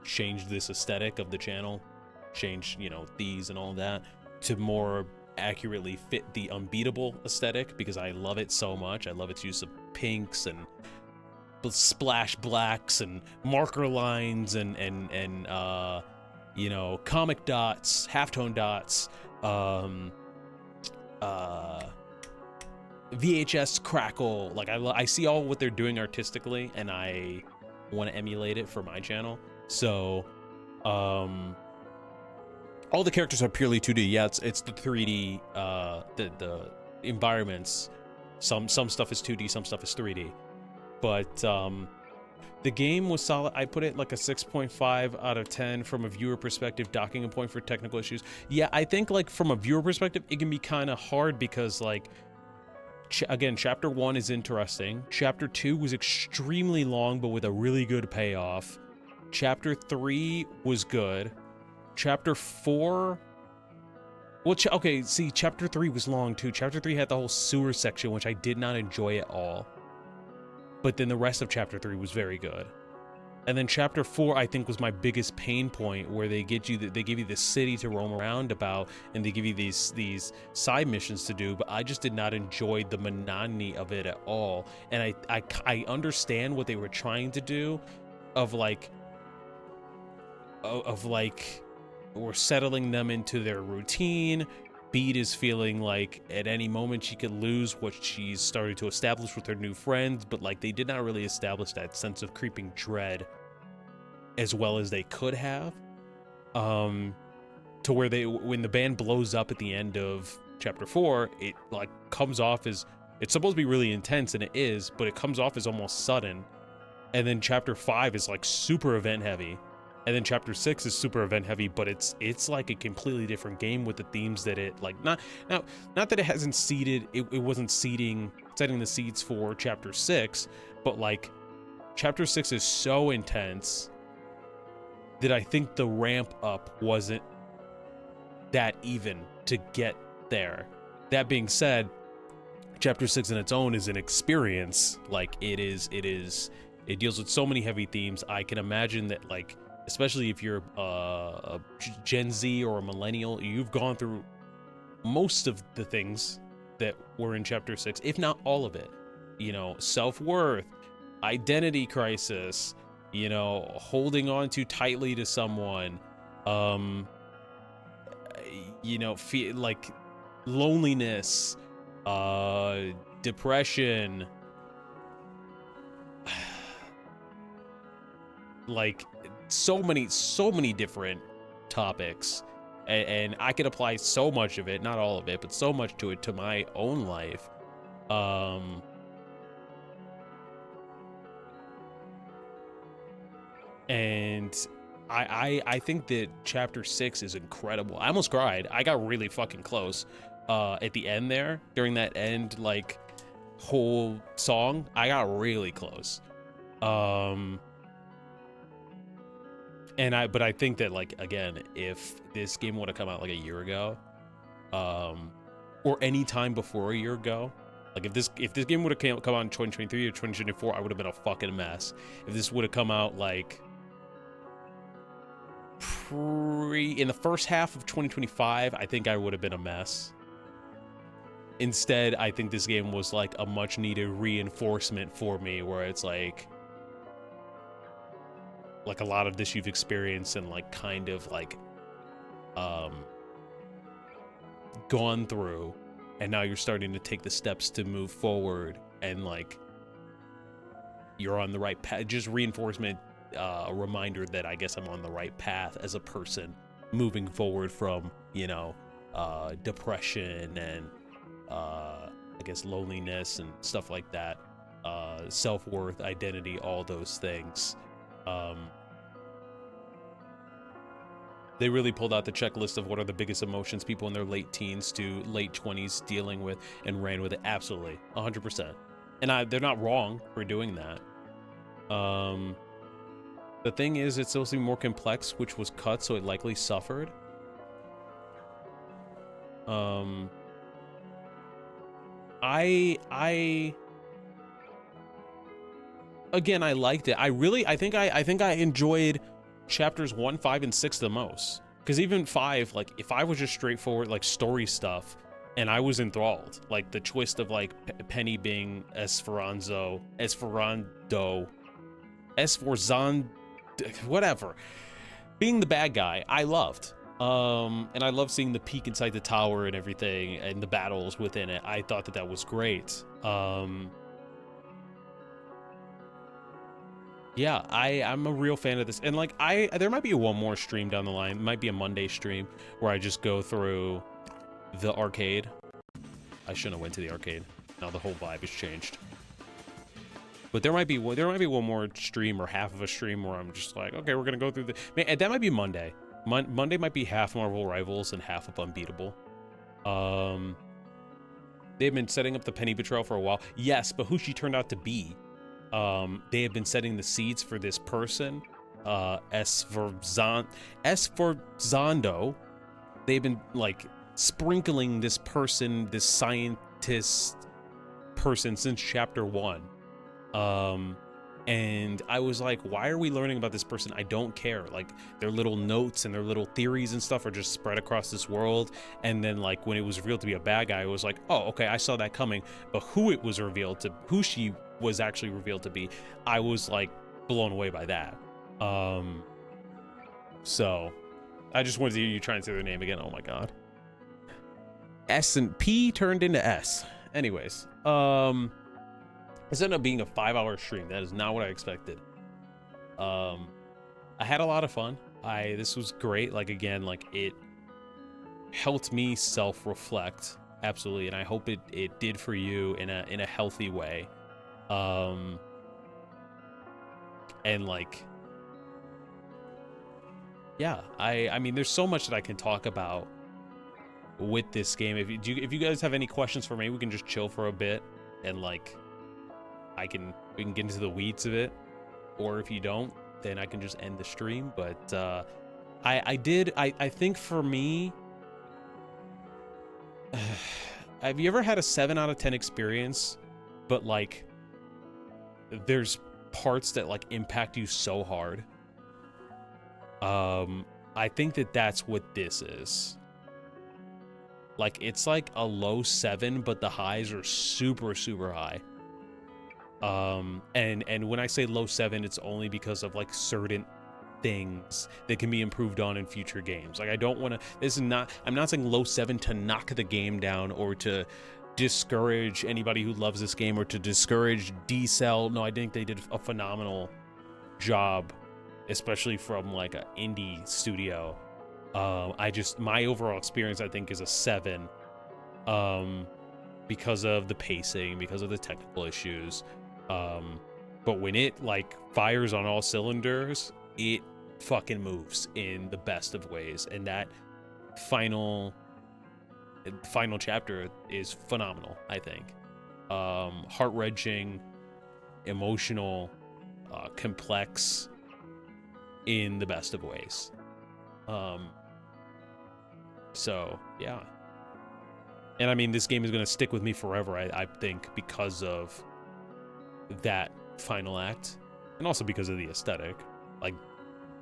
change this aesthetic of the channel, change, you know, these and all that to more accurately fit the Unbeatable aesthetic, because I love it so much. I love its use of pinks and splash blacks and marker lines and you know, comic dots, halftone dots, VHS crackle. Like, I see all what they're doing artistically, and I want to emulate it for my channel. So all the characters are purely 2D. Yeah, it's the 3D, the environments. Some stuff is 2D, some stuff is 3D. But the game was solid. I put it like a 6.5 out of 10 from a viewer perspective, docking a point for technical issues. Yeah, I think like from a viewer perspective, it can be kind of hard, because like, again, Chapter 1 is interesting. Chapter 2 was extremely long, but with a really good payoff. Chapter 3 was good. Chapter 4 Well, okay, see, chapter 3 was long too. Chapter 3 had the whole sewer section, which I did not enjoy at all. But then the rest of chapter 3 was very good. And then chapter 4, I think, was my biggest pain point, where they give you the city to roam around about, and they give you these side missions to do. But I just did not enjoy the monotony of it at all. And I understand what they were trying to do, of like we're settling them into their routine. Beat is feeling like at any moment she could lose what she's started to establish with her new friends, but like they did not really establish that sense of creeping dread as well as they could have. To where when the band blows up at the end of chapter 4, it like comes off as, it's supposed to be really intense, and it is, but it comes off as almost sudden. And then chapter 5 is like super event heavy. And then chapter 6 is super event heavy, but it's like a completely different game with the themes that it like not that it hasn't seeded, it wasn't setting the seeds for chapter 6, but like chapter 6 is so intense that I think the ramp up wasn't that even to get there. That being said, chapter 6 in its own is an experience. Like it deals with so many heavy themes. I can imagine that, like, especially if you're a Gen Z or a millennial, you've gone through most of the things that were in chapter 6, if not all of it. You know, self-worth, identity crisis, you know, holding on too tightly to someone, you know, feel like loneliness, depression, like so many different topics, and I could apply so much of it, not all of it, but so much to it, to my own life. And I think that chapter 6 is incredible. I almost cried. I got really fucking close at the end there, during that end like whole song. I got really close. But I think that, like, again, if this game would have come out like a year ago, or any time before a year ago, like if this game would have come out in 2023 or 2024, I would have been a fucking mess. If this would have come out like in the first half of 2025, I think I would have been a mess. Instead, I think this game was like a much needed reinforcement for me, where it's like a lot of this you've experienced and like kind of like gone through, and now you're starting to take the steps to move forward, and like you're on the right path. Just reinforcement, a reminder that I guess I'm on the right path as a person moving forward from, you know, depression and I guess loneliness and stuff like that, self-worth, identity, all those things. They really pulled out the checklist of what are the biggest emotions people in their late teens to late 20s dealing with, and ran with it. Absolutely, 100%. And they're not wrong for doing that. The thing is, it's supposed to be more complex, which was cut, so it likely suffered. Again, I liked it. I think I enjoyed chapters 1, 5, and 6 the most. Because even 5, like, if I was just straightforward, like, story stuff, and I was enthralled. Like, the twist of, like, Penny being Esforzando, whatever. Being the bad guy, I loved. And I love seeing the peek inside the tower and everything, and the battles within it. I thought that was great. Yeah, I'm a real fan of this. And like, there might be one more stream down the line. It might be a Monday stream where I just go through the arcade. I shouldn't have went to the arcade. Now the whole vibe has changed. But there might be one more stream, or half of a stream, where I'm just like, okay, we're gonna go through the. Man, that might be Monday. Monday might be half Marvel Rivals and half of Unbeatable. They've been setting up the Penny betrayal for a while. Yes, but who she turned out to be. They have been setting the seeds for this person, Esforzando. They've been like sprinkling this person, this scientist person since chapter 1. And I was like, why are we learning about this person? I don't care. Like, their little notes and their little theories and stuff are just spread across this world. And then, like, when it was revealed to be a bad guy, I was like, oh, okay, I saw that coming. But who she was actually revealed to be, I was like blown away by that. So I just wanted to hear you try and say their name again. Oh my god. S and P turned into S. Anyways, this ended up being a 5-hour stream. That is not what I expected. I had a lot of fun. This was great. Like, again, like, it helped me self-reflect, absolutely, and I hope it did for you in a healthy way. And like, yeah, I mean, there's so much that I can talk about with this game. If you guys have any questions for me, we can just chill for a bit and like we can get into the weeds of it, or if you don't, then I can just end the stream. But I think for me, have you ever had a 7 out of 10 experience, but like there's parts that like impact you so hard? I think that's what this is. Like, it's like a low 7, but the highs are super, super high. And when I say low 7, it's only because of like certain things that can be improved on in future games. Like, I don't want to, I'm not saying low 7 to knock the game down or to discourage anybody who loves this game or to discourage D-Cell. No, I think they did a phenomenal job, especially from like an indie studio. My overall experience, I think, is a 7, because of the pacing, because of the technical issues. But when it like fires on all cylinders, it fucking moves in the best of ways. And that final chapter is phenomenal, I think. Heart-wrenching, emotional, complex in the best of ways. So yeah, and I mean, this game is going to stick with me forever, I think, because of that final act, and also because of the aesthetic. Like,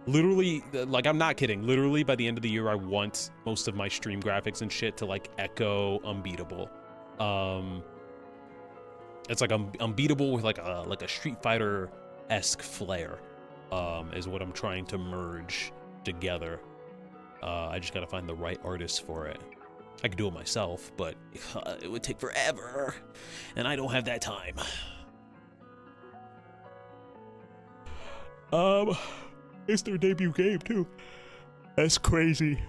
literally, like, I'm not kidding, literally by the end of the year, I want most of my stream graphics and shit to like echo Unbeatable. It's like Unbeatable with like a Street Fighter-esque flair, is what I'm trying to merge together. I just gotta find the right artist for it. I could do it myself, but it would take forever, and I don't have that time. It's their debut game too. That's crazy.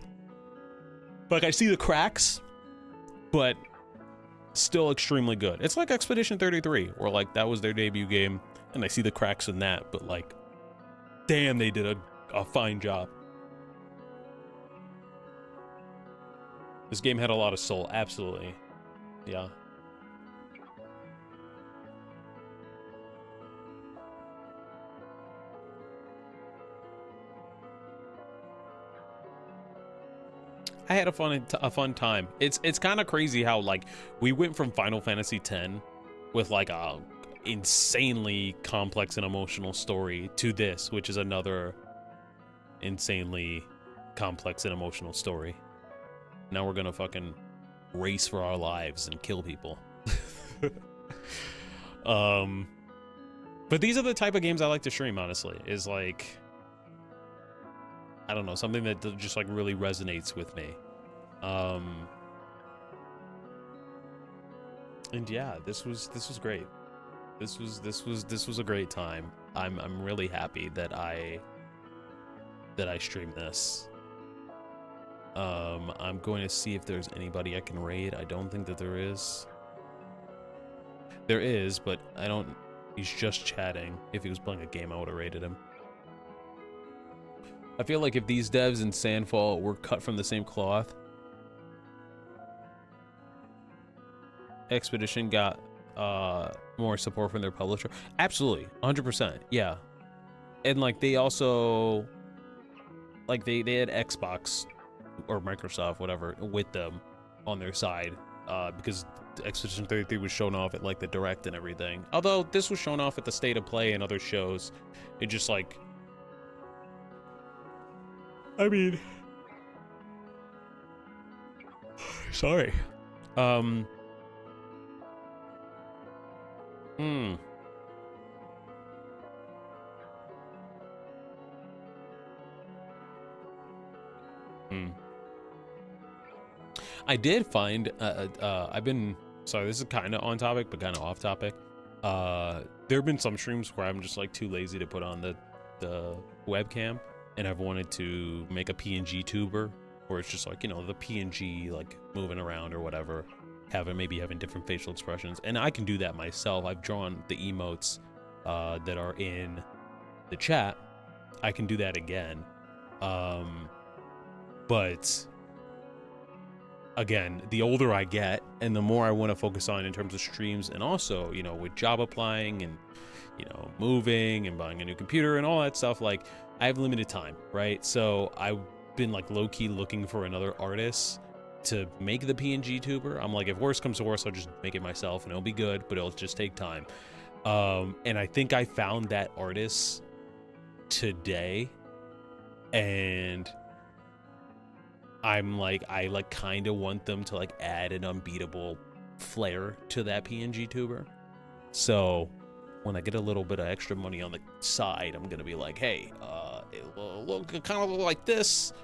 Like, I see the cracks, but still extremely good. It's like Expedition 33, where like that was their debut game, and I see the cracks in that, but like, damn, they did a fine job. This game had a lot of soul, absolutely. Yeah. I had a fun time. It's kind of crazy how like we went from Final Fantasy X with like a insanely complex and emotional story to this, which is another insanely complex and emotional story. Now we're gonna fucking race for our lives and kill people. But these are the type of games I like to stream, honestly. Is like, I don't know, something that just like really resonates with me. And yeah, this was great. This was a great time. I'm really happy that I streamed this. I'm going to see if there's anybody I can raid. I don't think that there is. There is, but I don't. He's just chatting. If he was playing a game, I would have raided him. I feel like if these devs in Sandfall were cut from the same cloth, Expedition got more support from their publisher. Absolutely, 100%. Yeah, and like they also, like they had Xbox or Microsoft, whatever, with them, on their side, because Expedition 33 was shown off at like the Direct and everything. Although this was shown off at the State of Play and other shows. It just like, I mean, sorry. I did find, I've been, sorry, this is kind of on topic, but kind of off topic. There have been some streams where I'm just like too lazy to put on the webcam, and I've wanted to make a PNG tuber, where it's just like, you know, the PNG like moving around or whatever, maybe having different facial expressions, and I can do that myself. I've drawn the emotes that are in the chat. I can do that again, but again, the older I get and the more I want to focus on in terms of streams, and also, you know, with job applying and, you know, moving and buying a new computer and all that stuff, like I have limited time, right? So I've been like low-key looking for another artist to make the PNG tuber. I'm like, if worse comes to worse, I'll just make it myself and it'll be good, but it'll just take time. And I think I found that artist today, and I'm like, I like kind of want them to like add an unbeatable flair to that PNG tuber. So when I get a little bit of extra money on the side, I'm gonna be like, hey, it will look kind of like this,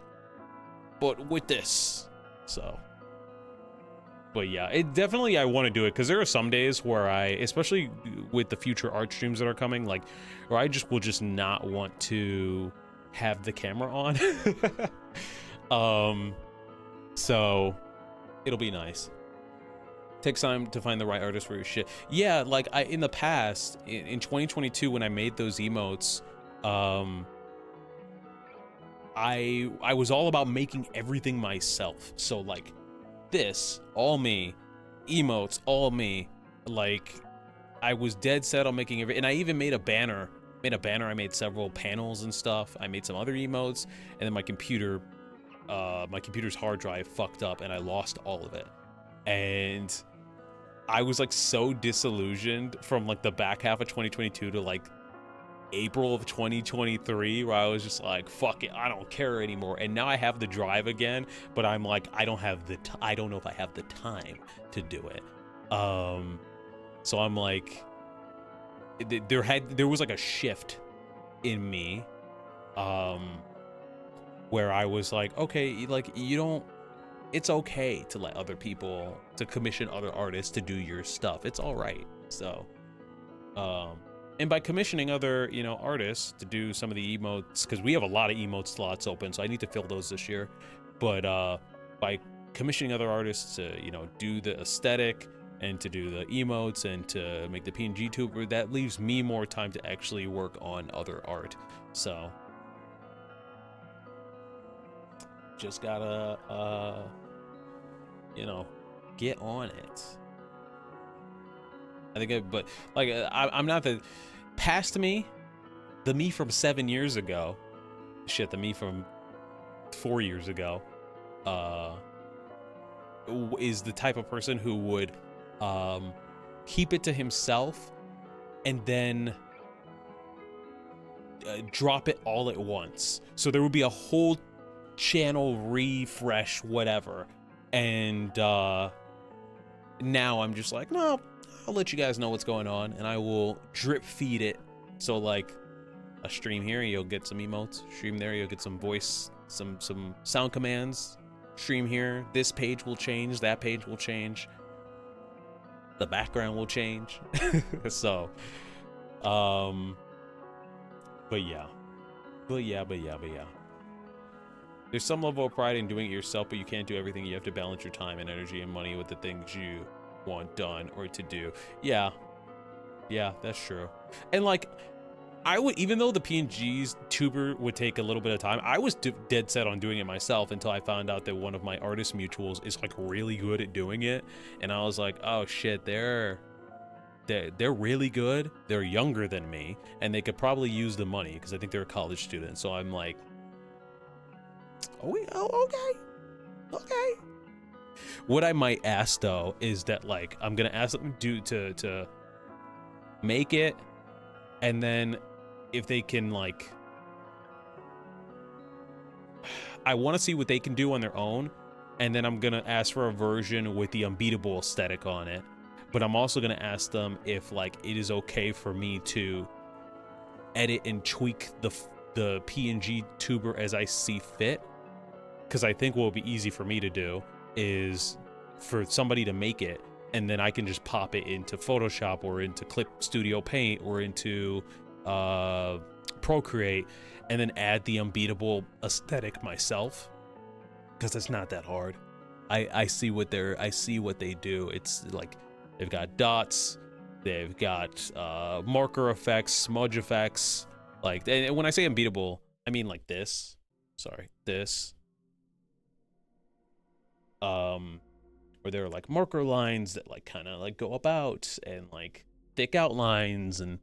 but with this. So, but yeah, it definitely, I want to do it because there are some days where I, especially with the future art streams that are coming, like, where I just will just not want to have the camera on. So it'll be nice. Takes time to find the right artist for your shit. Yeah, like in the past, in 2022, when I made those emotes, I was all about making everything myself. So like this, all me, emotes, all me. Like I was dead set on making and I even made a banner. I made several panels and stuff. I made some other emotes, and then my computer's hard drive fucked up and I lost all of it. And I was like so disillusioned from like the back half of 2022 to like April of 2023, where I was just like, fuck it, I don't care anymore. And now I have the drive again, but I'm like, I don't know if I have the time to do it. So I'm like, there was like a shift in me, where I was like, okay, like it's okay to let other people, to commission other artists to do your stuff. It's all right. So, and by commissioning other, you know, artists to do some of the emotes, because we have a lot of emote slots open, so I need to fill those this year. But by commissioning other artists to, you know, do the aesthetic and to do the emotes and to make the PNG tuber, that leaves me more time to actually work on other art. So just gotta, you know, get on it. I think, but like, I'm not the past me, the me from 7 years ago, shit, the me from 4 years ago, is the type of person who would keep it to himself and then drop it all at once. So there would be a whole channel refresh, whatever, and now I'm just like, no, I'll let you guys know what's going on, and I will drip feed it. So like a stream here, you'll get some emotes. Stream there, you'll get some voice, some sound commands. Stream here, this page will change, that page will change, the background will change. So but yeah. There's some level of pride in doing it yourself, but you can't do everything. You have to balance your time and energy and money with the things you want done or to do. Yeah, that's true. And like, I would, even though the PNG's tuber would take a little bit of time, I was dead set on doing it myself until I found out that one of my artist mutuals is like really good at doing it, and I was like, oh shit, they're really good. They're younger than me, and they could probably use the money because I think they're a college student. So I'm like, okay. What I might ask though is that like I'm gonna ask them to make it, and then if they can like, I want to see what they can do on their own, and then I'm gonna ask for a version with the Unbeatable aesthetic on it. But I'm also gonna ask them if like it is okay for me to edit and tweak the PNG tuber as I see fit, because I think what will be easy for me to do is for somebody to make it, and then I can just pop it into Photoshop or into Clip Studio Paint or into Procreate, and then add the Unbeatable aesthetic myself, because it's not that hard. I see what they do. It's like they've got dots, they've got marker effects, smudge effects, like, and when I say Unbeatable, I mean like this. Sorry, this. Where there are like marker lines that like kind of like go about, and like thick outlines, and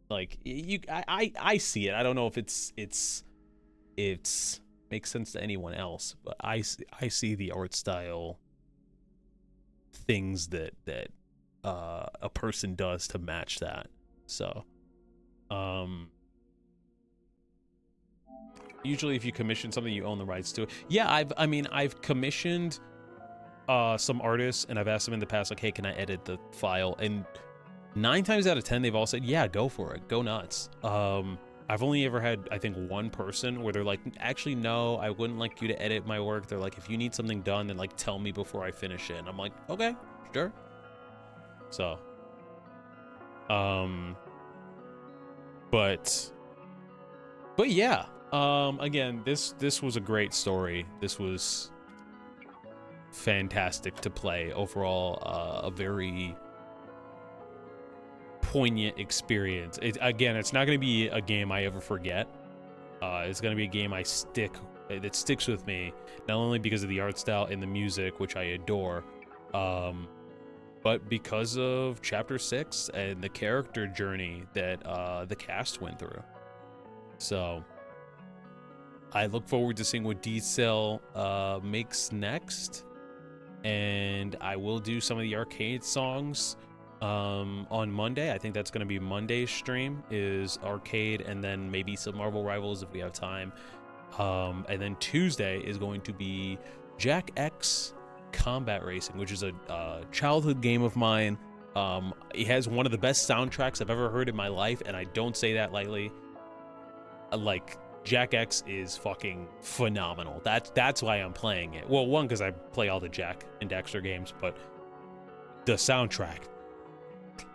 like I see it. I don't know if it's makes sense to anyone else, but I see the art style things that a person does to match that. So usually if you commission something, you own the rights to it. Yeah, I've commissioned some artists, and I've asked them in the past, like, hey, can I edit the file? And 9 times out of 10, they've all said, yeah, go for it, go nuts. I've only ever had, I think, one person where they're like, actually, no, I wouldn't like you to edit my work. They're like, if you need something done, then like tell me before I finish it. And I'm like, okay, sure. So but yeah, again, this was a great story. This was fantastic to play overall. A very poignant experience. Again, it's not going to be a game I ever forget. It's going to be a game that sticks with me, not only because of the art style and the music, which I adore, but because of Chapter 6 and the character journey that the cast went through. So I look forward to seeing what D-Cell makes next, and I will do some of the arcade songs on Monday. I think that's going to be Monday's stream, is arcade, and then maybe some Marvel Rivals if we have time. And then Tuesday is going to be Jack X Combat Racing, which is a childhood game of mine. It has one of the best soundtracks I've ever heard in my life, and I don't say that lightly. Like, Jack X is fucking phenomenal. That's why I'm playing it. Well, one, because I play all the Jack and Daxter games, but the soundtrack,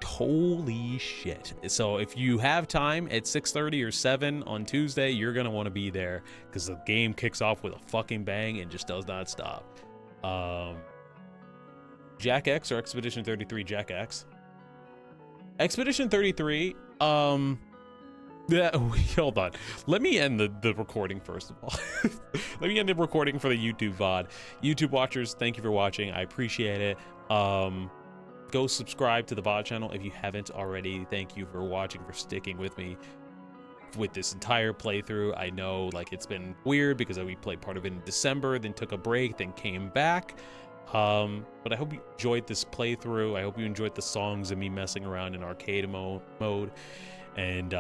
holy shit. So if you have time at 6:30 or 7 on Tuesday, you're gonna want to be there, because the game kicks off with a fucking bang and just does not stop. Jack X or Expedition 33? Jack X. Expedition 33, yeah, hold on. Let me end the recording first of all. Let me end the recording for the YouTube VOD. YouTube watchers, thank you for watching. I appreciate it. Go subscribe to the VOD channel if you haven't already. Thank you for watching, for sticking with me with this entire playthrough. I know, like, it's been weird because we played part of it in December, then took a break, then came back. But I hope you enjoyed this playthrough. I hope you enjoyed the songs and me messing around in arcade mode. And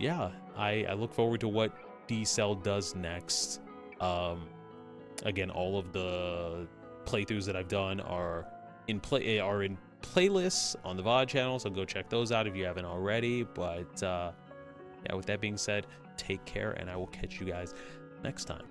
yeah, I look forward to what D-Cell does next. Again, all of the playthroughs that I've done are in playlists on the VOD channel, so go check those out if you haven't already. But yeah, with that being said, take care, and I will catch you guys next time.